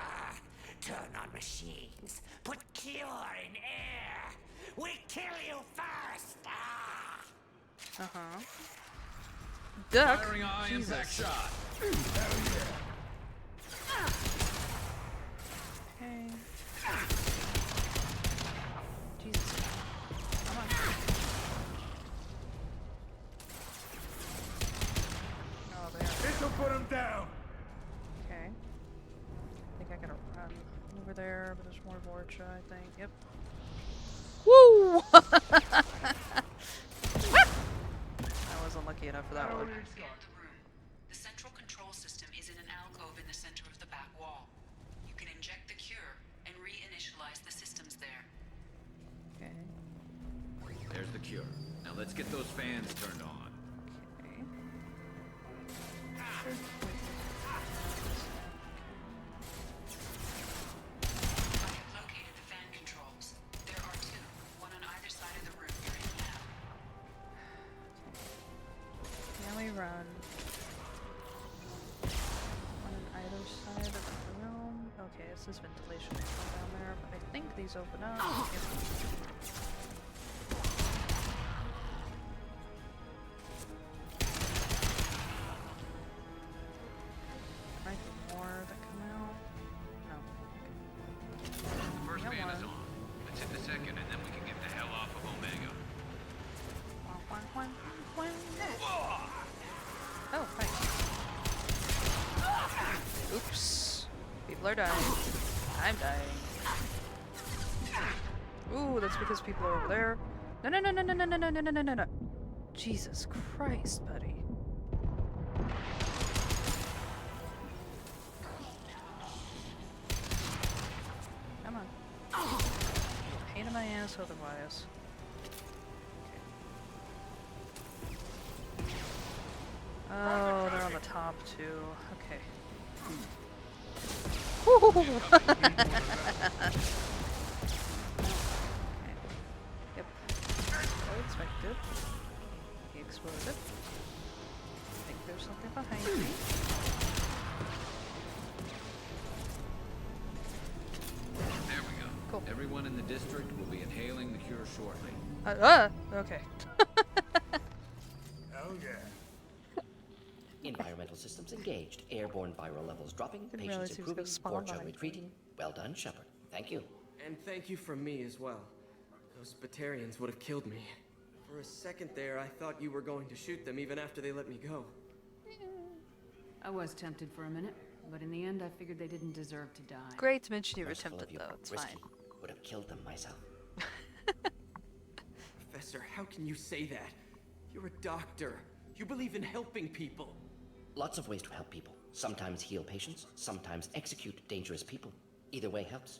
Turn on machines. Put cure in air. We kill you first. Uh-huh. Duck. Firing eye impact shot. Okay. Jesus. Come on. Oh, there. This'll put him down. Okay. I think I gotta run over there, but there's more Vorcha, I think. Yep. Woo! I wasn't lucky enough for that one. The central control system is in an alcove in the center of the back wall. You can inject the cure and reinitialize the systems there. Okay. There's the cure. Now let's get those fans turned on. Okay. Located the fan controls. There are two, one on either side of the room you're in now. Now we run. One on either side of the room. Okay, this is ventilation control down there, but I think these open up. Yep. are dying. I'm dying. Ooh, that's because people are over there. No, no, no, no, no, no, no, no, no, no, no, no. Jesus Christ, buddy. Come on. Pain in my ass otherwise. Okay. Oh, they're on the top too. Okay. Yep. So expected. He exploded. I think there's something behind me. There we go. Cool. Everyone in the district will be inhaling the cure shortly. Okay. Oh yeah. Environmental systems engaged. Airborne viral levels dropping. Didn't Patients realize he was gonna improving. spawn Vorcha behind me. retreating. Well done, Shepard. Thank you. And thank you from me as well. Those Batarians would have killed me. For a second there, I thought you were going to shoot them even after they let me go. I was tempted for a minute, but in the end I figured they didn't deserve to die. Great to mention you were Merciful tempted of you, though. It's risky. fine. Would have killed them myself. Professor, how can you say that? You're a doctor. You believe in helping people. Lots of ways to help people. Sometimes heal patients, sometimes execute dangerous people. Either way helps.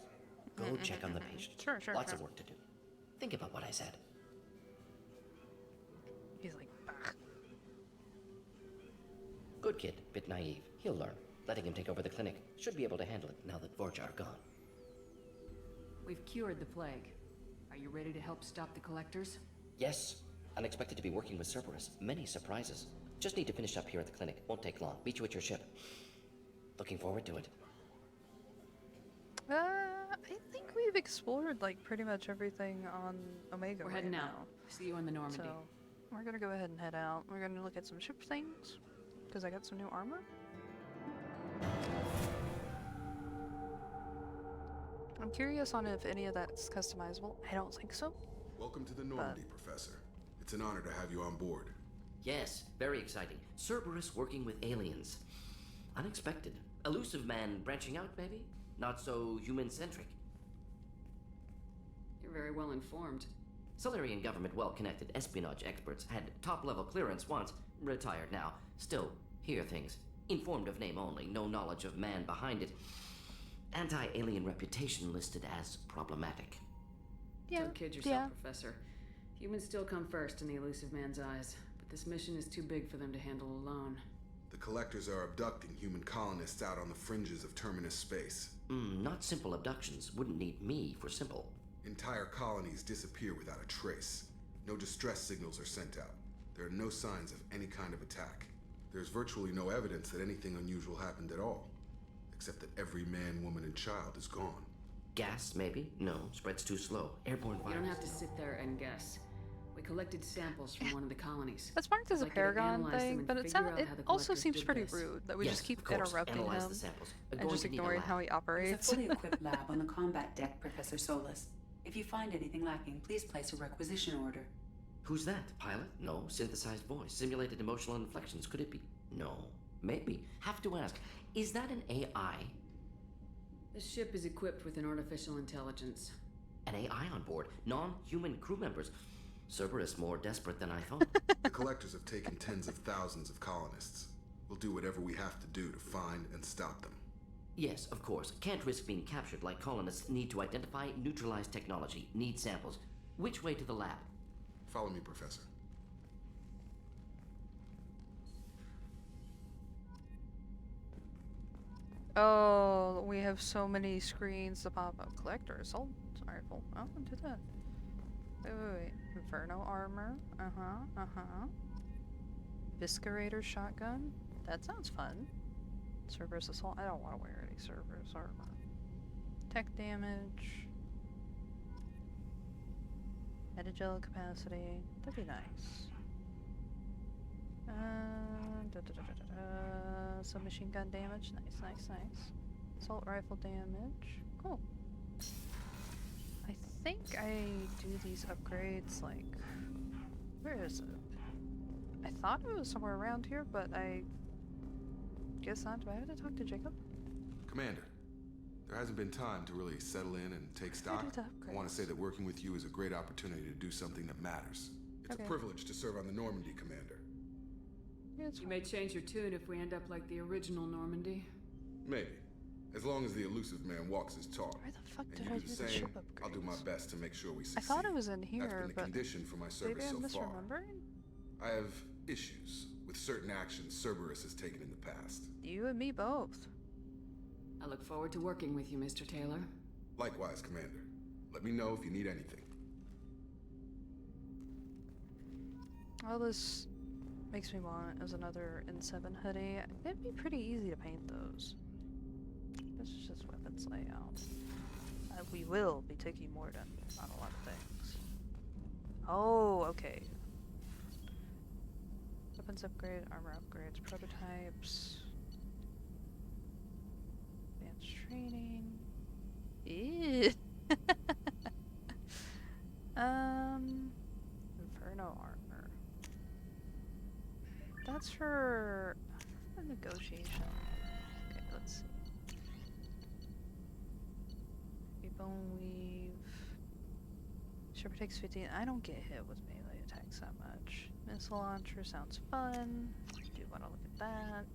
Go check on the patient. Sure, sure, Lots sure. of work to do. Think about what I said. He's like, bah. Good kid, bit naive. He'll learn. Letting him take over the clinic. Should be able to handle it now that Vorcha are gone. We've cured the plague. Are you ready to help stop the collectors? Yes. Unexpected to be working with Cerberus. Many surprises. Just need to finish up here at the clinic. Won't take long. Meet you at your ship. Looking forward to it. I think we've explored like pretty much everything on Omega. We're right heading now. out. See you in the Normandy. So we're gonna go ahead and head out. We're gonna look at some ship things because I got some new armor. I'm curious on if any of that's customizable. I don't think so. Welcome to the Normandy, Professor. It's an honor to have you on board. Yes, very exciting. Cerberus working with aliens. Unexpected. Elusive man branching out, maybe? Not so human-centric. You're very well informed. Solarian government well-connected espionage experts had top-level clearance once, retired now. Still, hear things. Informed of name only, no knowledge of man behind it. Anti-alien reputation listed as problematic. Yeah, Don't kid yourself, Professor. Humans still come first in the elusive man's eyes, but this mission is too big for them to handle alone. The collectors are abducting human colonists out on the fringes of terminus space. Not simple abductions. Wouldn't need me for simple. Entire colonies disappear without a trace. No distress signals are sent out. There are no signs of any kind of attack. There's virtually no evidence that anything unusual happened at all. Except that every man, woman, and child is gone. Gas, maybe? No, spreads too slow. Airborne virus. You don't have to sit there and guess. We collected samples from one of the colonies. That's marked as a I'd like you to Paragon analyze them thing, and but it figure out it how the also collectors seems did pretty this. rude that we Yes, just keep of course. interrupting Analyze him the samples. and Going just to need a ignoring lab. how he There's a operates. fully equipped lab on the combat deck, Professor Solus. If you find anything lacking, please place a requisition order. Who's that? Pilot? No. Synthesized voice. Simulated emotional inflections. Could it be? No. Maybe. Have to ask. Is that an AI? The ship is equipped with an artificial intelligence. An AI on board. Non-human crew members. Cerberus more desperate than I thought. The collectors have taken tens of thousands of colonists. We'll do whatever we have to do to find and stop them. Yes, of course. Can't risk being captured like colonists need to identify, neutralize technology, need samples. Which way to the lab? Follow me, Professor. Oh, we have so many screens to pop up. Collector assault rifle. Oh, do that. Wait. Inferno armor. Viscerator shotgun. That sounds fun. Cerberus assault. I don't want to wear any Cerberus armor. Tech damage. Metagel capacity. That'd be nice. Some machine gun damage. Nice. Assault rifle damage. Cool. I think I do these upgrades like... Where is it? I thought it was somewhere around here, but I guess not. Do I have to talk to Jacob? Commander, There hasn't been time to really settle in and take stock. I want to say that working with you is a great opportunity to do something that matters. It's a privilege to serve on the Normandy, Commander. You may change your tune if we end up like the original Normandy. Maybe. As long as the elusive man walks his talk. Where the fuck and did you I do do the the same, ship upgrades? I'll do my best to make sure we I succeed. thought it was in here, That's been the but condition for my service maybe I'm so far. misremembering? I have issues with certain actions Cerberus has taken in the past. You and me both. I look forward to working with you, Mr. Taylor. Likewise, Commander. Let me know if you need anything. All this makes me want is another N7 hoodie. It'd be pretty easy to paint those. This is just weapons layout. We will be taking Morden on a lot of things. Oh, okay. Weapons upgrade, armor upgrades, prototypes. Advanced training. Ew. Inferno armor. That's for negotiation. Okay, let's see. Bone weave. Sure protects 15. I don't get hit with melee attacks that much. Missile launcher sounds fun. Do want to look at that.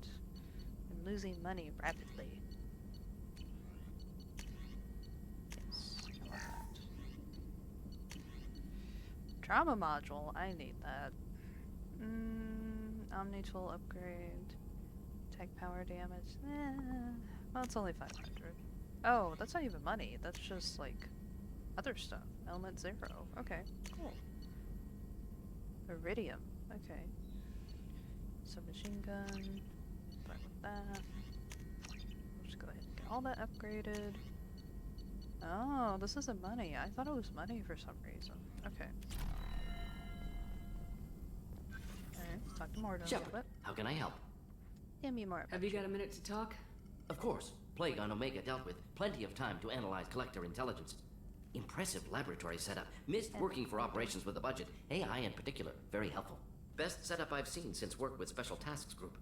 I'm losing money rapidly. Yes, I love that. Trauma module. I need that. Omni tool upgrade. Attack power damage. Well, it's only 500. Oh, that's not even money. That's just, like, other stuff. Element 0. Okay, cool. Iridium. Okay. Submachine gun. Fine with that. We'll just go ahead and get all that upgraded. Oh, this isn't money. I thought it was money for some reason. Okay. Alright, talk to Morden a little bit. How can I help? Give me more. Have you got a minute to talk? Of course. Plague on Omega dealt with. Plenty of time to analyze collector intelligence. Impressive laboratory setup. Missed working for operations with a budget. AI in particular. Very helpful. Best setup I've seen since work with Special Tasks Group.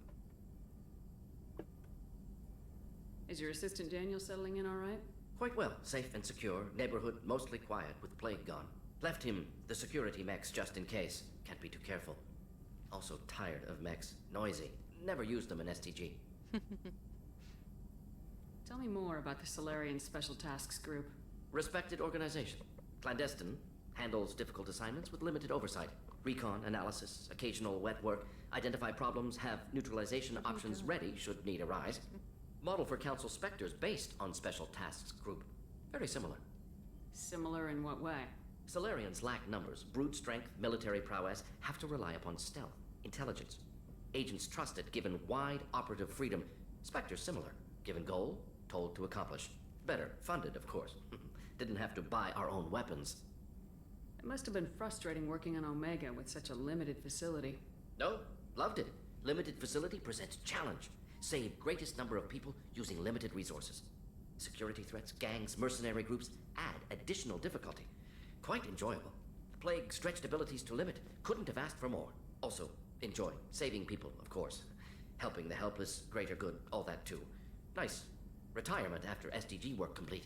Is your assistant Daniel settling in all right? Quite well. Safe and secure. Neighborhood mostly quiet with Plague gone. Left him the security mechs just in case. Can't be too careful. Also tired of mechs. Noisy. Never used them in STG. Tell me more about the Solarian Special Tasks Group. Respected organization. Clandestine. Handles difficult assignments with limited oversight. Recon, analysis, occasional wet work. Identify problems, have neutralization options ready should need arise. Model for Council Spectres based on Special Tasks Group. Very similar. Similar in what way? Solarians lack numbers, brute strength, military prowess, have to rely upon stealth, intelligence. Agents trusted, given wide operative freedom. Spectres similar, given goal, told to accomplish. Better, funded, of course. Didn't have to buy our own weapons. It must have been frustrating working on Omega with such a limited facility. No, loved it. Limited facility presents challenge. Save greatest number of people using limited resources. Security threats, gangs, mercenary groups add additional difficulty. Quite enjoyable. Plague stretched abilities to limit. Couldn't have asked for more. Also, enjoy. Saving people, of course. Helping the helpless, greater good, all that too. Nice. Retirement after SDG work complete.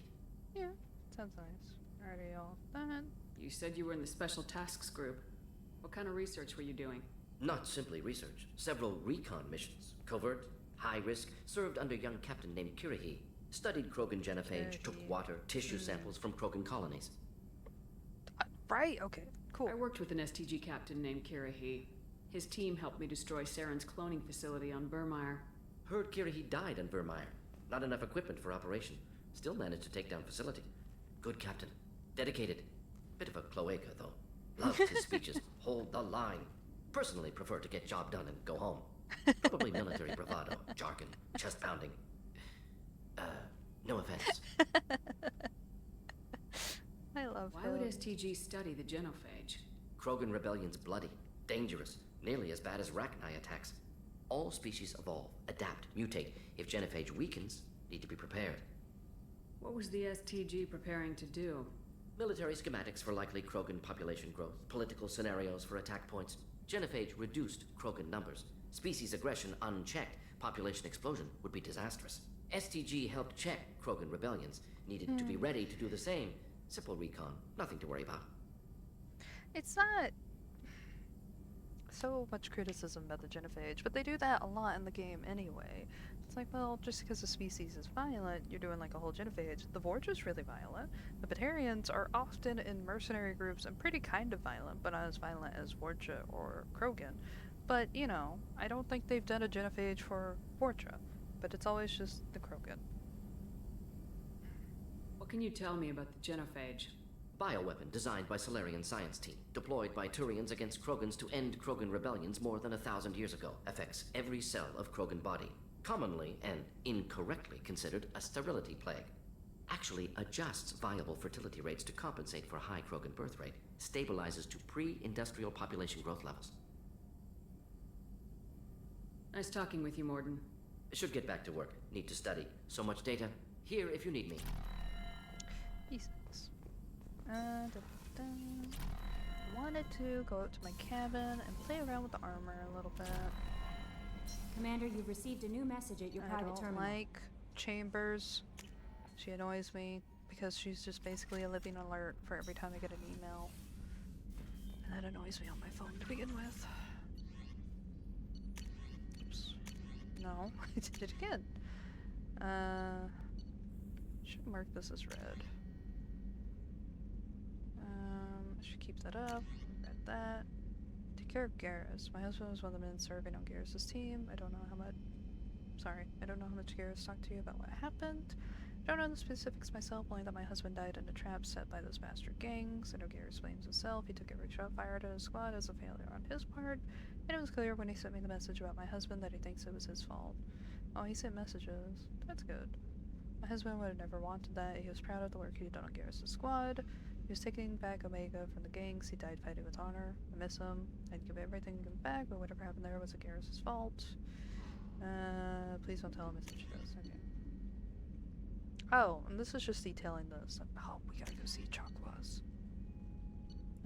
Yeah, sounds nice. Already all done. You said you were in the Special Tasks Group. What kind of research were you doing? Not simply research. Several recon missions. Covert, high risk, served under young captain named Kirihi. Studied Krogan genophage, took water, tissue samples from Krogan colonies. Right, okay, cool. I worked with an STG captain named Kirihi. His team helped me destroy Saren's cloning facility on Burmire. Heard Kirihi died on Burmire. Not enough equipment for operation. Still managed to take down facility. Good captain. Dedicated. Bit of a cloaca, though. Loved his speeches. Hold the line. Personally prefer to get job done and go home. Probably military bravado, jargon, chest pounding. No offense. I love Why would STG study the genophage? Krogan rebellion's bloody, dangerous, nearly as bad as Rachni attacks. All species evolve, adapt, mutate. If genophage weakens, need to be prepared. What was the STG preparing to do? Military schematics for likely Krogan population growth, political scenarios for attack points. Genophage reduced Krogan numbers. Species aggression unchecked, population explosion would be disastrous. STG helped check Krogan rebellions. Needed to be ready to do the same. Simple recon. Nothing to worry about. It's not so much criticism about the genophage, but they do that a lot in the game anyway. It's like, well, just because a species is violent, you're doing like a whole genophage. The Vorge is really violent. The Batarians are often in mercenary groups and pretty kind of violent, but not as violent as Vorge or Krogan. But, you know, I don't think they've done a genophage for Vorge, but it's always just the Krogan. What can you tell me about the genophage? Bioweapon designed by Solarian science team, deployed by Turians against Krogans to end Krogan rebellions more than 1,000 years ago. Affects every cell of Krogan body. Commonly and incorrectly considered a sterility plague. Actually adjusts viable fertility rates to compensate for high Krogan birth rate. Stabilizes to pre-industrial population growth levels. Nice talking with you, Morden. Should get back to work. Need to study. So much data. Here if you need me. Jesus. Wanted to go up to my cabin and play around with the armor a little bit. Commander, you've received a new message at your private terminal. I don't like Chambers. She annoys me because she's just basically a living alert for every time I get an email. And that annoys me on my phone to begin with. Oops. No, I did it again. Should mark this as red. Should keep that up. Read that. Take care of Garrus. My husband was one of the men serving on Garrus's team. I don't know how much. Sorry, I don't know how much Garrus talked to you about what happened. I don't know the specifics myself, only that my husband died in a trap set by those bastard gangs. I know Garrus blames himself. He took every shot fired at his squad as a failure on his part. And it was clear when he sent me the message about my husband that he thinks it was his fault. Oh, he sent messages. That's good. My husband would have never wanted that. He was proud of the work he'd done on Garrus' squad. He was taking back Omega from the gangs. He died fighting with honor. I miss him. I'd give everything back, but whatever happened there was Garrus' fault. Please don't tell him I sent you this. Okay. Oh, and this is just detailing this. Oh, we gotta go see Chakwas.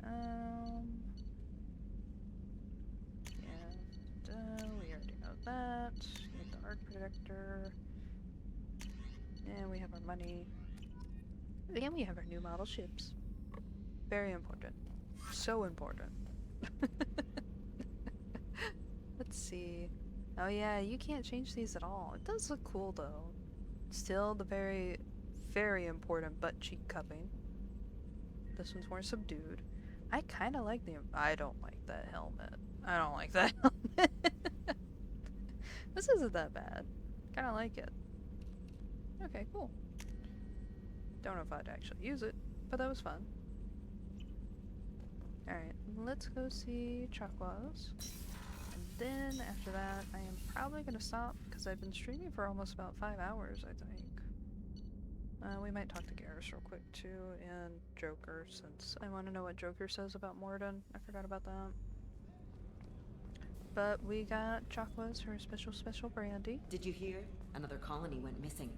Yeah, we already know that. We have the arc protector. And we have our money. And we have our new model ships. Very important. So important. Let's see. Oh yeah, you can't change these at all. It does look cool though. Still the very, very important butt cheek cupping. This one's more subdued. I kind of like the... I don't like that helmet. I don't like that helmet. This isn't that bad. Kind of like it. Okay, cool. Don't know if I'd actually use it, but that was fun. Alright, let's go see Chakwas. And then after that, I am probably going to stop because I've been streaming for almost about 5 hours, I think. We might talk to Garrus real quick too, and Joker, since I want to know what Joker says about Morden. I forgot about that. But we got Chakwas, her special brandy. Did you hear? Another colony went missing.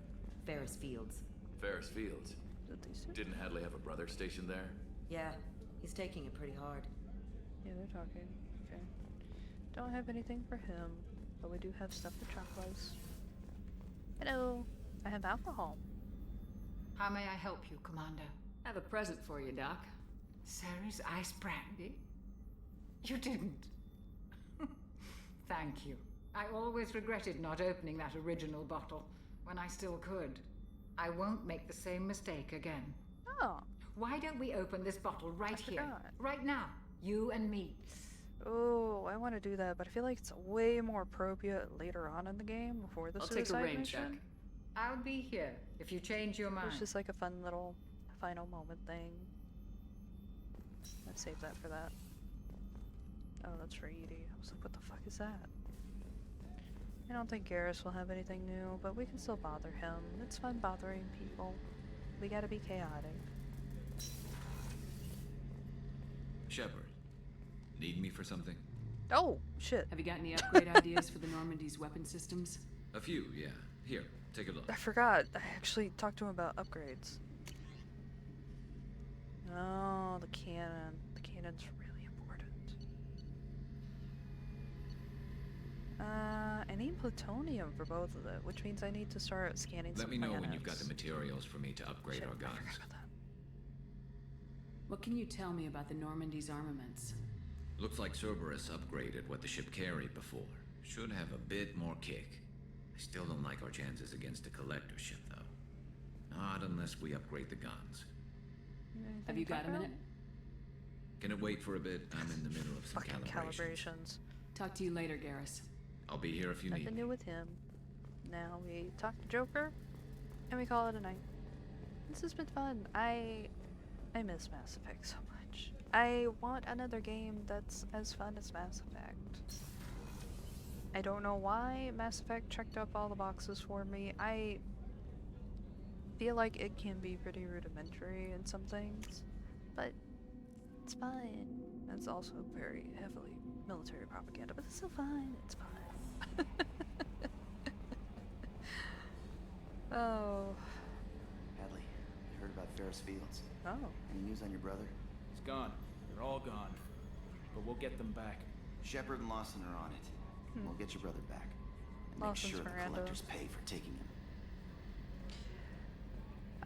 Ferris Fields. Ferris Fields. Didn't Hadley have a brother stationed there? Yeah, he's taking it pretty hard. Yeah, they're talking. Okay. Don't have anything for him, but we do have stuff for Chakwas. Hello. I have alcohol. How may I help you, Commander? I have a present for you, Doc. Sarah's ice brandy? You didn't. Thank you. I always regretted not opening that original bottle when I still could. I won't make the same mistake again. Oh. Why don't we open this bottle right here? Right now. You and me. Oh, I want to do that, but I feel like it's way more appropriate later on in the game before the suicide take a rain mission. check. I'll be here if you change your mind. It's just like a fun little final moment thing. Let's save that for that. Oh, that's for Edie. I was like, what the fuck is that? I don't think Garrus will have anything new, but we can still bother him. It's fun bothering people. We gotta be chaotic. Shepard, need me for something? Oh, shit. Have you got any upgrade ideas for the Normandy's weapon systems? A few, yeah. Here, take a look. I forgot. I actually talked to him about upgrades. Oh, the cannon. The cannon's really important. I need plutonium for both of them, which means I need to start scanning some Let me know when you've got planets. the materials for me to upgrade Shit, our I forgot guns. about that. What can you tell me about the Normandy's armaments? Looks like Cerberus upgraded what the ship carried before. Should have a bit more kick. I still don't like our chances against a collector ship, though. Not unless we upgrade the guns. Have you got a minute? Can it wait for a bit? I'm in the middle of some Fucking calibrations. Talk to you later, Garrus. I'll be here if you need Nothing me. new with him. Now we talk to Joker, and we call it a night. This has been fun. I miss Mass Effect so much. I want another game that's as fun as Mass Effect. I don't know why Mass Effect checked up all the boxes for me. I feel like it can be pretty rudimentary in some things, but it's fun. It's also very heavily military propaganda, but it's still fun. It's fun. Oh. Hadley, I heard about Ferris Fields. Oh. Any news on your brother? He's gone. They're all gone. But we'll get them back. Shepard and Lawson are on it. We'll get your brother back. And Lawson's make sure Miranda. the collectors pay for taking him.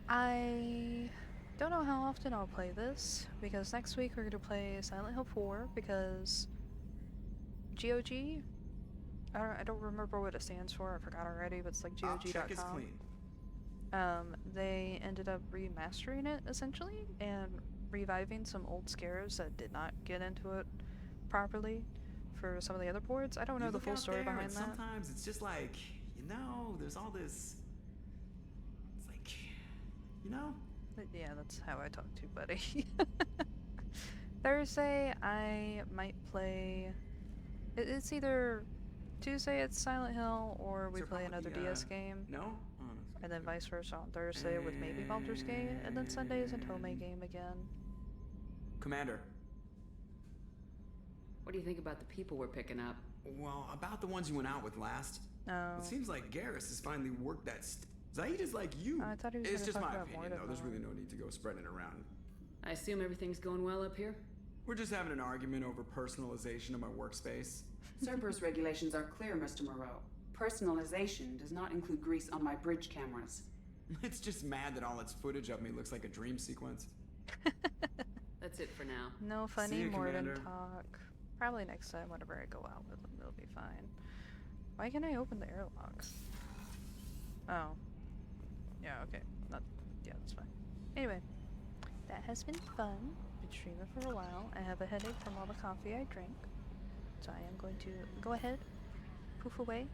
I don't know how often I'll play this, because next week we're going to play Silent Hill 4, because GOG, I don't remember what it stands for, I forgot already, but it's like GOG.com. Check is clean. They ended up remastering it, essentially, and reviving some old scares that did not get into it properly for some of the other boards. I don't know You the look full out story there behind and that. sometimes it's just like, there's all this. It's like, But yeah, that's how I talk to Buddy. Thursday, I might play. It's either Tuesday it's Silent Hill, or we play another DS game. No? Oh, and then vice versa on Thursday with maybe Baldur's Gate, and then Sunday is a Tomei game again. Commander. What do you think about the people we're picking up? Well, about the ones you went out with last. Oh. It seems like Garrus has finally worked that. Zaid is like you. I thought he was It's gonna just talk my about opinion, though. There's really no need to go spreading it around. I assume everything's going well up here? We're just having an argument over personalization of my workspace. Cerberus regulations are clear, Mr. Moreau. Personalization does not include grease on my bridge cameras. It's just mad that all its footage of me looks like a dream sequence. That's it for now. No See funny you, Morden Commander. talk. Probably next time whenever I go out with them, it'll be fine. Why can't I open the airlock? Oh. Yeah, okay. Yeah, that's fine. Anyway, that has been fun. Been streaming for a while. I have a headache from all the coffee I drank. So I am going to go ahead, poof away.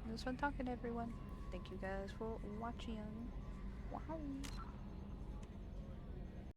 It was fun talking to everyone. Thank you guys for watching. Wow.